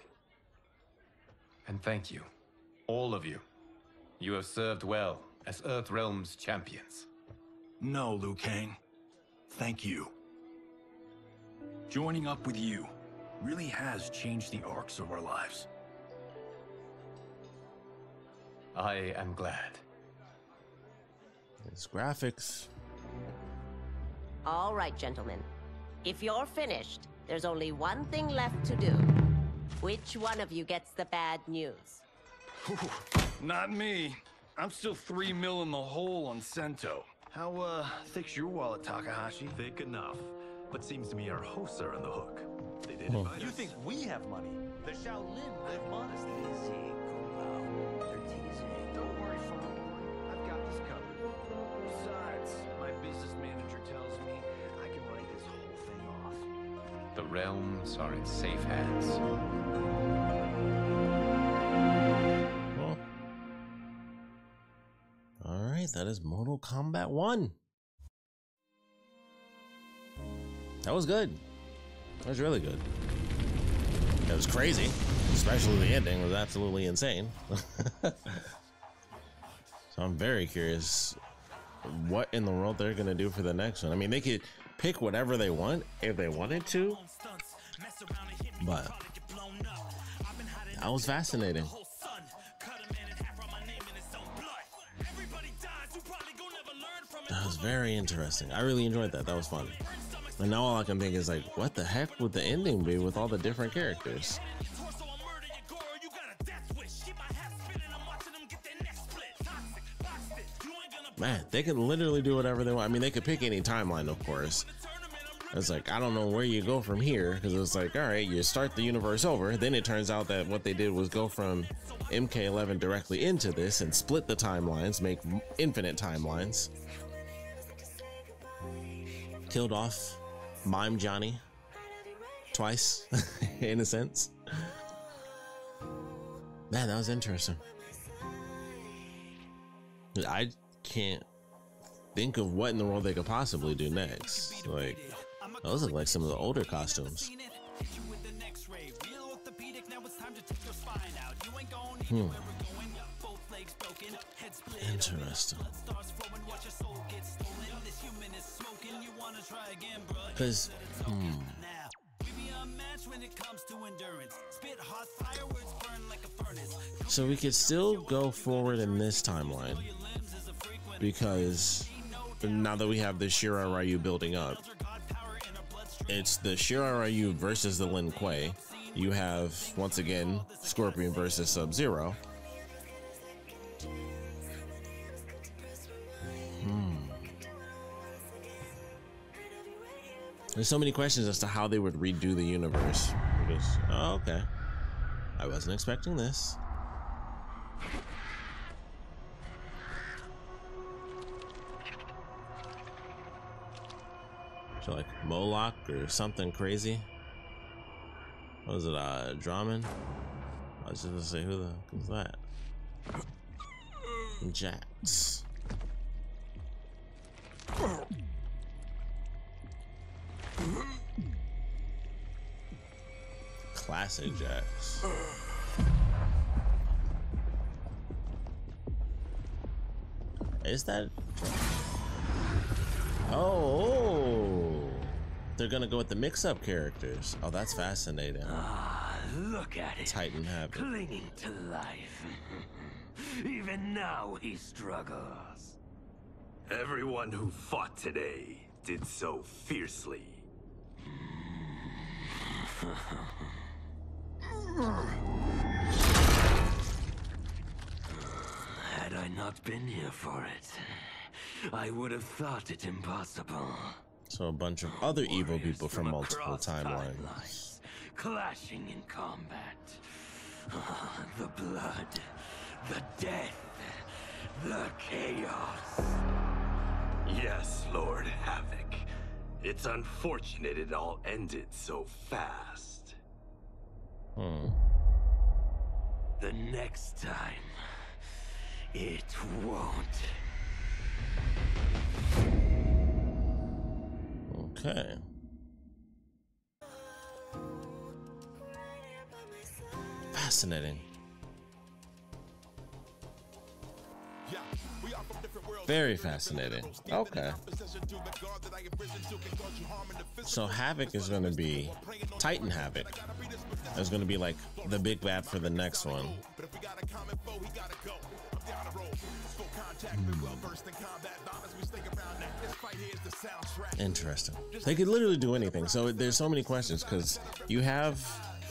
And thank you, all of you. You have served well as Earthrealm's champions. No, Liu Kang. Thank you. Joining up with you really has changed the arcs of our lives. I am glad. It's graphics. All right, gentlemen. If you're finished, there's only one thing left to do. Which one of you gets the bad news? Not me. I'm still 3 mil in the hole on Sento. How, thick's your wallet, Takahashi? Thick enough. But seems to me our hosts are on the hook. They did invite us. You think we have money? The Shaolin live modestly. They're teasing. Don't worry, Fawn. I've got this covered. Besides, my business manager tells me I can write this whole thing off. The realms are in safe hands. Well, all right, that is Mortal Kombat 1. That was good. That was really good. It was crazy, especially the ending was absolutely insane. So I'm very curious what in the world they're gonna do for the next one. I mean, they could pick whatever they want if they wanted to, but that was fascinating. That was very interesting. I really enjoyed that. That was fun. And now all I can think is like, what the heck would the ending be with all the different characters? Man, they can literally do whatever they want. I mean, they could pick any timeline, of course. It's like, I don't know where you go from here, because it's like, all right, you start the universe over. Then it turns out that what they did was go from MK11 directly into this and split the timelines, make infinite timelines. Killed off Mime Johnny twice, in a sense. Man, that was interesting. I can't think of what in the world they could possibly do next. Like, those look like some of the older costumes. Interesting. Because, So we could still go forward in this timeline because now that we have the Shirai Ryu building up, it's the Shirai Ryu versus the Lin Kuei. You have, once again, Scorpion versus Sub-Zero. There's so many questions as to how they would redo the universe. Because, oh, okay. I wasn't expecting this. So like Moloch or something crazy. What was it, Drummond? I was just gonna say, who the heck was that? Jax. Classic Jax. Is that? Oh, they're gonna go with the mix-up characters. Oh, that's fascinating. Ah, look at it. Titan Habit. Clinging to life. Even now he struggles. Everyone who fought today did so fiercely. Had I not been here for it, I would have thought it impossible. So a bunch of other evil people from multiple timelines clashing in combat. The blood, the death, the chaos. Yes, Lord Havoc. It's unfortunate it all ended so fast. The next time, it won't. Okay. Fascinating. Very fascinating. Okay. So Havoc is going to be Titan Havoc. It's going to be like the big bad for the next one. Interesting. They could literally do anything. So there's so many questions because you have,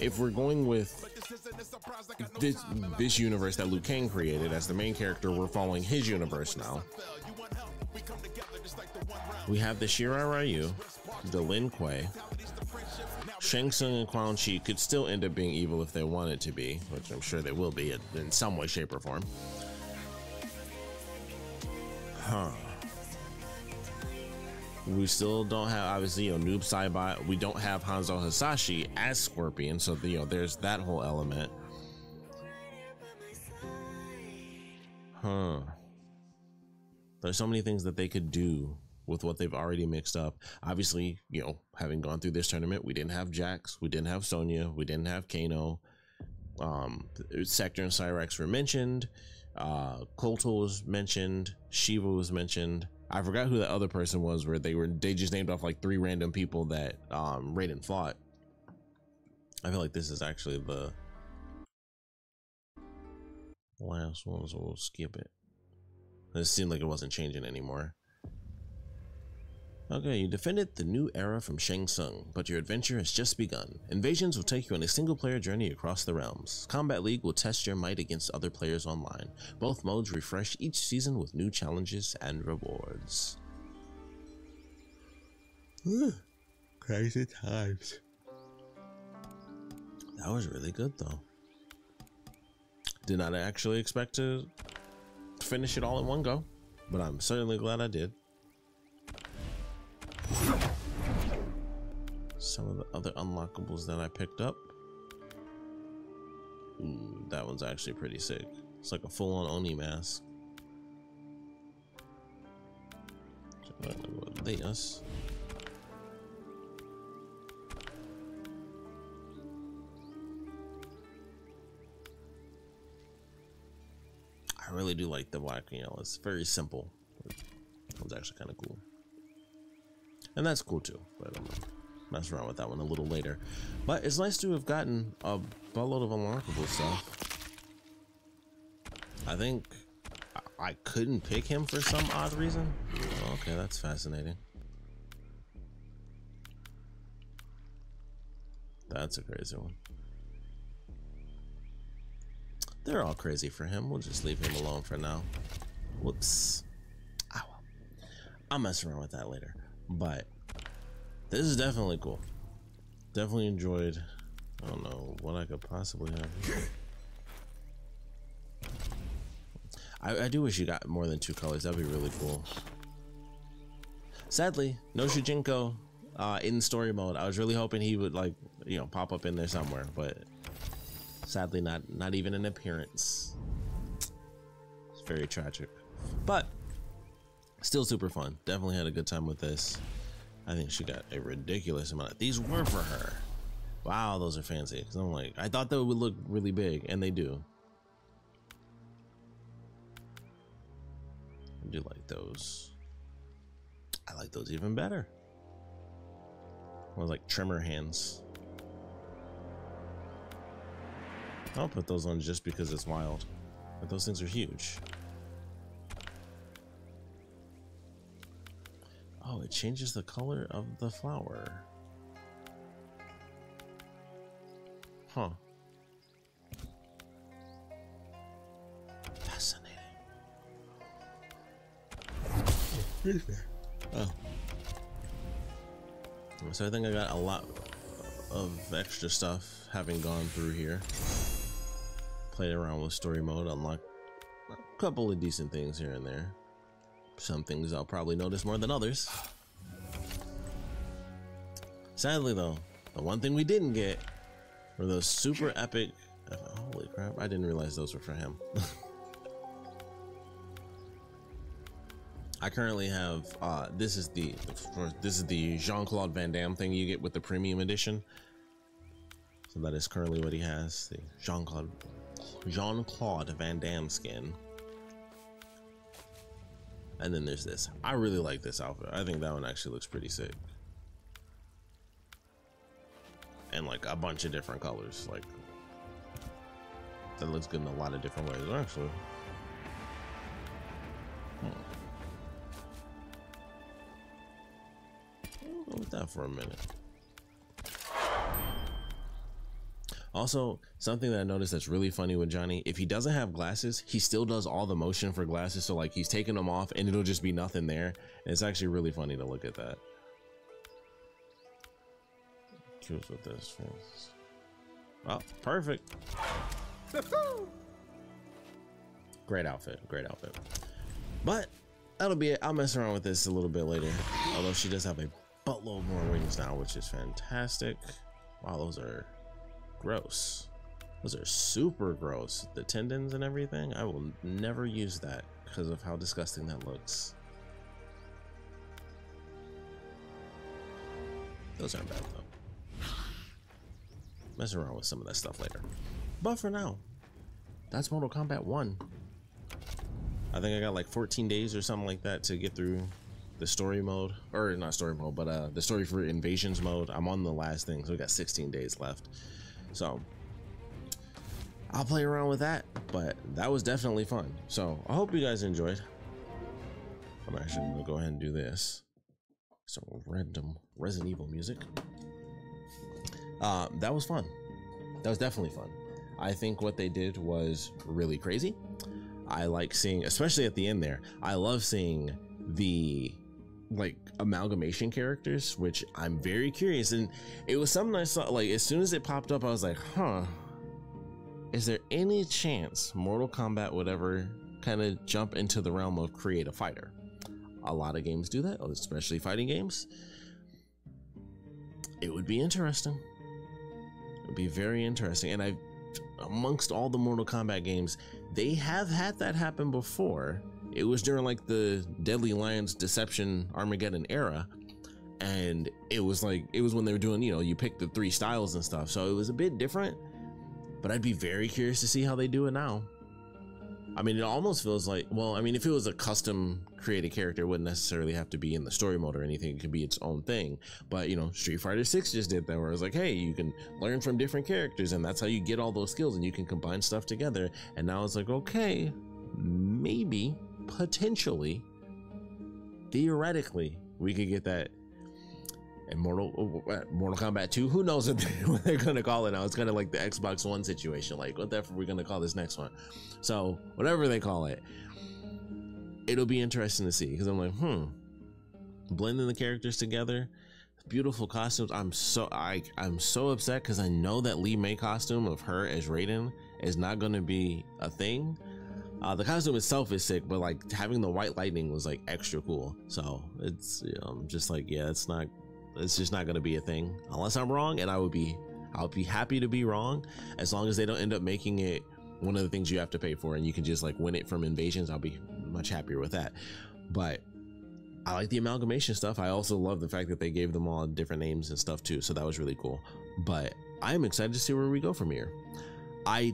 if we're going with this universe that Liu Kang created as the main character, we're following his universe now. We have the Shirai Ryu, the Lin Kuei. Shang Tsung and Quan Chi could still end up being evil if they wanted to be, which I'm sure they will be in some way, shape, or form. We still don't have, obviously, Noob Saibot. We don't have Hanzo Hasashi as Scorpion, so there's that whole element. There's so many things that they could do with what they've already mixed up. Obviously, having gone through this tournament, we didn't have Jax, we didn't have Sonya, we didn't have Kano. Sector and Cyrax were mentioned. Kolto was mentioned. Shiva was mentioned. I forgot who the other person was, where they just named off like 3 random people that Raiden fought. I feel like this is actually the last one, so we'll skip it. It seemed like it wasn't changing anymore. Okay, you defended the new era from Shang Tsung, but your adventure has just begun. Invasions will take you on a single-player journey across the realms. Combat League will test your might against other players online. Both modes refresh each season with new challenges and rewards. Crazy times. That was really good, though. Did not actually expect to finish it all in one go, but I'm certainly glad I did. Some of the other unlockables that I picked up. Ooh, that one's actually pretty sick. It's like a full-on Oni mask. This. I really do like the black and yellow. It's very simple. It's actually kind of cool. And that's cool too, but mess around with that one a little later. But it's nice to have gotten a buttload of unlockable stuff. I think I couldn't pick him for some odd reason. Oh, okay, that's fascinating. That's a crazy one. They're all crazy for him. We'll just leave him alone for now. Whoops. Ow. I'll mess around with that later. But this is definitely cool. Definitely enjoyed. I don't know what I could possibly have here. I do wish you got more than 2 colors. That'd be really cool. Sadly, no Shujinko in story mode. I was really hoping he would, like, you know, pop up in there somewhere, but sadly not even an appearance. It's very tragic, but still super fun. Definitely had a good time with this. I think she got a ridiculous amount of these were for her. Wow, those are fancy. Because I'm like, I thought they would look really big, and they do. I do like those. I like those even better. More like trimmer hands. I'll put those on just because it's wild. But those things are huge. Oh, it changes the color of the flower. Huh. Fascinating. Oh. So I think I got a lot of extra stuff having gone through here. Played around with story mode, unlocked a couple of decent things here and there. Some things I'll probably notice more than others. Sadly though, the one thing we didn't get were those super epic, holy crap, I didn't realize those were for him. I currently have this is the Jean-Claude Van Damme thing you get with the premium edition. So that is currently what he has, the Jean-Claude Van Damme skin. And then there's this. I really like this outfit. I think that one actually looks pretty sick. And like a bunch of different colors. Like that looks good in a lot of different ways, actually. I'll go with that for a minute. Also, something that I noticed that's really funny with Johnny, if he doesn't have glasses, he still does all the motion for glasses. So like he's taking them off and it'll just be nothing there. And it's actually really funny to look at that. Curious with this. Oh, perfect. Great outfit, great outfit. But that'll be it. I'll mess around with this a little bit later. Although she does have a buttload more wings now, which is fantastic. Wow, those are gross. Those are super gross. The tendons and everything. I will never use that because of how disgusting that looks. Those aren't bad though. Mess around with some of that stuff later. But for now, that's Mortal Kombat 1. I think I got like 14 days or something like that to get through the story mode, or not story mode, but the story for invasions mode. I'm on the last thing, so we got 16 days left. So I'll play around with that, but that was definitely fun. So I hope you guys enjoyed. I'm actually gonna go ahead and do this. Some random Resident Evil music. That was fun. That was definitely fun. I think what they did was really crazy. I like seeing, especially at the end there, I love seeing the like amalgamation characters, which I'm very curious. And it was something I saw, like as soon as it popped up, I was like, huh, is there any chance Mortal Kombat would ever kind of jump into the realm of create a fighter? A lot of games do that, especially fighting games. It would be interesting. It would be very interesting. And amongst all the Mortal Kombat games, they have had that happen before. It was during like the Deadly Alliance Deception Armageddon era, and it was when they were doing, you know, you pick the 3 styles and stuff, so it was a bit different. But I'd be very curious to see how they do it now. I mean, it almost feels like, well, I mean, if it was a custom created character, it wouldn't necessarily have to be in the story mode or anything. It could be its own thing. But, you know, Street Fighter 6 just did that, where it's like, hey, you can learn from different characters, and that's how you get all those skills, and you can combine stuff together. And now it's like, okay, maybe, potentially, theoretically, we could get that in Mortal Kombat 2. Who knows what they're gonna call it now? It's kind of like the Xbox One situation. Like, what the f are we gonna call this next one? So whatever they call it, it'll be interesting to see, because I'm like, blending the characters together, beautiful costumes. I'm so upset because I know that Lee May costume of her as Raiden is not going to be a thing. The costume itself is sick, but like having the white lightning was like extra cool. So it's, you know, I'm just like, yeah, it's just not going to be a thing unless I'm wrong, and I'll be happy to be wrong, as long as they don't end up making it one of the things you have to pay for and you can just like win it from invasions. I'll be much happier with that. But I like the amalgamation stuff. I also love the fact that they gave them all different names and stuff too, so that was really cool. But I am excited to see where we go from here. I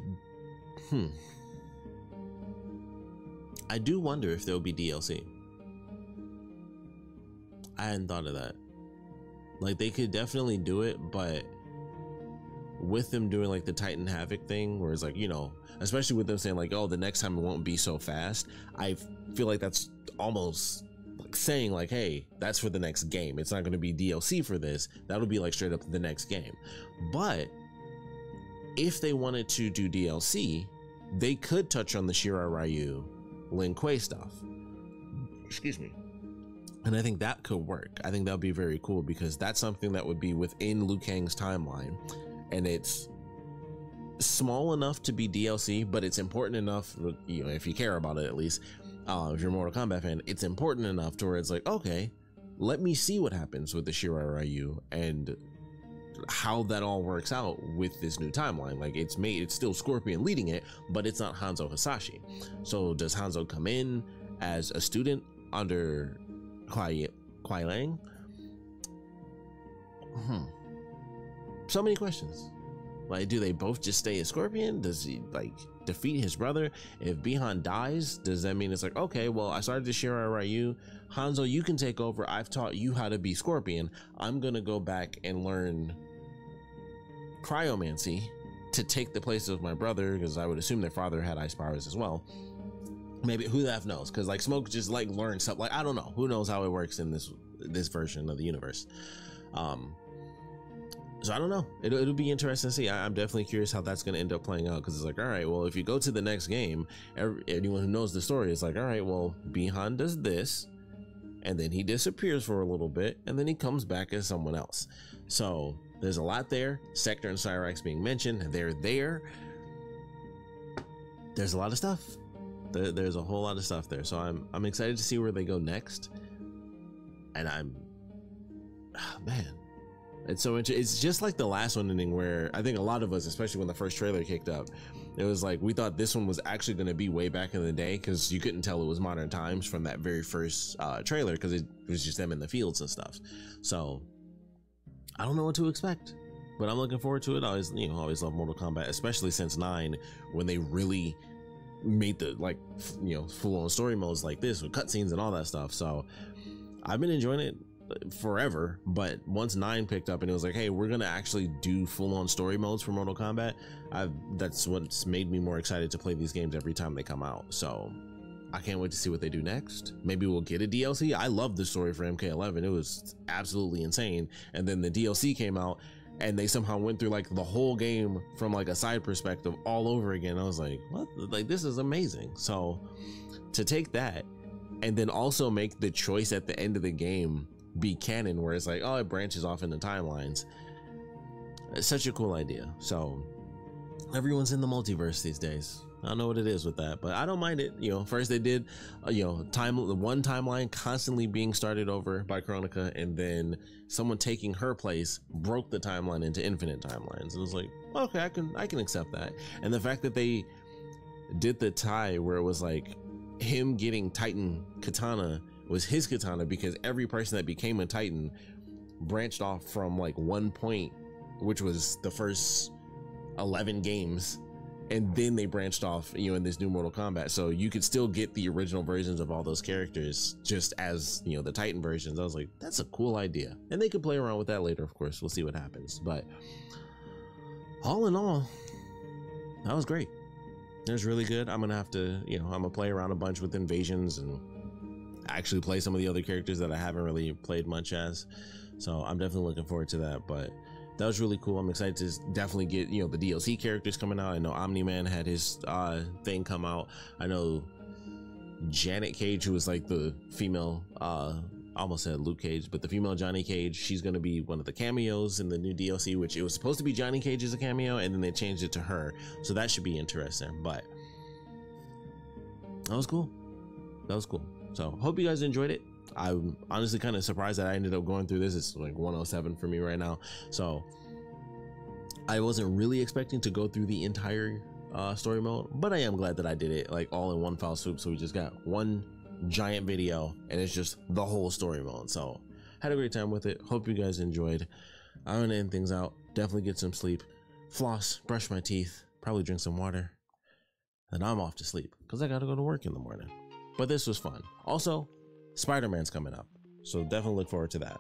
do wonder if there'll be DLC. I hadn't thought of that. Like, they could definitely do it, but with them doing like the Titan Havoc thing, where it's like, you know, especially with them saying like, oh, the next time it won't be so fast, I feel like that's almost like saying like, hey, that's for the next game. It's not going to be DLC for this. That'll be like straight up the next game. But if they wanted to do DLC, they could touch on the Shirai Ryu Lin Kuei stuff. Excuse me. And I think that could work. I think that would be very cool, because that's something that would be within Liu Kang's timeline, and it's small enough to be DLC, but it's important enough, you know, if you care about it, at least, if you're a Mortal Kombat fan, it's important enough to where it's like, okay, let me see what happens with the Shirai Ryu and how that all works out with this new timeline. Like, it's still Scorpion leading it, but it's not Hanzo Hasashi. So does Hanzo come in as a student under Kuai Lang? So many questions. Like, do they both just stay a Scorpion? Does he like defeat his brother? If Bihan dies, does that mean it's like, okay, well, I started the Shirai Ryu, Hanzo, you can take over. I've taught you how to be Scorpion. I'm gonna go back and learn cryomancy to take the place of my brother, because I would assume their father had ice powers as well. Maybe, who the F knows? Because like Smoke just like learned stuff. Like, I don't know. Who knows how it works in this version of the universe? So I don't know. It'll be interesting to see. I'm definitely curious how that's going to end up playing out, because it's like, all right, well, if you go to the next game, anyone who knows the story is like, all right, well, Bihan does this, and then he disappears for a little bit, and then he comes back as someone else. So there's a lot there. Sector and Cyrax being mentioned, they're there. There's a lot of stuff. There's a whole lot of stuff there. So I'm excited to see where they go next. And man, it's so interesting. It's just like the last one ending, where I think a lot of us, especially when the first trailer kicked up, it was like, we thought this one was actually going to be way back in the day, because you couldn't tell it was modern times from that very first trailer, because it was just them in the fields and stuff. So I don't know what to expect, but I'm looking forward to it. I always love Mortal Kombat, especially since 9, when they really made the full-on story modes like this with cutscenes and all that stuff. So I've been enjoying it forever, but once 9 picked up and it was like, hey, we're gonna actually do full-on story modes for Mortal Kombat, that's what's made me more excited to play these games every time they come out. So I can't wait to see what they do next. Maybe we'll get a DLC. I love the story for MK11. It was absolutely insane. And then the DLC came out and they somehow went through like the whole game from like a side perspective all over again. I was like, what? Like, this is amazing. So to take that and then also make the choice at the end of the game be canon, where it's like, oh, it branches off into timelines. It's such a cool idea. So everyone's in the multiverse these days. I don't know what it is with that, but I don't mind it. First they did, one timeline constantly being started over by Kronika, and then someone taking her place broke the timeline into infinite timelines. And it was like, okay, I can accept that. And the fact that they did the tie where it was like him getting Titan Katana was his katana, because every person that became a Titan branched off from like one point, which was the first 11 games. and then they branched off, you know, in this new Mortal Kombat, so you could still get the original versions of all those characters just as, you know, the Titan versions. I was like, that's a cool idea, and they could play around with that later. Of course, we'll see what happens, but all in all, that was great. It was really good. I'm gonna have to, you know, I'm gonna play around a bunch with invasions and actually play some of the other characters that I haven't really played much as, so I'm definitely looking forward to that. But that was really cool. I'm excited to definitely get, you know, the DLC characters coming out. I know Omni-Man had his thing come out. I know Janet Cage, who was like the female, I almost said Luke Cage, but the female Johnny Cage, she's going to be one of the cameos in the new DLC, which it was supposed to be Johnny Cage as a cameo, and then they changed it to her. So that should be interesting. But that was cool. That was cool. So hope you guys enjoyed it. I'm honestly kind of surprised that I ended up going through this. It's like 107 for me right now, so I wasn't really expecting to go through the entire story mode, but I am glad that I did it like all in one foul swoop. So we just got one giant video and it's just the whole story mode. So had a great time with it. Hope you guys enjoyed. I'm gonna end things out. Definitely get some sleep, floss, brush my teeth, probably drink some water, and I'm off to sleep because I gotta go to work in the morning. But this was fun. Also, Spider-Man's coming up, so definitely look forward to that.